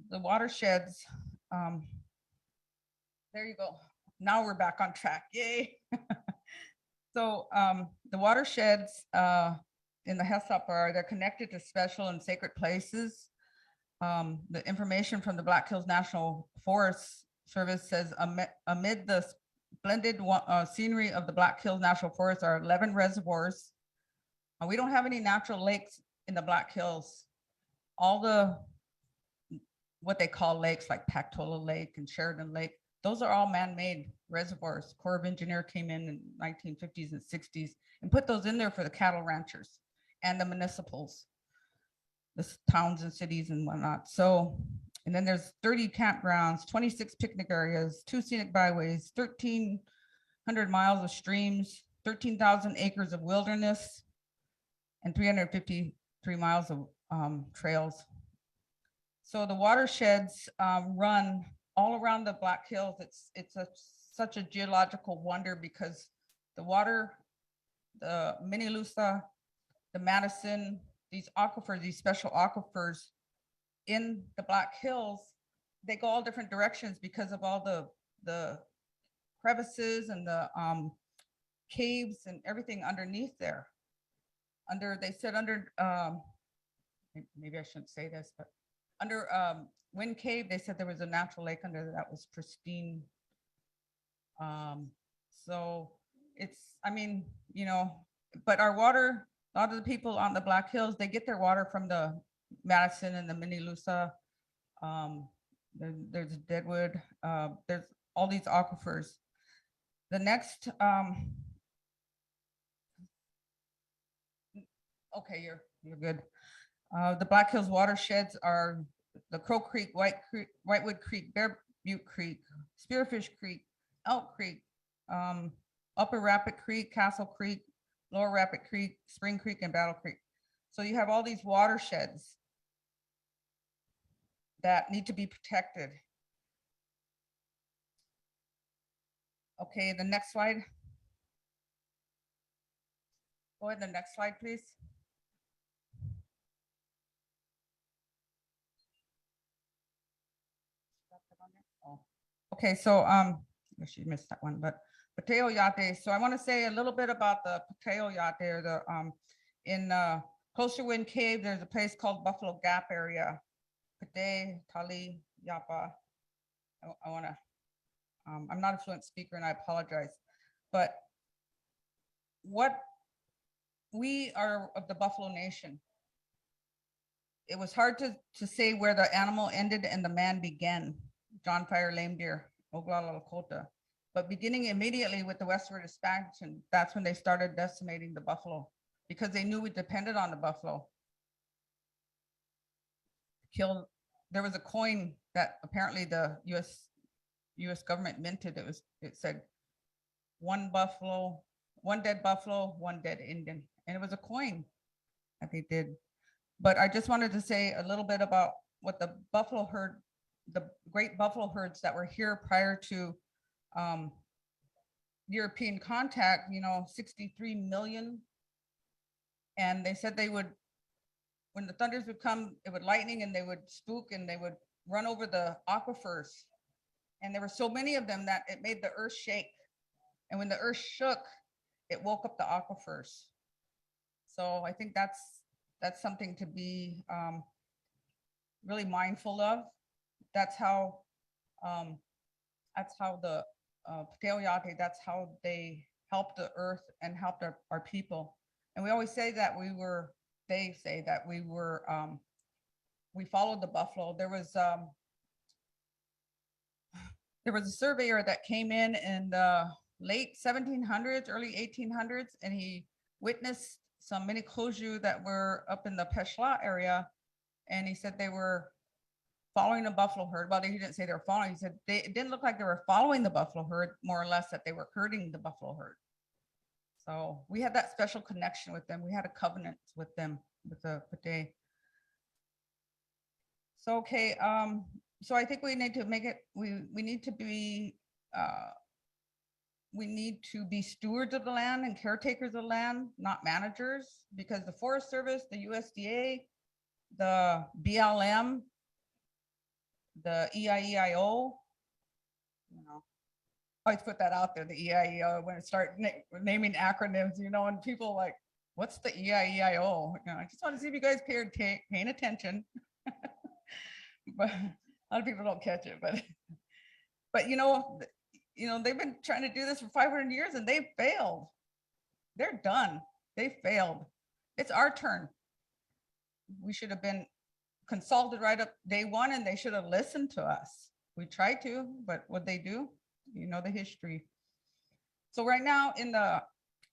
the watersheds, there you go. Now we're back on track, yay. So the watersheds in the HESOP they're connected to special and sacred places. The information from the Black Hills National Forest Service says amid the splendid scenery of the Black Hills National Forest are 11 reservoirs. We don't have any natural lakes in the Black Hills. All the, what they call lakes like Pactola Lake and Sheridan Lake, those are all man-made reservoirs. Corps of Engineers came in 1950s and 60s and put those in there for the cattle ranchers and the municipals, the towns and cities and whatnot. So, and then there's 30 campgrounds, 26 picnic areas, 2 scenic byways, 1,300 miles of streams, 13,000 acres of wilderness, and 353 miles of trails. So the watersheds run all around the Black Hills. It's such a geological wonder because the water, the Minilusa, the Madison, these aquifers, these special aquifers in the Black Hills, they go all different directions because of all the crevices and the caves and everything underneath there. They said under, maybe I shouldn't say this, but under Wind Cave, they said there was a natural lake under that was pristine. So it's, I mean, you know, but our water, a lot of the people on the Black Hills, they get their water from the Madison and the Minilusa. There's Deadwood. There's all these aquifers. The next, okay, you're good. The Black Hills watersheds are the Crow Creek, Whitewood Creek, Bear Butte Creek, Spearfish Creek, Elk Creek, Upper Rapid Creek, Castle Creek, Lower Rapid Creek, Spring Creek, and Battle Creek. So you have all these watersheds that need to be protected. Okay, the next slide. Go ahead, the next slide, please. Oh. Okay, so she missed that one, but Pateo Yate. So I want to say a little bit about the Pateo Yate, or the in close to Wind Cave, there's a place called Buffalo Gap area. Pate, Tali, Yapa. I want to, I'm not a fluent speaker and I apologize, but what we are of the Buffalo Nation. It was hard to say where the animal ended and the man began. John Fire Lame Deer, Oglala Lakota. But beginning immediately with the westward expansion, that's when they started decimating the buffalo because they knew we depended on the buffalo. There was a coin that apparently the US government minted. It said one buffalo, one dead buffalo, one dead Indian. And it was a coin that they did. But I just wanted to say a little bit about what the buffalo herd, the great buffalo herds that were here prior to European contact, 63 million. And they said they would, when the thunders would come, it would lightning and they would spook and they would run over the aquifers. And there were so many of them that it made the earth shake. And when the earth shook, it woke up the aquifers. So I think that's something to be really mindful of. That's how the Pateo Yate, that's how they helped the earth and helped our people. And we always say that they say that we followed the buffalo. There was a surveyor that came in the late 1700s, early 1800s, and he witnessed some mini Koju that were up in the Peshla area. And he said they were following a buffalo herd. Well, he didn't say they were following. He said it didn't look like they were following the buffalo herd, more or less that they were herding the buffalo herd. So we had that special connection with them. We had a covenant with them, with the Pate. So, okay, so I think we need to make it, we need to be stewards of the land and caretakers of the land, not managers, because the Forest Service, the USDA, the BLM, the EIEIO, you know, I always put that out there, the EIEIO, when I start naming acronyms, you know, and people like, what's the EIEIO? You know, I just want to see if you guys paying attention. But a lot of people don't catch it, but you know, they've been trying to do this for 500 years and they failed. They're done. They failed. It's our turn. We should have been consulted right up day one and they should have listened to us. We tried to, but what they do, you know, the history. So right now in the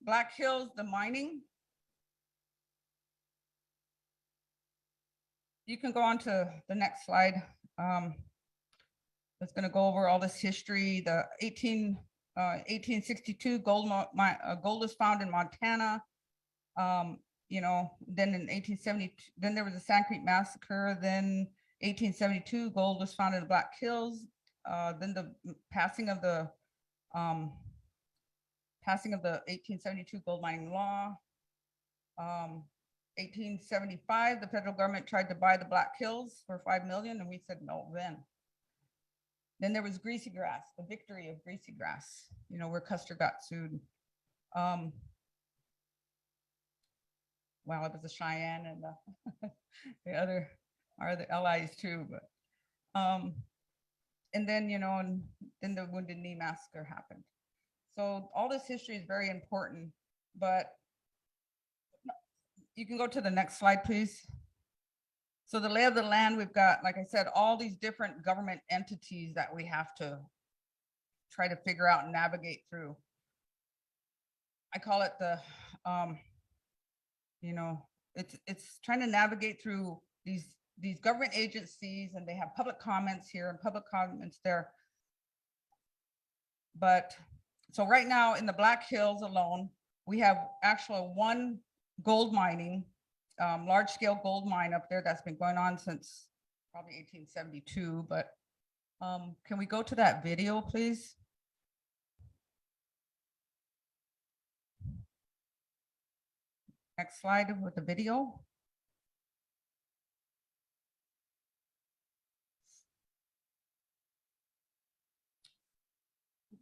Black Hills, the mining, you can go on to the next slide. It's going to go over all this history. The 1862 gold is found in Montana. You know, then in 1870, then there was a Sand Creek Massacre. Then 1872, gold was found in the Black Hills. Then the passing of the 1872 gold mining law. 1875, the federal government tried to buy the Black Hills for $5 million, and we said no then. Then there was Greasy Grass, the victory of Greasy Grass, you know, where Custer got sued. Well, it was the Cheyenne and the other are the allies too, but and then, you know, and then the Wounded Knee Massacre happened. So all this history is very important, but you can go to the next slide, please. So the lay of the land, we've got, like I said, all these different government entities that we have to try to figure out and navigate through. I call it the, you know, it's trying to navigate through these government agencies, and they have public comments here and public comments there. But so right now in the Black Hills alone, we have actually one gold mining, large scale gold mine up there that's been going on since probably 1872. But can we go to that video, please? Next slide with the video.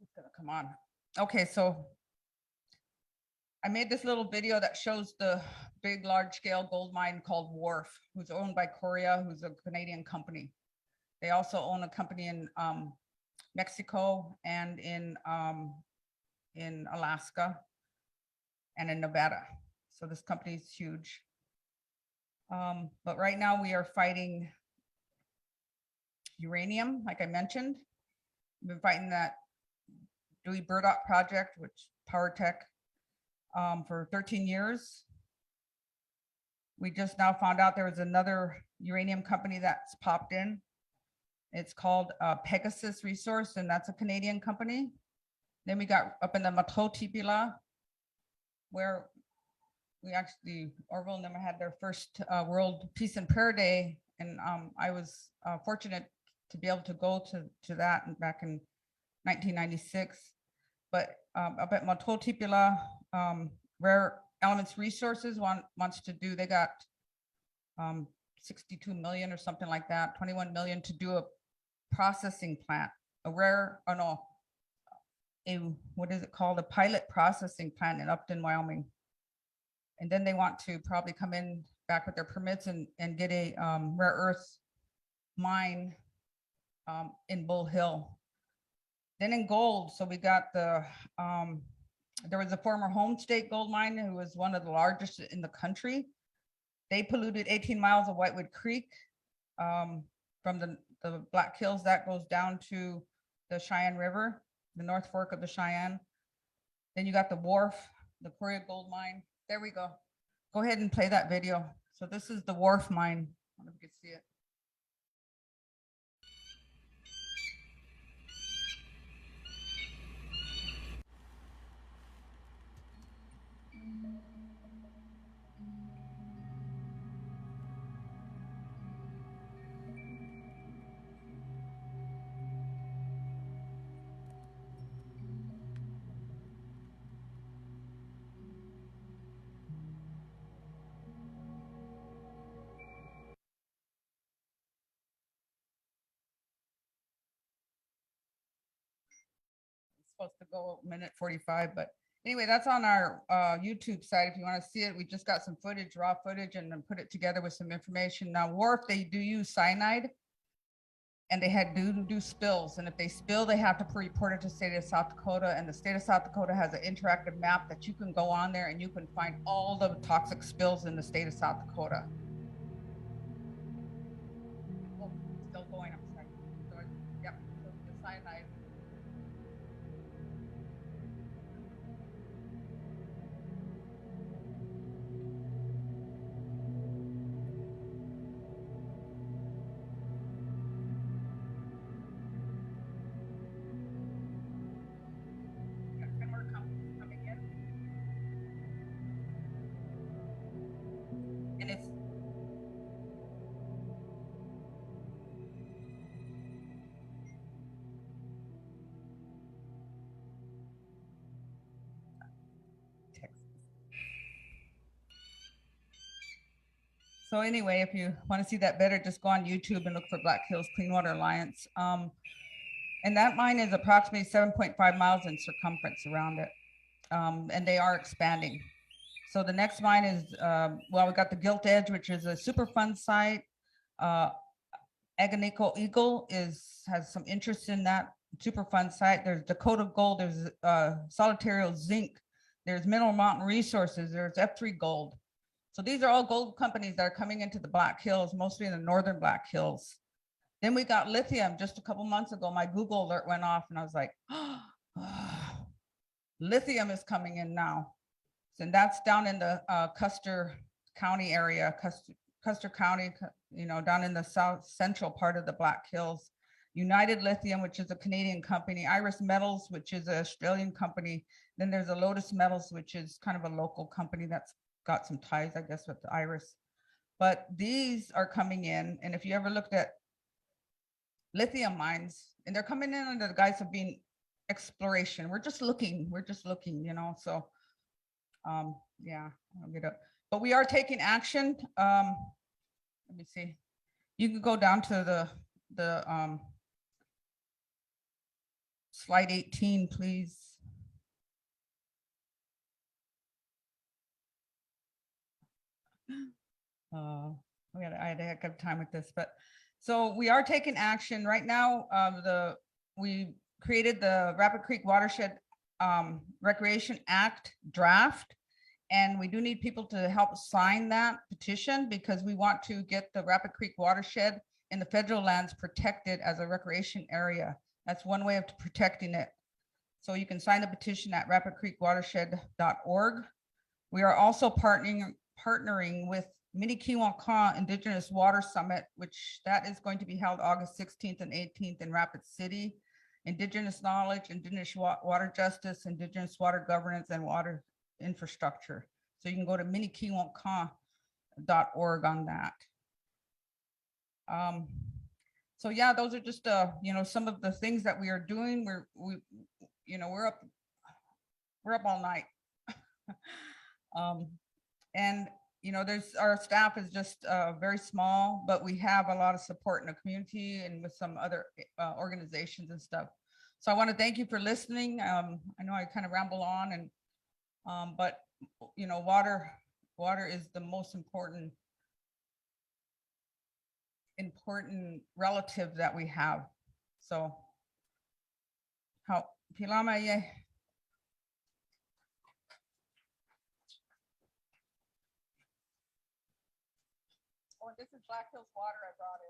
It's gonna come on. Okay, so I made this little video that shows the big large scale gold mine called Wharf, who's owned by Korea, who's a Canadian company. They also own a company in Mexico and in Alaska and in Nevada. So this company is huge. But right now we are fighting uranium, like I mentioned. We've been fighting that Dewey Burdock project, which PowerTech, for 13 years. We just now found out there was another uranium company that's popped in. It's called Pegasus Resource, and that's a Canadian company. Then we got up in the Matotipila, where we actually, Orville and them had their first World Peace and Prayer Day. And I was fortunate to be able to go to that back in 1996. But up at Matotipila, Rare Elements Resources wants to do, they got 62 million or something like that, 21 million to do a processing plant, what is it called? A pilot processing plant in Upton, Wyoming. And then they want to probably come in back with their permits and get a rare earth mine in Bull Hill. Then in gold, so we got the, there was a former Home State gold mine who was one of the largest in the country. They polluted 18 miles of Whitewood Creek from the Black Hills that goes down to the Cheyenne River, the North Fork of the Cheyenne. Then you got the Wharf, the Korea gold mine. There we go. Go ahead and play that video. So this is the Wharf mine. I don't know if you can see it. supposed to go a minute 45, but anyway, that's on our YouTube site. If you want to see it, we just got some footage, raw footage, and then put it together with some information. Now, Wharf, they do use cyanide, and they had do spills. And if they spill, they have to report it to the state of South Dakota. And the state of South Dakota has an interactive map that you can go on there and you can find all the toxic spills in the state of South Dakota. Oh, still going, I'm sorry. Yep, so the cyanide. And it's so anyway, if you want to see that better, just go on YouTube and look for Black Hills Clean Water Alliance. And that mine is approximately 7.5 miles in circumference around it. And they are expanding. So the next mine is, well, we got the Gilt Edge, which is a Superfund site. Agonico Eagle has some interest in that Superfund site. There's Dakota Gold, there's Solitario Zinc, there's Mineral Mountain Resources, there's F3 Gold. So these are all gold companies that are coming into the Black Hills, mostly in the northern Black Hills. Then we got lithium. Just a couple months ago, my Google alert went off and I was like, oh, lithium is coming in now. And that's down in the Custer County area, Custer County, you know, down in the south central part of the Black Hills. United Lithium, which is a Canadian company, Iris Metals, which is an Australian company. Then there's a Lotus Metals, which is kind of a local company that's got some ties, I guess, with the Iris. But these are coming in. And if you ever looked at lithium mines, and they're coming in under the guise of being exploration. We're just looking, you know, so yeah, I'll get up. But we are taking action. Let me see. You can go down to the slide 18, please. I had a heck of a time with this, but so we are taking action right now. We created the Rapid Creek Watershed Recreation Act draft, and we do need people to help sign that petition because we want to get the Rapid Creek Watershed in the federal lands protected as a recreation area. That's one way of protecting it. So you can sign the petition at rapidcreekwatershed.org. We are also partnering with Minnequihuacan Indigenous Water Summit, which that is going to be held August 16th and 18th in Rapid City. Indigenous knowledge, Indigenous water justice, Indigenous water governance, and water infrastructure. So you can go to minnequihuacan.org on that. So yeah, those are just you know, some of the things that we are doing. We're up all night. And you know, our staff is just very small, but we have a lot of support in the community and with some other organizations and stuff. So I want to thank you for listening. I know I kind of ramble on, and but you know, water is the most important relative that we have. So how Pilama ye. Oh, this is Black Hills water I brought in.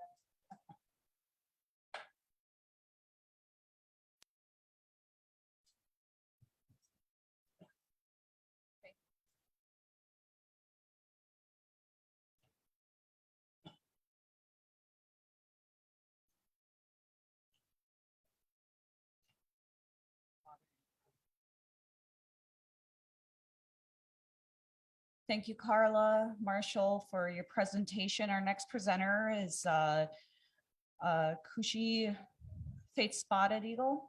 Thank you, Carla, Marshall, for your presentation. Our next presenter is Kushi Faith Spotted Eagle.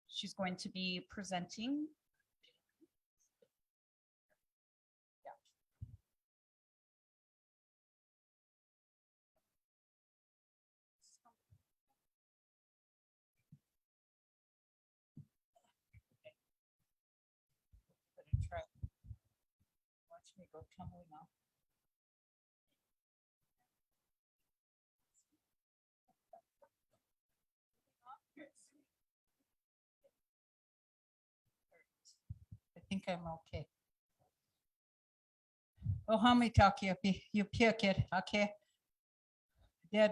She's going to be presenting. me go tumbling off. I think I'm okay. Oh, how many talk you pick it, okay? Did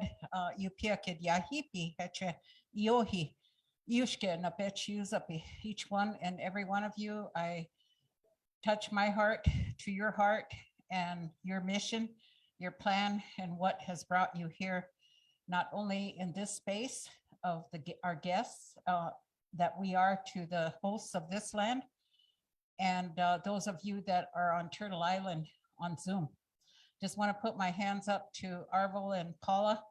you pick it? Ya hippie, hecha yohi, yushke na pech use up each one and every one of you. I touch my heart to your heart and your mission, your plan, and what has brought you here, not only in this space of our guests that we are to the hosts of this land, and those of you that are on Turtle Island on Zoom. Just want to put my hands up to Arvel and Paula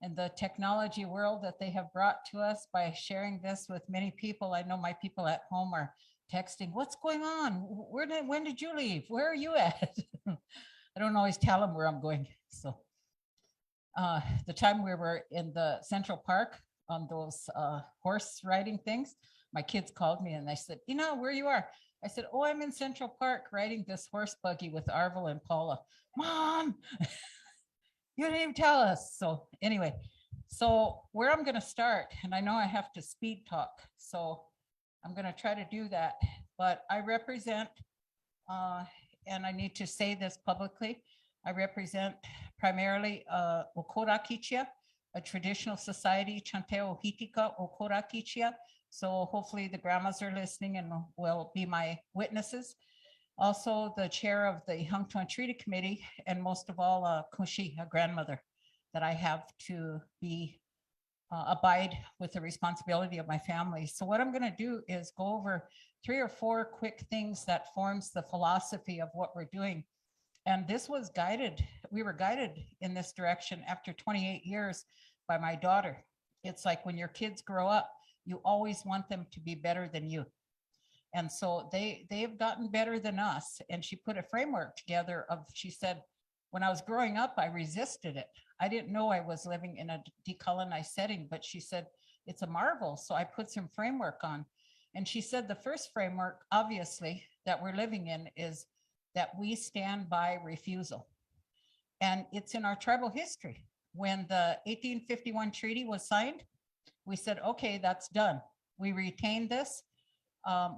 and the technology world that they have brought to us by sharing this with many people. I know my people at home are texting, what's going on? When did you leave? Where are you at? I don't always tell them where I'm going. So the time we were in the Central Park on those horse riding things, my kids called me and they said, you know where you are? I said, oh, I'm in Central Park riding this horse buggy with Arvel and Paula. Mom, you didn't even tell us. So anyway, so where I'm going to start, and I know I have to speed talk, so I'm going to try to do that, but I represent, and I need to say this publicly, I represent primarily Okora Kichia, a traditional society, Chanteo Hitika Okora Kichia. So hopefully the grandmas are listening and will be my witnesses. Also the chair of the Hungtuan Treaty Committee, and most of all, Kushi, a grandmother that I have to be abide with the responsibility of my family. So what I'm going to do is go over 3 or 4 quick things that forms the philosophy of what we're doing. And this was guided, we were guided in this direction after 28 years by my daughter. It's like when your kids grow up, you always want them to be better than you. And so they've gotten better than us. And she put a framework together of, she said, when I was growing up, I resisted it. I didn't know I was living in a decolonized setting, but she said, it's a marvel. So I put some framework on. And she said, the first framework, obviously, that we're living in is that we stand by refusal. And it's in our tribal history. When the 1851 treaty was signed, we said, okay, that's done. We retain this.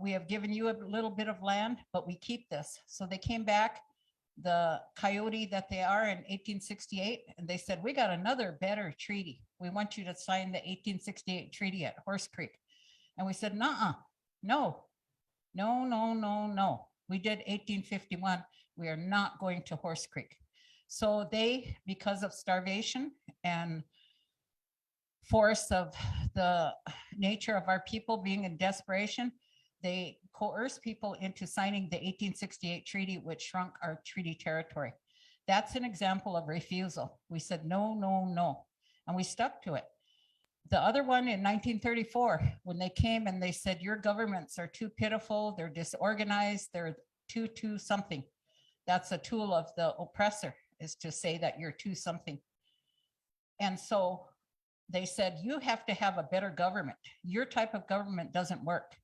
We have given you a little bit of land, but we keep this. So they came back, the coyote that they are in 1868, and they said, we got another better treaty. We want you to sign the 1868 treaty at Horse Creek. And we said, nuh-uh, no. We did 1851. We are not going to Horse Creek. So they, because of starvation and force of the nature of our people being in desperation, they coerced people into signing the 1868 treaty, which shrunk our treaty territory. That's an example of refusal. We said, no, and we stuck to it. The other one in 1934, when they came and they said, your governments are too pitiful, they're disorganized, they're too something. That's a tool of the oppressor, is to say that you're too something. And so they said, you have to have a better government. Your type of government doesn't work.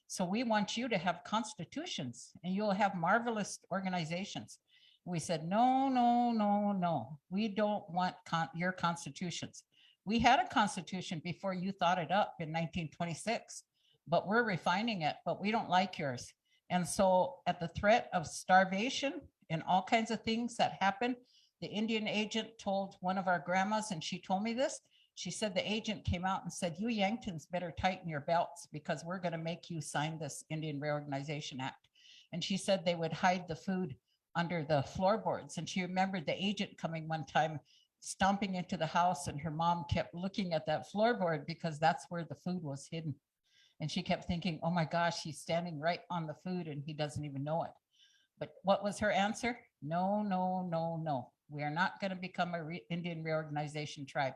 So we want you to have constitutions and you'll have marvelous organizations. We said, no. We don't want your constitutions. We had a constitution before you thought it up in 1926, but we're refining it, but we don't like yours. And so at the threat of starvation and all kinds of things that happened, the Indian agent told one of our grandmas, and she told me this, she said the agent came out and said, you Yanktons better tighten your belts because we're going to make you sign this Indian Reorganization Act. And she said they would hide the food under the floorboards. And she remembered the agent coming one time, stomping into the house, and her mom kept looking at that floorboard because that's where the food was hidden. And she kept thinking, oh my gosh, he's standing right on the food and he doesn't even know it. But what was her answer? No. We are not going to become a Indian Reorganization tribe.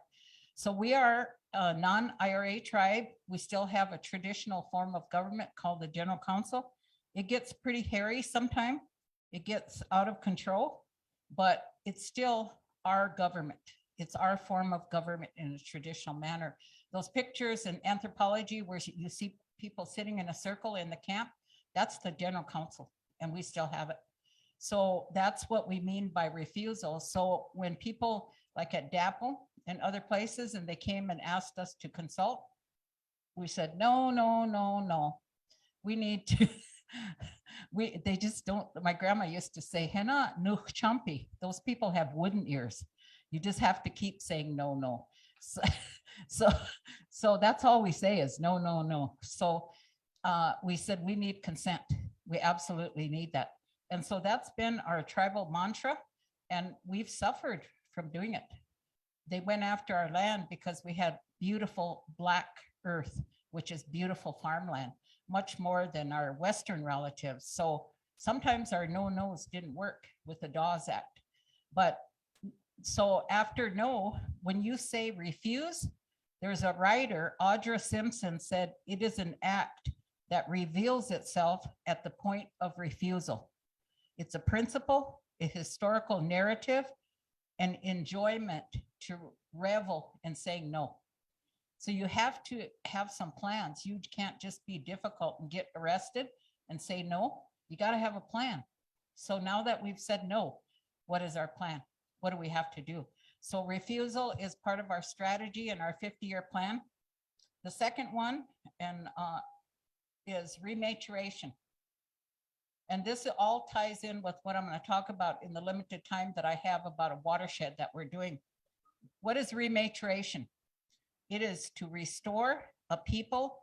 So we are a non-IRA tribe. We still have a traditional form of government called the General Council. It gets pretty hairy sometimes. It gets out of control, but it's still our government. It's our form of government in a traditional manner. Those pictures in anthropology where you see people sitting in a circle in the camp, that's the General Council, and we still have it. So that's what we mean by refusal. So when people like at DAPL and other places, and they came and asked us to consult, we said, no, no, no, no. We need to, they just don't, my grandma used to say, Hena nuch champi. Those people have wooden ears. You just have to keep saying no, no. So that's all we say is no, no, no. So we said we need consent. We absolutely need that. And so that's been our tribal mantra, and we've suffered from doing it. They went after our land because we had beautiful black earth, which is beautiful farmland, much more than our Western relatives. So sometimes our no-nos didn't work with the Dawes Act. But so after no, when you say refuse, there's a writer, Audra Simpson, said it is an act that reveals itself at the point of refusal. It's a principle, a historical narrative, and enjoyment to revel in saying no. So you have to have some plans. You can't just be difficult and get arrested and say no. You got to have a plan. So now that we've said no, what is our plan? What do we have to do? So refusal is part of our strategy and our 50-year plan. The second one is rematuration. And this all ties in with what I'm going to talk about in the limited time that I have about a watershed that we're doing. What is rematuration? It is to restore a people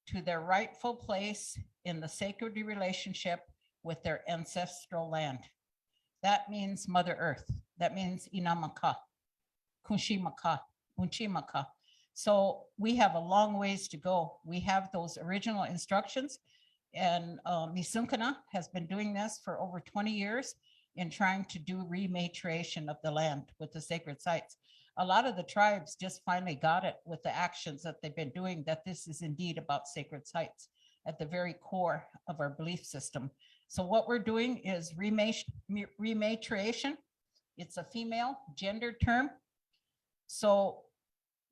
to their rightful place in the sacred relationship with their ancestral land. That means Mother Earth. That means Inamaka, Kunshimaka, Unchimaka. So we have a long ways to go. We have those original instructions, and Misunkana has been doing this for over 20 years in trying to do rematuration of the land with the sacred sites. A lot of the tribes just finally got it with the actions that they've been doing, that this is indeed about sacred sites at the very core of our belief system. So what we're doing is rematuration. It's a female gender term. So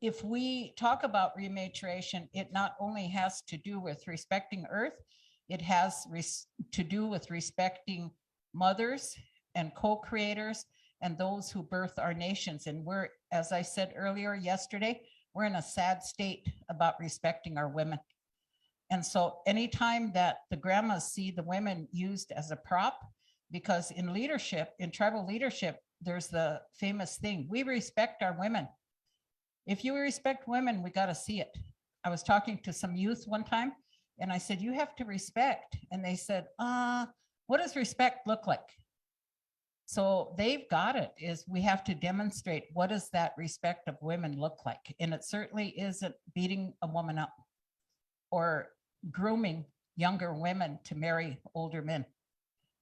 if we talk about rematuration, it not only has to do with respecting Earth, it has to do with respecting mothers and co-creators and those who birth our nations. And we're, as I said earlier yesterday, we're in a sad state about respecting our women. And so anytime that the grandmas see the women used as a prop, because in leadership, in tribal leadership, there's the famous thing, we respect our women. If you respect women, we got to see it. I was talking to some youth one time and I said, you have to respect. And they said, what does respect look like? So they've got it, is we have to demonstrate what does that respect of women look like. And it certainly isn't beating a woman up or grooming younger women to marry older men,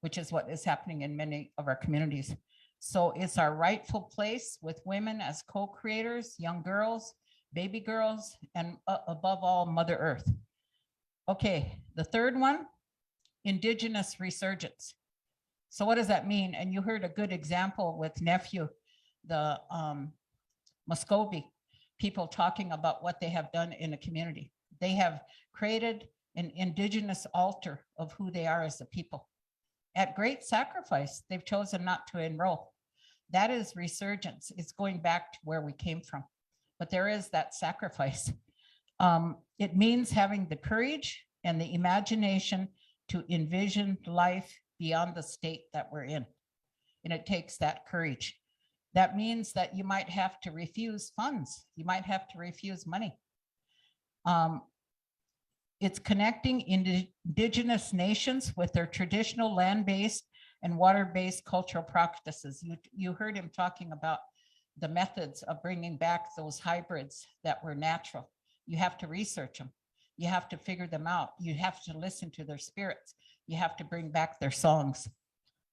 which is what is happening in many of our communities. So it's our rightful place with women as co-creators, young girls, baby girls, and above all, Mother Earth. Okay, the third one, Indigenous resurgence. So what does that mean? And you heard a good example with nephew, the Muscovy people talking about what they have done in a community. They have created an Indigenous altar of who they are as a people. At great sacrifice, they've chosen not to enroll. That is resurgence. It's going back to where we came from. But there is that sacrifice. It means having the courage and the imagination to envision life beyond the state that we're in. And it takes that courage. That means that you might have to refuse funds. You might have to refuse money. It's connecting Indigenous nations with their traditional land-based and water-based cultural practices. You heard him talking about the methods of bringing back those hybrids that were natural. You have to research them. You have to figure them out. You have to listen to their spirits. You have to bring back their songs.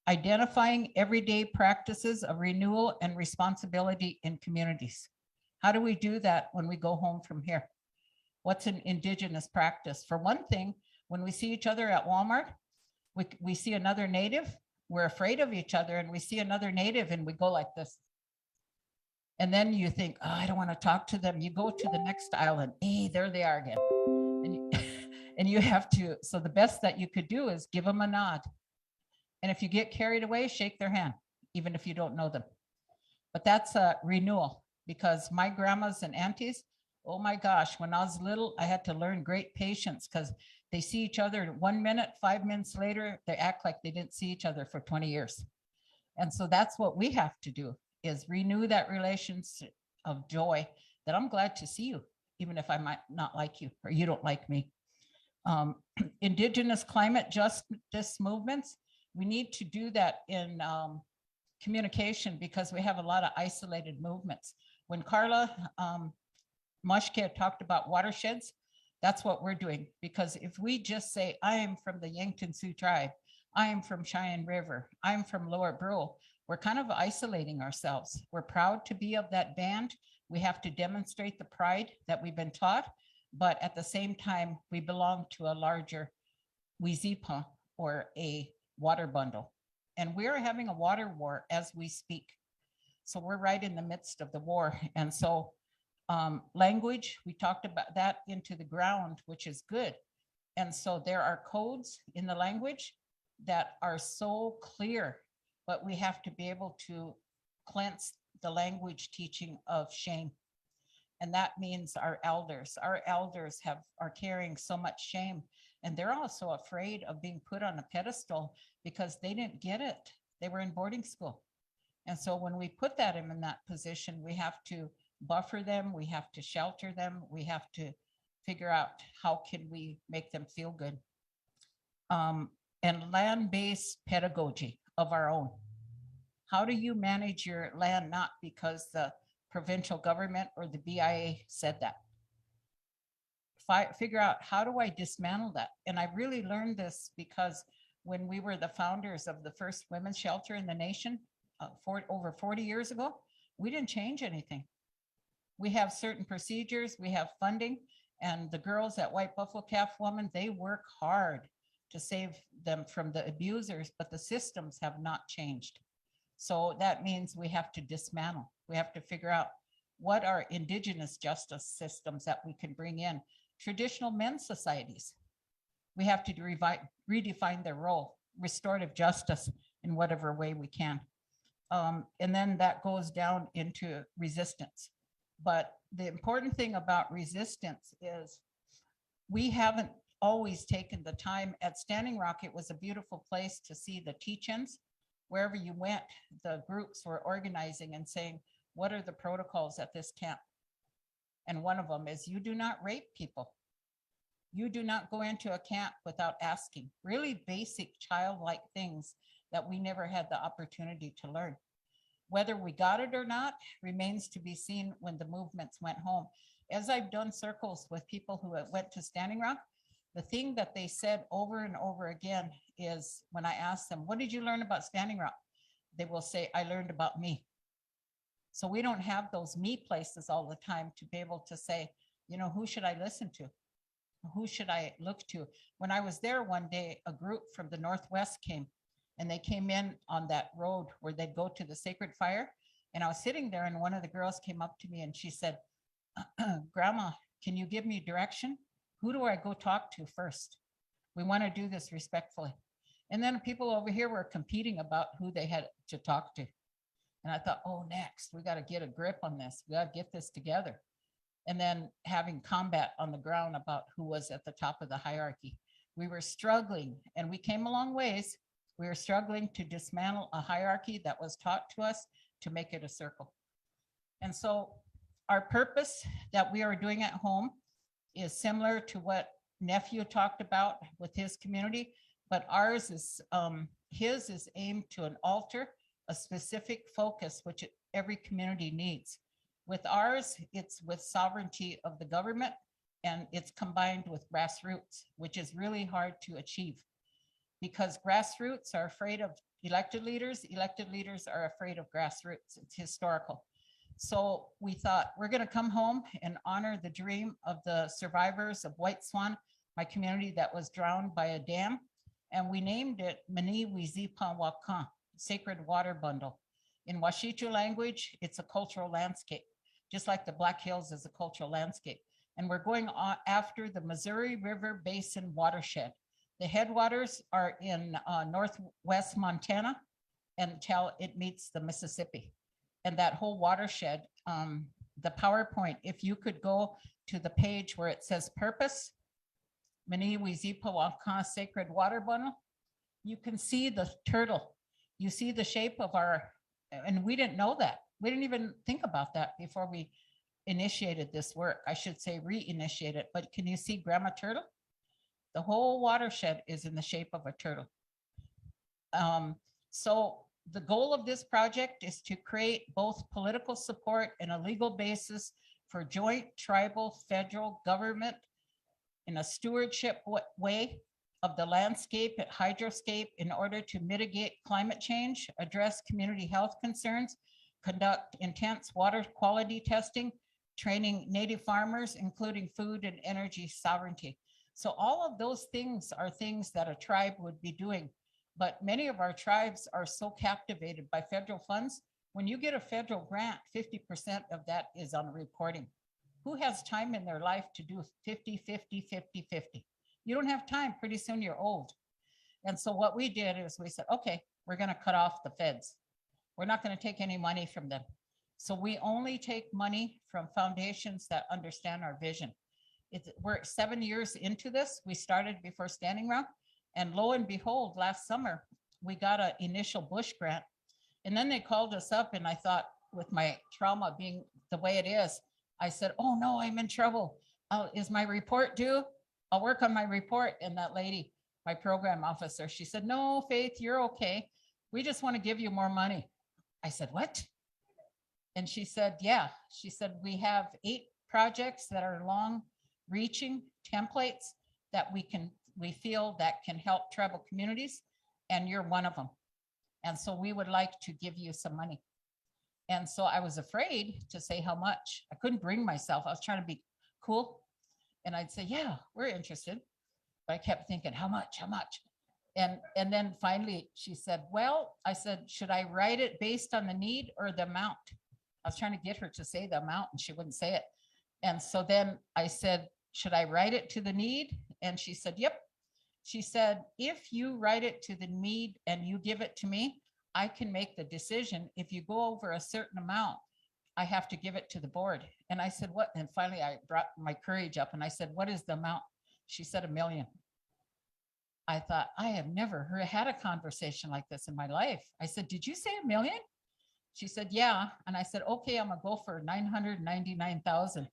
Identifying everyday practices of renewal and responsibility in communities. How do we do that when we go home from here? What's an Indigenous practice? For one thing, when we see each other at Walmart, we see another native, we're afraid of each other, and we see another native and we go like this. And then you think, oh, I don't want to talk to them. You go to the next aisle and hey, there they are again. And you have to, so the best that you could do is give them a nod. And if you get carried away, shake their hand, even if you don't know them. But that's a renewal, because my grandmas and aunties, oh my gosh, when I was little, I had to learn great patience because they see each other in 1 minute, 5 minutes later, they act like they didn't see each other for 20 years. And so that's what we have to do, is renew that relationship of joy that I'm glad to see you, even if I might not like you or you don't like me. Indigenous climate justice movements, we need to do that in communication, because we have a lot of isolated movements. When Carla Mushke talked about watersheds, that's what we're doing. Because if we just say, I am from the Yankton Sioux tribe, I am from Cheyenne River, I'm from Lower Brule, we're kind of isolating ourselves. We're proud to be of that band. We have to demonstrate the pride that we've been taught, but at the same time, we belong to a larger Wizipa, or a water bundle. And we're having a water war as we speak. So we're right in the midst of the war. And so language, we talked about that into the ground, which is good. And so there are codes in the language that are so clear, but we have to be able to cleanse the language teaching of shame. And that means our elders are carrying so much shame, and they're also afraid of being put on a pedestal because they didn't get it. They were in boarding school. And so when we put that in that position, we have to buffer them, we have to shelter them, we have to figure out how can we make them feel good. And land-based pedagogy of our own. How do you manage your land, not because the provincial government or the BIA said that? Figure out, how do I dismantle that? And I really learned this because when we were the founders of the first women's shelter in the nation over 40 years ago, we didn't change anything. We have certain procedures, we have funding, and the girls at White Buffalo Calf Woman, they work hard to save them from the abusers, but the systems have not changed. So that means we have to dismantle. We have to figure out what are indigenous justice systems that we can bring in. Traditional men's societies, we have to redefine their role, restorative justice in whatever way we can. And then that goes down into resistance. But the important thing about resistance is we haven't always taken the time. At Standing Rock, it was a beautiful place to see the teach-ins. Wherever you went, the groups were organizing and saying, what are the protocols at this camp? And one of them is, you do not rape people. You do not go into a camp without asking. Really basic childlike things that we never had the opportunity to learn. Whether we got it or not remains to be seen when the movements went home. As I've done circles with people who went to Standing Rock, the thing that they said over and over again is, when I ask them, what did you learn about Standing Rock? They will say, I learned about me. So we don't have those me places all the time to be able to say, you know, who should I listen to? Who should I look to? When I was there one day, a group from the Northwest came, and they came in on that road where they'd go to the Sacred Fire. And I was sitting there, and one of the girls came up to me and she said, Grandma, can you give me direction? Who do I go talk to first? We want to do this respectfully. And then people over here were competing about who they had to talk to. And I thought, oh, next, we got to get a grip on this. We got to get this together. And then having combat on the ground about who was at the top of the hierarchy. We were struggling, and we came a long ways. We were struggling to dismantle a hierarchy that was taught to us to make it a circle. And so our purpose that we are doing at home is similar to what Nephew talked about with his community, but ours is, his is aimed to an altar, a specific focus, which every community needs. With ours, it's with sovereignty of the government, and it's combined with grassroots, which is really hard to achieve because grassroots are afraid of elected leaders are afraid of grassroots. It's historical. So we thought we're going to come home and honor the dream of the survivors of White Swan, my community that was drowned by a dam. And we named it Mani Wizipa Wakan, Sacred Water Bundle. In Washichu language, it's a cultural landscape, just like the Black Hills is a cultural landscape. And we're going after the Missouri River Basin watershed. The headwaters are in northwest Montana until it meets the Mississippi. And that whole watershed, the PowerPoint, if you could go to the page where it says purpose, Maniwi Zipa Sacred Water Bundle, you can see the turtle. You see the shape of our, and we didn't know that. We didn't even think about that before we initiated this work. I should say re-initiate it, but can you see Grandma Turtle? The whole watershed is in the shape of a turtle. So the goal of this project is to create both political support and a legal basis for joint tribal federal government in a stewardship way of the landscape at hydroscape in order to mitigate climate change, address community health concerns, conduct intense water quality testing, training native farmers, including food and energy sovereignty. So all of those things are things that a tribe would be doing. But many of our tribes are so captivated by federal funds. When you get a federal grant, 50% of that is on reporting. Who has time in their life to do 50, 50, 50, 50? You don't have time. Pretty soon you're old. And so what we did is we said, okay, we're going to cut off the feds. We're not going to take any money from them. So we only take money from foundations that understand our vision. We're 7 years into this. We started before Standing Rock. And lo and behold, last summer, we got an initial Bush grant. And then they called us up and I thought, with my trauma being the way it is, I said, oh no, I'm in trouble. Is my report due? I'll work on my report. And that lady, my program officer, she said, no, Faith, you're okay. We just want to give you more money. I said, what? And she said, yeah. She said, we have 8 projects that are long reaching templates that we feel that can help tribal communities, and you're one of them. And so we would like to give you some money. And so I was afraid to say how much. I couldn't bring myself. I was trying to be cool. And I'd say, yeah, we're interested. But I kept thinking, how much, how much? And then finally she said, well, I said, should I write it based on the need or the amount? I was trying to get her to say the amount and she wouldn't say it. And so then I said, should I write it to the need? And she said, yep. She said, if you write it to the need and you give it to me, I can make the decision. If you go over a certain amount, I have to give it to the board. And I said, what? And finally I brought my courage up and I said, what is the amount? She said, $1 million. I thought, I have never had a conversation like this in my life. I said, did you say $1 million? She said, yeah. And I said, okay, I'm gonna go for 999,000.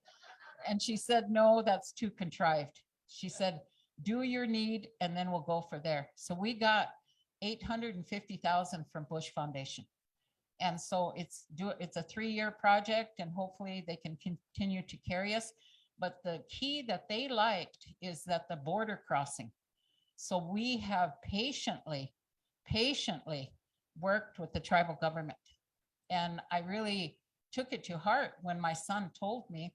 And she said, no, that's too contrived. She said, do your need and then we'll go for there. So we got 850,000 from Bush Foundation. And so it's a 3-year project and hopefully they can continue to carry us. But the key that they liked is that the border crossing. So we have patiently worked with the tribal government. And I really took it to heart when my son told me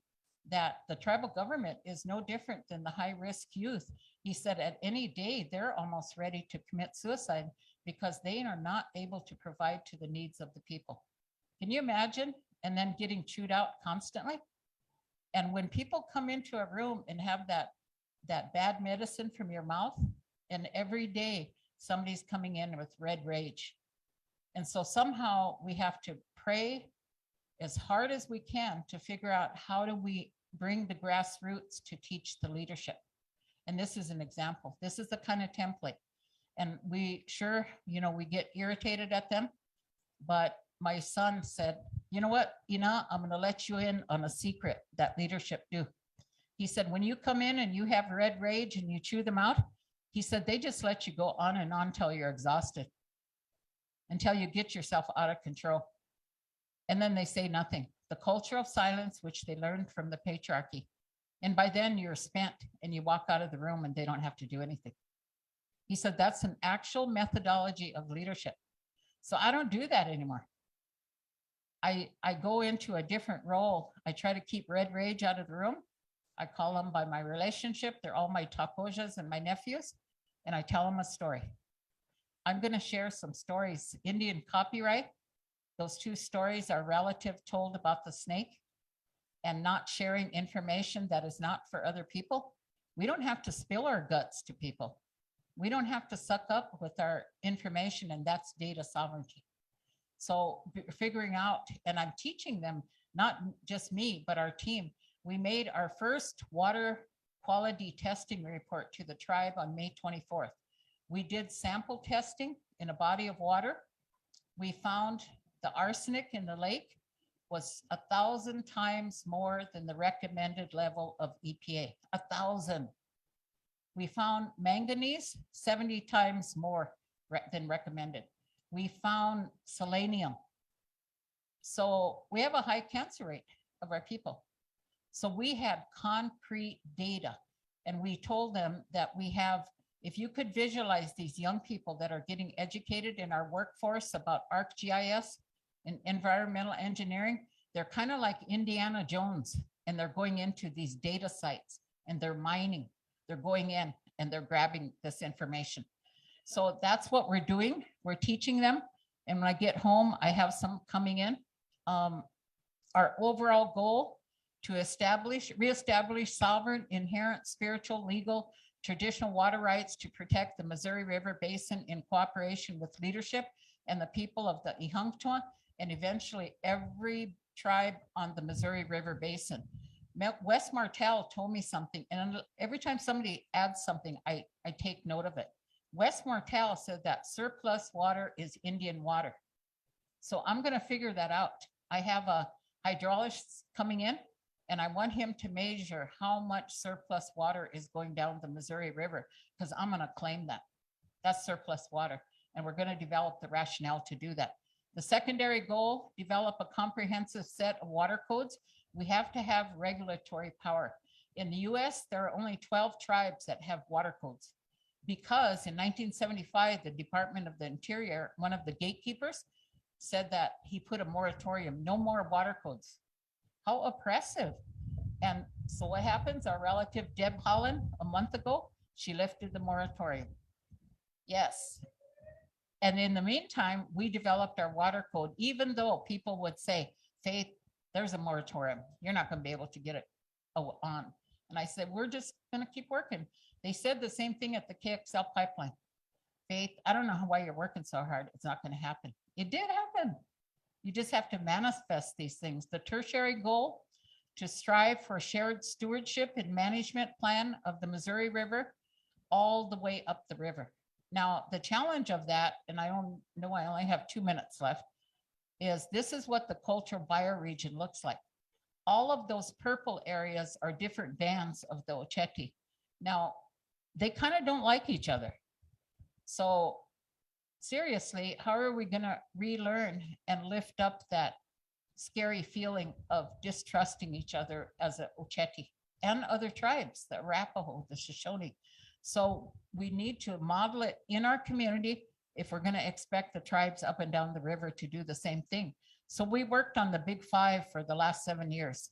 that the tribal government is no different than the high-risk youth. He said at any day, they're almost ready to commit suicide because they are not able to provide to the needs of the people. Can you imagine? And then getting chewed out constantly. And when people come into a room and have that bad medicine from your mouth, and every day somebody's coming in with red rage. And so somehow we have to pray as hard as we can to figure out how do we bring the grassroots to teach the leadership. And this is an example. This is the kind of template. And we we get irritated at them. But my son said, you know what, Ina, I'm going to let you in on a secret that leadership do. He said, when you come in and you have red rage and you chew them out, he said, they just let you go on and on until you're exhausted, until you get yourself out of control. And then they say nothing. The culture of silence, which they learned from the patriarchy. And by then you're spent and you walk out of the room and they don't have to do anything. He said, that's an actual methodology of leadership. So I don't do that anymore. I go into a different role. I try to keep red rage out of the room. I call them by my relationship. They're all my takojas and my nephews. And I tell them a story. I'm going to share some stories. Indian copyright. Those 2 stories are relative told about the snake and not sharing information that is not for other people. We don't have to spill our guts to people. We don't have to suck up with our information, and that's data sovereignty. So figuring out, and I'm teaching them, not just me, but our team. We made our first water quality testing report to the tribe on May 24th. We did sample testing in a body of water. We found the arsenic in the lake was 1,000 times more than the recommended level of EPA, 1,000. We found manganese 70 times more than recommended. We found selenium. So we have a high cancer rate of our people. So we had concrete data, and we told them that we have, if you could visualize these young people that are getting educated in our workforce about ArcGIS and environmental engineering, they're kind of like Indiana Jones, and they're going into these data sites and they're mining. They're going in and they're grabbing this information. So that's what we're doing. We're teaching them. And when I get home, I have some coming in. Our overall goal to reestablish sovereign, inherent, spiritual, legal, traditional water rights to protect the Missouri River Basin in cooperation with leadership and the people of the Ihanktua, and eventually every tribe on the Missouri River Basin. Wes Martell told me something, and every time somebody adds something, I take note of it. Wes Martell said that surplus water is Indian water. So I'm going to figure that out. I have a hydrologist coming in, and I want him to measure how much surplus water is going down the Missouri River, because I'm going to claim that. That's surplus water, and we're going to develop the rationale to do that. The secondary goal, develop a comprehensive set of water codes. We have to have regulatory power. In the US, there are only 12 tribes that have water codes, because in 1975, the Department of the Interior, one of the gatekeepers, said that he put a moratorium, no more water codes. How oppressive. And so what happens? Our relative Deb Holland, a month ago, she lifted the moratorium. Yes. And in the meantime, we developed our water code, even though people would say, Faith, there's a moratorium. You're not going to be able to get it on. And I said, we're just going to keep working. They said the same thing at the KXL pipeline. Faith, I don't know why you're working so hard. It's not going to happen. It did happen. You just have to manifest these things. The tertiary goal, to strive for shared stewardship and management plan of the Missouri River all the way up the river. Now, the challenge of that, and I know I only have 2 minutes left, is this is what the cultural bioregion looks like. All of those purple areas are different bands of the Oceti. Now, they kind of don't like each other. So seriously, how are we going to relearn and lift up that scary feeling of distrusting each other as a Oceti and other tribes, the Arapaho, the Shoshone? So we need to model it in our community if we're going to expect the tribes up and down the river to do the same thing. So we worked on the Big Five for the last 7 years.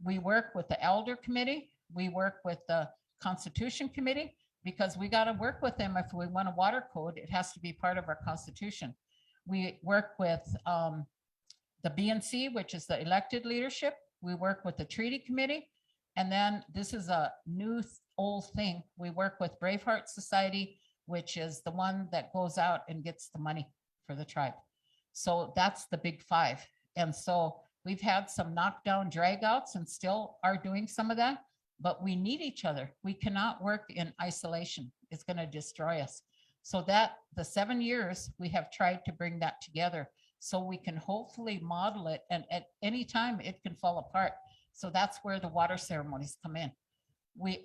We work with the Elder Committee. We work with the Constitution Committee, because we got to work with them. If we want a water code, it has to be part of our Constitution. We work with the BNC, which is the elected leadership. We work with the Treaty Committee. And then this is a new old thing. We work with Braveheart Society, which is the one that goes out and gets the money for the tribe. So that's the Big Five. And so we've had some knockdown dragouts and still are doing some of that, but we need each other. We cannot work in isolation. It's going to destroy us. So that the 7 years we have tried to bring that together so we can hopefully model it, and at any time it can fall apart. So that's where the water ceremonies come in.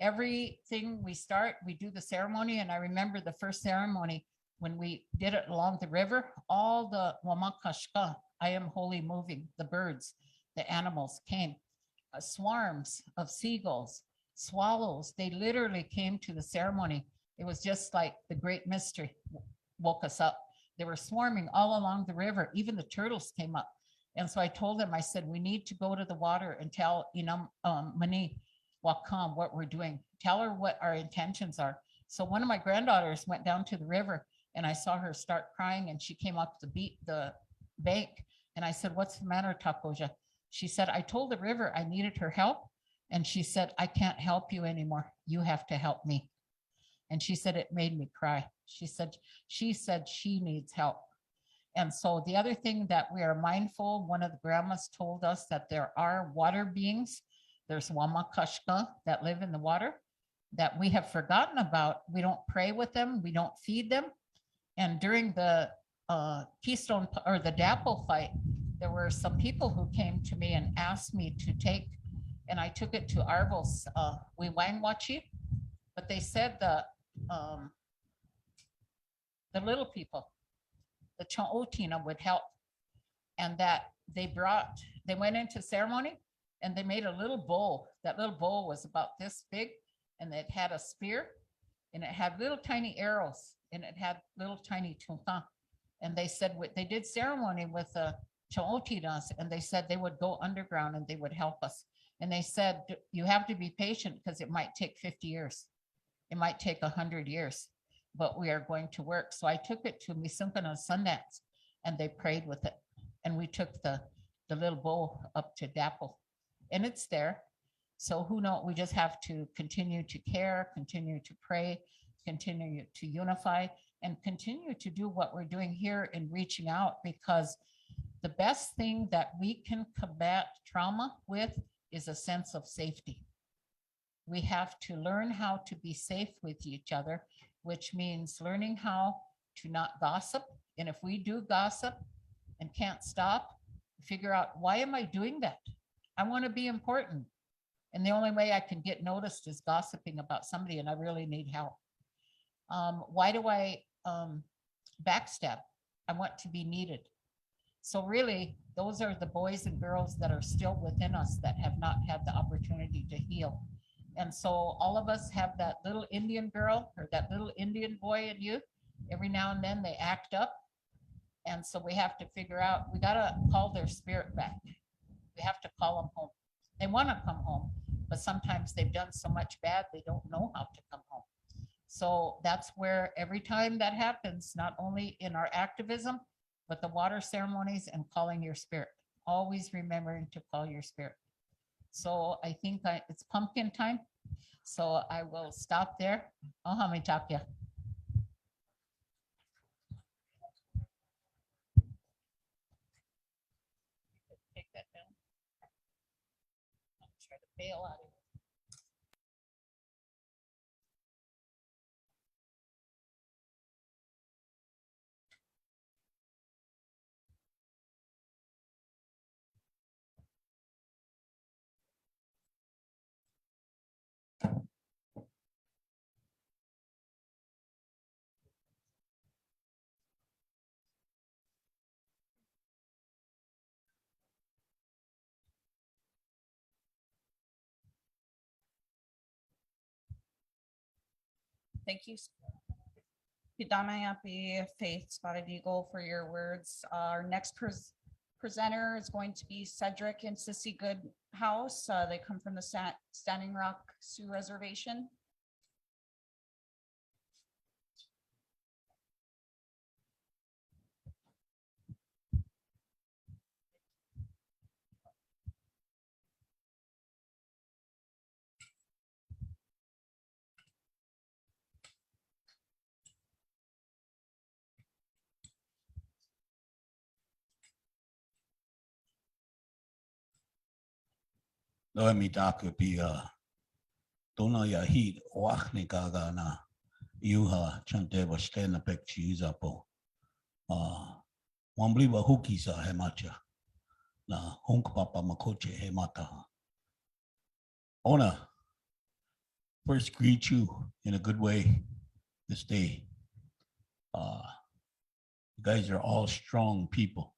Everything we start, we do the ceremony. And I remember the first ceremony when we did it along the river, all the Wamakashka, I am holy moving, the birds, the animals came, swarms of seagulls, swallows, they literally came to the ceremony. It was just like the great mystery woke us up. They were swarming all along the river. Even the turtles came up. And so I told them, I said, we need to go to the water and tell Mani Wakam what we're doing. Tell her what our intentions are. So one of my granddaughters went down to the river, and I saw her start crying, and she came up the bank. And I said, what's the matter, Takoja? She said, I told the river I needed her help. And she said, I can't help you anymore. You have to help me. And she said, it made me cry. She said she needs help. And so the other thing that we are mindful, one of the grandmas told us that there are water beings. There's Wamakashka that live in the water that we have forgotten about. We don't pray with them. We don't feed them. And during the Keystone or the DAPL fight, there were some people who came to me and asked me to take, and I took it to Argos, Wiwangwachi, but they said the little people, the Cha'otina would help, and that they went into ceremony and they made a little bowl. That little bowl was about this big, and it had a spear, and it had little tiny arrows, and it had little tiny tunka. And they said they did ceremony with the Cha'otinas, and they said they would go underground and they would help us. And they said, you have to be patient because it might take 50 years. It might take 100 years, but we are going to work. So I took it to Misunkana Sundance, and they prayed with it. And we took the little bowl up to DAPL, and it's there. So who knows, we just have to continue to care, continue to pray, continue to unify, and continue to do what we're doing here in reaching out, because the best thing that we can combat trauma with is a sense of safety. We have to learn how to be safe with each other, which means learning how to not gossip. And if we do gossip and can't stop, figure out, why am I doing that? I want to be important. And the only way I can get noticed is gossiping about somebody, and I really need help. Why do I backstab? I want to be needed. So really, those are the boys and girls that are still within us that have not had the opportunity to heal. And so all of us have that little Indian girl or that little Indian boy in you. Every now and then they act up. And so we have to figure out, we got to call their spirit back. We have to call them home. They want to come home, but sometimes they've done so much bad, they don't know how to come home. So that's where every time that happens, not only in our activism, but the water ceremonies and calling your spirit, always remembering to call your spirit. So I think it's pumpkin time. So I will stop there. Ohamitakya. Take that down. I'll try to bail out of it. Thank you. Pidamayapi Faith Spotted Eagle for your words. Our next presenter is going to be Cedric and Sissy Goodhouse. They come from the Standing Rock Sioux Reservation. Loe mi taku pi tona ya heat wachni gaga na iuha chante wa stena pek chiza po. Wambliwa huki sa he macha na honk papa makoche he mata. I wanna first greet you in a good way this day. You guys are all strong people.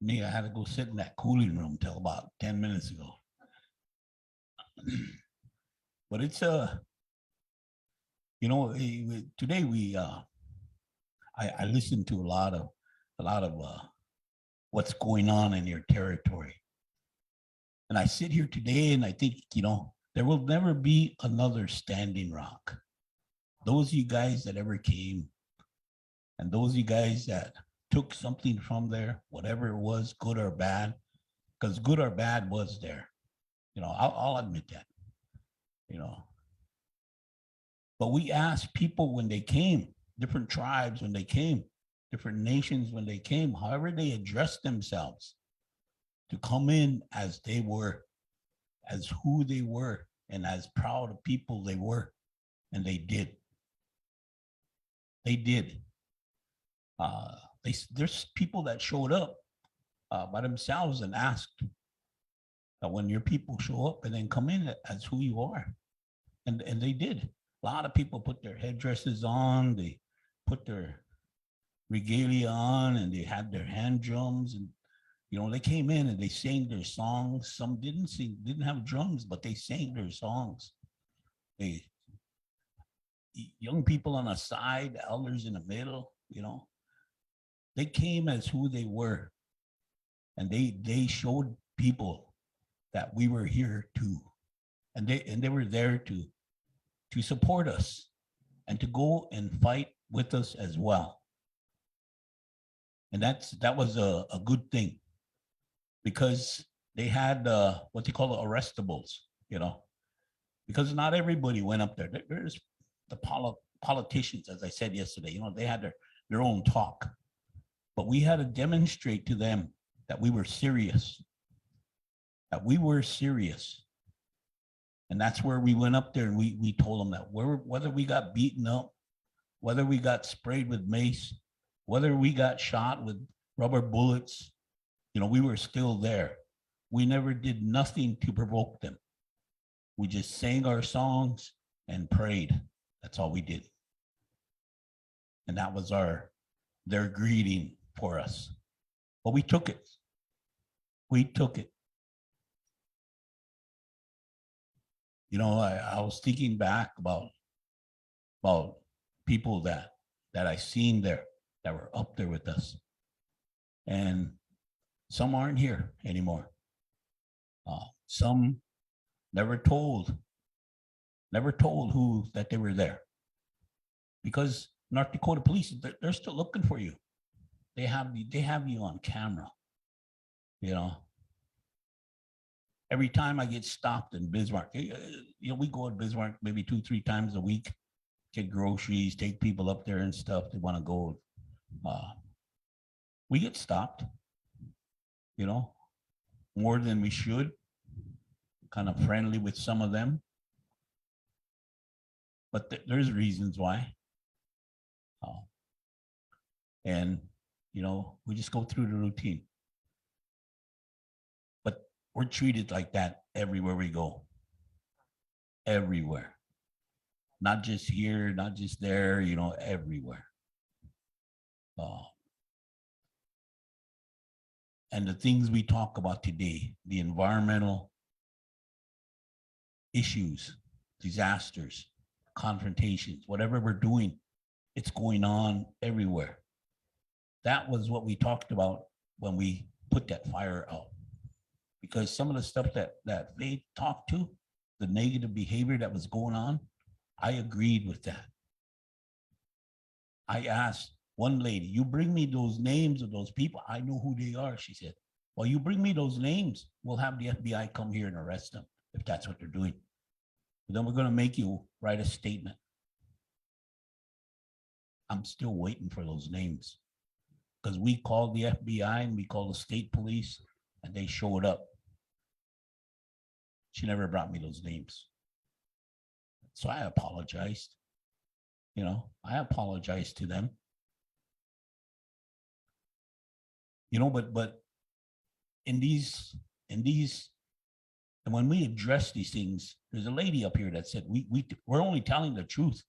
Me, I had to go sit in that cooling room till about 10 minutes ago. But it's you know, today I listened to a lot of what's going on in your territory. And I sit here today and I think, you know, there will never be another Standing Rock. Those of you guys that ever came, and those of you guys that took something from there, whatever it was, good or bad, because good or bad was there. You know, I'll admit that. You know, But we asked people when they came, different tribes when they came, different nations when they came, however they addressed themselves, to come in as they were, as who they were, and as proud of people they were. And they did. They did. There's people that showed up by themselves and asked that when your people show up and then come in as who you are. And they did. A lot of people put their headdresses on, they put their regalia on, and they had their hand drums, and they came in and they sang their songs. Some didn't have drums, but they sang their songs. Young people on the side, elders in the middle, they came as who they were. And they showed people that we were here too. And they were there to support us and to go and fight with us as well. And that was a good thing, because they had what they call arrestables, because not everybody went up there. There's the politicians, as I said yesterday, they had their own talk, but we had to demonstrate to them that we were serious, And that's where we went up there and we told them that whether we got beaten up, whether we got sprayed with mace, whether we got shot with rubber bullets, we were still there. We never did nothing to provoke them. We just sang our songs and prayed. That's all we did. And that was their greeting for us. But we took it. We took it. I was thinking back about people that I seen there that were up there with us. And some aren't here anymore. Some never told who that they were there, because North Dakota police, they're still looking for you. They have you on camera. Every time I get stopped in Bismarck, we go to Bismarck maybe 2-3 times a week, get groceries, take people up there and stuff. They want to go. We get stopped, more than we should. Kind of friendly with some of them, but there's reasons why. And we just go through the routine. But we're treated like that everywhere we go. Everywhere. Not just here, not just there, everywhere. And the things we talk about today, the environmental issues, disasters, confrontations, whatever we're doing, it's going on everywhere. That was what we talked about when we put that fire out. Because some of the stuff that Faith talked to, the negative behavior that was going on, I agreed with that. I asked one lady, you bring me those names of those people, I know who they are, she said. Well, you bring me those names, we'll have the FBI come here and arrest them if that's what they're doing. But then we're going to make you write a statement. I'm still waiting for those names, because we called the FBI and we called the state police and they showed up. She never brought me those names. So I apologized. I apologized to them. But in these, and when we address these things, there's a lady up here that said, we're only telling the truth.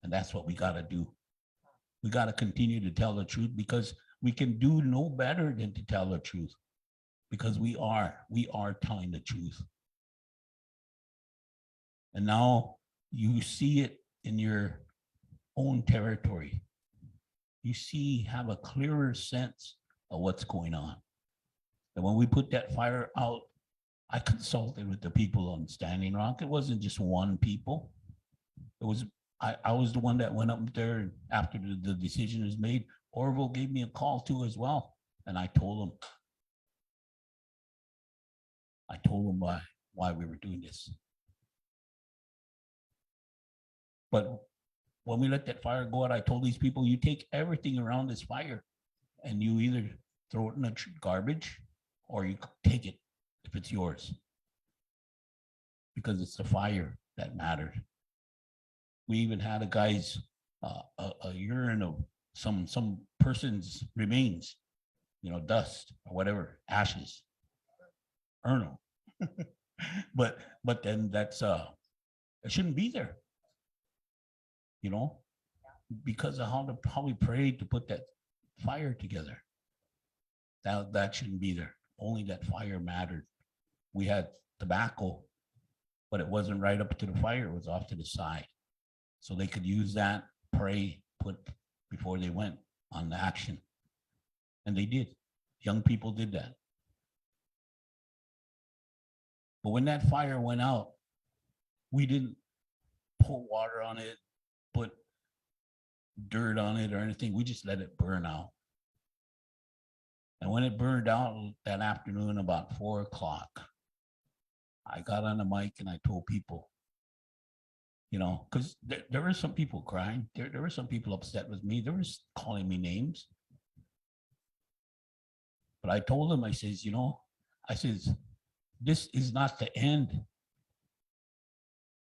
And that's what we got to do. We got to continue to tell the truth, because we can do no better than to tell the truth, because we are telling the truth. And now you see it in your own territory. You have a clearer sense of what's going on. And when we put that fire out, I consulted with the people on Standing Rock. It wasn't just one people. It was I was the one that went up there after the decision was made. Orville gave me a call too as well. And I told him why we were doing this. But when we let that fire go out, I told these people, you take everything around this fire and you either throw it in the garbage or you take it if it's yours. Because it's the fire that mattered. We even had a guy's a urine of some person's remains, you know, dust or whatever, ashes, urnal. but then that's it shouldn't be there, you know, because of how we prayed to put that fire together. That shouldn't be there. Only that fire mattered. We had tobacco, but it wasn't right up to the fire. It was off to the side. So they could use that, pray, put before they went on the action. And they did. Young people did that. But when that fire went out, we didn't pour water on it, put dirt on it or anything. We just let it burn out. And when it burned out that afternoon about 4 o'clock, I got on the mic and I told people, you know, because there were some people crying. There were some people upset with me. There was calling me names. But I told them, I says, you know, I says, this is not the end.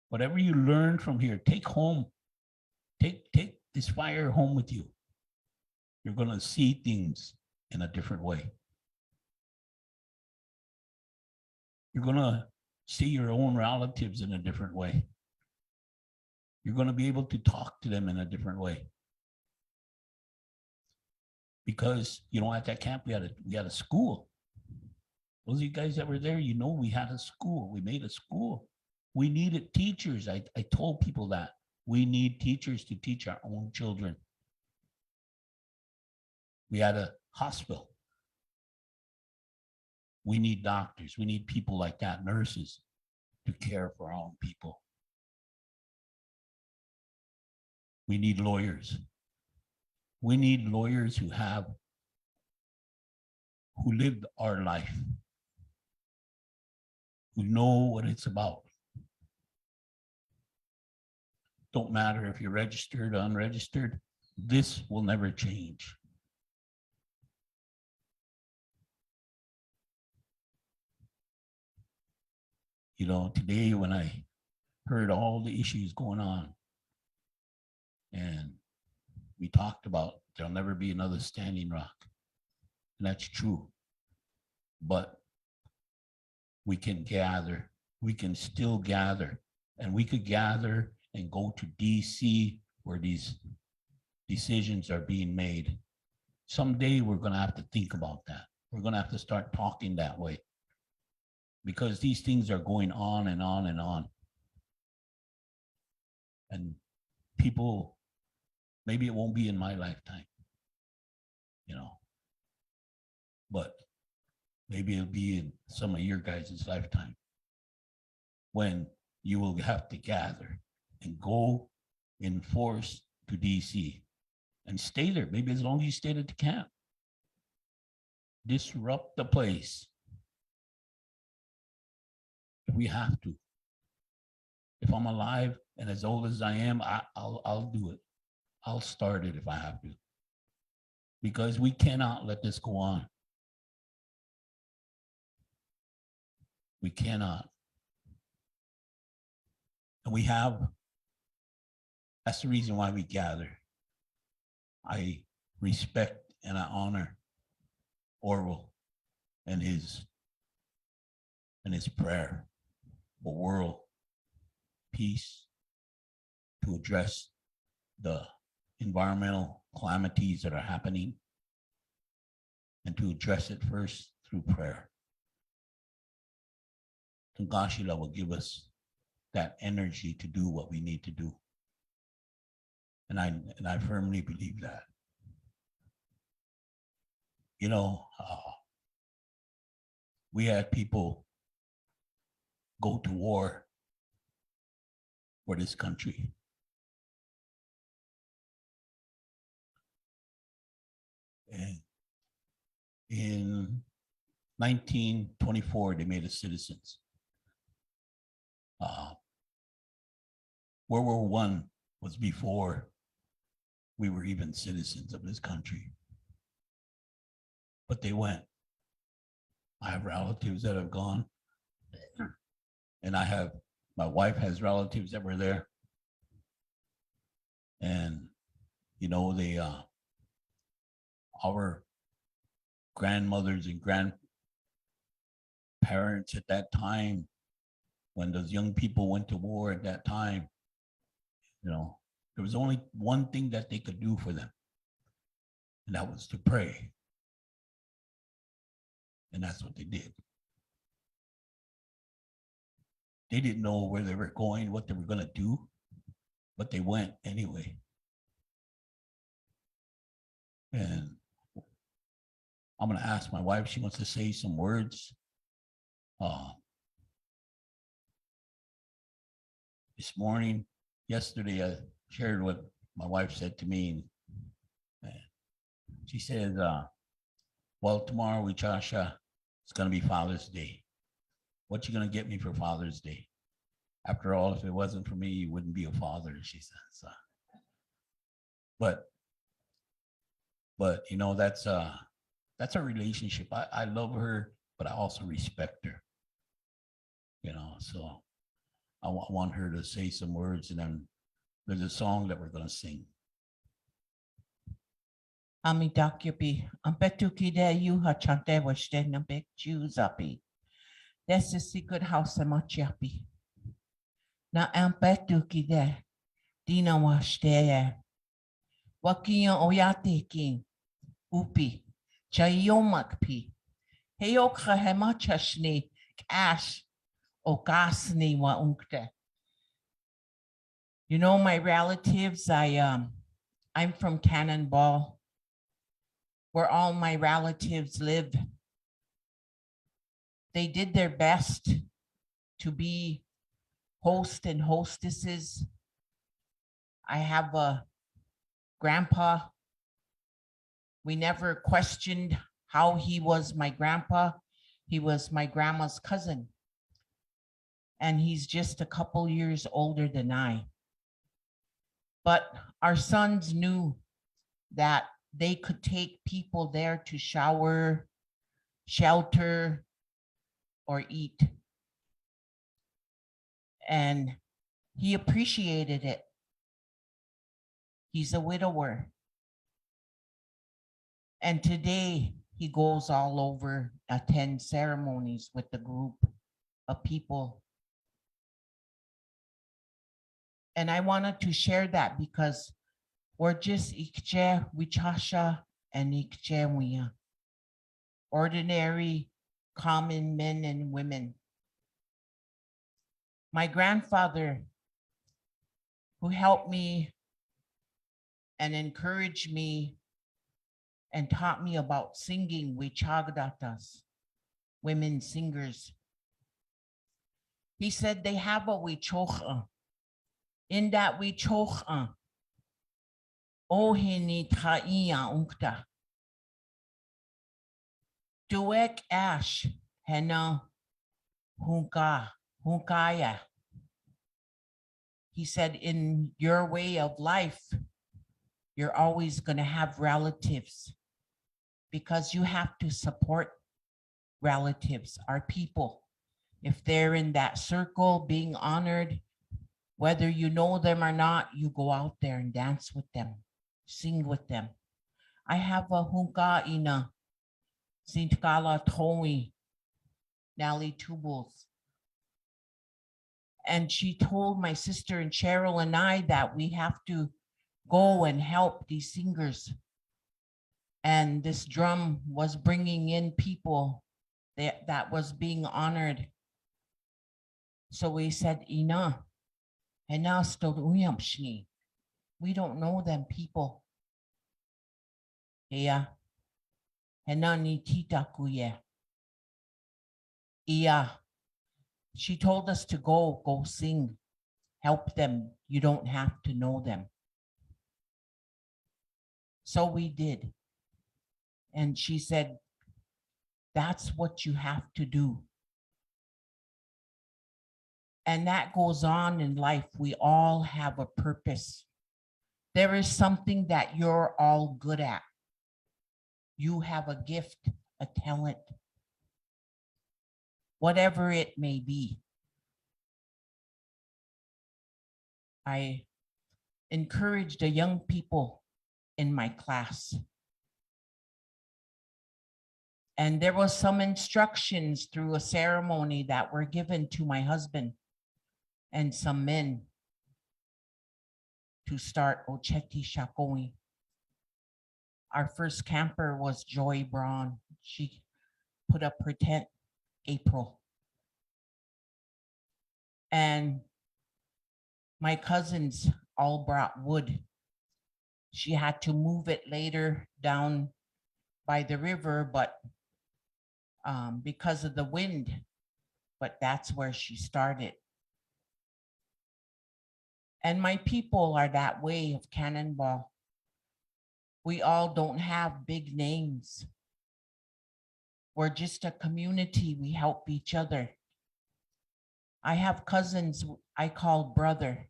Whatever you learn from here, take home. Take this fire home with you. You're going to see things in a different way. You're going to see your own relatives in a different way. You're going to be able to talk to them in a different way. Because, you know, at that camp, we had a school. Those of you guys that were there, you know, we had a school. We made a school. We needed teachers. I told people that. We need teachers to teach our own children. We had a hospital. We need doctors. We need people like that, nurses, to care for our own people. We need lawyers. We need lawyers who lived our life, who know what it's about. Don't matter if you're registered or unregistered, this will never change. You know, today when I heard all the issues going on, and we talked about there'll never be another Standing Rock. And that's true. But we can gather. We can still gather. And we could gather and go to DC where these decisions are being made. Someday we're going to have to think about that. We're going to have to start talking that way. Because these things are going on and on and on. And people, maybe it won't be in my lifetime, you know, but maybe it'll be in some of your guys' lifetime when you will have to gather and go in force to DC and stay there. Maybe as long as you stayed at the camp. Disrupt the place. If we have to. If I'm alive and as old as I am, I'll do it. I'll start it if I have to. Because we cannot let this go on. We cannot. And we have, that's the reason why we gather. I respect and I honor Orwell and his prayer for world peace, to address the environmental calamities that are happening, and to address it first through prayer. Tungashila will give us that energy to do what we need to do. And I firmly believe that. You know, we had people go to war for this country. And in 1924, they made us citizens. World War I was before we were even citizens of this country. But they went. I have relatives that have gone. And my wife has relatives that were there. And, you know, our grandmothers and grandparents at that time, when those young people went to war at that time, you know, there was only one thing that they could do for them, and that was to pray. And that's what they did. They didn't know where they were going, what they were going to do, but they went anyway. And I'm going to ask my wife, she wants to say some words. This morning, yesterday, I shared what my wife said to me. And she said, well, tomorrow, Wichasha, it's going to be Father's Day. What you going to get me for Father's Day? After all, if it wasn't for me, you wouldn't be a father, she says. But you know, that's a relationship. I love her, but I also respect her. You know, so I want her to say some words, and then there's a song that we're going to sing. Ami dakyapi, ampetuki de you ha chante washte na big Jews upi. That's the secret house of machiapi. Na ampetuki de dina washte. Wakia oyate king upi chayomak pi. Heyokha hemachashni cash okasni wa unkte. You know, my relatives, I'm from Cannonball, where all my relatives live. They did their best to be hosts and hostesses. I have a grandpa. We never questioned how he was my grandpa. He was my grandma's cousin. And he's just a couple years older than I. But our sons knew that they could take people there to shower, shelter, or eat. And he appreciated it. He's a widower. And today he goes all over, attend ceremonies with the group of people. And I wanted to share that because we're just Ikche, Wichasha, and Ikche Wia. Ordinary, common men and women. My grandfather, who helped me and encouraged me and taught me about singing Wichagdatas, women singers. He said they have a Wichocha. In that Wichocha, Ohini Traiya Unkta. Duek Ash, Hena Hunkaya. He said, in your way of life, you're always going to have relatives because you have to support relatives, our people. If they're in that circle being honored, whether you know them or not, you go out there and dance with them, sing with them. I have a hunka ina, Sintkala Towi, Nali Tubuls. And she told my sister and Cheryl and I that we have to go and help these singers. And this drum was bringing in people that was being honored. So we said, Ina, and now we don't know them people. Yeah. And now ni tita kuye. Yeah. She told us to go sing, help them. You don't have to know them. So we did. And she said, that's what you have to do. And that goes on in life. We all have a purpose. There is something that you're all good at. You have a gift, a talent, whatever it may be. I encourage the young people in my class. And there was some instructions through a ceremony that were given to my husband and some men to start Ocheti Shakoi. Our first camper was Joy Braun. She put up her tent April. And my cousins all brought wood. She had to move it later down by the river, but because of the wind, but that's where she started. And my people are that way of Cannonball. We all don't have big names. We're just a community. We help each other. I have cousins I call brother.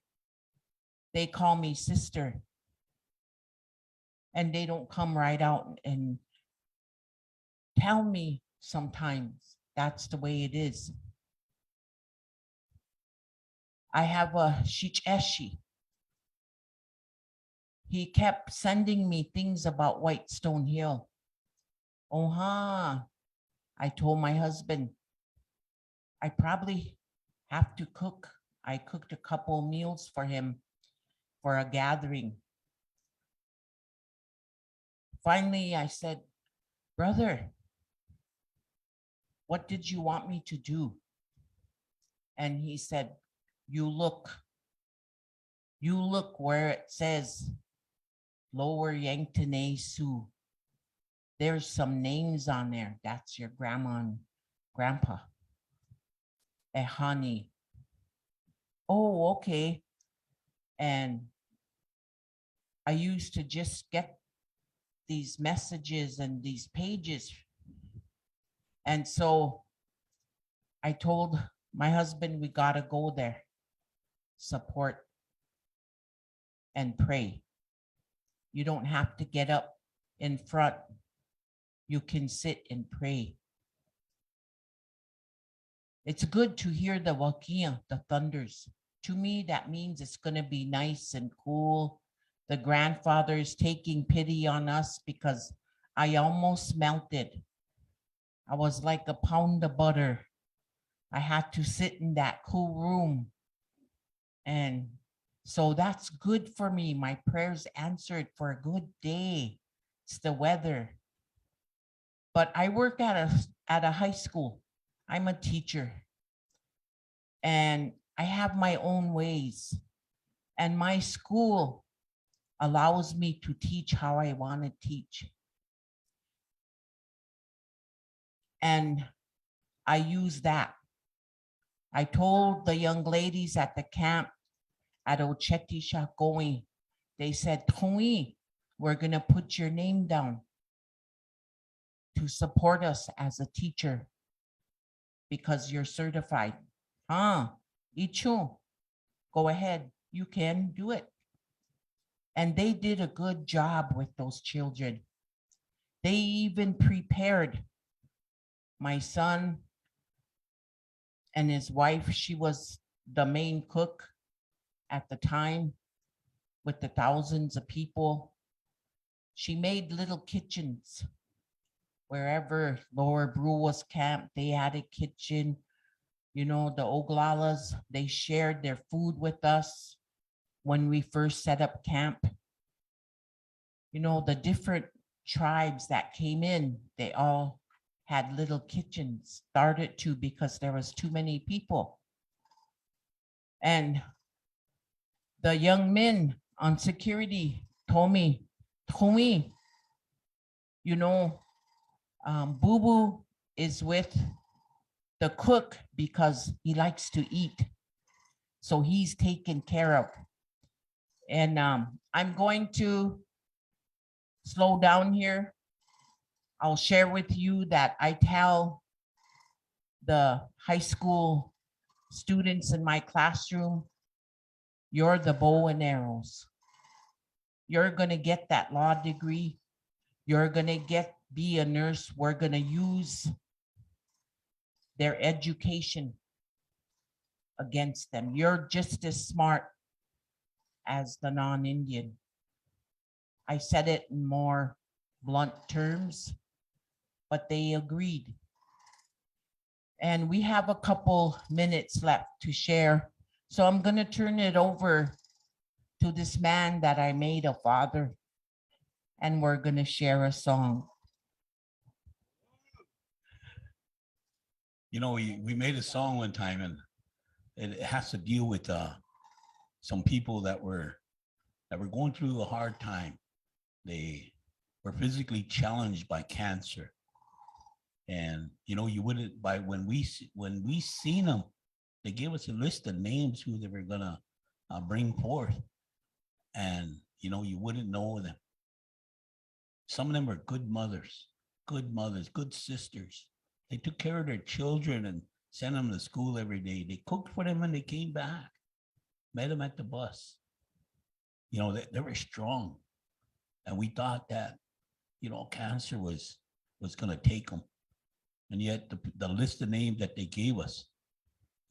They call me sister. And they don't come right out and tell me sometimes. That's the way it is. I have a Shicheshi. He kept sending me things about Whitestone Hill. I told my husband, I probably have to cook. I cooked a couple meals for him for a gathering. Finally, I said, brother, what did you want me to do? And he said, you look where it says Lower Yanktonay Sioux. There's some names on there. That's your grandma and grandpa. Ehani. Oh, okay. And I used to just get these messages and these pages. And so I told my husband, we gotta go there, support and pray. You don't have to get up in front. You can sit and pray. It's good to hear the wakia, the thunders. To me, that means it's gonna be nice and cool. The grandfather's taking pity on us because I almost melted. I was like a pound of butter. I had to sit in that cool room. And so that's good for me. My prayers answered for a good day. It's the weather. But I work at a high school. I'm a teacher. And I have my own ways. And my school allows me to teach how I want to teach. And I use that. I told the young ladies at the camp at Ocheti Shakoi, they said, Tony, we're gonna put your name down to support us as a teacher because you're certified. Ichu, go ahead, you can do it. And they did a good job with those children. They even prepared my son and his wife. She was the main cook at the time with the thousands of people. She made little kitchens. Wherever Lower Brew was camped, they had a kitchen. You know, the Oglalas, they shared their food with us when we first set up camp. You know, the different tribes that came in, they all had little kitchens, started to because there was too many people. And the young men on security told me, you know, Boo Boo is with the cook because he likes to eat. So he's taken care of. And I'm going to slow down here. I'll share with you that I tell the high school students in my classroom, you're the bow and arrows. You're gonna get that law degree. You're gonna be a nurse. We're gonna use their education against them. You're just as smart as the non-Indian. I said it in more blunt terms, but they agreed. And we have a couple minutes left to share. So I'm gonna turn it over to this man that I made a father, and we're gonna share a song. You know, we made a song one time, and it has to deal with some people that were going through a hard time. They were physically challenged by cancer, and you know, you wouldn't when we seen them, they gave us a list of names who they were gonna bring forth, and you know, you wouldn't know them. Some of them were good mothers, good sisters. They took care of their children and sent them to school every day. They cooked for them when they came back, met them at the bus. You know, they were strong. And we thought that, you know, cancer was going to take them. And yet the list of names that they gave us,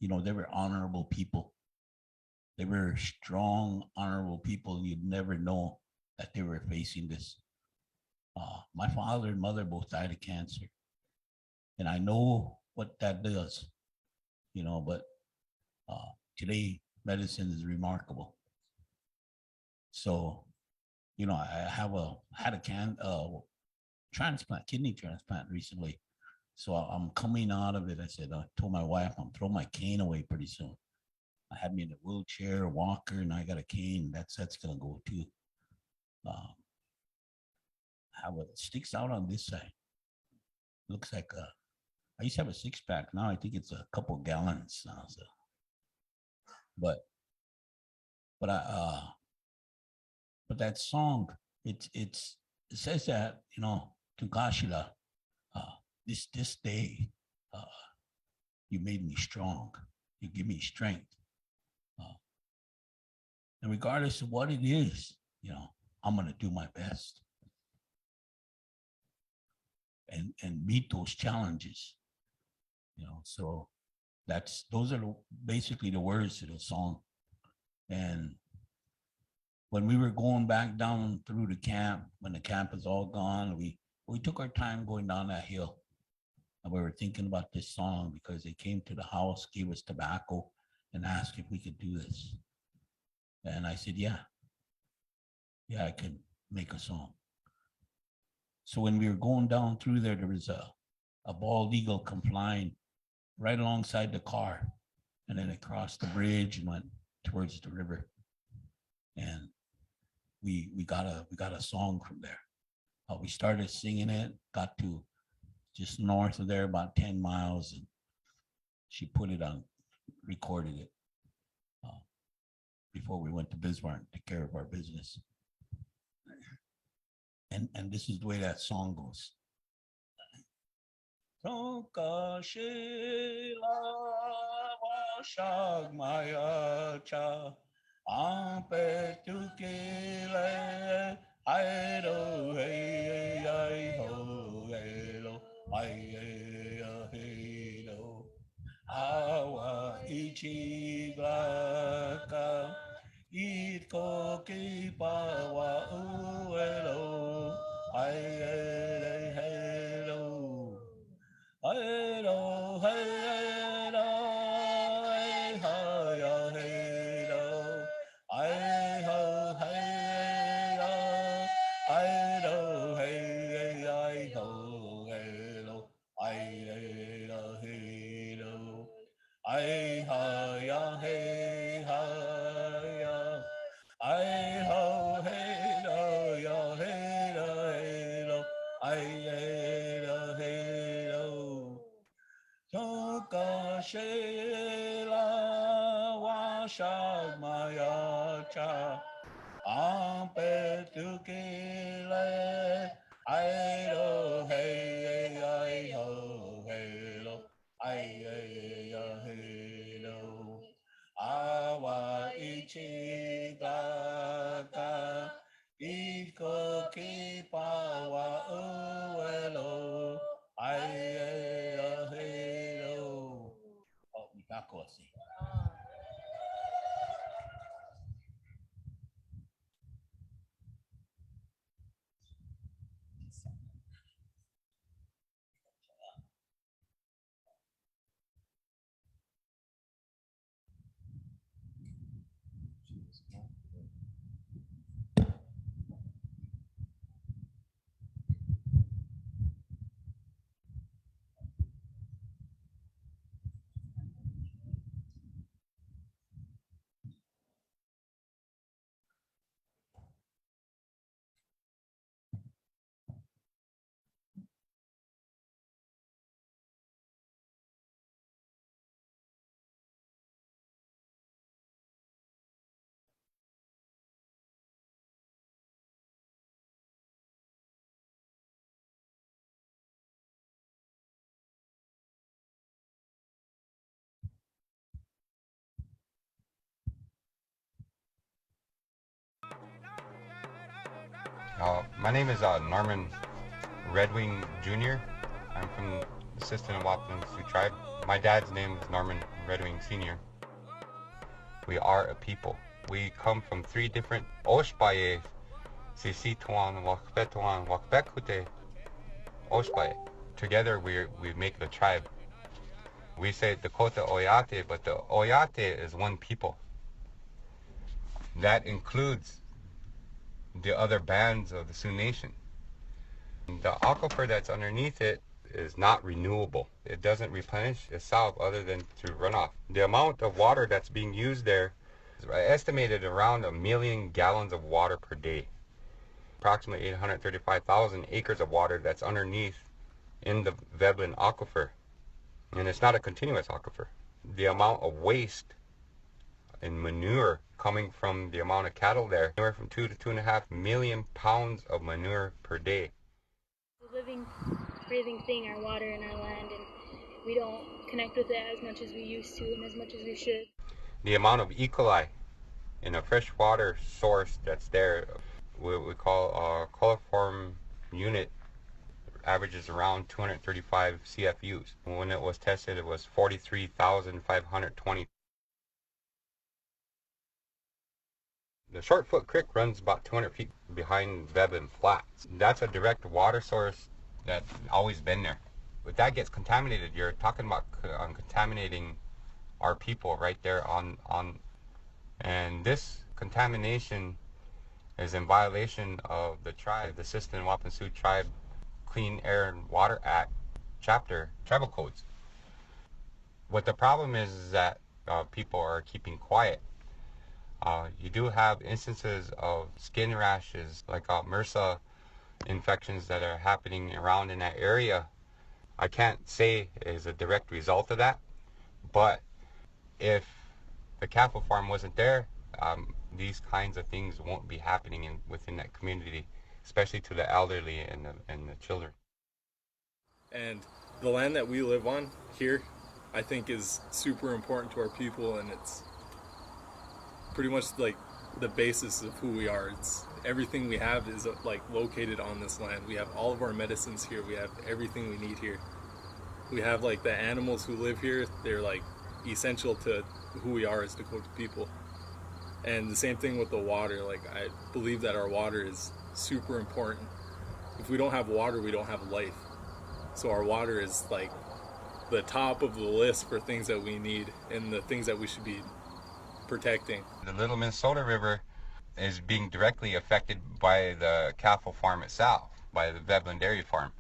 you know, they were honorable people. They were strong, honorable people. You'd never know that they were facing this. My father and mother both died of cancer. And I know what that does, you know, but today medicine is remarkable. So, you know, I had a kidney transplant recently. So I'm coming out of it. I said, I told my wife, I'm throwing my cane away pretty soon. I had me in a wheelchair, a walker, and I got a cane. That's gonna go too. It sticks out on this side. Looks like I used to have a 6-pack. Now I think it's a couple gallons now. So, but that song, it says that, you know, Tunkashila, this day, you made me strong. You give me strength. And regardless of what it is, you know, I'm gonna do my best and meet those challenges. You know, so those are basically the words to the song. And when we were going back down through the camp, when the camp is all gone, we took our time going down that hill, and we were thinking about this song because they came to the house, gave us tobacco, and asked if we could do this. And I said, yeah, I can make a song. So when we were going down through there, there was a bald eagle come flying right alongside the car, and then it crossed the bridge and went towards the river. And we got a song from there. We started singing it, got to just north of there, about 10 miles, and she put it on, recorded it before we went to Bismarck to take care of our business. And this is the way that song goes. Awa ichiglaka itko kipawa uelo ai hello hello hello ai ha hello ai ho hello ai do hey ai ho hello ai hello hello ai ha ya hey ha ya ai ho hey lo ya hey lo ai lo hey lo Toka shela wa sha maya cha ampe tukile ai lo hey ai ho hey lo ai hey lo awa ichi ga ko ki pawa uelo. Ai ahelo. Oh, mikakosi. My name is Norman Redwing Jr. I'm from the Sistan Wapinan Sioux tribe. My dad's name is Norman Redwing Sr. We are a people. We come from 3 different Oshbaye, Sisituan, Wakbetuan, Wakbekute, Oshbaye. Together we make the tribe. We say Dakota Oyate, but the Oyate is one people. That includes the other bands of the Sioux Nation. The aquifer that's underneath it is not renewable. It doesn't replenish itself other than through runoff. The amount of water that's being used there is estimated around 1 million gallons of water per day. Approximately 835,000 acres of water that's underneath in the Veblen aquifer. And it's not a continuous aquifer. The amount of waste and manure coming from the amount of cattle there, anywhere from 2 to 2.5 million pounds of manure per day. The living, breathing thing, our water and our land, and we don't connect with it as much as we used to and as much as we should. The amount of E. coli in a freshwater source that's there, what we call a coliform unit, averages around 235 CFUs. When it was tested, it was 43,520. The Shortfoot Creek runs about 200 feet behind Veblen Flats. That's a direct water source that's always been there. If that gets contaminated, you're talking about contaminating our people right there and this contamination is in violation of the tribe, the Sistan Wapinan Sioux Tribe Clean Air and Water Act chapter, tribal codes. What the problem is that people are keeping quiet. You do have instances of skin rashes, like MRSA infections that are happening around in that area. I can't say is a direct result of that, but if the cattle farm wasn't there, these kinds of things won't be happening within that community, especially to the elderly and the children. And the land that we live on here, I think, is super important to our people, and it's pretty much like the basis of who we are. It's everything we have is like located on this land. We have all of our medicines here. We have everything we need here. We have like the animals who live here. They're like essential to who we are as Dakota people. And the same thing with the water. Like, I believe that our water is super important. If we don't have water, we don't have life. So our water is like the top of the list for things that we need and the things that we should be protecting. The Little Minnesota River is being directly affected by the cattle farm itself, by the Veblen Dairy Farm.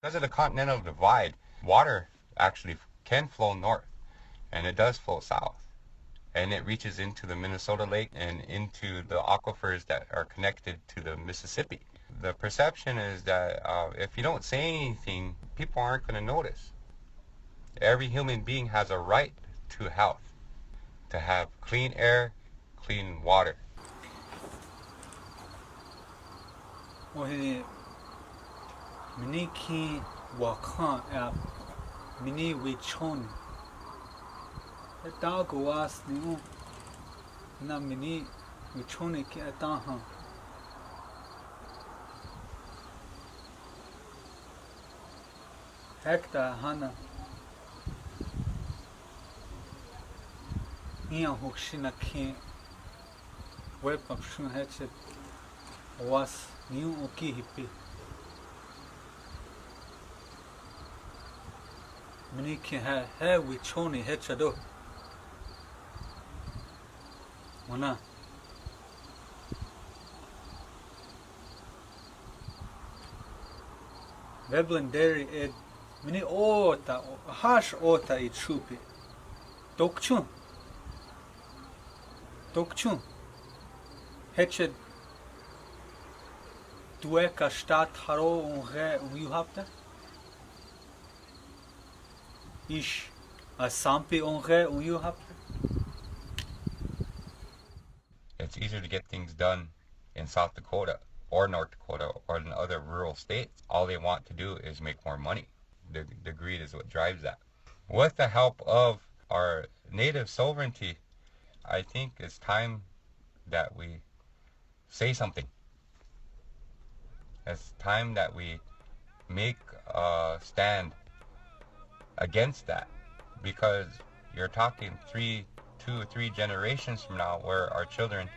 Because of the continental divide, water actually can flow north, and it does flow south. And it reaches into the Minnesota Lake and into the aquifers that are connected to the Mississippi. The perception is that if you don't say anything, people aren't going to notice. Every human being has a right to health, to have clean air, clean water. Miniki wakan ap mini wichon. Eta goas niu na mini wichone ki eta ha. hekta hana Ian Hookshina King Welcome Shun Hatchet was new Oki Hippie. Miniki ha we choni hetchado. Wana. Veblin dairy ed mini ota hash ota it chupi. Dokchun. Dokchun. Hetched dueka stat haro unge uyuhapta. Ish a sampi unge uyuhapta. It's easier to get things done in South Dakota or North Dakota or in other rural states. All they want to do is make more money. The greed is what drives that. With the help of our native sovereignty, I think it's time that we say something. It's time that we make a stand against that, because you're talking 2 or 3 generations from now where our children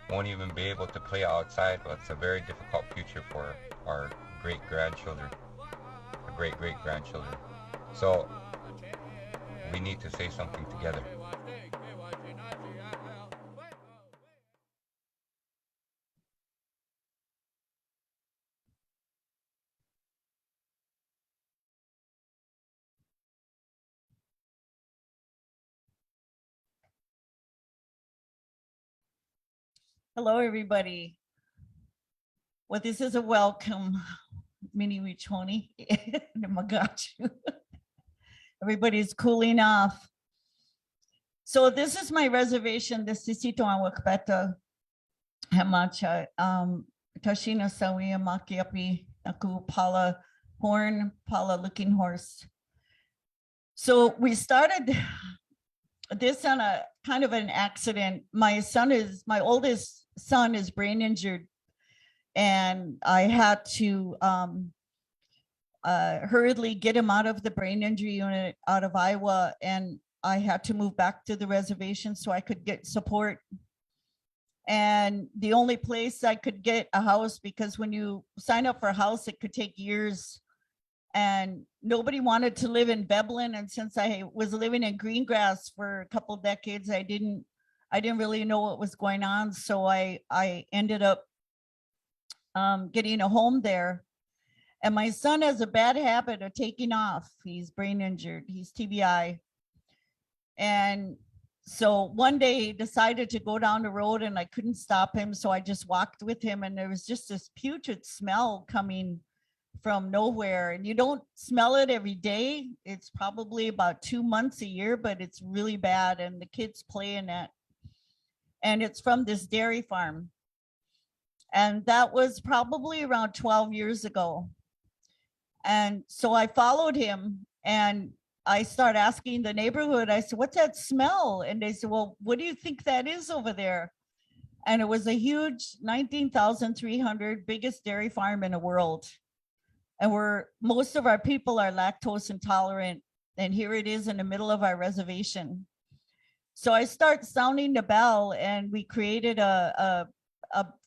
won't even be able to play outside. Well, it's a very difficult future for our great-grandchildren, our great-great-grandchildren. So we need to say something together. Hello, everybody. Well, this is a welcome, Mini Wichoni. Magachu. Everybody's cooling off. So this is my reservation, the Sisito Anwakpeta Hamacha, Tashina Sawia Makiapi, Naku Pala Horn, Pala Looking Horse. So we started this on a kind of an accident. My oldest son is brain injured, and I had to hurriedly get him out of the brain injury unit out of Iowa, and I had to move back to the reservation so I could get support. And the only place I could get a house, because when you sign up for a house, it could take years, and nobody wanted to live in Veblen. And since I was living in Greengrass for a couple of decades, I didn't really know what was going on. So I ended up getting a home there. And my son has a bad habit of taking off. He's brain injured, he's TBI. And so one day he decided to go down the road, and I couldn't stop him. So I just walked with him, and there was just this putrid smell coming from nowhere. And you don't smell it every day. It's probably about 2 months a year, but it's really bad. And the kids play in it. And it's from this dairy farm. And that was probably around 12 years ago. And so I followed him, and I started asking the neighborhood. I said, "What's that smell?" And they said, "Well, what do you think that is over there?" And it was a huge 19,300, biggest dairy farm in the world. And most of our people are lactose intolerant. And here it is in the middle of our reservation. So I start sounding the bell, and we created a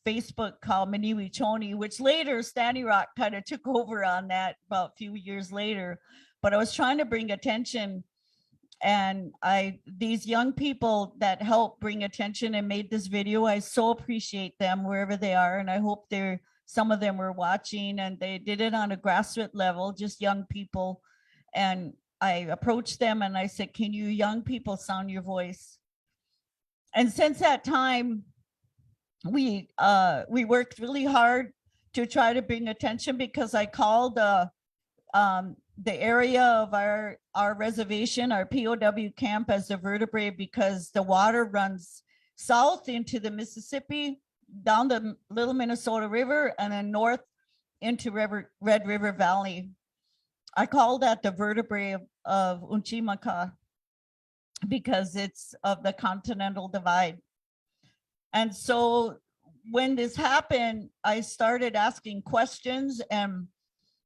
Facebook called Mini Wichoni, which later Standing Rock kind of took over on that about a few years later. But I was trying to bring attention, and these young people that helped bring attention and made this video, I so appreciate them wherever they are. And I hope some of them were watching, and they did it on a grassroots level, just young people. And I approached them and I said, "Can you young people sound your voice?" And since that time, we worked really hard to try to bring attention, because I called the area of our reservation, our POW camp, as the vertebrae, because the water runs south into the Mississippi, down the Little Minnesota River, and then north into Red River Valley. I call that the vertebrae of Unchimaka, because it's of the Continental Divide. And so when this happened, I started asking questions, and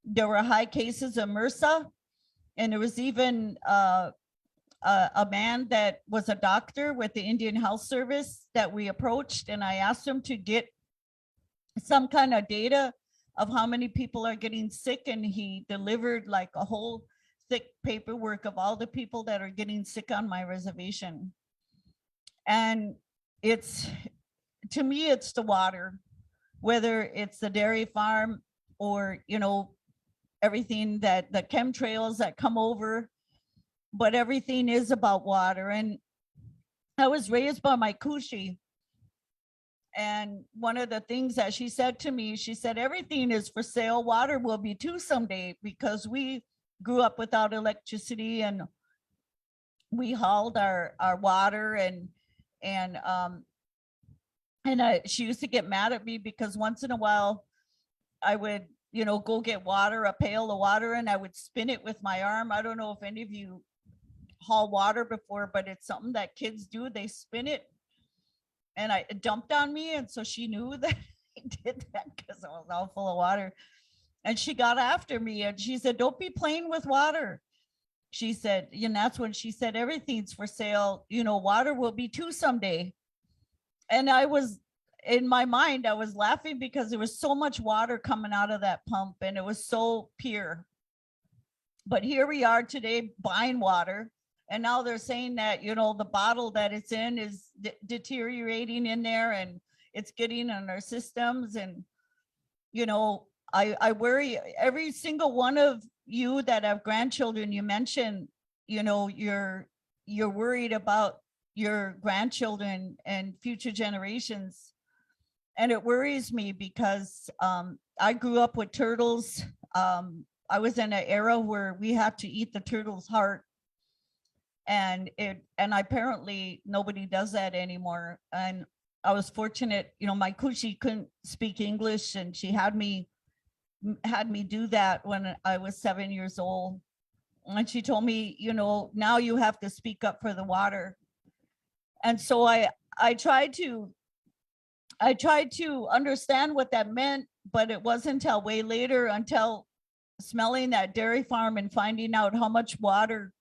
there were high cases of MRSA, and there was even a man that was a doctor with the Indian Health Service that we approached, and I asked him to get some kind of data of how many people are getting sick, and he delivered like a whole thick paperwork of all the people that are getting sick on my reservation. And it's, to me, it's the water, whether it's the dairy farm or, you know, everything that the chemtrails that come over, but everything is about water. And I was raised by my Kushi. And one of the things that she said to me, she said, everything is for sale. Water will be too someday, because we grew up without electricity and we hauled our water she used to get mad at me because once in a while I would, you know, go get water, a pail of water, and I would spin it with my arm. I don't know if any of you haul water before, but it's something that kids do. They spin it, and it dumped on me. And so she knew that I did that because I was all full of water. And she got after me and she said, don't be playing with water. She said, and that's when she said, everything's for sale. You know, water will be too someday. And I was, in my mind, I was laughing because there was so much water coming out of that pump and it was so pure. But here we are today buying water. And now they're saying that, you know, the bottle that it's in is deteriorating in there and it's getting in our systems. And, you know, I worry, every single one of you that have grandchildren, you mentioned, you know, you're worried about your grandchildren and future generations. And it worries me because I grew up with turtles. I was in an era where we had to eat the turtle's heart. And apparently nobody does that anymore. And I was fortunate, you know, my Kushi couldn't speak English and she had me do that when I was 7 years old. And she told me, you know, now you have to speak up for the water. And so I tried to understand what that meant, but it wasn't until way later, until smelling that dairy farm and finding out how much water,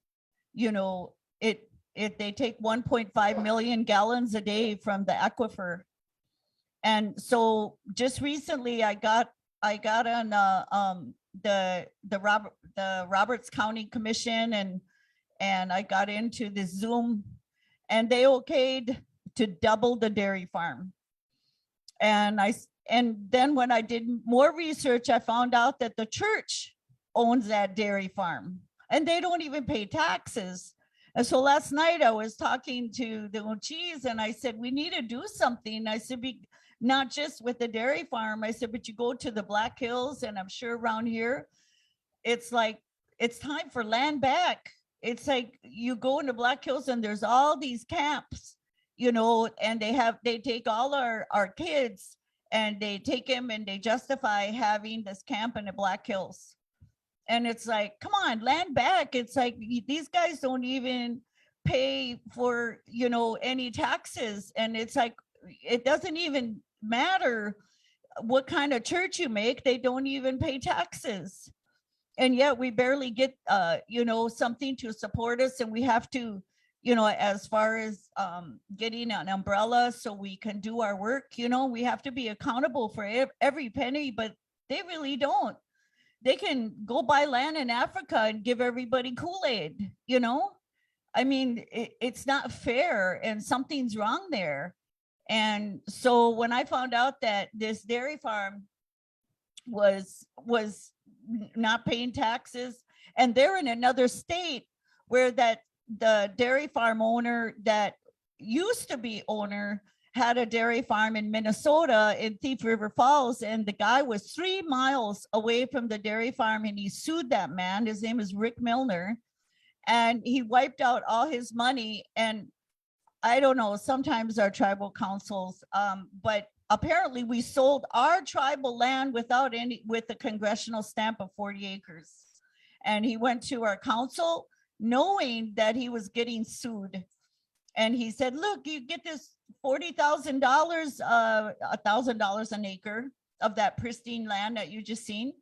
you know, they take 1.5 million gallons a day from the aquifer. And so just recently I got on the Roberts County Commission and I got into this Zoom, and they okayed to double the dairy farm. And then when I did more research, I found out that the church owns that dairy farm and they don't even pay taxes. And so last night I was talking to the Uchis and I said, we need to do something. I said, not just with the dairy farm. I said, but you go to the Black Hills, and I'm sure around here, it's like, it's time for land back. It's like you go into Black Hills and there's all these camps, you know, and they take all our kids and they take them and they justify having this camp in the Black Hills. And it's like, come on, land back. It's like, these guys don't even pay for, you know, any taxes. And it's like, it doesn't even matter what kind of church you make. They don't even pay taxes. And yet we barely get, you know, something to support us. And we have to, you know, as far as getting an umbrella so we can do our work, you know, we have to be accountable for every penny, but they really don't. They can go buy land in Africa and give everybody Kool-Aid, you know? I mean, it's not fair and something's wrong there. And so when I found out that this dairy farm was not paying taxes, and they're in another state where the dairy farm owner that used to be owner had a dairy farm in Minnesota in Thief River Falls, and the guy was 3 miles away from the dairy farm, and he sued that man. His name is Rick Milner, and he wiped out all his money. And I don't know, sometimes our tribal councils, but apparently we sold our tribal land with the congressional stamp of 40 acres. And he went to our council knowing that he was getting sued. And he said, look, you get this $40,000, $1,000 an acre of that pristine land that you just seen.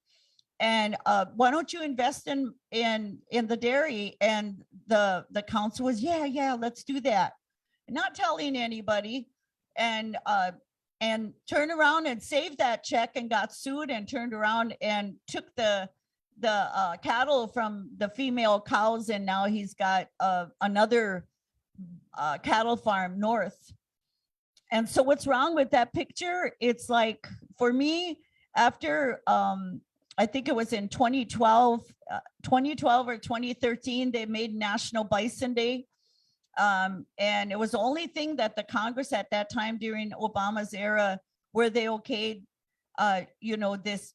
And why don't you invest in the dairy? And the council was, yeah, let's do that. Not telling anybody, and turned around and saved that check and got sued and turned around and took the cattle from the female cows, and now he's got another cattle farm north. And so what's wrong with that picture? It's like, for me, after I think it was in 2012 or 2013, they made National Bison Day. And it was the only thing that the Congress at that time during Obama's era where they okayed, this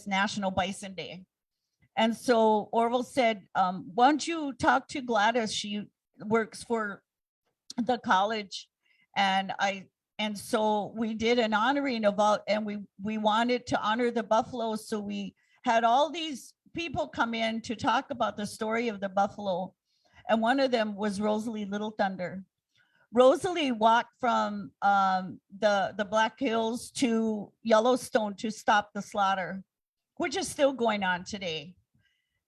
National Bison Day. And so Orville said, why don't you talk to Gladys? She works for the college. And so we did an honoring and we wanted to honor the buffalo. So we had all these people come in to talk about the story of the buffalo. And one of them was Rosalie Little Thunder. Rosalie walked from the Black Hills to Yellowstone to stop the slaughter, which is still going on today.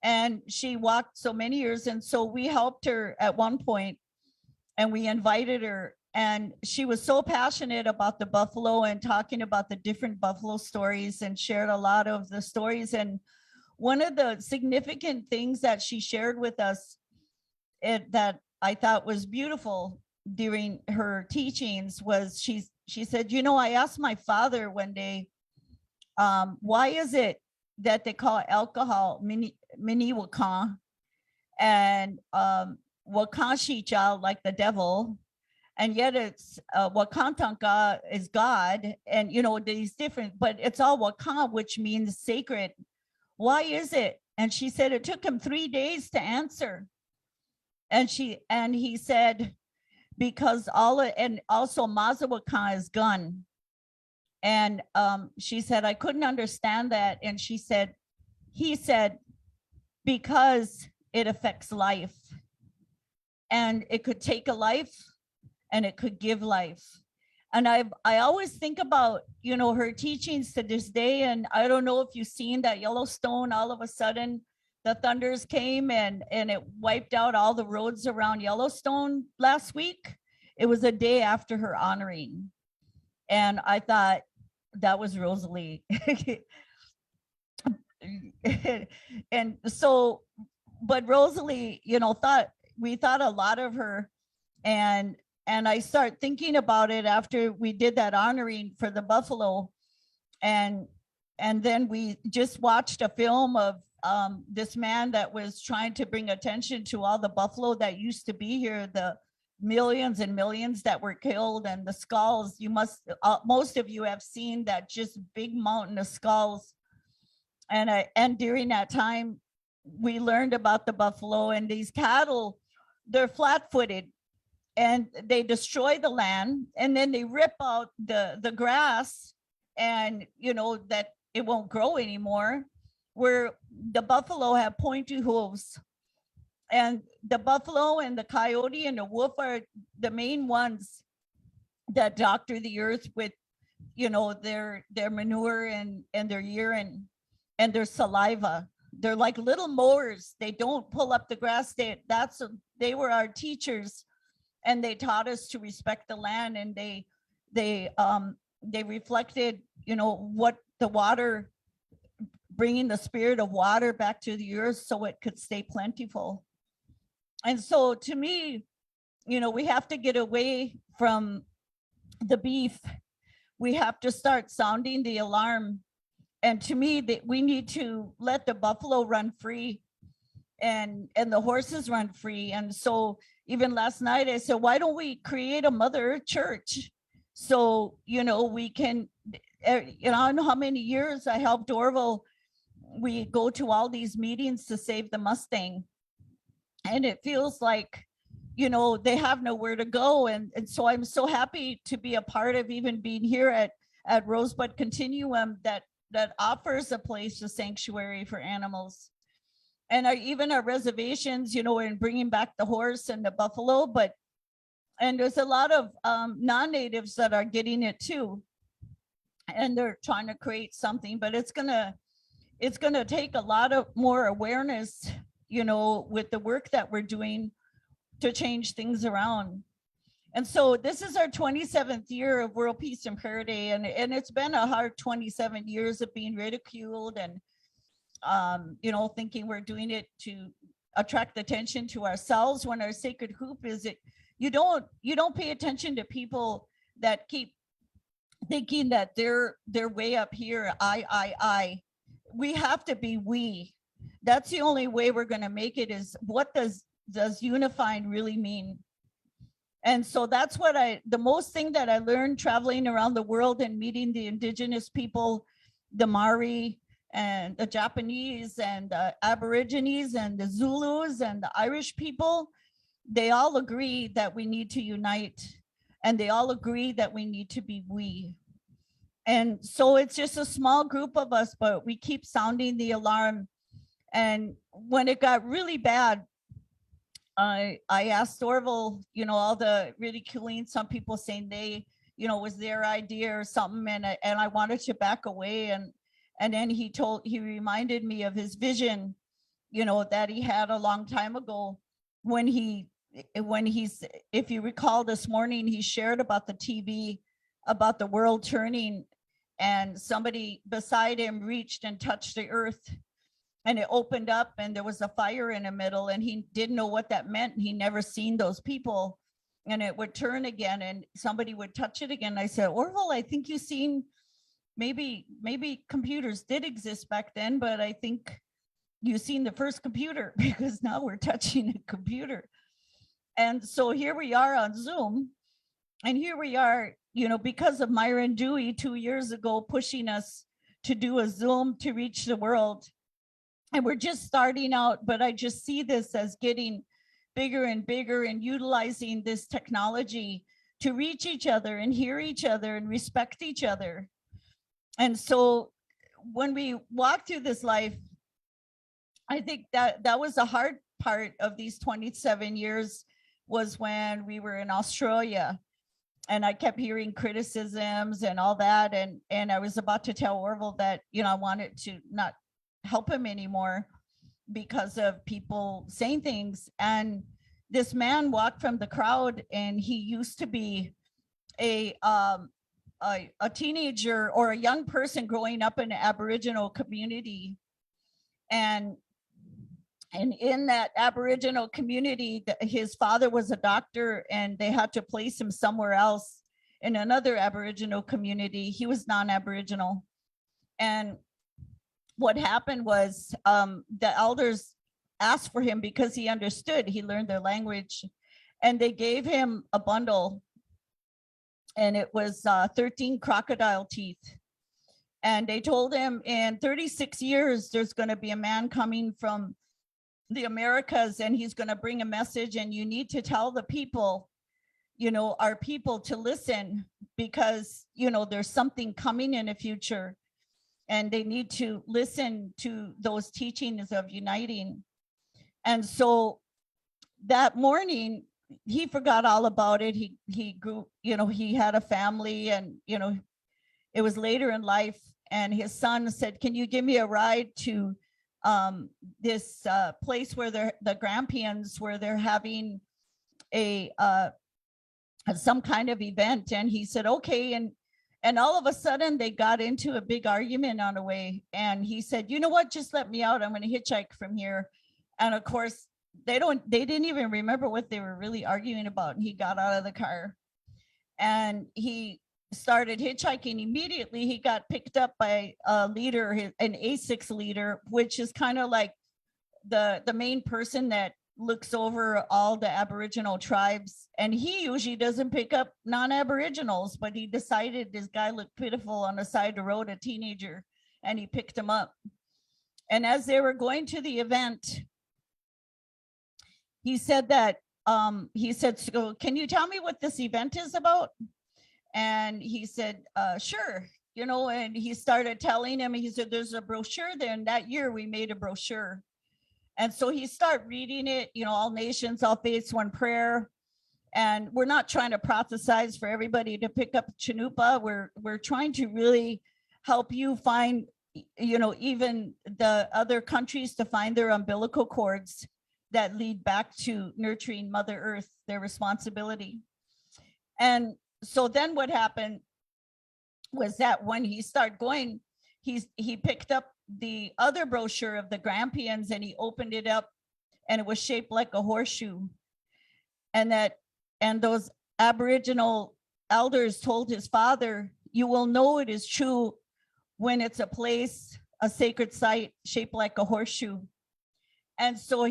And she walked so many years. And so we helped her at one point, and we invited her. And she was so passionate about the buffalo and talking about the different buffalo stories, and shared a lot of the stories. And one of the significant things that she shared with us that I thought was beautiful during her teachings was she said, I asked my father one day, why is it that they call alcohol mini wakan, and wakan shicha, like the devil, and yet it's wakantanka is God, and these different, but it's all wakan, which means sacred. Why is it? And she said it took him 3 days to answer. And he said, because also Mazawakan is gun. And she said, I couldn't understand that. And he said, because it affects life, and it could take a life and it could give life. And I always think about, her teachings to this day. And I don't know if you've seen that Yellowstone, all of a sudden the thunders came and it wiped out all the roads around Yellowstone last week. It was a day after her honoring. And I thought that was Rosalie. And so, but Rosalie, we thought a lot of her. And I start thinking about it after we did that honoring for the buffalo. And then we just watched a film of this man that was trying to bring attention to all the buffalo that used to be here, the millions and millions that were killed, and the skulls. Most of you have seen that just big mountain of skulls. And during that time, we learned about the buffalo, and these cattle, they're flat-footed, and they destroy the land, and then they rip out the grass, and that it won't grow anymore, where the buffalo have pointy hooves. And the buffalo and the coyote and the wolf are the main ones that doctor the earth with, their manure and their urine and their saliva. They're like little mowers. They don't pull up the grass. They were our teachers, and they taught us to respect the land, and they reflected, what the water, bringing the spirit of water back to the earth so it could stay plentiful. And so to me, we have to get away from the beef. We have to start sounding the alarm. And to me, that we need to let the buffalo run free and the horses run free. And so even last night I said, why don't we create a mother church? So, we can, I don't know how many years I helped Orville. We go to all these meetings to save the Mustang. And it feels like, they have nowhere to go. And so I'm so happy to be a part of even being here at Rosebud Continuum that offers a place, a sanctuary for animals. And even our reservations, in bringing back the horse and the buffalo, and there's a lot of non-natives that are getting it too. And they're trying to create something, but it's gonna, it's going to take a lot of more awareness, you know, with the work that we're doing to change things around. And so this is our 27th year of World Peace and Prayer Day, and it's been a hard 27 years of being ridiculed and, you know, thinking we're doing it to attract attention to ourselves, when our sacred hoop is it, you don't pay attention to people that keep thinking that they're way up here. I. We have to be we. That's the only way we're going to make it, is what does unifying really mean? And so that's what the most thing that I learned traveling around the world and meeting the indigenous people, the Maori and the Japanese and the Aborigines and the Zulus and the Irish people, they all agree that we need to unite, and they all agree that we need to be we. And so it's just a small group of us, but we keep sounding the alarm. And when it got really bad, I asked Orville, you know, all the ridiculing, some people saying they, you know, was their idea or something, and I wanted to back away, and then he reminded me of his vision, you know, that he had a long time ago when he's, if you recall this morning, he shared about the TV, about the world turning, and somebody beside him reached and touched the earth, and it opened up and there was a fire in the middle, and he didn't know what that meant. He never seen those people, and it would turn again and somebody would touch it again. I said, Orville, I think you seen, maybe computers did exist back then, but I think you seen the first computer, because now we're touching a computer. And so here we are on Zoom, and here we are, you know, because of Myron Dewey 2 years ago pushing us to do a Zoom to reach the world. And we're just starting out, but I just see this as getting bigger and bigger, and utilizing this technology to reach each other and hear each other and respect each other. And so when we walk through this life, I think that was the hard part of these 27 years, was when we were in Australia, and I kept hearing criticisms and all that. And I was about to tell Orville that, you know, I wanted to not help him anymore because of people saying things. And this man walked from the crowd, and he used to be a teenager or a young person growing up in an Aboriginal community. And in that Aboriginal community, his father was a doctor, and they had to place him somewhere else in another Aboriginal community. He was non-Aboriginal. And what happened was the elders asked for him, because he understood, he learned their language, and they gave him a bundle, and it was 13 crocodile teeth. And they told him, in 36 years, there's going to be a man coming from the Americas, and he's going to bring a message, and you need to tell the people, you know, our people, to listen, because, you know, there's something coming in the future, and they need to listen to those teachings of uniting. And so that morning, he forgot all about it. He grew, you know, he had a family, and, you know, it was later in life, and his son said, can you give me a ride to this place where the Grampians, where they're having some kind of event? And he said, okay. And all of a sudden they got into a big argument on the way. And he said, you know what, just let me out. I'm going to hitchhike from here. And of course, they didn't even remember what they were really arguing about. And he got out of the car and he started hitchhiking. Immediately he got picked up by a leader, an ASICS leader, which is kind of like the main person that looks over all the Aboriginal tribes. And he usually doesn't pick up non-Aboriginals, but he decided this guy looked pitiful on the side of the road, a teenager, and he picked him up. And as they were going to the event, he said that, so can you tell me what this event is about? And he said, sure, you know, and he started telling him, he said, there's a brochure there. And that year we made a brochure. And so he started reading it, you know, all nations, all faiths, one prayer. And we're not trying to prophesize for everybody to pick up Chanupa. We're trying to really help you find you know, even the other countries to find their umbilical cords that lead back to nurturing Mother Earth, their responsibility. And so then what happened was that when he started going, he picked up the other brochure of the Grampians and he opened it up and it was shaped like a horseshoe. And those Aboriginal elders told his father, you will know it is true when it's a place, a sacred site shaped like a horseshoe. And so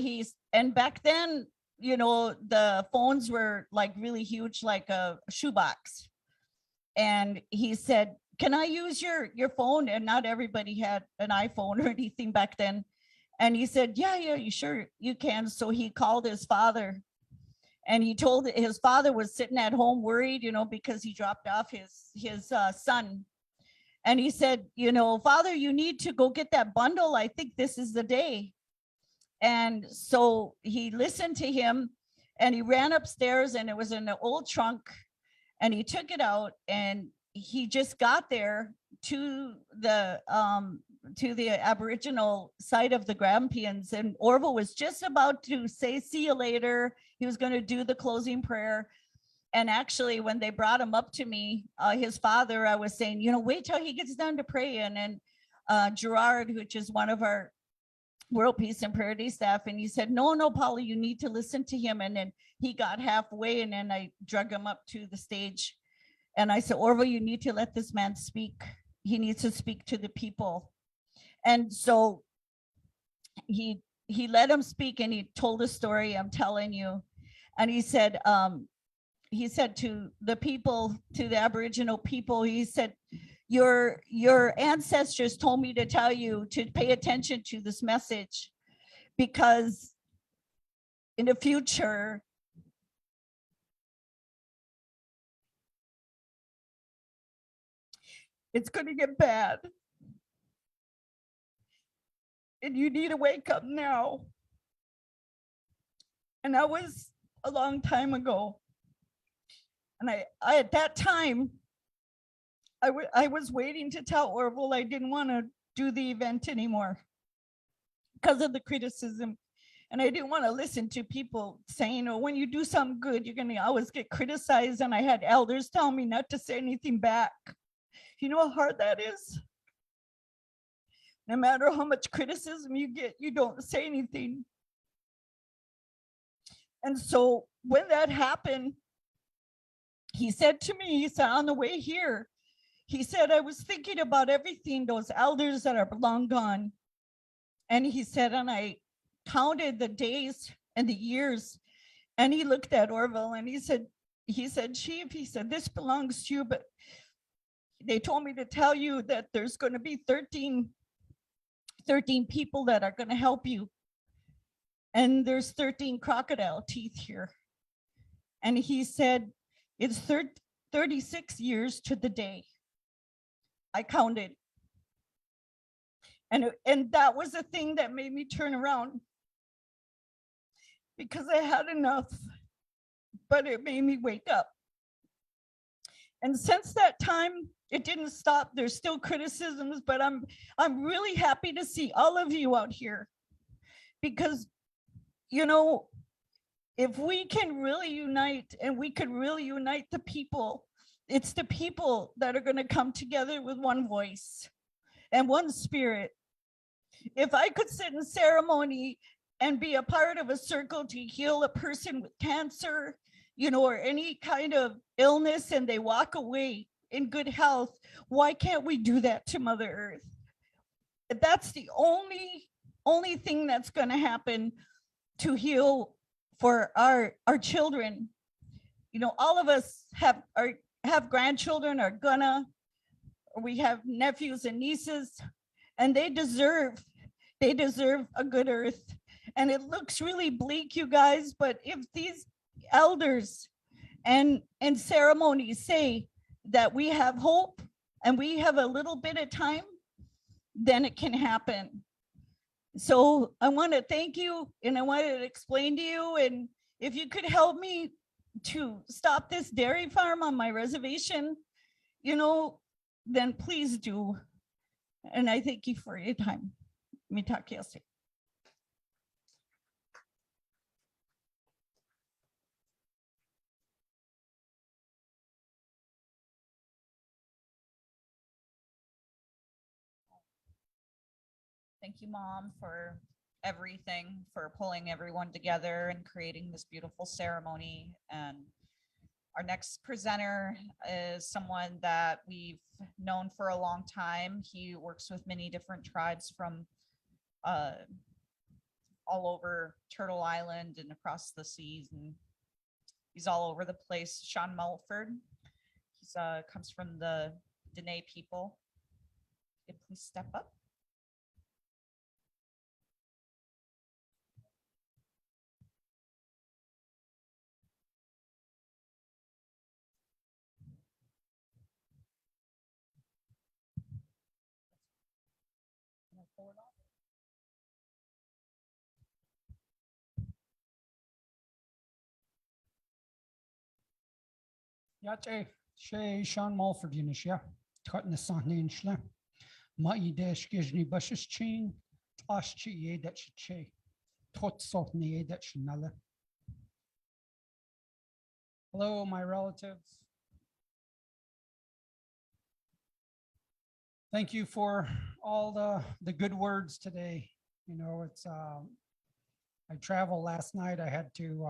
and back then, you know, the phones were like really huge, like a shoebox. And he said, can I use your phone? And not everybody had an iPhone or anything back then. And he said, yeah, you sure you can. So he called his father and he told his father was sitting at home worried, you know, because he dropped off his son. And he said, you know, Father, you need to go get that bundle. I think this is the day. And so he listened to him and he ran upstairs and it was in an old trunk and he took it out and he just got there to the Aboriginal site of the Grampians, and Orville was just about to say, see you later. He was going to do the closing prayer. And actually, when they brought him up to me, his father, I was saying, you know, wait till he gets done to pray. And then Gerard, which is one of our World Peace and Prayer Day staff, and he said, no, Paula, you need to listen to him. And then he got halfway and then I drug him up to the stage. And I said, Orville, you need to let this man speak. He needs to speak to the people. And so he let him speak and he told a story, I'm telling you. And he said to the people, to the Aboriginal people, he said, your ancestors told me to tell you to pay attention to this message because in the future, it's going to get bad. And you need to wake up now. And that was a long time ago. And I at that time, I was waiting to tell Orville I didn't want to do the event anymore because of the criticism. And I didn't want to listen to people saying, oh, when you do something good, you're going to always get criticized. And I had elders tell me not to say anything back. You know how hard that is? No matter how much criticism you get, you don't say anything. And so when that happened, he said to me, he said, on the way here, he said, I was thinking about everything, those elders that are long gone. And he said, and I counted the days and the years. And he looked at Orville and he said, Chief, he said, this belongs to you, but they told me to tell you that there's going to be 13 people that are going to help you. And there's 13 crocodile teeth here. And he said, it's 36 years to the day. I counted. And that was the thing that made me turn around because I had enough, but it made me wake up. And since that time, it didn't stop. There's still criticisms, but I'm really happy to see all of you out here because, you know, if we can really unite and we could really unite the people, it's the people that are going to come together with one voice and one spirit. If I could sit in ceremony and be a part of a circle to heal a person with cancer, you know, or any kind of illness and they walk away in good health, why can't we do that to Mother Earth? That's the only thing that's going to happen to heal for our children. You know, all of us have grandchildren, are gonna, or we have nephews and nieces, and they deserve a good earth. And it looks really bleak, you guys, but if these elders and ceremonies say that we have hope and we have a little bit of time, then it can happen. So I want to thank you and I wanted to explain to you, and if you could help me to stop this dairy farm on my reservation, you know, then please do. And I thank you for your time. Mitakiasi. Thank you, Mom, for everything, for pulling everyone together and creating this beautiful ceremony. And our next presenter is someone that we've known for a long time. He works with many different tribes from all over Turtle Island and across the seas, and he's all over the place. Sean Mulford. He's comes from the Dene people. Could you please step up? Yate she Sean Mulford Unisha, cutting the sun in Schla. My dash gives me bushes chain, tlash chi ye that she che, tot salt ne that she nala. Hello, my relatives. Thank you for all the good words today. You know, it's I traveled last night. I had to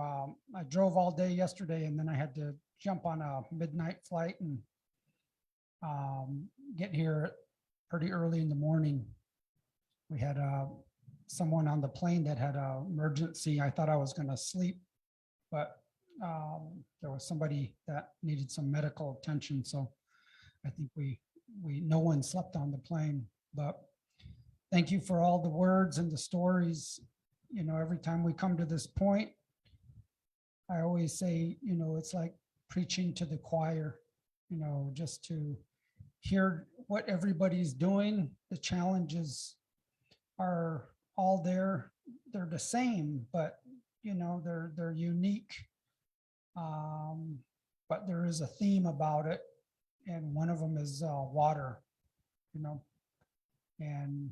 I drove all day yesterday, and then I had to jump on a midnight flight and get here pretty early in the morning. We had someone on the plane that had an emergency. I thought I was going to sleep, but there was somebody that needed some medical attention. So I think no one slept on the plane. But thank you for all the words and the stories. You know, every time we come to this point, I always say, you know, it's like preaching to the choir, you know, just to hear what everybody's doing. The challenges are all there. They're the same, but you know, they're unique. But there is a theme about it, and one of them is water, you know. And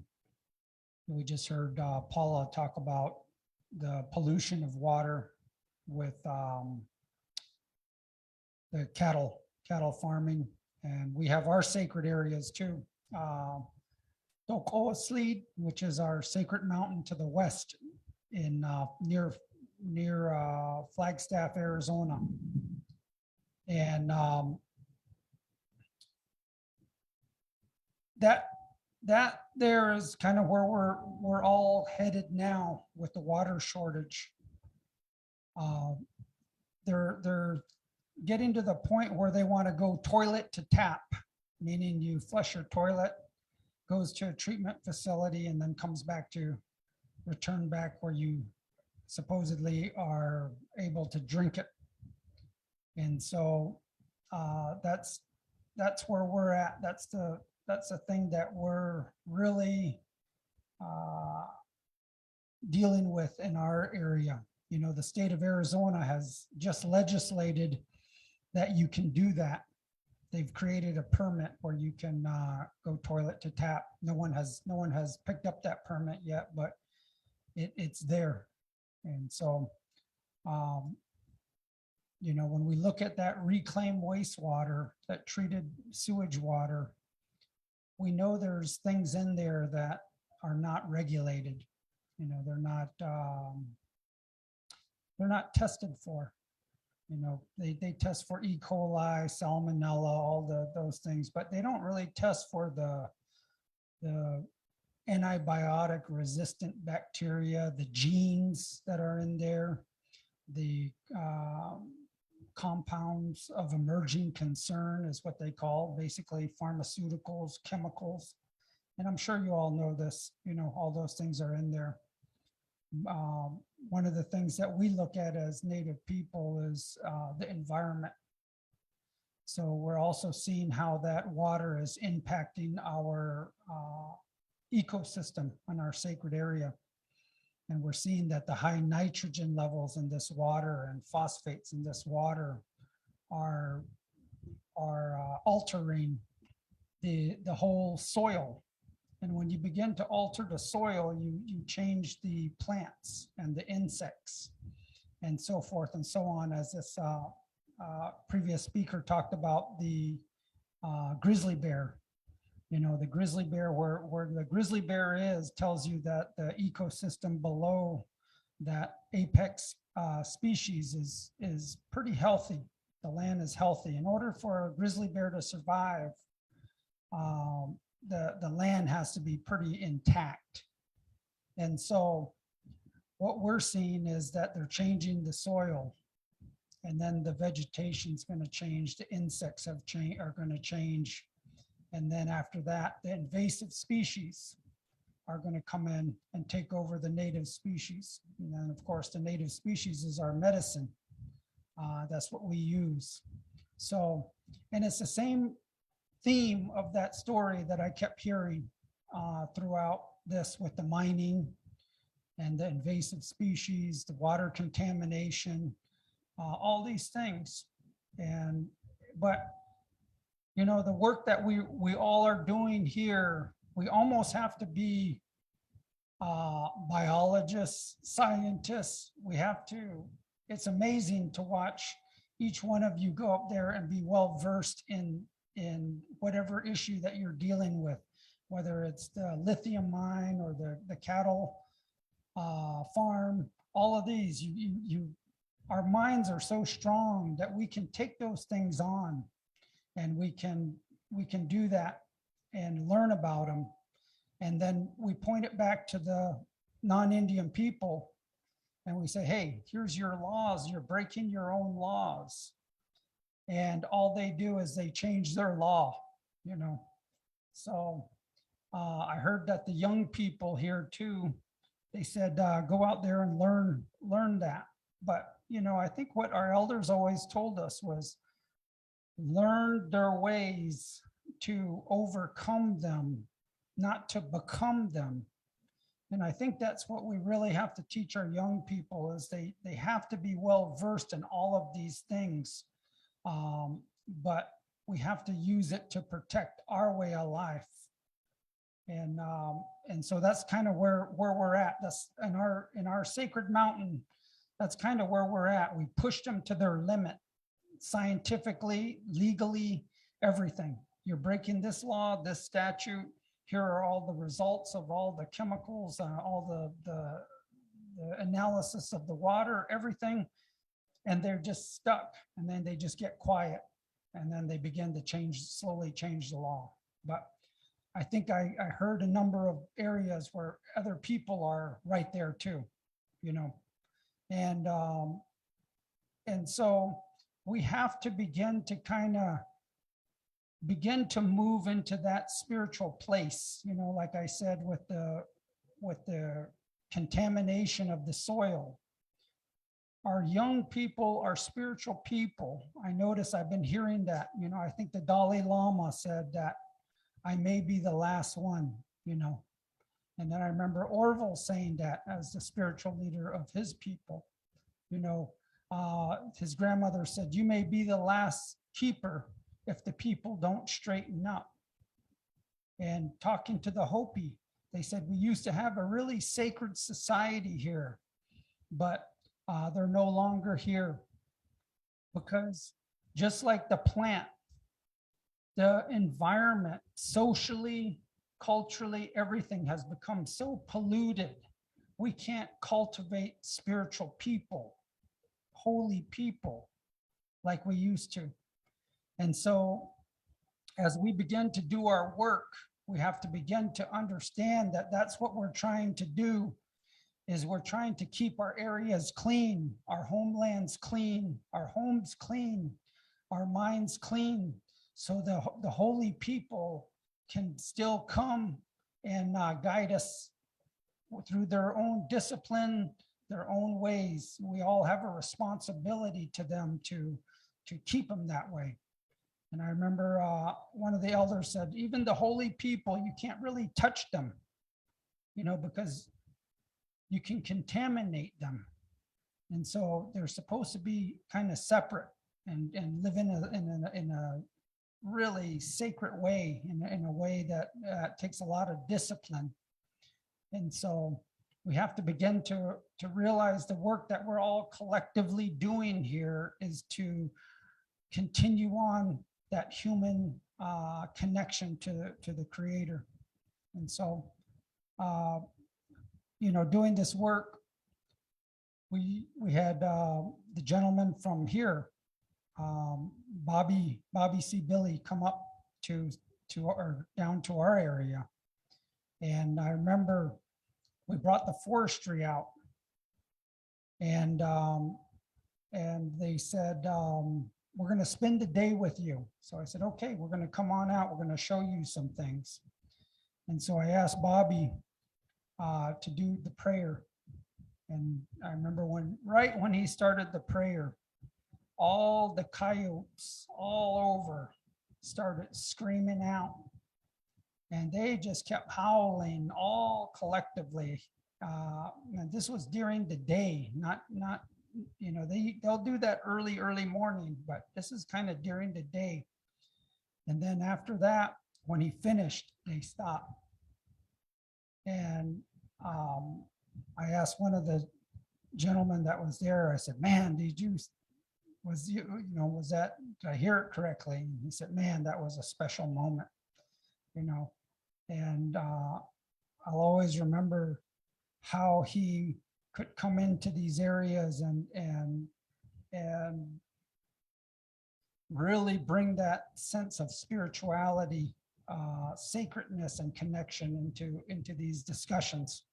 we just heard Paula talk about the pollution of water with the cattle farming, and we have our sacred areas too. Dokoa Sleed, which is our sacred mountain to the west in near Flagstaff, Arizona. And that there is kind of where we're all headed now with the water shortage. They're getting to the point where they want to go toilet to tap, meaning you flush your toilet, goes to a treatment facility, and then comes back to return back where you supposedly are able to drink it. And so that's where we're at. That's the thing that we're really dealing with in our area. You know, the state of Arizona has just legislated that you can do that. They've created a permit where you can go toilet to tap. No one has picked up that permit yet, but it's there. And so, you know, when we look at that reclaimed wastewater, that treated sewage water, we know there's things in there that are not regulated. You know, they're not tested for. You know, they test for E. coli, salmonella, all those things, but they don't really test for the antibiotic resistant bacteria, the genes that are in there, the compounds of emerging concern is what they call, basically pharmaceuticals, chemicals. And I'm sure you all know this, you know, all those things are in there. One of the things that we look at as Native people is the environment. So we're also seeing how that water is impacting our ecosystem in our sacred area. And we're seeing that the high nitrogen levels in this water and phosphates in this water are altering the whole soil. And when you begin to alter the soil, you change the plants and the insects and so forth and so on, as this previous speaker talked about the grizzly bear. You know, the grizzly bear, where the grizzly bear is, tells you that the ecosystem below that apex species is pretty healthy. The land is healthy. In order for a grizzly bear to survive, the land has to be pretty intact. And so what we're seeing is that they're changing the soil, and then the vegetation's going to change, the insects are going to change. And then after that, the invasive species are going to come in and take over the native species. And then of course, the native species is our medicine. That's what we use. So, and it's the same theme of that story that I kept hearing throughout this, with the mining and the invasive species, the water contamination, all these things. But you know, the work that we all are doing here, we almost have to be biologists, scientists. We have to, it's amazing to watch each one of you go up there and be well versed in whatever issue that you're dealing with, whether it's the lithium mine or the cattle farm, all of these, our minds are so strong that we can take those things on, and we can do that and learn about them. And then we point it back to the non-Indian people and we say, hey, here's your laws, you're breaking your own laws. And all they do is they change their law, you know. So I heard that the young people here too, they said, go out there and learn that. But, you know, I think what our elders always told us was learn their ways to overcome them, not to become them. And I think that's what we really have to teach our young people, is they have to be well versed in all of these things. But we have to use it to protect our way of life. And so that's kind of where we're at. That's in our sacred mountain. That's kind of where we're at. We pushed them to their limit, scientifically, legally, everything. You're breaking this law, this statute. Here are all the results of all the chemicals, all the analysis of the water, everything. And they're just stuck. And then they just get quiet. And then they begin to slowly change the law. But I think I heard a number of areas where other people are right there too, you know. And so we have to begin to move into that spiritual place, you know, like I said, with the contamination of the soil. Our young people are spiritual people. I notice I've been hearing that, you know, I think the Dalai Lama said that I may be the last one, you know. And then I remember Orville saying that as the spiritual leader of his people, you know, his grandmother said, you may be the last keeper if the people don't straighten up. And talking to the Hopi, they said, we used to have a really sacred society here, but they're no longer here, because just like the plant, the environment, socially, culturally, everything has become so polluted. We can't cultivate spiritual people, holy people, like we used to. And so as we begin to do our work, we have to begin to understand that that's what we're trying to do, is we're trying to keep our areas clean, our homelands clean, our homes clean, our minds clean, so the holy people can still come and guide us through their own discipline, their own ways. We all have a responsibility to them to keep them that way. And I remember one of the elders said, even the holy people, you can't really touch them, you know, because you can contaminate them. And so they're supposed to be kind of separate and live in a really sacred way, in a way that takes a lot of discipline. And so we have to begin to realize the work that we're all collectively doing here is to continue on that human connection to the Creator. And so, doing this work, we had the gentleman from here, Bobby C. Billy, come up down to our area. And I remember we brought the forestry out, and they said, we're going to spend the day with you. So I said, okay, we're going to come on out. We're going to show you some things. And so I asked Bobby to do the prayer. And I remember right when he started the prayer, all the coyotes all over started screaming out. And they just kept howling all collectively. And this was during the day, not they'll do that early morning, but this is kind of during the day. And then after that, when he finished, they stopped. And I asked one of the gentlemen that was there, I said, man, was that, did I hear it correctly? And he said, man, that was a special moment, and I'll always remember how he could come into these areas and really bring that sense of spirituality, sacredness, and connection into these discussions.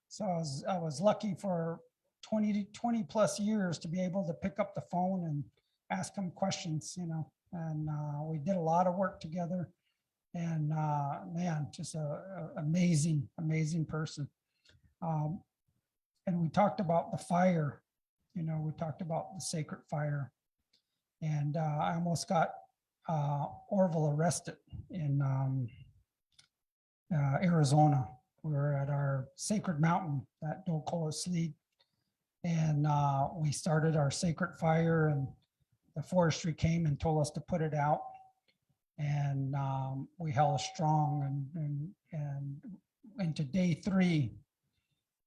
So I was lucky for 20 plus years to be able to pick up the phone and ask him questions, and we did a lot of work together. And man, just a amazing person. And we talked about the fire, we talked about the sacred fire. And I almost got Orville arrested in Arizona. We were at our sacred mountain at Dokola Sleet. And we started our sacred fire, and the forestry came and told us to put it out. And we held strong and into day 3.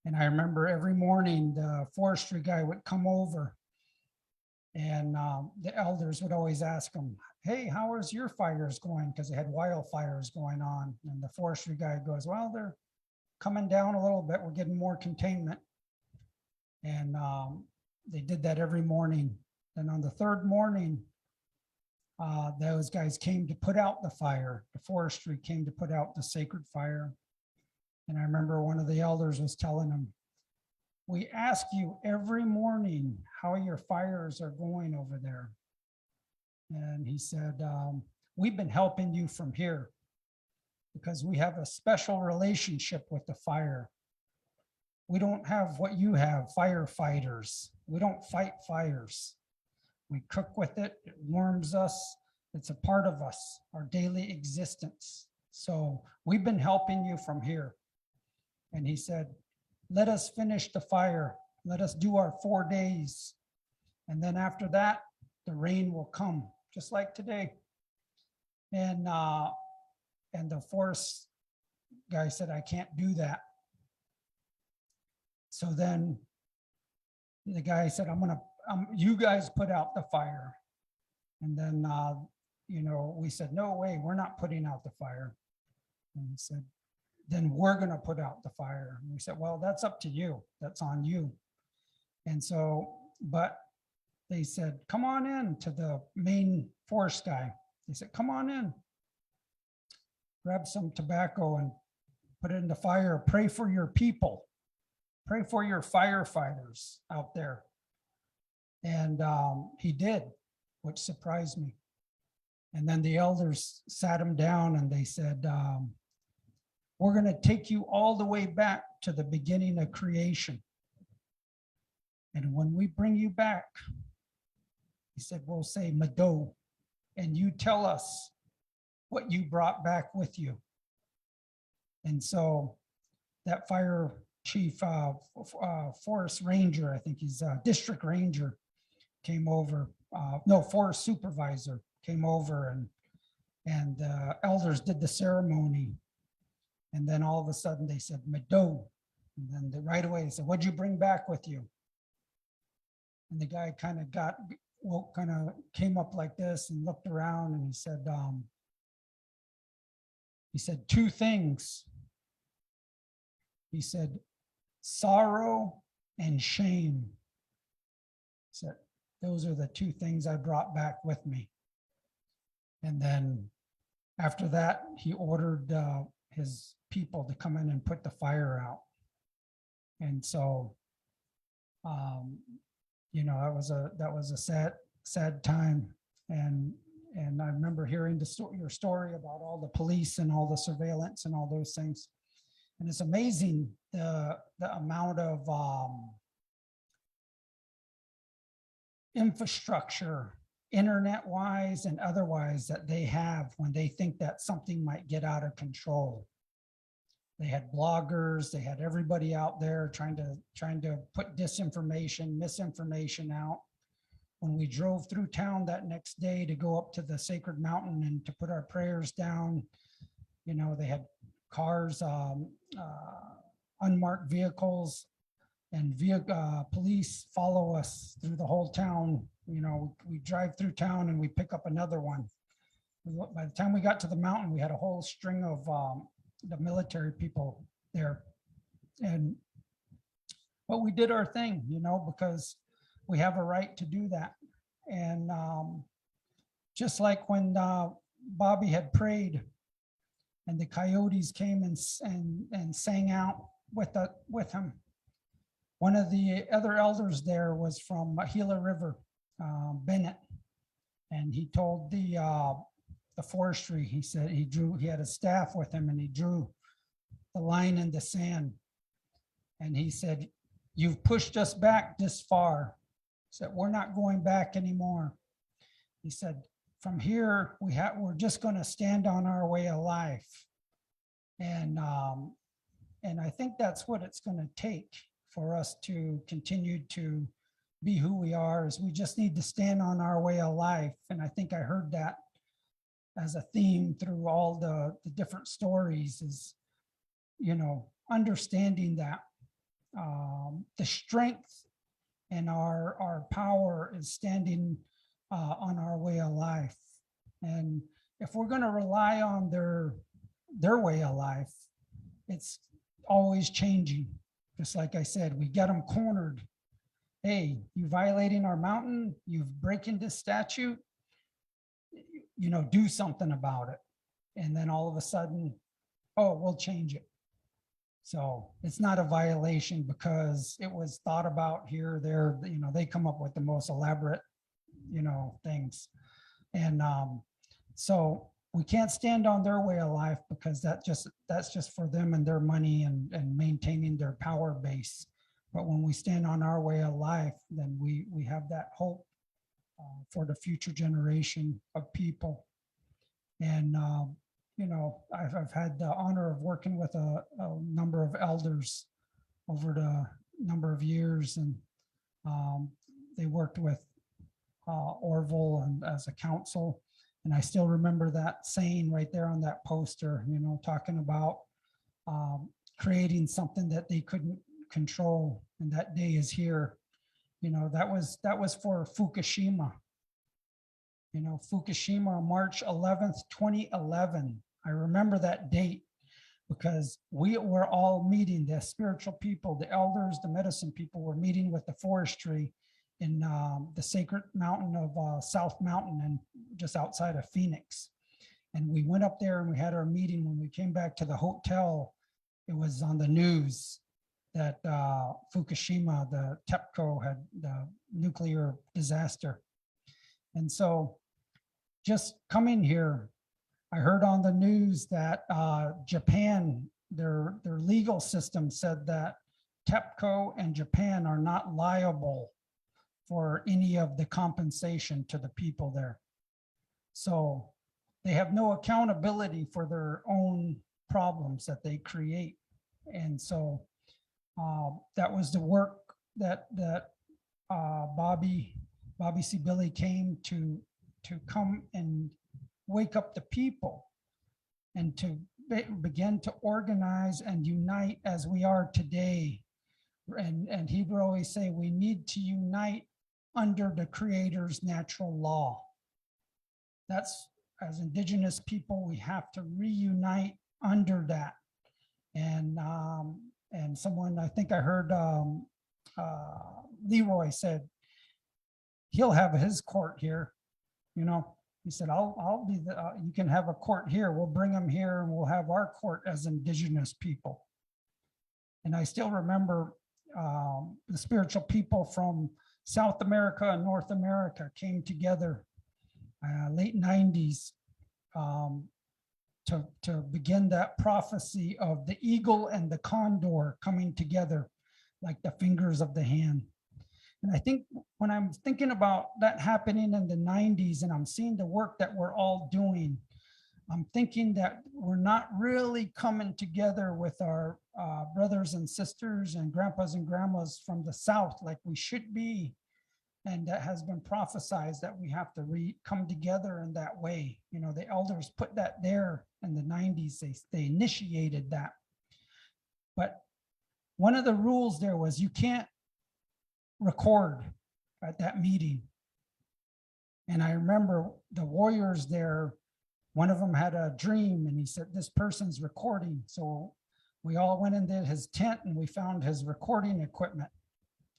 And I remember every morning the forestry guy would come over, and the elders would always ask him, hey, how is your fires going? Because they had wildfires going on. And the forestry guy goes, well, they're coming down a little bit. We're getting more containment. And they did that every morning. And on the 3rd morning, those guys came to put out the fire. The forestry came to put out the sacred fire. And I remember one of the elders was telling them, we ask you every morning how your fires are going over there. And he said, we've been helping you from here because we have a special relationship with the fire. We don't have what you have, firefighters. We don't fight fires. We cook with it. It warms us. It's a part of us, our daily existence. So we've been helping you from here. And he said, let us finish the fire. Let us do our 4 days. And then after that, the rain will come, just like today. And the forest guy said, I can't do that. So then the guy said, you guys put out the fire. And then, we said, no way, we're not putting out the fire. And he said, then we're going to put out the fire. And we said, well, that's up to you. That's on you. And so, but they said, come on in to the main forest guy. They said, come on in, grab some tobacco and put it in the fire. Pray for your people. Pray for your firefighters out there. And he did, which surprised me. And then the elders sat him down and they said, we're going to take you all the way back to the beginning of creation. And when we bring you back, he said, we'll say Mado, and you tell us what you brought back with you. And so that fire chief, forest ranger, I think he's a district ranger, came over, forest supervisor came over, and And the elders did the ceremony. And then all of a sudden they said, Mado. And then right away they said, what'd you bring back with you? And the guy kind of came up like this and looked around and he said two things. He said, sorrow and shame. He said, those are the two things I brought back with me. And then after that, he ordered his people to come in and put the fire out. And so, that was a sad time. And I remember hearing your story about all the police and all the surveillance and all those things. And it's amazing the amount of infrastructure, internet-wise and otherwise, that they have when they think that something might get out of control. They had bloggers, they had everybody out there trying to put disinformation, misinformation out. When we drove through town that next day to go up to the sacred mountain and to put our prayers down, they had cars, unmarked vehicles, and police follow us through the whole town. We drive through town and we pick up another one. By the time we got to the mountain, we had a whole string of the military people there. But we did our thing, because we have a right to do that. And just like when Bobby had prayed and the coyotes came and sang out with him. One of the other elders there was from Gila River, Bennett, and he told the forestry, he said he had a staff with him and he drew the line in the sand. And he said, you've pushed us back this far. He said, we're not going back anymore. He said, from here, we're just going to stand on our way of life. And I think that's what it's going to take for us to continue to be who we are, is we just need to stand on our way of life. And I think I heard that as a theme through all the different stories, is, understanding that the strength and our power is standing on our way of life. And if we're going to rely on their way of life, it's always changing. Just like I said, we get them cornered. Hey, you violating our mountain, you've breaking this statute, do something about it. And then all of a sudden, oh, we'll change it. So it's not a violation because it was thought about here, there, they come up with the most elaborate, things. And so we can't stand on their way of life because that's just for them and their money and maintaining their power base. But when we stand on our way of life, then we have that hope for the future generation of people. And I've had the honor of working with a number of elders over the number of years, and they worked with Orville and as a council. And I still remember that saying right there on that poster, talking about creating something that they couldn't control. And that day is here. That was for Fukushima. Fukushima, March 11th, 2011. I remember that date because we were all meeting, the spiritual people, the elders, the medicine people were meeting with the forestry in the sacred mountain of South Mountain and just outside of Phoenix. And we went up there and we had our meeting. When we came back to the hotel, it was on the news that Fukushima, the TEPCO, had the nuclear disaster. And so just coming here, I heard on the news that Japan, their legal system said that TEPCO and Japan are not liable for any of the compensation to the people there. So they have no accountability for their own problems that they create. And so that was the work that Bobby C. Billy came to come and wake up the people and to begin to organize and unite as we are today. And he would always say, we need to unite under the Creator's natural law. That's, as Indigenous people, we have to reunite under that. And someone, I think I heard Leroy said, he'll have his court here, you know. He said, I'll be the, you can have a court here. We'll bring them here and we'll have our court as Indigenous people. And I still remember the spiritual people from South America and North America came together late 90s to begin that prophecy of the eagle and the condor coming together like the fingers of the hand. And I think when I'm thinking about that happening in the 90s and I'm seeing the work that we're all doing, I'm thinking that we're not really coming together with our brothers and sisters and grandpas and grandmas from the South like we should be. And that has been prophesized that we have to come together in that way. You know, the elders put that there in the 90s. They initiated that. But one of the rules there was you can't record at that meeting. And I remember the warriors there, one of them had a dream and he said, this person's recording. So we all went into his tent and we found his recording equipment.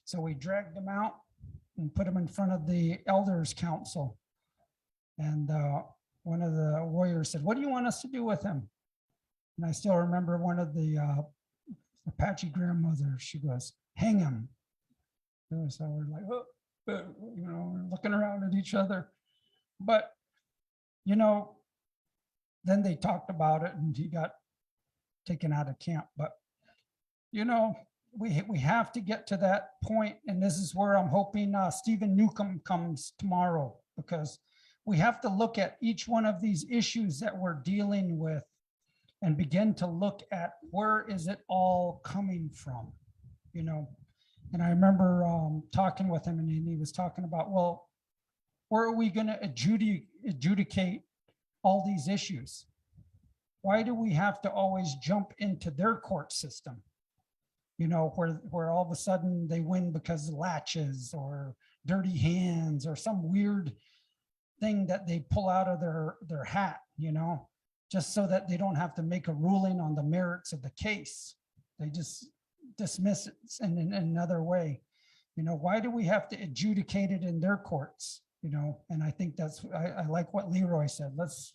So we dragged him out and put him in front of the elders council. And one of the warriors said, what do you want us to do with him? And I still remember one of the Apache grandmothers, she goes, hang him. And so we're like, oh, you know, we're looking around at each other. But, you know, then they talked about it and he got taken out of camp. But, you know, we have to get to that point, and this is where I'm hoping Stephen Newcomb comes tomorrow, because we have to look at each one of these issues that we're dealing with and begin to look at where is it all coming from, you know. And I remember talking with him, and he was talking about, well, where are we going to adjudicate all these issues? Why do we have to always jump into their court system? You know, where all of a sudden they win because of latches or dirty hands or some weird thing that they pull out of their hat, you know, just so that they don't have to make a ruling on the merits of the case. They just dismiss it in another way. You know, why do we have to adjudicate it in their courts? You know, and I think that's, I like what Leroy said. Let's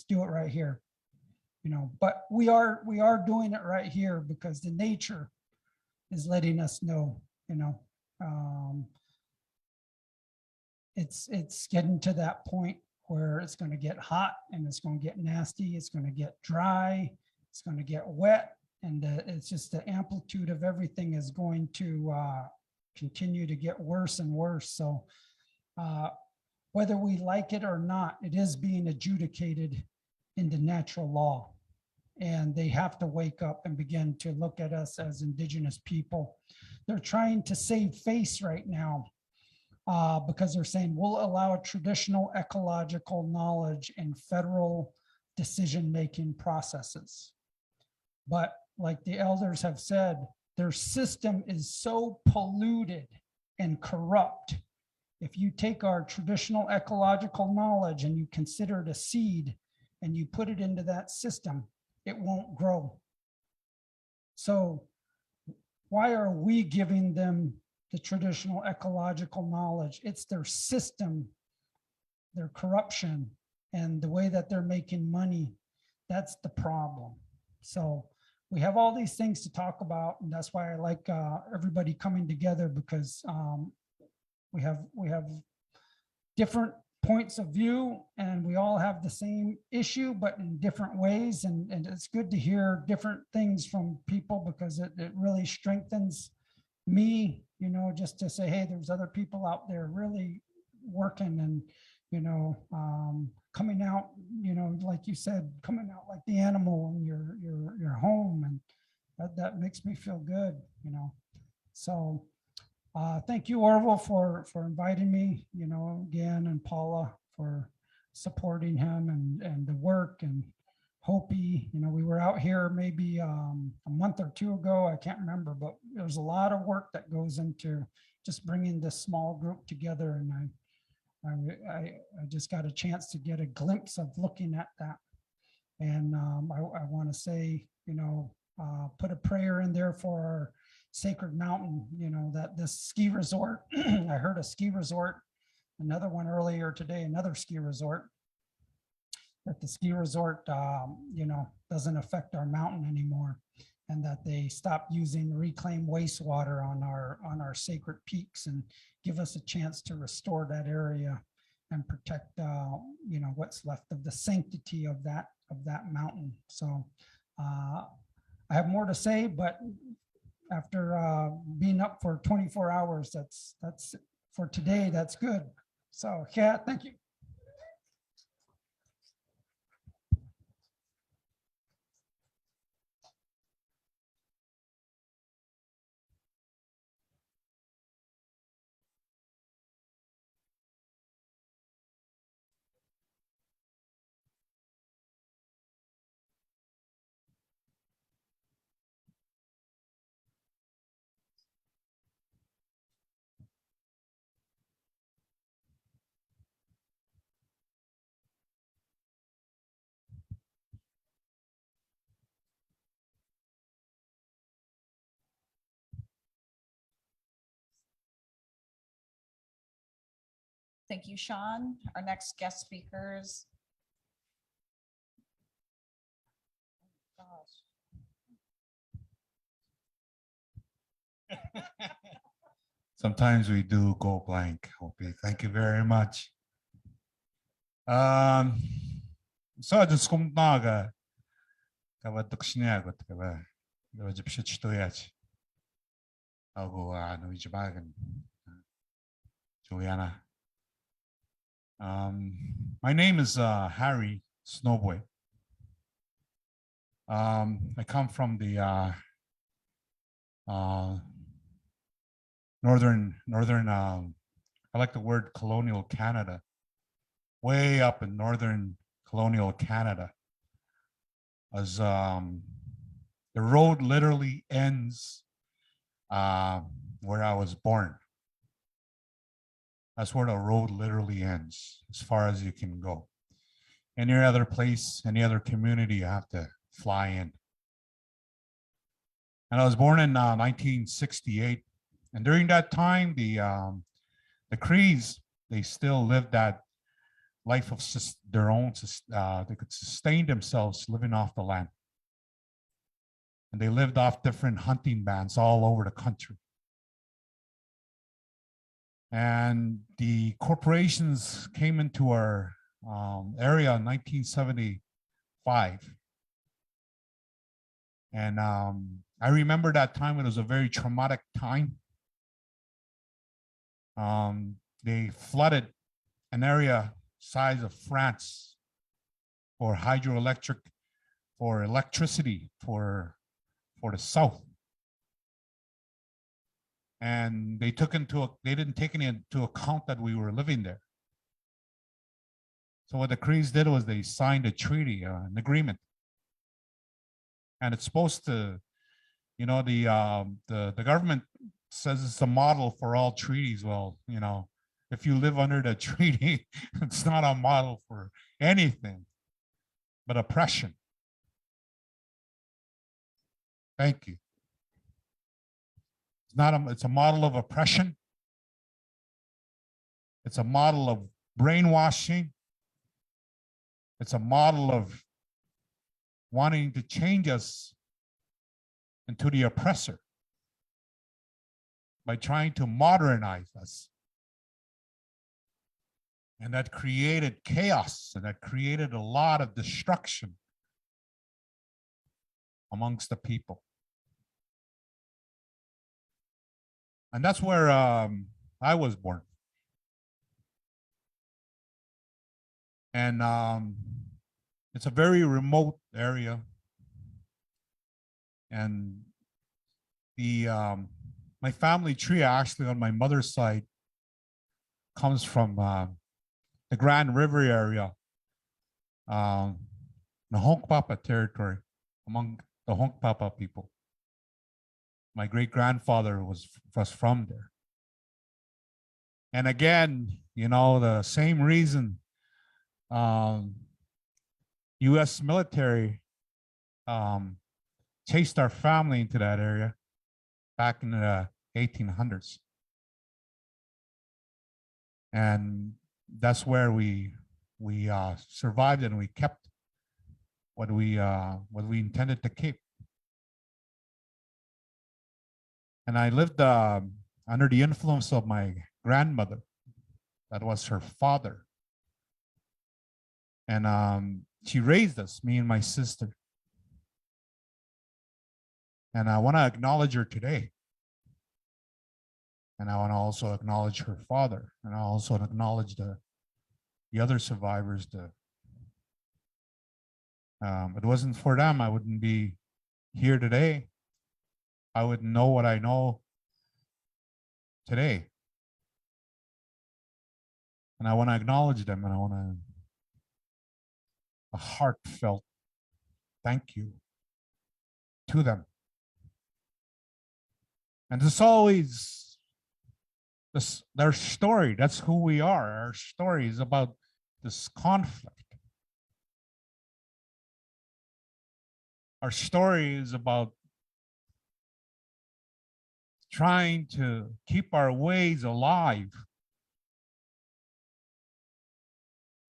do it right here. You know, but we are doing it right here because the nature is letting us know, you know, it's getting to that point where it's going to get hot and it's going to get nasty. It's going to get dry. It's going to get wet. And it's just the amplitude of everything is going to continue to get worse and worse. So whether we like it or not, it is being adjudicated into natural law. And they have to wake up and begin to look at us as Indigenous people. They're trying to save face right now because they're saying we'll allow traditional ecological knowledge in federal decision-making processes. But like the elders have said, their system is so polluted and corrupt. If you take our traditional ecological knowledge and you consider it a seed and you put it into that system, it won't grow. So why are we giving them the traditional ecological knowledge? It's their system, their corruption, and the way that they're making money. That's the problem. So we have all these things to talk about, and that's why I like everybody coming together, because we have different points of view and we all have the same issue, but in different ways. And it's good to hear different things from people because it really strengthens me, you know, just to say, hey, there's other people out there really working and, you know, coming out, you know, like you said, coming out like the animal in your home. And that makes me feel good, you know. So thank you, Orville, for inviting me, you know, again, and Paula for supporting him and the work. And Hopi, you know, we were out here maybe a month or two ago, I can't remember, but there's a lot of work that goes into just bringing this small group together. And I just got a chance to get a glimpse of looking at that. And I want to say, you know, put a prayer in there for our Sacred Mountain, you know, that this ski resort, I heard a ski resort, another one earlier today, another ski resort, that the ski resort, you know, doesn't affect our mountain anymore, and that they stop using reclaimed wastewater on our sacred peaks and give us a chance to restore that area and protect, you know, what's left of the sanctity of that mountain. So I have more to say, but after being up for 24 hours, that's for today. That's good. So yeah, thank you. Thank you, Sean. Our next guest speakers. Sometimes we do go blank. Okay, thank you very much. So just come naga. Kaba dukshinya got kaba. Doja pshitstoyach. Algo no ijibagan. Juliana. My name is Harry Snowboy. I come from the northern, I like the word colonial Canada, way up in northern colonial Canada. As the road literally ends where I was born. That's where the road literally ends, as far as you can go. Any other place, any other community, you have to fly in. And I was born in 1968. And during that time, the Crees, they still lived that life of their own. They could sustain themselves living off the land. And they lived off different hunting bands all over the country. And the corporations came into our area in 1975. And I remember that time. It was a very traumatic time. They flooded an area size of France for hydroelectric, for electricity for the South. And they didn't take any into account that we were living there. So what the Crees did was they signed a treaty, an agreement. And it's supposed to, you know, the government says it's a model for all treaties. Well, you know, if you live under the treaty, it's not a model for anything but oppression. Thank you. It's a model of oppression. It's a model of brainwashing. It's a model of wanting to change us into the oppressor by trying to modernize us. And that created chaos, and that created a lot of destruction amongst the people. And that's where I was born. And it's a very remote area. And the my family tree actually on my mother's side comes from the Grand River area the Honkpapa territory, among the Honkpapa people. My great grandfather was from there. And again, you know, the same reason U.S. military chased our family into that area back in the 1800s. And that's where we survived, and we kept what we intended to keep. And I lived under the influence of my grandmother. That was her father. And she raised us, me and my sister. And I want to acknowledge her today. And I want to also acknowledge her father. And I also acknowledge the other survivors. It wasn't for them, I wouldn't be here today. I wouldn't know what I know today. And I want to acknowledge them, and I want a heartfelt thank you to them. And it's always their story. That's who we are. Our story is about this conflict. Our story is about trying to keep our ways alive.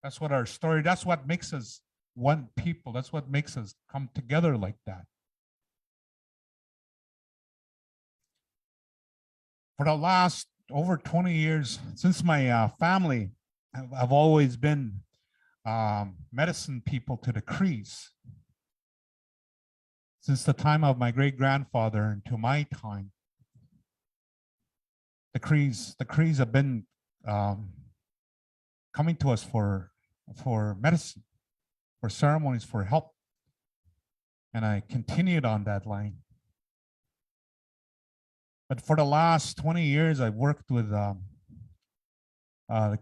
That's what our story, that's what makes us one people. That's what makes us come together like that. For the last over 20 years, since my family, I've always been medicine people to the Crees. Since the time of my great grandfather and to my time, the Crees have been coming to us for medicine, for ceremonies, for help. And I continued on that line. But for the last 20 years, I've worked with the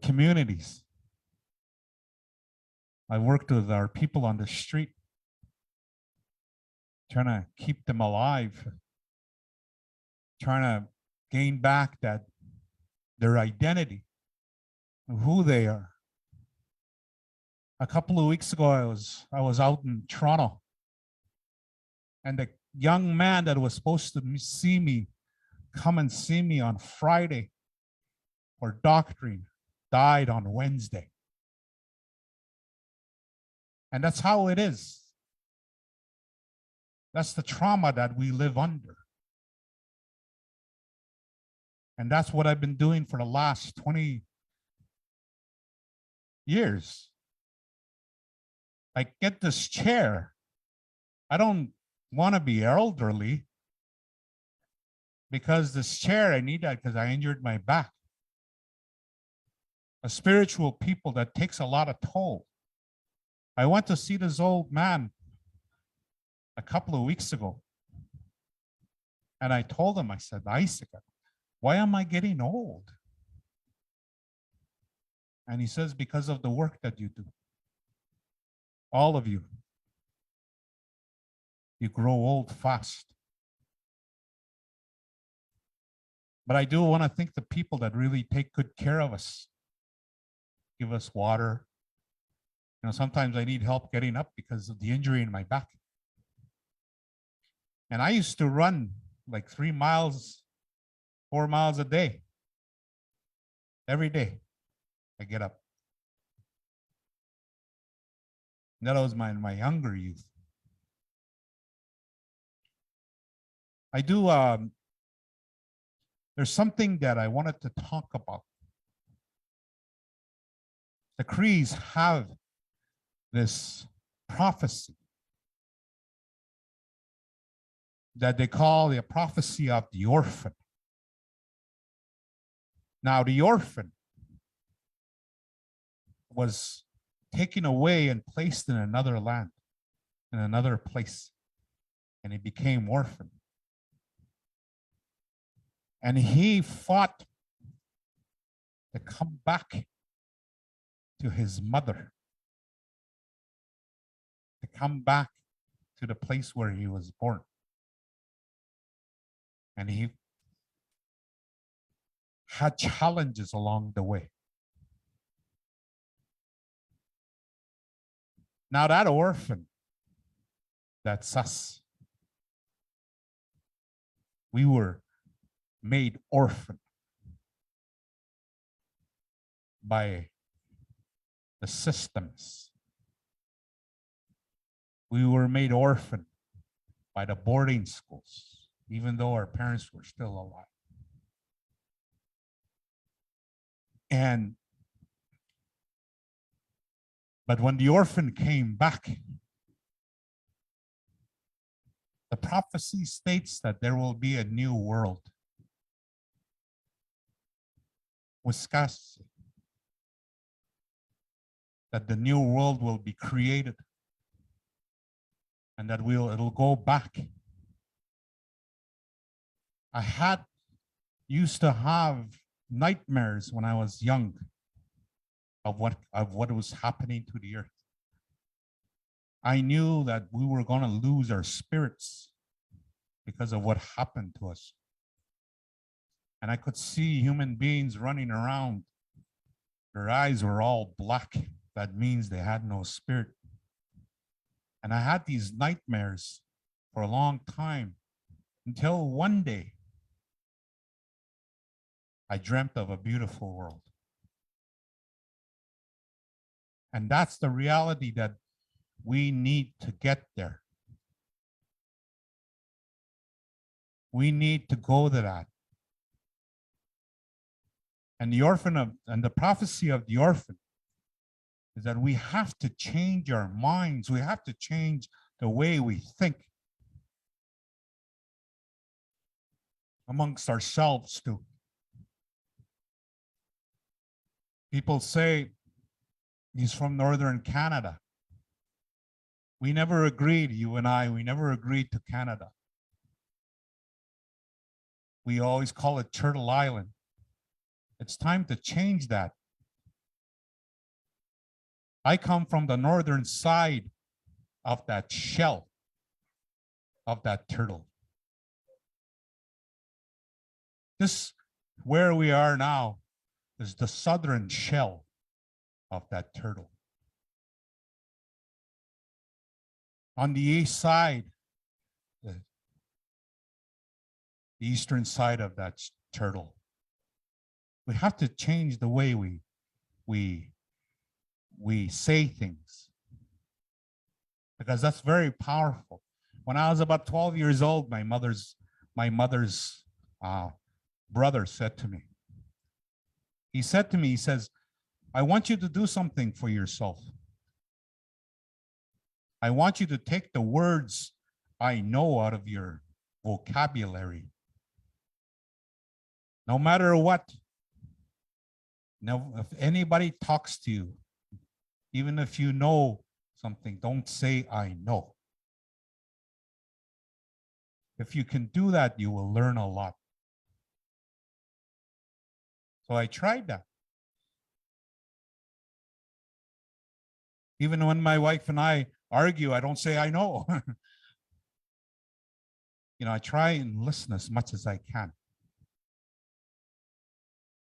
communities. I worked with our people on the street, trying to keep them alive, trying to gain back their identity, who they are. A couple of weeks ago, I was out in Toronto, and the young man that was supposed to come and see me on Friday for doctrine died on Wednesday. And that's how it is. That's the trauma that we live under. And that's what I've been doing for the last 20 years. I get this chair. I don't want to be elderly, because this chair, I need that because I injured my back. A spiritual people, that takes a lot of toll. I went to see this old man a couple of weeks ago. And I told him, I said, Isaac, why am I getting old? And he says, because of the work that you do. All of you. You grow old fast. But I do want to thank the people that really take good care of us. Give us water. You know, sometimes I need help getting up because of the injury in my back. And I used to run like 3 miles, 4 miles a day. Every day I get up. That was my younger youth. I do, there's something that I wanted to talk about. The Crees have this prophecy that they call the prophecy of the orphan. Now, the orphan was taken away and placed in another land, in another place, and he became orphan. And he fought to come back to his mother. come back to the place where he was born. And he had challenges along the way. Now that orphan, that's us. We were made orphan by the systems. We were made orphan by the boarding schools, even though our parents were still alive. But when the orphan came back, the prophecy states that there will be a new world. Wisconsin, that the new world will be created and that it'll go back. I used to have nightmares when I was young of what was happening to the earth. I knew that we were going to lose our spirits because of what happened to us. And I could see human beings running around. Their eyes were all black. That means they had no spirit. And I had these nightmares for a long time until one day I dreamt of a beautiful world. And that's the reality that we need to get there. We need to go to that. And the prophecy of the orphan is that we have to change our minds. We have to change the way we think amongst ourselves too. People say he's from Northern Canada. We never agreed, you and I, we never agreed to Canada. We always call it Turtle Island. It's time to change that. I come from the northern side of that shell of that turtle. This, where we are now, is the southern shell of that turtle. On the east side, the eastern side of that turtle. We have to change the way we say things, because that's very powerful. When I was about 12 years old, my mother's brother said to me, he says, I want you to do something for yourself. I want you to take the words I know out of your vocabulary. No matter what. Now, if anybody talks to you, even if you know something, don't say, I know. If you can do that, you will learn a lot. So I tried that. Even when my wife and I argue, I don't say, I know. I try and listen as much as I can.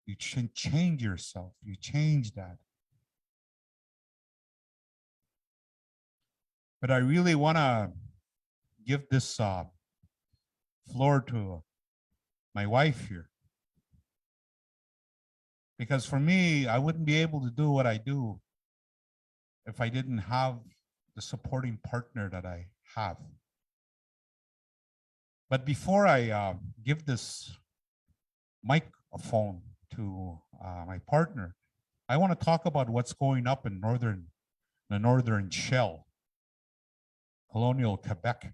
You change yourself. You change that. But I really want to give this floor to my wife here. Because for me, I wouldn't be able to do what I do if I didn't have the supporting partner that I have. But before I give this microphone to my partner, I want to talk about what's going up in the northern shell, colonial Quebec.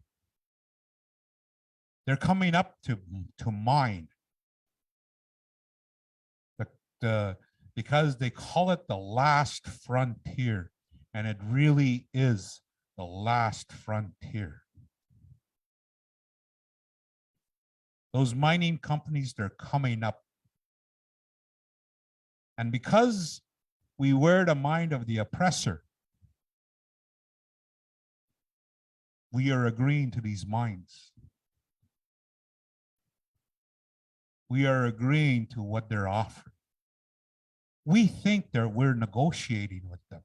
They're coming up to mine because they call it the last frontier, and it really is the last frontier. Those mining companies, they're coming up. And because we wear the mind of the oppressor, we are agreeing to these mines. We are agreeing to what they're offering. We think that we're negotiating with them.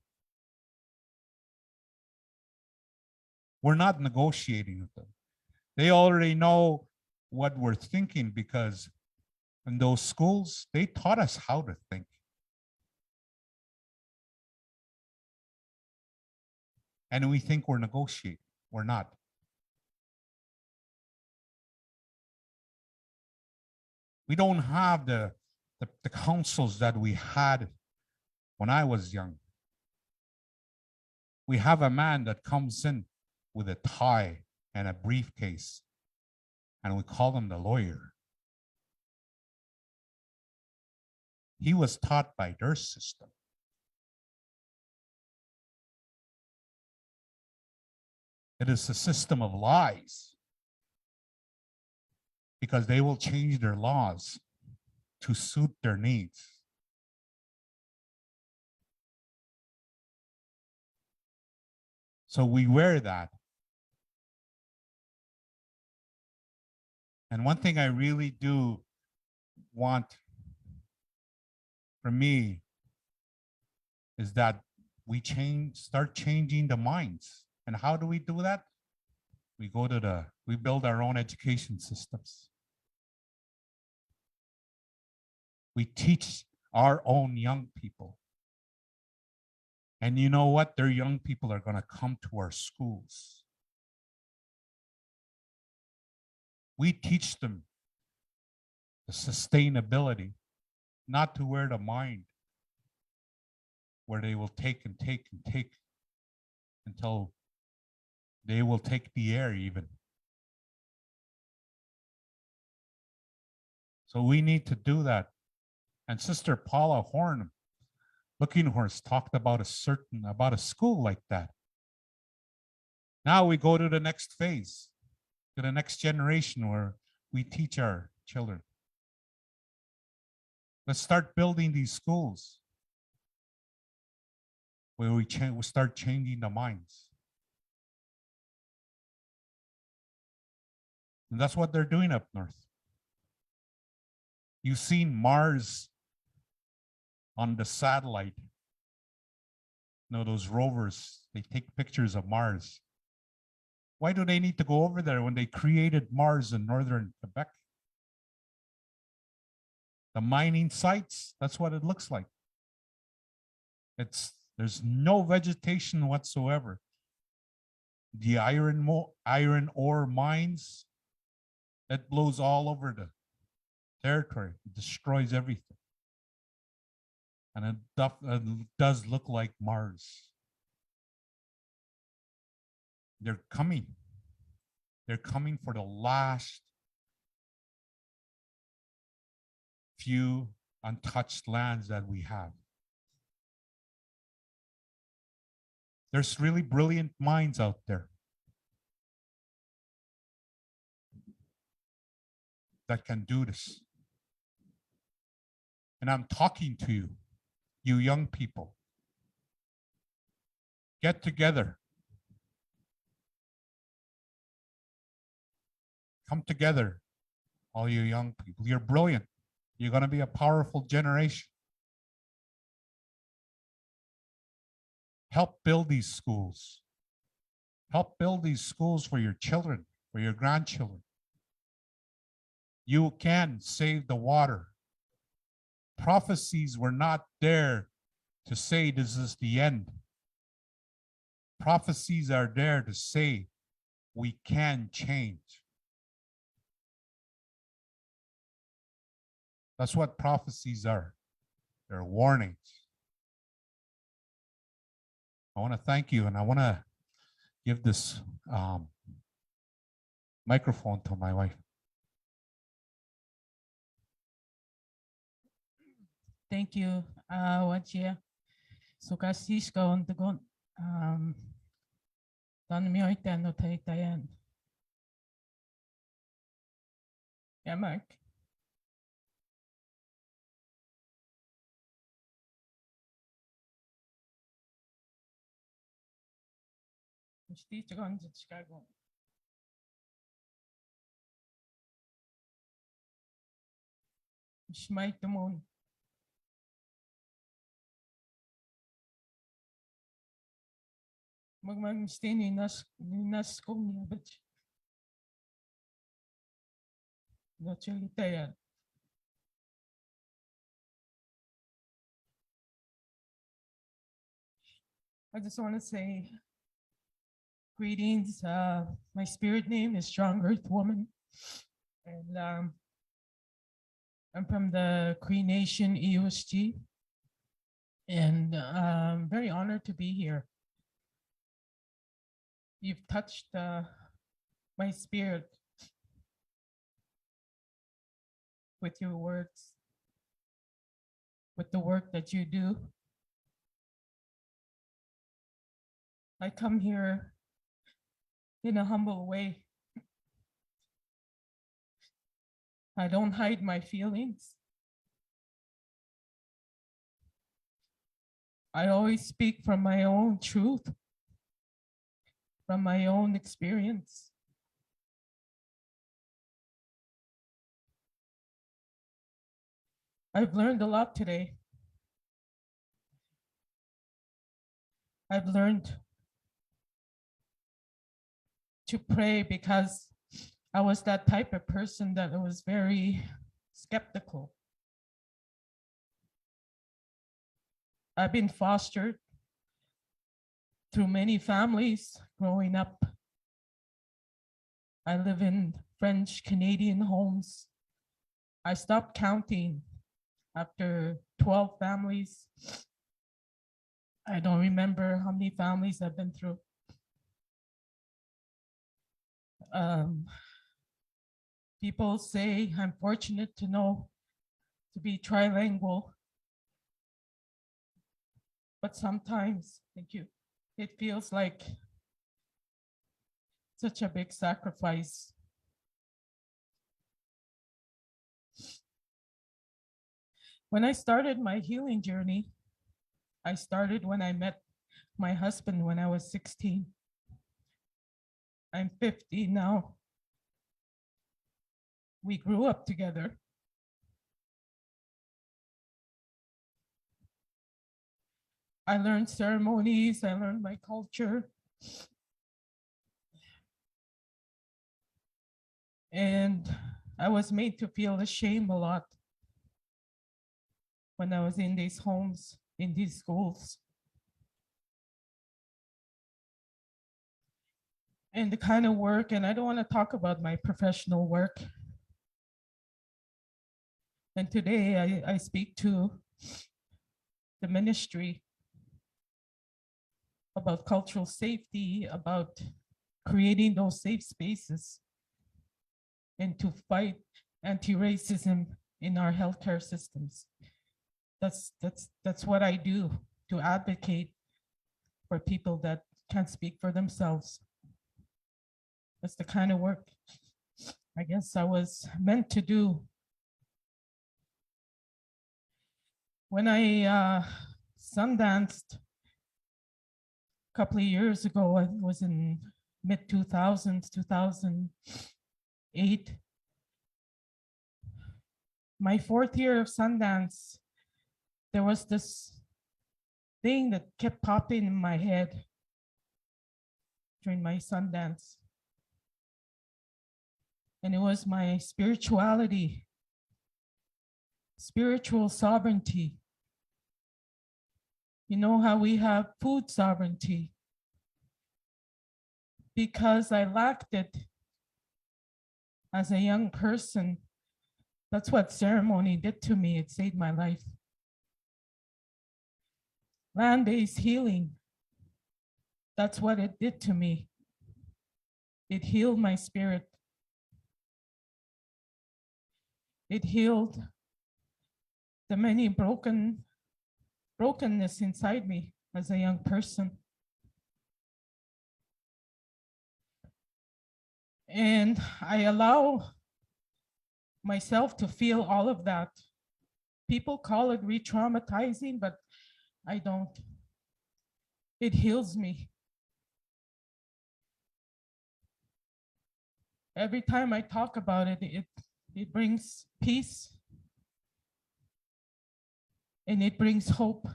We're not negotiating with them. They already know what we're thinking because in those schools, they taught us how to think. And we think we're negotiating. We're not. We don't have the councils that we had when I was young. We have a man that comes in with a tie and a briefcase, and we call him the lawyer. He was taught by their system. It is a system of lies because they will change their laws to suit their needs. So we wear that. And one thing I really do want for me is that we start changing the minds. And how do we do that? We build our own education systems. We teach our own young people. And you know what? Their young people are going to come to our schools. We teach them the sustainability, not to wear the mind where they will take and take and take until they will take the air even. So we need to do that. And Sister Paula Horn, Looking Horse, talked about a school like that. Now we go to the next phase, to the next generation where we teach our children. Let's start building these schools where we start changing the minds. And that's what they're doing up north. You've seen Mars on the satellite. You know, those rovers, they take pictures of Mars. Why do they need to go over there when they created Mars in northern Quebec? The mining sites, that's what it looks like. There's no vegetation whatsoever. The iron ore mines, it blows all over the territory, it destroys everything. And it does look like Mars. They're coming. They're coming for the last few untouched lands that we have. There's really brilliant minds out there that can do this. And I'm talking to you, you young people. Get together. Come together, all you young people. You're brilliant. You're going to be a powerful generation. Help build these schools. Help build these schools for your children, for your grandchildren. You can save the water. Prophecies were not there to say this is the end. Prophecies are there to say we can change. That's what prophecies are. They're warnings. I want to thank you, and I want to give this microphone to my wife. Thank you, Wajia. Sukasiska on the gun. Dan mioite no taitayan. Yeah, Mark. Justicia con Chicago. Smite the moon. Magmagstini nas kong niya ba? Nachalitayan. I just want to say greetings. My spirit name is Strong Earth Woman. And I'm from the Cree Nation EUSG. And I'm very honored to be here. You've touched my spirit with your words, with the work that you do. I come here in a humble way. I don't hide my feelings. I always speak from my own truth, from my own experience. I've learned a lot today. I've learned to pray because I was that type of person that was very skeptical. I've been fostered through many families growing up. I live in French Canadian homes. I stopped counting after 12 families. I don't remember how many families I've been through. People say I'm fortunate to be trilingual. But sometimes, thank you, it feels like such a big sacrifice. When I started my healing journey, I started when I met my husband when I was 16. I'm 50 now. We grew up together. I learned ceremonies, I learned my culture. And I was made to feel ashamed a lot when I was in these homes, in these schools. And the kind of work, and I don't want to talk about my professional work. And today I speak to the ministry about cultural safety, about creating those safe spaces, and to fight anti-racism in our healthcare systems. That's what I do, to advocate for people that can't speak for themselves. That's the kind of work I guess I was meant to do. When I Sundanced a couple of years ago, I was in mid-2000s, 2008. My 4th year of Sundance, there was this thing that kept popping in my head during my Sundance. And it was my spirituality, spiritual sovereignty. You know how we have food sovereignty? Because I lacked it as a young person. That's what ceremony did to me. It saved my life. Land-based healing, that's what it did to me. It healed my spirit. It healed the many brokenness inside me as a young person. And I allow myself to feel all of that. People call it re-traumatizing, but I don't. It heals me. every time I talk about it, it brings peace and it brings hope.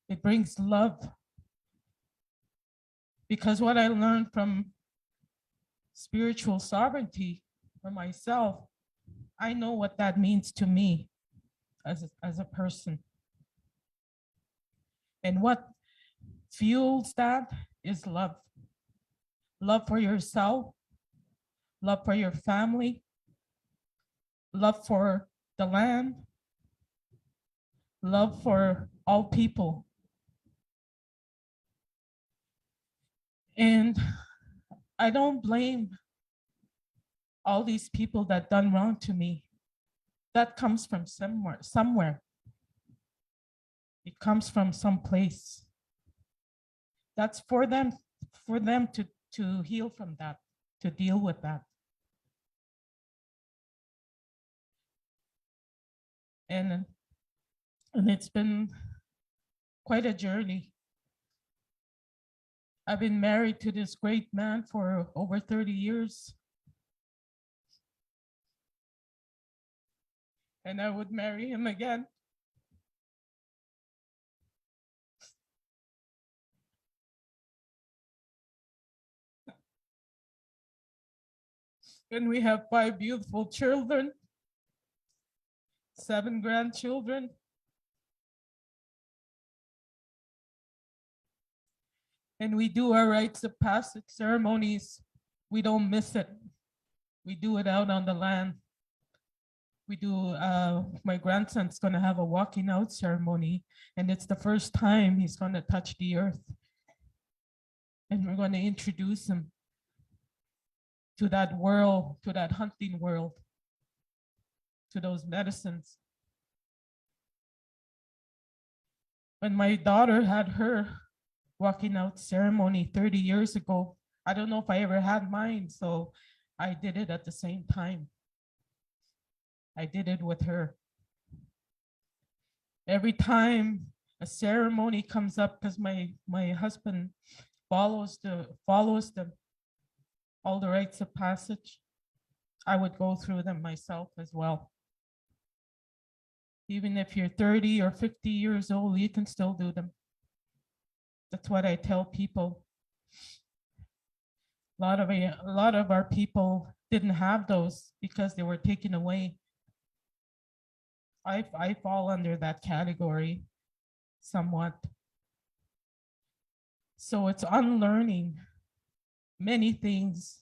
It brings love. Because what I learned from spiritual sovereignty for myself, I know what that means to me as a person. And what fuels that is love. Love for yourself, love for your family, love for the land, love for all people. And I don't blame all these people that done wrong to me. That comes from somewhere. It comes from some place. That's for them to heal from that, to deal with that. And it's been quite a journey. I've been married to this great man for over 30 years. And I would marry him again. And we have 5 beautiful children, 7 grandchildren. And we do our rites of passage ceremonies. We don't miss it. We do it out on the land. We do, my grandson's gonna have a walking out ceremony, and it's the first time he's gonna touch the earth. And we're gonna introduce him to that world, to that hunting world, to those medicines. When my daughter had her walking out ceremony 30 years ago, I don't know if I ever had mine, so I did it at the same time. I did it with her. Every time a ceremony comes up, because my husband follows all the rites of passage, I would go through them myself as well. Even if you're 30 or 50 years old, you can still do them. That's what I tell people. A lot of our people didn't have those because they were taken away. I fall under that category somewhat. So it's unlearning many things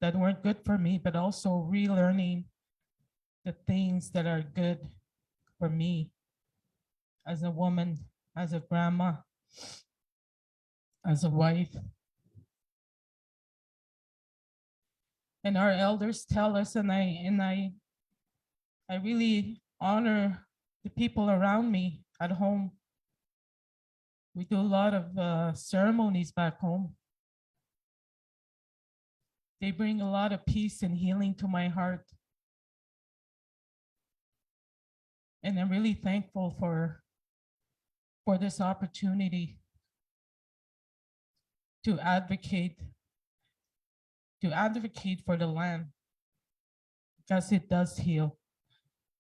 that weren't good for me, but also relearning the things that are good for me as a woman, as a grandma, as a wife. And our elders tell us, and I really honor the people around me at home. We do a lot of ceremonies back home. They bring a lot of peace and healing to my heart. And I'm really thankful for this opportunity to advocate for the land, because it does heal.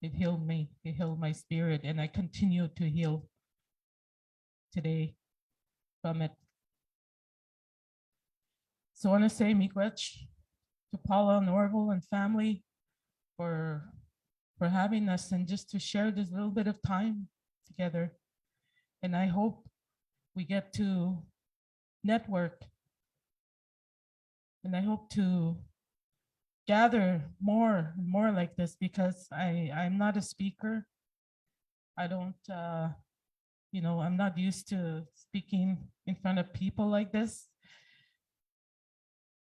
It healed me, it healed my spirit, and I continue to heal today from it. So I want to say miigwech to Paula and Orville and family for having us and just to share this little bit of time together. And I hope we get to network, and I hope to gather more and more like this, because I'm not a speaker. I don't, I'm not used to speaking in front of people like this.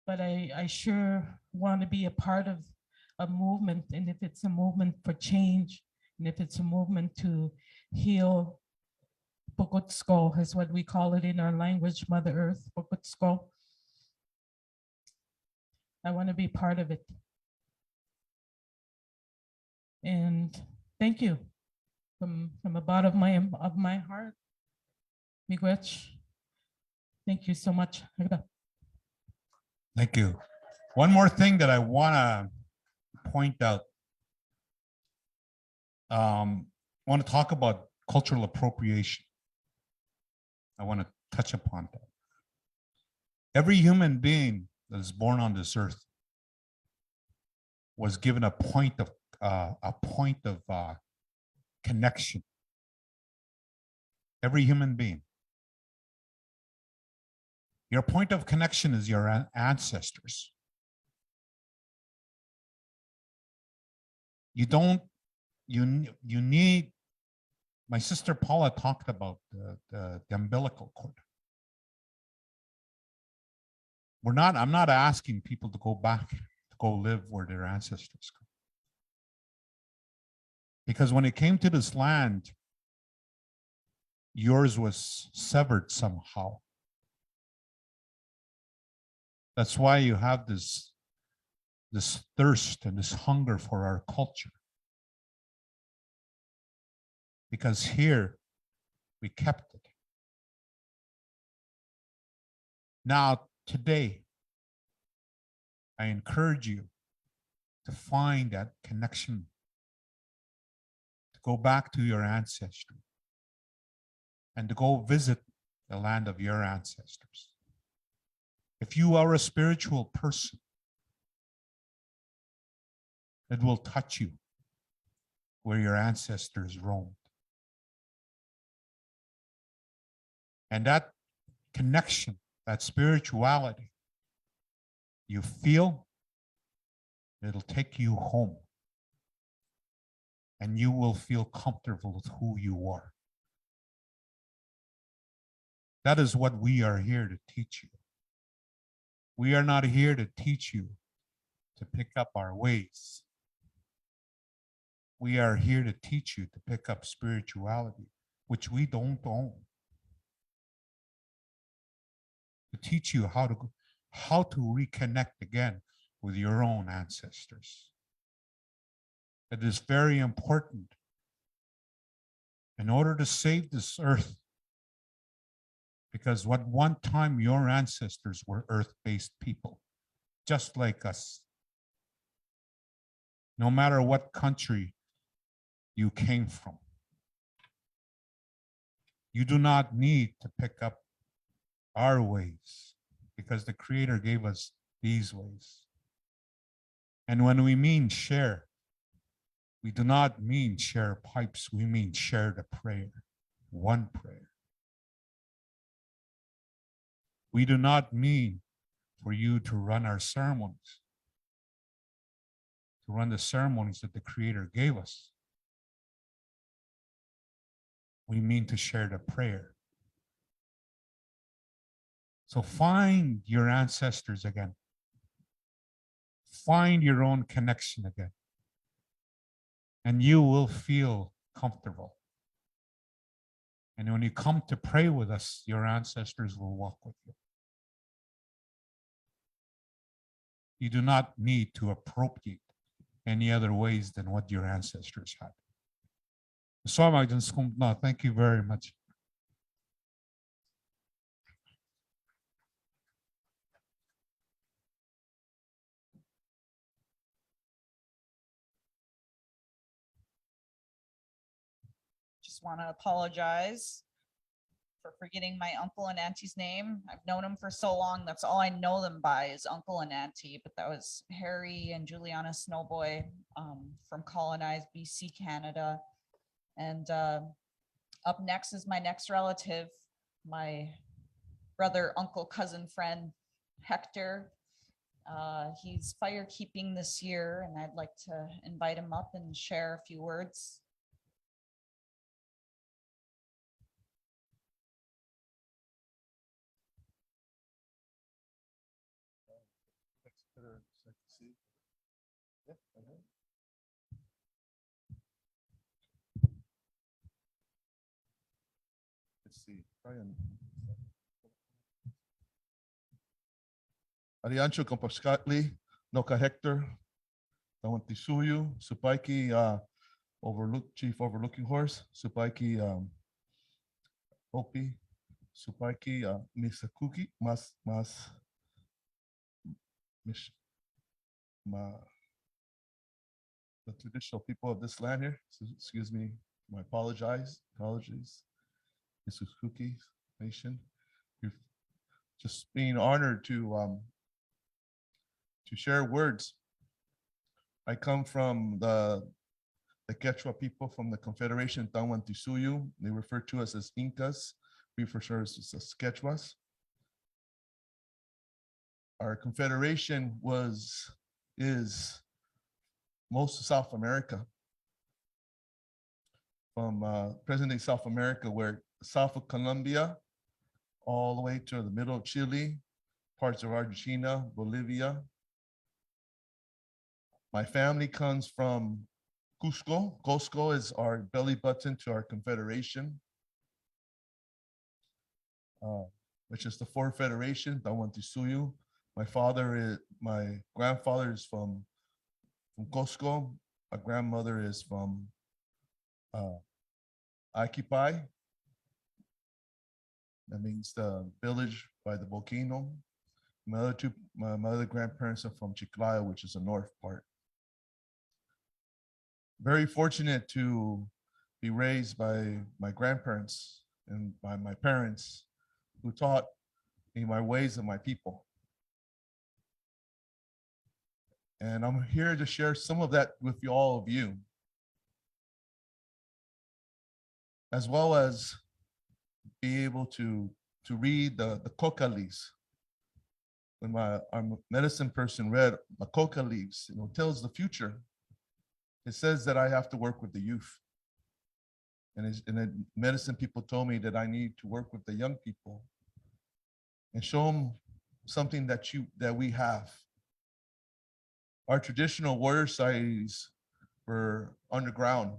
But I sure want to be a part of a movement, and if it's a movement for change, and if it's a movement to heal, Pukutsko is what we call it in our language, Mother Earth, Pukutsko. I want to be part of it. And thank you from the bottom of my heart. Miigwech, thank you so much. Thank you. One more thing that I want to point out. I want to talk about cultural appropriation. I want to touch upon that. Every human being that is born on this earth was given a point of connection. Every human being. Your point of connection is your ancestors. You need, my sister Paula talked about the umbilical cord. I'm not asking people to go back, to go live where their ancestors go. Because when it came to this land, yours was severed somehow. That's why you have this thirst and this hunger for our culture. Because here we kept it. Now, today, I encourage you to find that connection, to go back to your ancestry, and to go visit the land of your ancestors. If you are a spiritual person, it will touch you where your ancestors roamed. And that connection, that spirituality, you feel, it'll take you home. And you will feel comfortable with who you are. That is what we are here to teach you. We are not here to teach you to pick up our ways. We are here to teach you to pick up spirituality, which we don't own. To teach you how to reconnect again with your own ancestors. It is very important in order to save this earth, because at one time your ancestors were earth-based people, just like us. No matter what country you came from, you do not need to pick up our ways, because the Creator gave us these ways. And when we mean share, we do not mean share pipes, we mean share the prayer, one prayer. We do not mean for you to run our ceremonies, to run the ceremonies that the Creator gave us. We mean to share the prayer. So find your ancestors again. Find your own connection again. And you will feel comfortable. And when you come to pray with us, your ancestors will walk with you. You do not need to appropriate any other ways than what your ancestors had. So, thank you very much. Just want to apologize for forgetting my uncle and auntie's name. I've known them for so long. That's all I know them by is uncle and auntie. But that was Harry and Juliana Snowboy from colonized BC, Canada. And up next is my next relative, my brother, uncle, cousin, friend, Hector. He's firekeeping this year, and I'd like to invite him up and share a few words. Let's see, Brian. Aliancho Compascatli, Noka Hector, Tawantisuyu, Supaiki, Chief Overlooking Horse, Supaiki, Hopi, Supaiki, Misakuki, Mas Mish, the traditional people of this land here. Excuse me, my apologies. This is Kuki Nation. You're just being honored to share words. I come from the Quechua people from the Confederation Tahuantinsuyo. They refer to us as Incas. We refer to us as Quechuas. Our confederation is most of South America, from present-day South America, where south of Colombia, all the way to the middle of Chile, parts of Argentina, Bolivia. My family comes from Cusco. Cusco is our belly button to our confederation, which is the fourth federation, Tahuantinsuyo. My grandfather is from Cusco. My grandmother is from Aquipai. That means the village by the volcano. My other grandparents are from Chiclayo, which is the north part. Very fortunate to be raised by my grandparents and by my parents, who taught me my ways and my people. And I'm here to share some of that with all of you, as well as be able to read the coca leaves. When our medicine person read the coca leaves, it tells the future. It says that I have to work with the youth. And the medicine people told me that I need to work with the young people and show them something that we have. Our traditional warrior societies were underground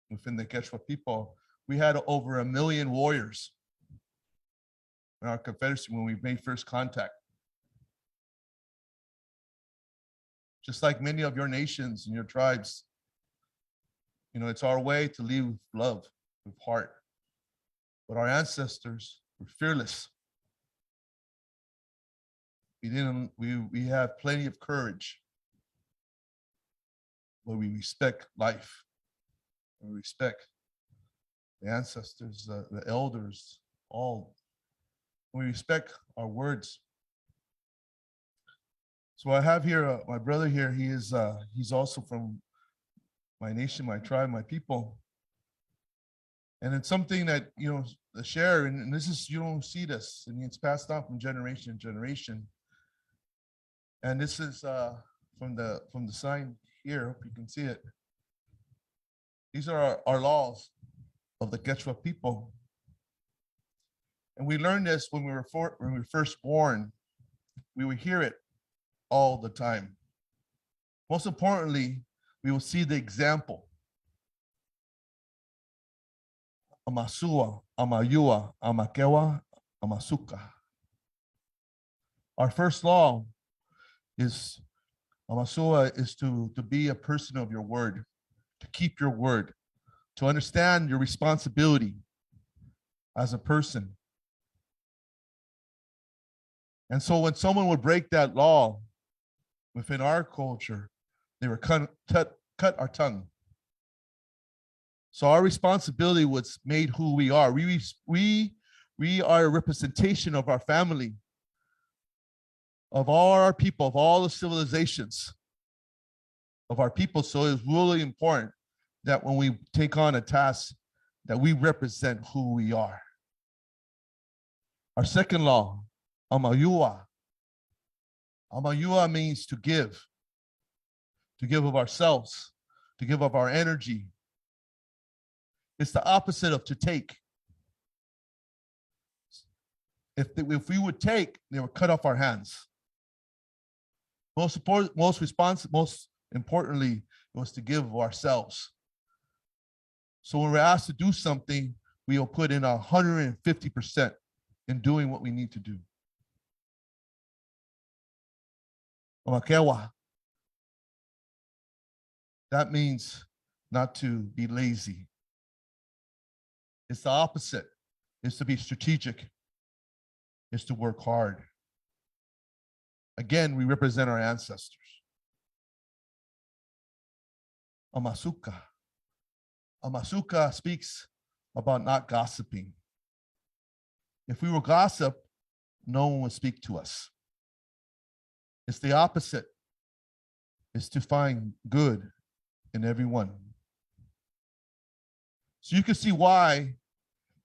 within the Quechua people. We had over 1 million warriors in our confederacy when we made first contact. Just like many of your nations and your tribes, it's our way to lead with love, with heart. But our ancestors were fearless. We have plenty of courage, but we respect life. We respect the ancestors, the elders, all. We respect our words. So I have here my brother here. He's also from my nation, my tribe, my people. And it's something that to share. And this is, you don't see this, and it's passed on from generation to generation. And this is from the sign here. Hope you can see it. These are our laws of the Quechua people. And we learned this when we were first born. We would hear it all the time. Most importantly, we will see the example. Amasua, Amayua, Amakewa, Amasuka. Our first law is, Amasua, is to be a person of your word, to keep your word, to understand your responsibility as a person. And so when someone would break that law within our culture, they were cut our tongue. So our responsibility was made who we are. We are a representation of our family, of all our people, of all the civilizations of our people. So it's really important that when we take on a task, that we represent who we are. Our second law, Amayua. Amayua means to give of ourselves, to give of our energy. It's the opposite of to take. If we would take, they would cut off our hands. Most importantly, it was to give of ourselves. So when we're asked to do something, we will put in 150% in doing what we need to do. Amakewa. That means not to be lazy. It's the opposite. It's to be strategic. It's to work hard. Again, we represent our ancestors. Amasuka. Amasuka speaks about not gossiping. If we will gossip, no one will speak to us. It's the opposite. It's to find good in everyone. So you can see why,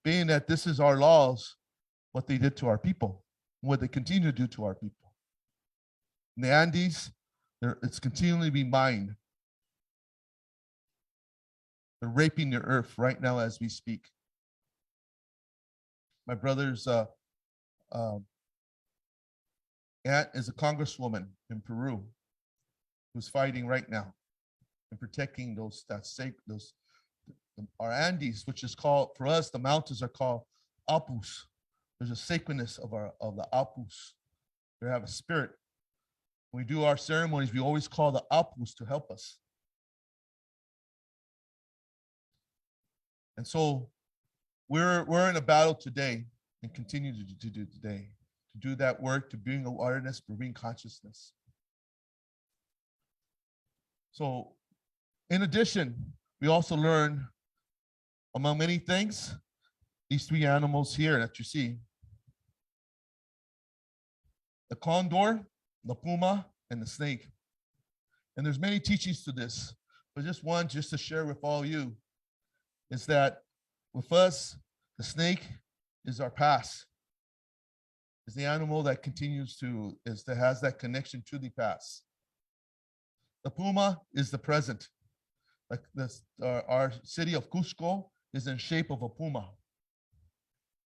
being that this is our laws, what they did to our people, what they continue to do to our people. In the Andes, it's continually being mined. They're raping the earth right now as we speak. My brother's aunt is a congresswoman in Peru who's fighting right now and protecting those our Andes, which is called, for us, the mountains are called Apus. There's a sacredness of the Apus. They have a spirit. When we do our ceremonies, we always call the Apus to help us. And so we're in a battle today and continue to do today, to do that work, to bring awareness, to bring consciousness. So in addition, we also learn, among many things, these three animals here that you see: the condor, the puma, and the snake. And there's many teachings to this, but just one, just to share with all you, is that with us, the snake is our past. Is the animal that has that connection to the past. The puma is the present. Like this, our city of Cusco is in shape of a puma.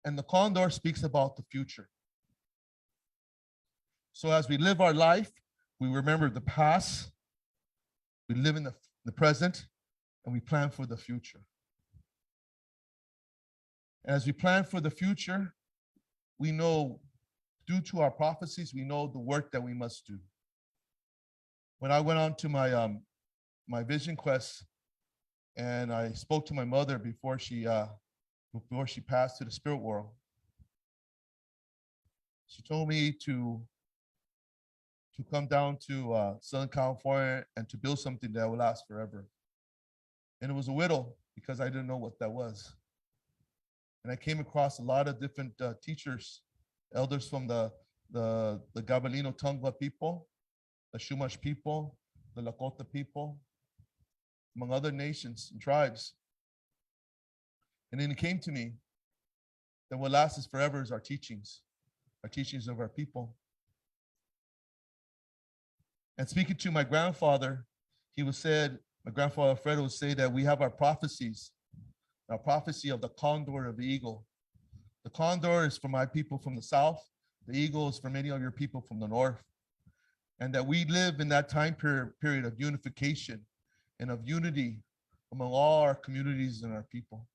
And the condor speaks about the future. So as we live our life, we remember the past, we live in the present, and we plan for the future. As we plan for the future, we know, due to our prophecies, we know the work that we must do. When I went on to my vision quest, and I spoke to my mother before she passed to the spirit world, she told me to come down to Southern California and to build something that will last forever. And it was a widow, because I didn't know what that was. And I came across a lot of different teachers, elders from the Gabalino Tongva people, the Chumash people, the Lakota people, among other nations and tribes. And then it came to me that what lasts forever is our teachings of our people. And speaking to my grandfather, my grandfather Fred would say that we have our prophecies, our prophecy of the condor of the eagle. The condor is for my people from the south. The eagle is for many of your people from the north. And that we live in that time period of unification and of unity among all our communities and our people.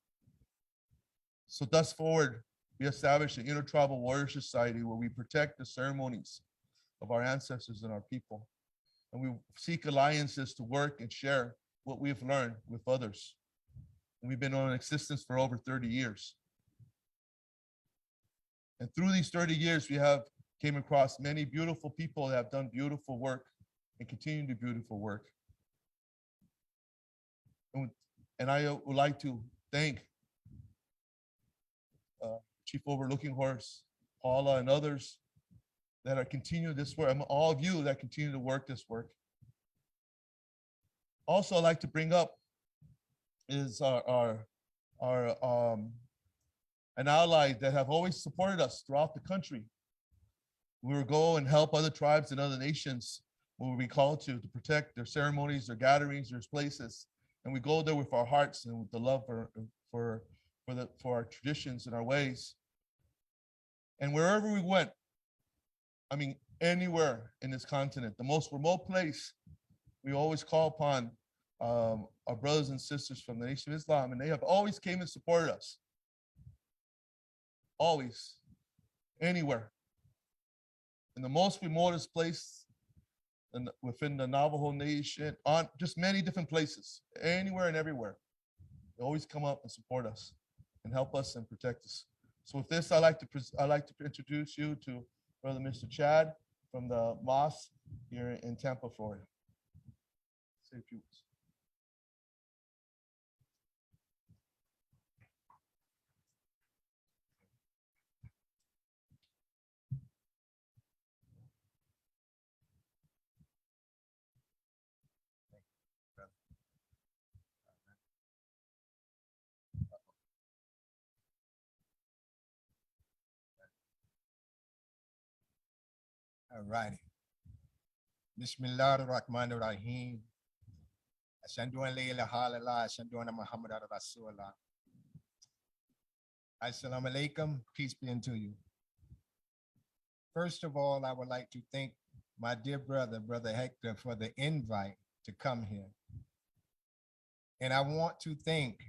So thus forward, we established an intertribal warrior society where we protect the ceremonies of our ancestors and our people. And we seek alliances to work and share what we've learned with others. And we've been on existence for over 30 years. And through these 30 years, we have came across many beautiful people that have done beautiful work and continue to do beautiful work. And I would like to thank Chief Overlooking Horse, Paula, and others that are continuing this work, and all of you that continue to work this work. Also, I'd like to bring up is an ally that have always supported us throughout the country. We will go and help other tribes and other nations when we call to protect their ceremonies, their gatherings, their places. And we go there with our hearts and with the love for our traditions and our ways. And wherever we went, I mean, anywhere in this continent, the most remote place, we always call upon our brothers and sisters from the Nation of Islam, and they have always came and supported us. Always, anywhere. In the most remotest place within the Navajo Nation, on just many different places, anywhere and everywhere. They always come up and support us and help us and protect us. So with this, I'd like to introduce you to Brother Mr. Chad, from the mosque here in Tampa, Florida. Say a few words. All righty. Bismillahirrahmanirrahim. Ashhadu an la ilaha illallah, ashhadu anna Muhammadan Rasulullah. Assalamu alaikum, peace be unto you. First of all, I would like to thank my dear brother, Brother Hector, for the invite to come here. And I want to thank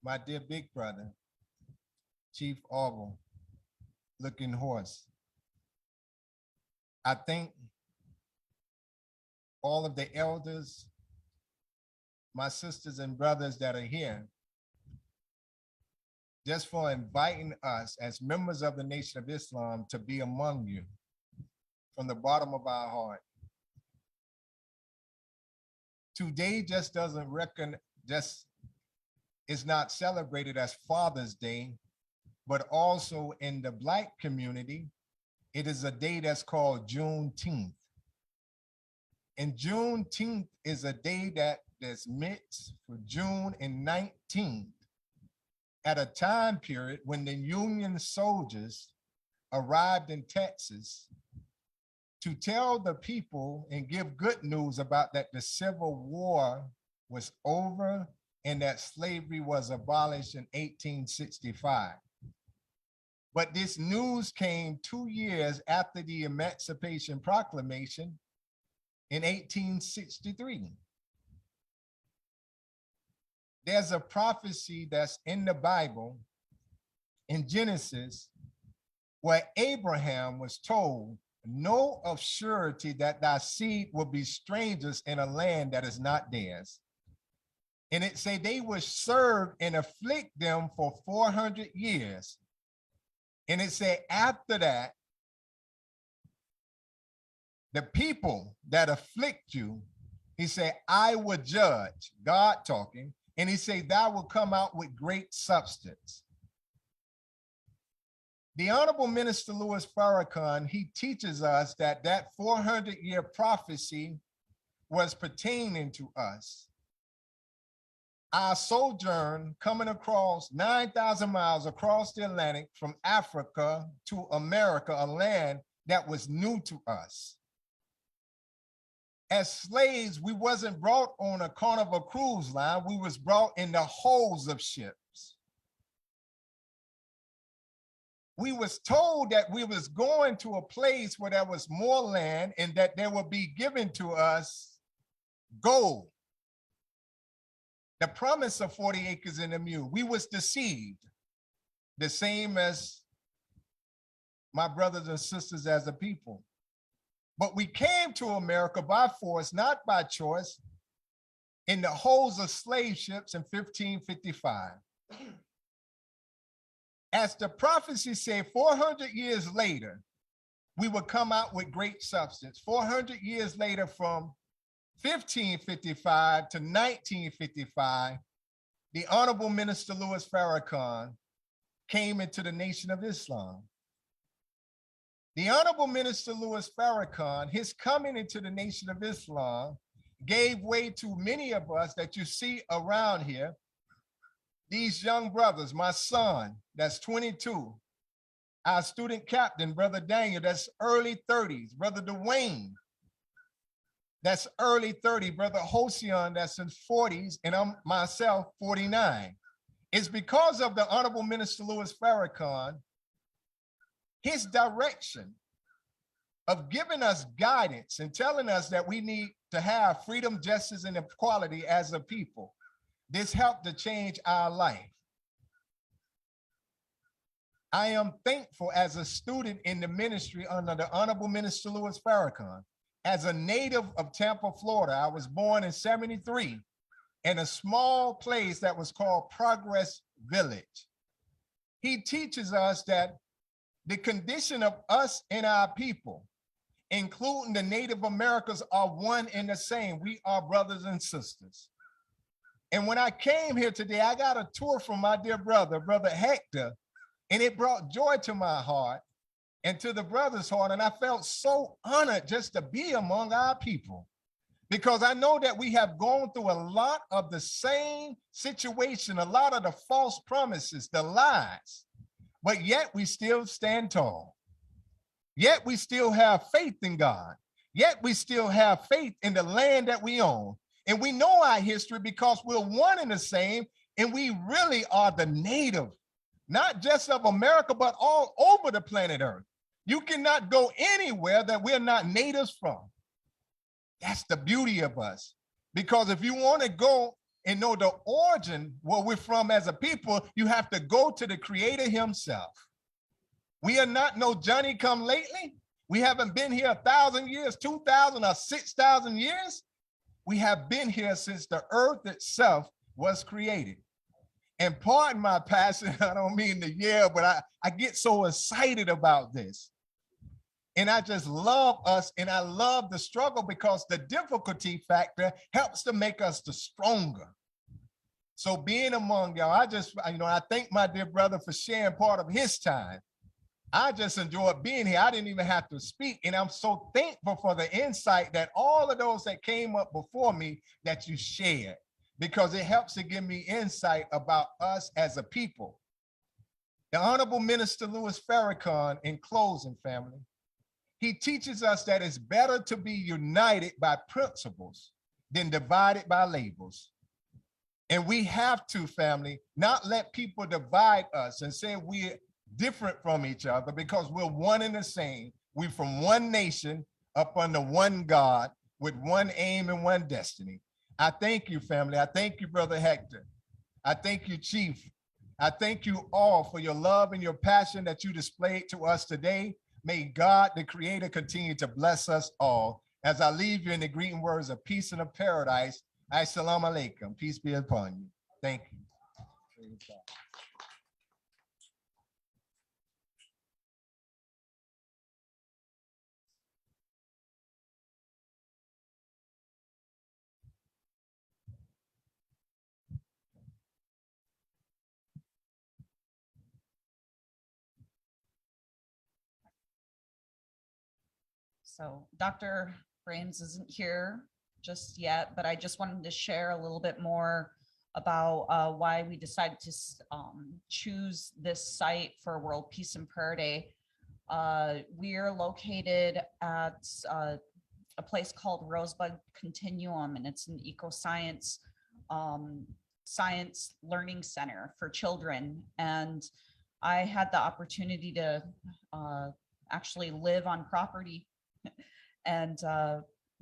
my dear big brother, Chief Orville, Looking Horse. I thank all of the elders, my sisters and brothers that are here, just for inviting us as members of the Nation of Islam to be among you from the bottom of our heart. Today just doesn't is not celebrated as Father's Day, but also in the Black community, it is a day that's called Juneteenth. And Juneteenth is a day that is meant for June in 19th, at a time period when the Union soldiers arrived in Texas to tell the people and give good news about that the Civil War was over and that slavery was abolished in 1865. But this news came 2 years after the Emancipation Proclamation in 1863. There's a prophecy that's in the Bible in Genesis where Abraham was told, know of surety that thy seed will be strangers in a land that is not theirs. And it say they will serve and afflict them for 400 years. And it said after that, the people that afflict you, he said, I will judge, God talking, and he said, thou will come out with great substance. The Honorable Minister Louis Farrakhan, he teaches us that that 400-year prophecy was pertaining to us. Our sojourn coming across 9,000 miles across the Atlantic from Africa to America, a land that was new to us. As slaves, we wasn't brought on a Carnival cruise line. We was brought in the holds of ships. We was told that we was going to a place where there was more land and that there would be given to us gold. The promise of 40 acres and a mule. We was deceived, the same as my brothers and sisters as a people. But we came to America by force, not by choice, in the holds of slave ships in 1555. As the prophecy said, 400 years later, we would come out with great substance. 400 years later, from 1555 to 1955, the Honorable Minister Louis Farrakhan came into the Nation of Islam. The Honorable Minister Louis Farrakhan, his coming into the Nation of Islam gave way to many of us that you see around here. These young brothers, my son, that's 22, our student captain, Brother Daniel, that's early 30s, Brother Dwayne, that's early 30, Brother Hossein, that's in 40s, and I'm myself, 49. It's because of the Honorable Minister Louis Farrakhan, his direction of giving us guidance and telling us that we need to have freedom, justice, and equality as a people. This helped to change our life. I am thankful as a student in the ministry under the Honorable Minister Louis Farrakhan. As a native of Tampa, Florida, I was born in '73 in a small place that was called Progress Village. He teaches us that the condition of us and our people including the Native Americans, are one and the same. We are brothers and sisters. And when I came here today, I got a tour from my dear brother, Brother Hector, and it brought joy to my heart and to the brother's heart. And I felt so honored just to be among our people, because I know that we have gone through a lot of the same situation, a lot of the false promises, the lies, but yet we still stand tall. Yet we still have faith in God. Yet we still have faith in the land that we own. And we know our history because we're one and the same, and we really are the native, not just of America, but all over the planet Earth. You cannot go anywhere that we're not natives from. That's the beauty of us. Because if you want to go and know the origin, where we're from as a people, you have to go to the Creator himself. We are not no Johnny come lately. We haven't been here 1,000 years, 2,000 or 6,000 years. We have been here since the earth itself was created. And pardon my passion, I don't mean to yell, but I get so excited about this. And I just love us, and I love the struggle, because the difficulty factor helps to make us the stronger. So being among y'all, I thank my dear brother for sharing part of his time. I just enjoyed being here. I didn't even have to speak. And I'm so thankful for the insight that all of those that came up before me that you shared, because it helps to give me insight about us as a people. The Honorable Minister Louis Farrakhan, in closing, family, he teaches us that it's better to be united by principles than divided by labels. And we have to, family, not let people divide us and say we're different from each other, because we're one and the same. We're from one nation up under one God with one aim and one destiny. I thank you, family. I thank you, Brother Hector. I thank you, Chief. I thank you all for your love and your passion that you displayed to us today. May God, the Creator, continue to bless us all. As I leave you in the greeting words of peace and of paradise, Assalamu alaikum. Peace be upon you. Thank you. Praise God. So Dr. Brames isn't here just yet, but I just wanted to share a little bit more about why we decided to choose this site for World Peace and Prayer Day. We're located at a place called Rosebud Continuum, and it's an eco-science science learning center for children. And I had the opportunity to actually live on property and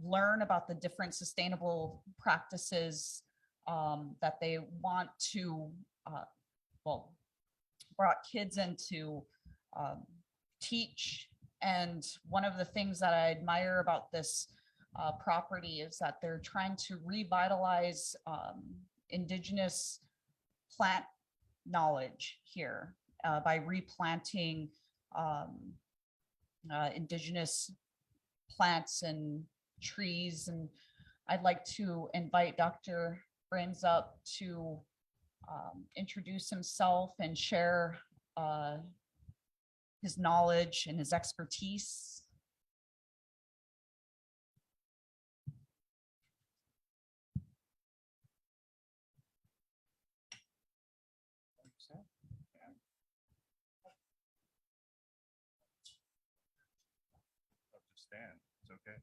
learn about the different sustainable practices that they want to, brought kids in to teach. And one of the things that I admire about this property is that they're trying to revitalize indigenous plant knowledge here by replanting indigenous plants and trees. And I'd like to invite Dr. Brames up to introduce himself and share his knowledge and his expertise. Stand. It's okay.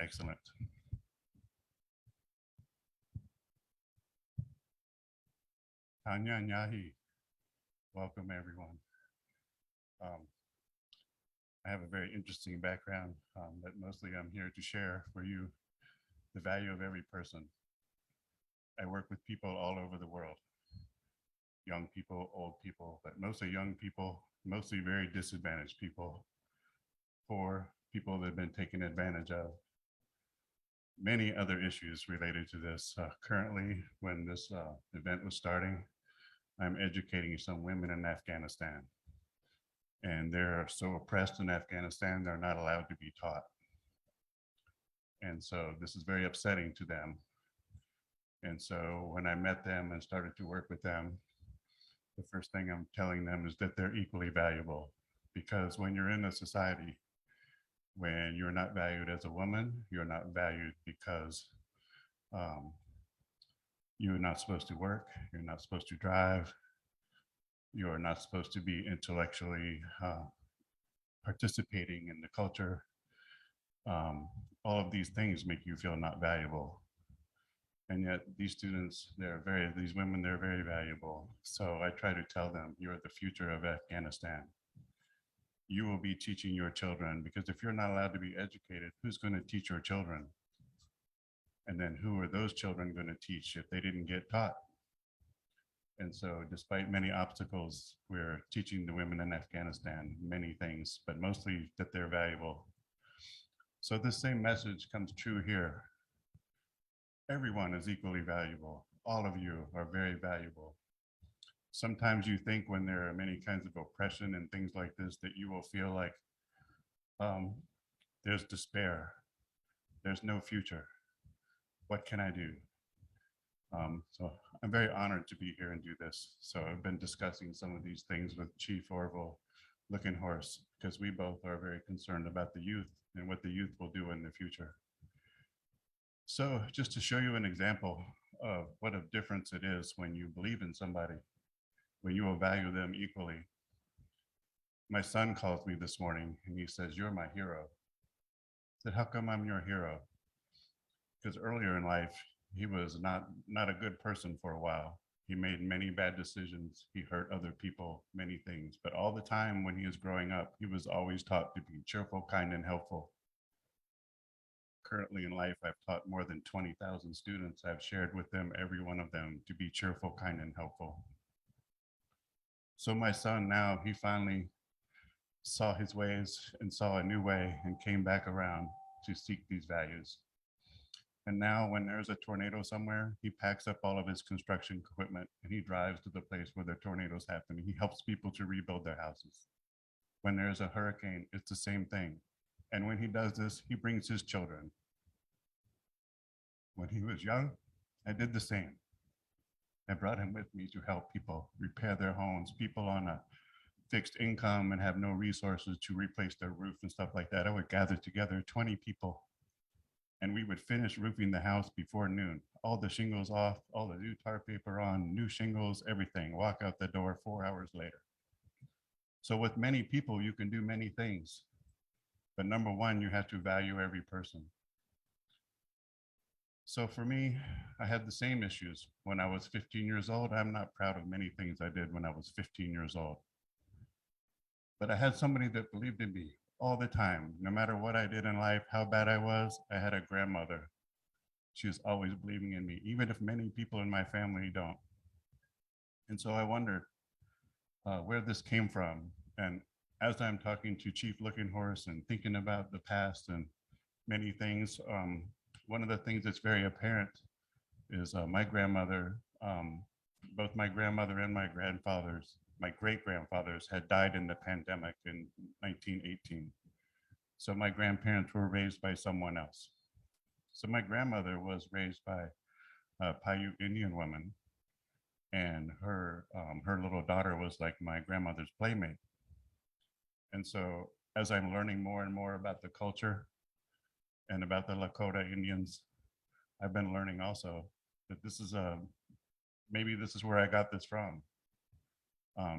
Excellent. Tanya Nyahi, welcome everyone. I have a very interesting background, but mostly I'm here to share for you the value of every person. I work with people all over the world, young people, old people, but mostly young people, mostly very disadvantaged people, poor people that have been taken advantage of. many other issues related to this. Currently, when this event was starting, I'm educating some women in Afghanistan. And they're so oppressed in Afghanistan, they're not allowed to be taught. And so this is very upsetting to them. And so when I met them and started to work with them, the first thing I'm telling them is that they're equally valuable. Because when you're in a society, when you're not valued as a woman, you're not valued because you're not supposed to work, you're not supposed to drive, you're not supposed to be intellectually participating in the culture. All of these things make you feel not valuable. And yet these students, these women, they're very valuable. So I try to tell them, you're the future of Afghanistan. You will be teaching your children, because if you're not allowed to be educated, who's going to teach your children? And then who are those children going to teach if they didn't get taught? And so despite many obstacles, we're teaching the women in Afghanistan many things, but mostly that they're valuable. So this same message comes true here. Everyone is equally valuable. All of you are very valuable. Sometimes you think when there are many kinds of oppression and things like this, that you will feel like there's despair. There's no future. What can I do? So I'm very honored to be here and do this. So I've been discussing some of these things with Chief Orville Looking Horse, because we both are very concerned about the youth and what the youth will do in the future. So just to show you an example of what a difference it is when you believe in somebody, when you will value them equally. My son calls me this morning and he says, "You're my hero." I said, "How come I'm your hero?" Because earlier in life, he was not a good person for a while. He made many bad decisions. He hurt other people, many things. But all the time when he was growing up, he was always taught to be cheerful, kind, and helpful. Currently in life, I've taught more than 20,000 students. I've shared with them, every one of them, to be cheerful, kind, and helpful. So my son now, he finally saw his ways and saw a new way and came back around to seek these values. And now when there's a tornado somewhere, he packs up all of his construction equipment and he drives to the place where the tornadoes happen. He helps people to rebuild their houses. When there's a hurricane, it's the same thing. And when he does this, he brings his children. When he was young, I did the same. I brought him with me to help people repair their homes, people on a fixed income and have no resources to replace their roof and stuff like that. I would gather together 20 people and we would finish roofing the house before noon. All the shingles off, all the new tar paper on, new shingles, everything. Walk out the door 4 hours later. So with many people, you can do many things. But number one, you have to value every person. So for me, I had the same issues when I was 15 years old. I'm not proud of many things I did when I was 15 years old. But I had somebody that believed in me all the time. No matter what I did in life, how bad I was, I had a grandmother. She was always believing in me, even if many people in my family don't. And so I wondered where this came from. And as I'm talking to Chief Looking Horse and thinking about the past and many things, one of the things that's very apparent is my grandmother, both my grandmother and my grandfathers, my great-grandfathers had died in the pandemic in 1918. So my grandparents were raised by someone else. So my grandmother was raised by a Paiute Indian woman, and her little daughter was like my grandmother's playmate. And so as I'm learning more and more about the culture and about the Lakota Indians, I've been learning also that this is maybe this is where I got this from.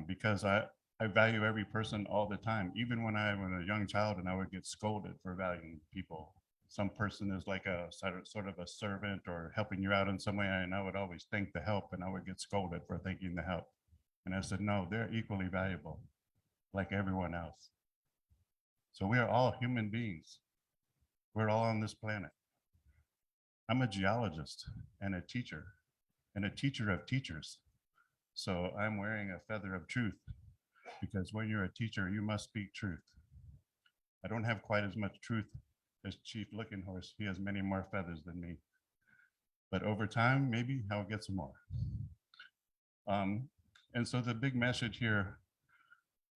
Because I value every person all the time, even when I was a young child and I would get scolded for valuing people. Some person is like a sort of a servant or helping you out in some way, and I would always thank the help and I would get scolded for thanking the help. And I said, no, they're equally valuable, like everyone else. So we are all human beings. We're all on this planet. I'm a geologist and a teacher of teachers. So I'm wearing a feather of truth, because when you're a teacher, you must speak truth. I don't have quite as much truth as Chief Looking Horse, he has many more feathers than me. But over time, maybe I'll get some more. And so the big message here,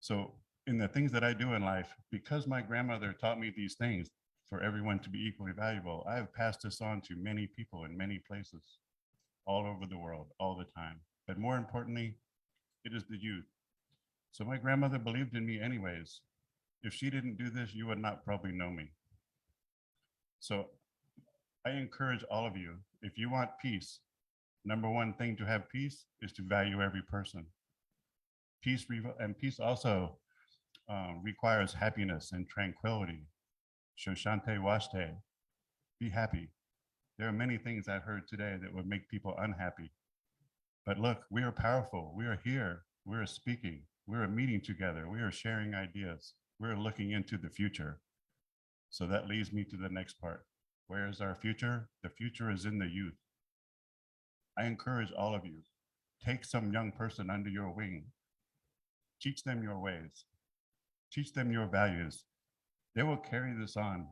so in the things that I do in life, because my grandmother taught me these things for everyone to be equally valuable, I have passed this on to many people in many places, all over the world, all the time. But more importantly, it is the youth. So my grandmother believed in me anyways. If she didn't do this, you would not probably know me. So I encourage all of you, if you want peace, number one thing to have peace is to value every person. Peace also requires happiness and tranquility. Shoshante Washte, be happy. There are many things I've heard today that would make people unhappy. But look, we are powerful. We are here. We are speaking. We are meeting together. We are sharing ideas. We're looking into the future. So that leads me to the next part. Where is our future? The future is in the youth. I encourage all of you, take some young person under your wing. Teach them your ways. Teach them your values. They will carry this on.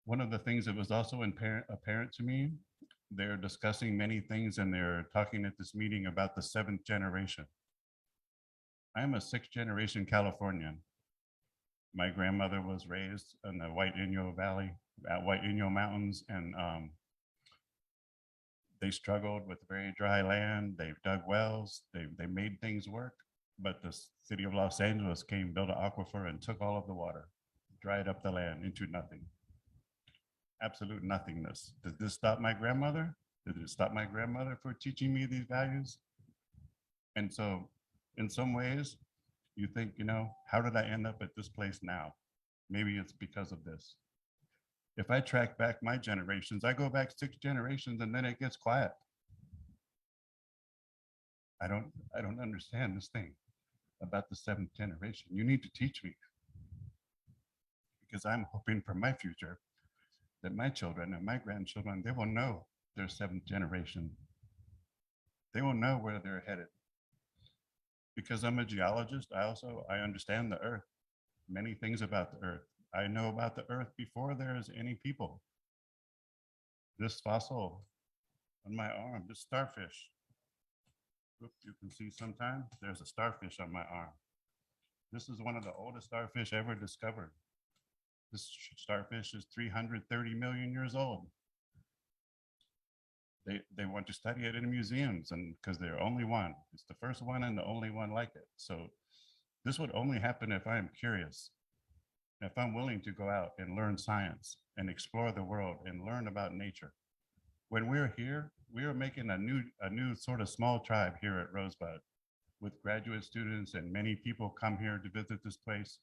One of the things that was also apparent to me, they're discussing many things and they're talking at this meeting about the 7th generation. I am a 6th generation Californian. My grandmother was raised in the White Inyo Valley, at White Inyo Mountains, and they struggled with very dry land. They've dug wells, they made things work, but the city of Los Angeles came, built an aquifer and took all of the water, dried up the land into nothing. Absolute nothingness. Did this stop my grandmother? Did it stop my grandmother for teaching me these values? And so in some ways, you think, you know, how did I end up at this place now? Maybe it's because of this. If I track back my generations, I go back 6 generations and then it gets quiet. I don't understand this thing about the 7th generation. You need to teach me, because I'm hoping for my future that my children and my grandchildren, they will know their 7th generation. They will know where they're headed. Because I'm a geologist, I understand the earth, many things about the earth. I know about the earth before there's any people. This fossil on my arm, this starfish. Oops, you can see sometimes there's a starfish on my arm. This is one of the oldest starfish ever discovered. This starfish is 330 million years old. They want to study it in museums, and because they're only one. It's the first one and the only one like it. So this would only happen if I am curious, if I'm willing to go out and learn science and explore the world and learn about nature. When we're here, we are making a new sort of small tribe here at Rosebud, with graduate students, and many people come here to visit this place.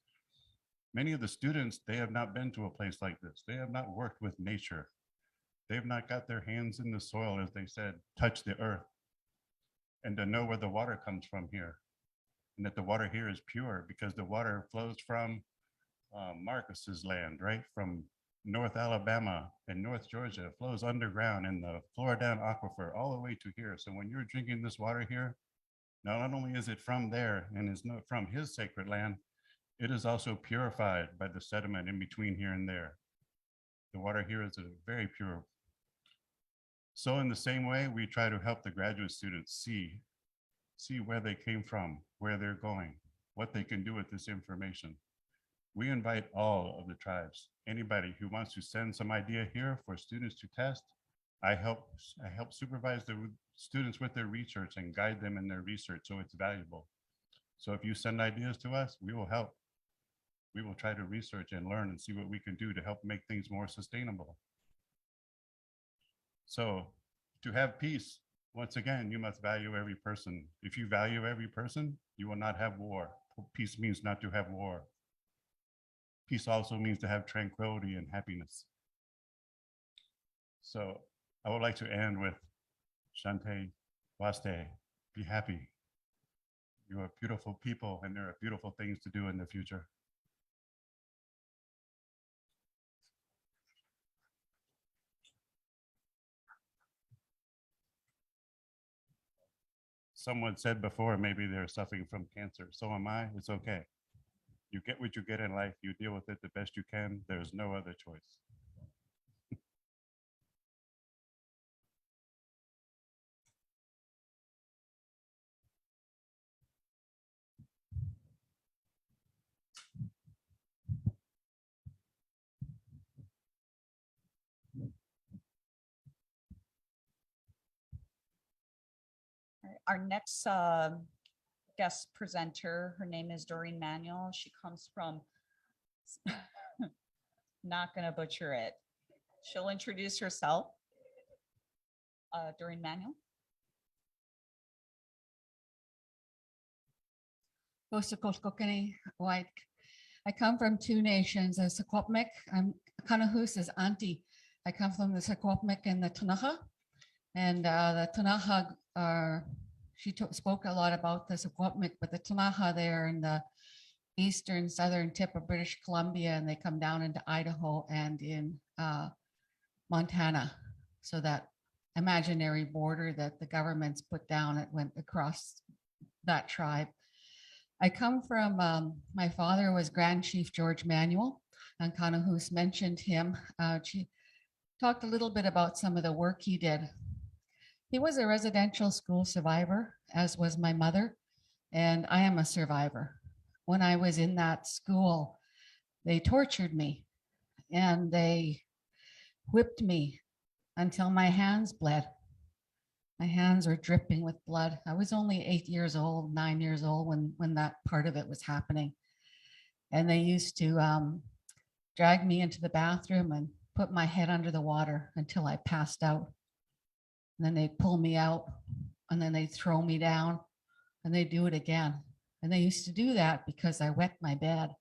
Many of the students, they have not been to a place like this. They have not worked with nature. They've not got their hands in the soil, as they said, touch the earth, and to know where the water comes from here, and that the water here is pure because the water flows from Marcus's land, right? From North Alabama and North Georgia, flows underground in the Floridana Aquifer all the way to here. So when you're drinking this water here, not only is it from there and is not from his sacred land, it is also purified by the sediment in between here and there. The water here is very pure. So in the same way, we try to help the graduate students see where they came from, where they're going, what they can do with this information. We invite all of the tribes, anybody who wants to send some idea here for students to test. I help supervise the students with their research and guide them in their research so it's valuable. So if you send ideas to us, we will help. We will try to research and learn and see what we can do to help make things more sustainable. So to have peace, once again, you must value every person. If you value every person, you will not have war. Peace means not to have war. Peace also means to have tranquility and happiness. So I would like to end with Shante Waste, be happy. You are beautiful people and there are beautiful things to do in the future. Someone said before, maybe they're suffering from cancer. So am I, it's okay. You get what you get in life. You deal with it the best you can. There's no other choice. Our next guest presenter, her name is Doreen Manuel. She comes from, not gonna butcher it. She'll introduce herself. Doreen Manuel. White. I come from two nations, the Secwepemc. I'm Kanahus is auntie. I come from the Secwepemc and the Tanaha. And the Tanaha are, spoke a lot about the Secwepemc, but the Tanaha there in the eastern southern tip of British Columbia, and they come down into Idaho and in Montana. So that imaginary border that the government's put down, it went across that tribe. I come from, my father was Grand Chief George Manuel, and Kanahus mentioned him. She talked a little bit about some of the work he did. He was a residential school survivor, as was my mother, and I am a survivor. When I was in that school, they tortured me and they whipped me until my hands bled. My hands were dripping with blood. I was only 8 years old, 9 years old when that part of it was happening. And they used to drag me into the bathroom and put my head under the water until I passed out. And then they'd pull me out and then they'd throw me down and they'd do it again. And they used to do that because I wet my bed.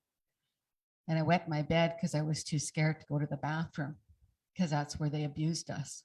And I wet my bed because I was too scared to go to the bathroom because that's where they abused us.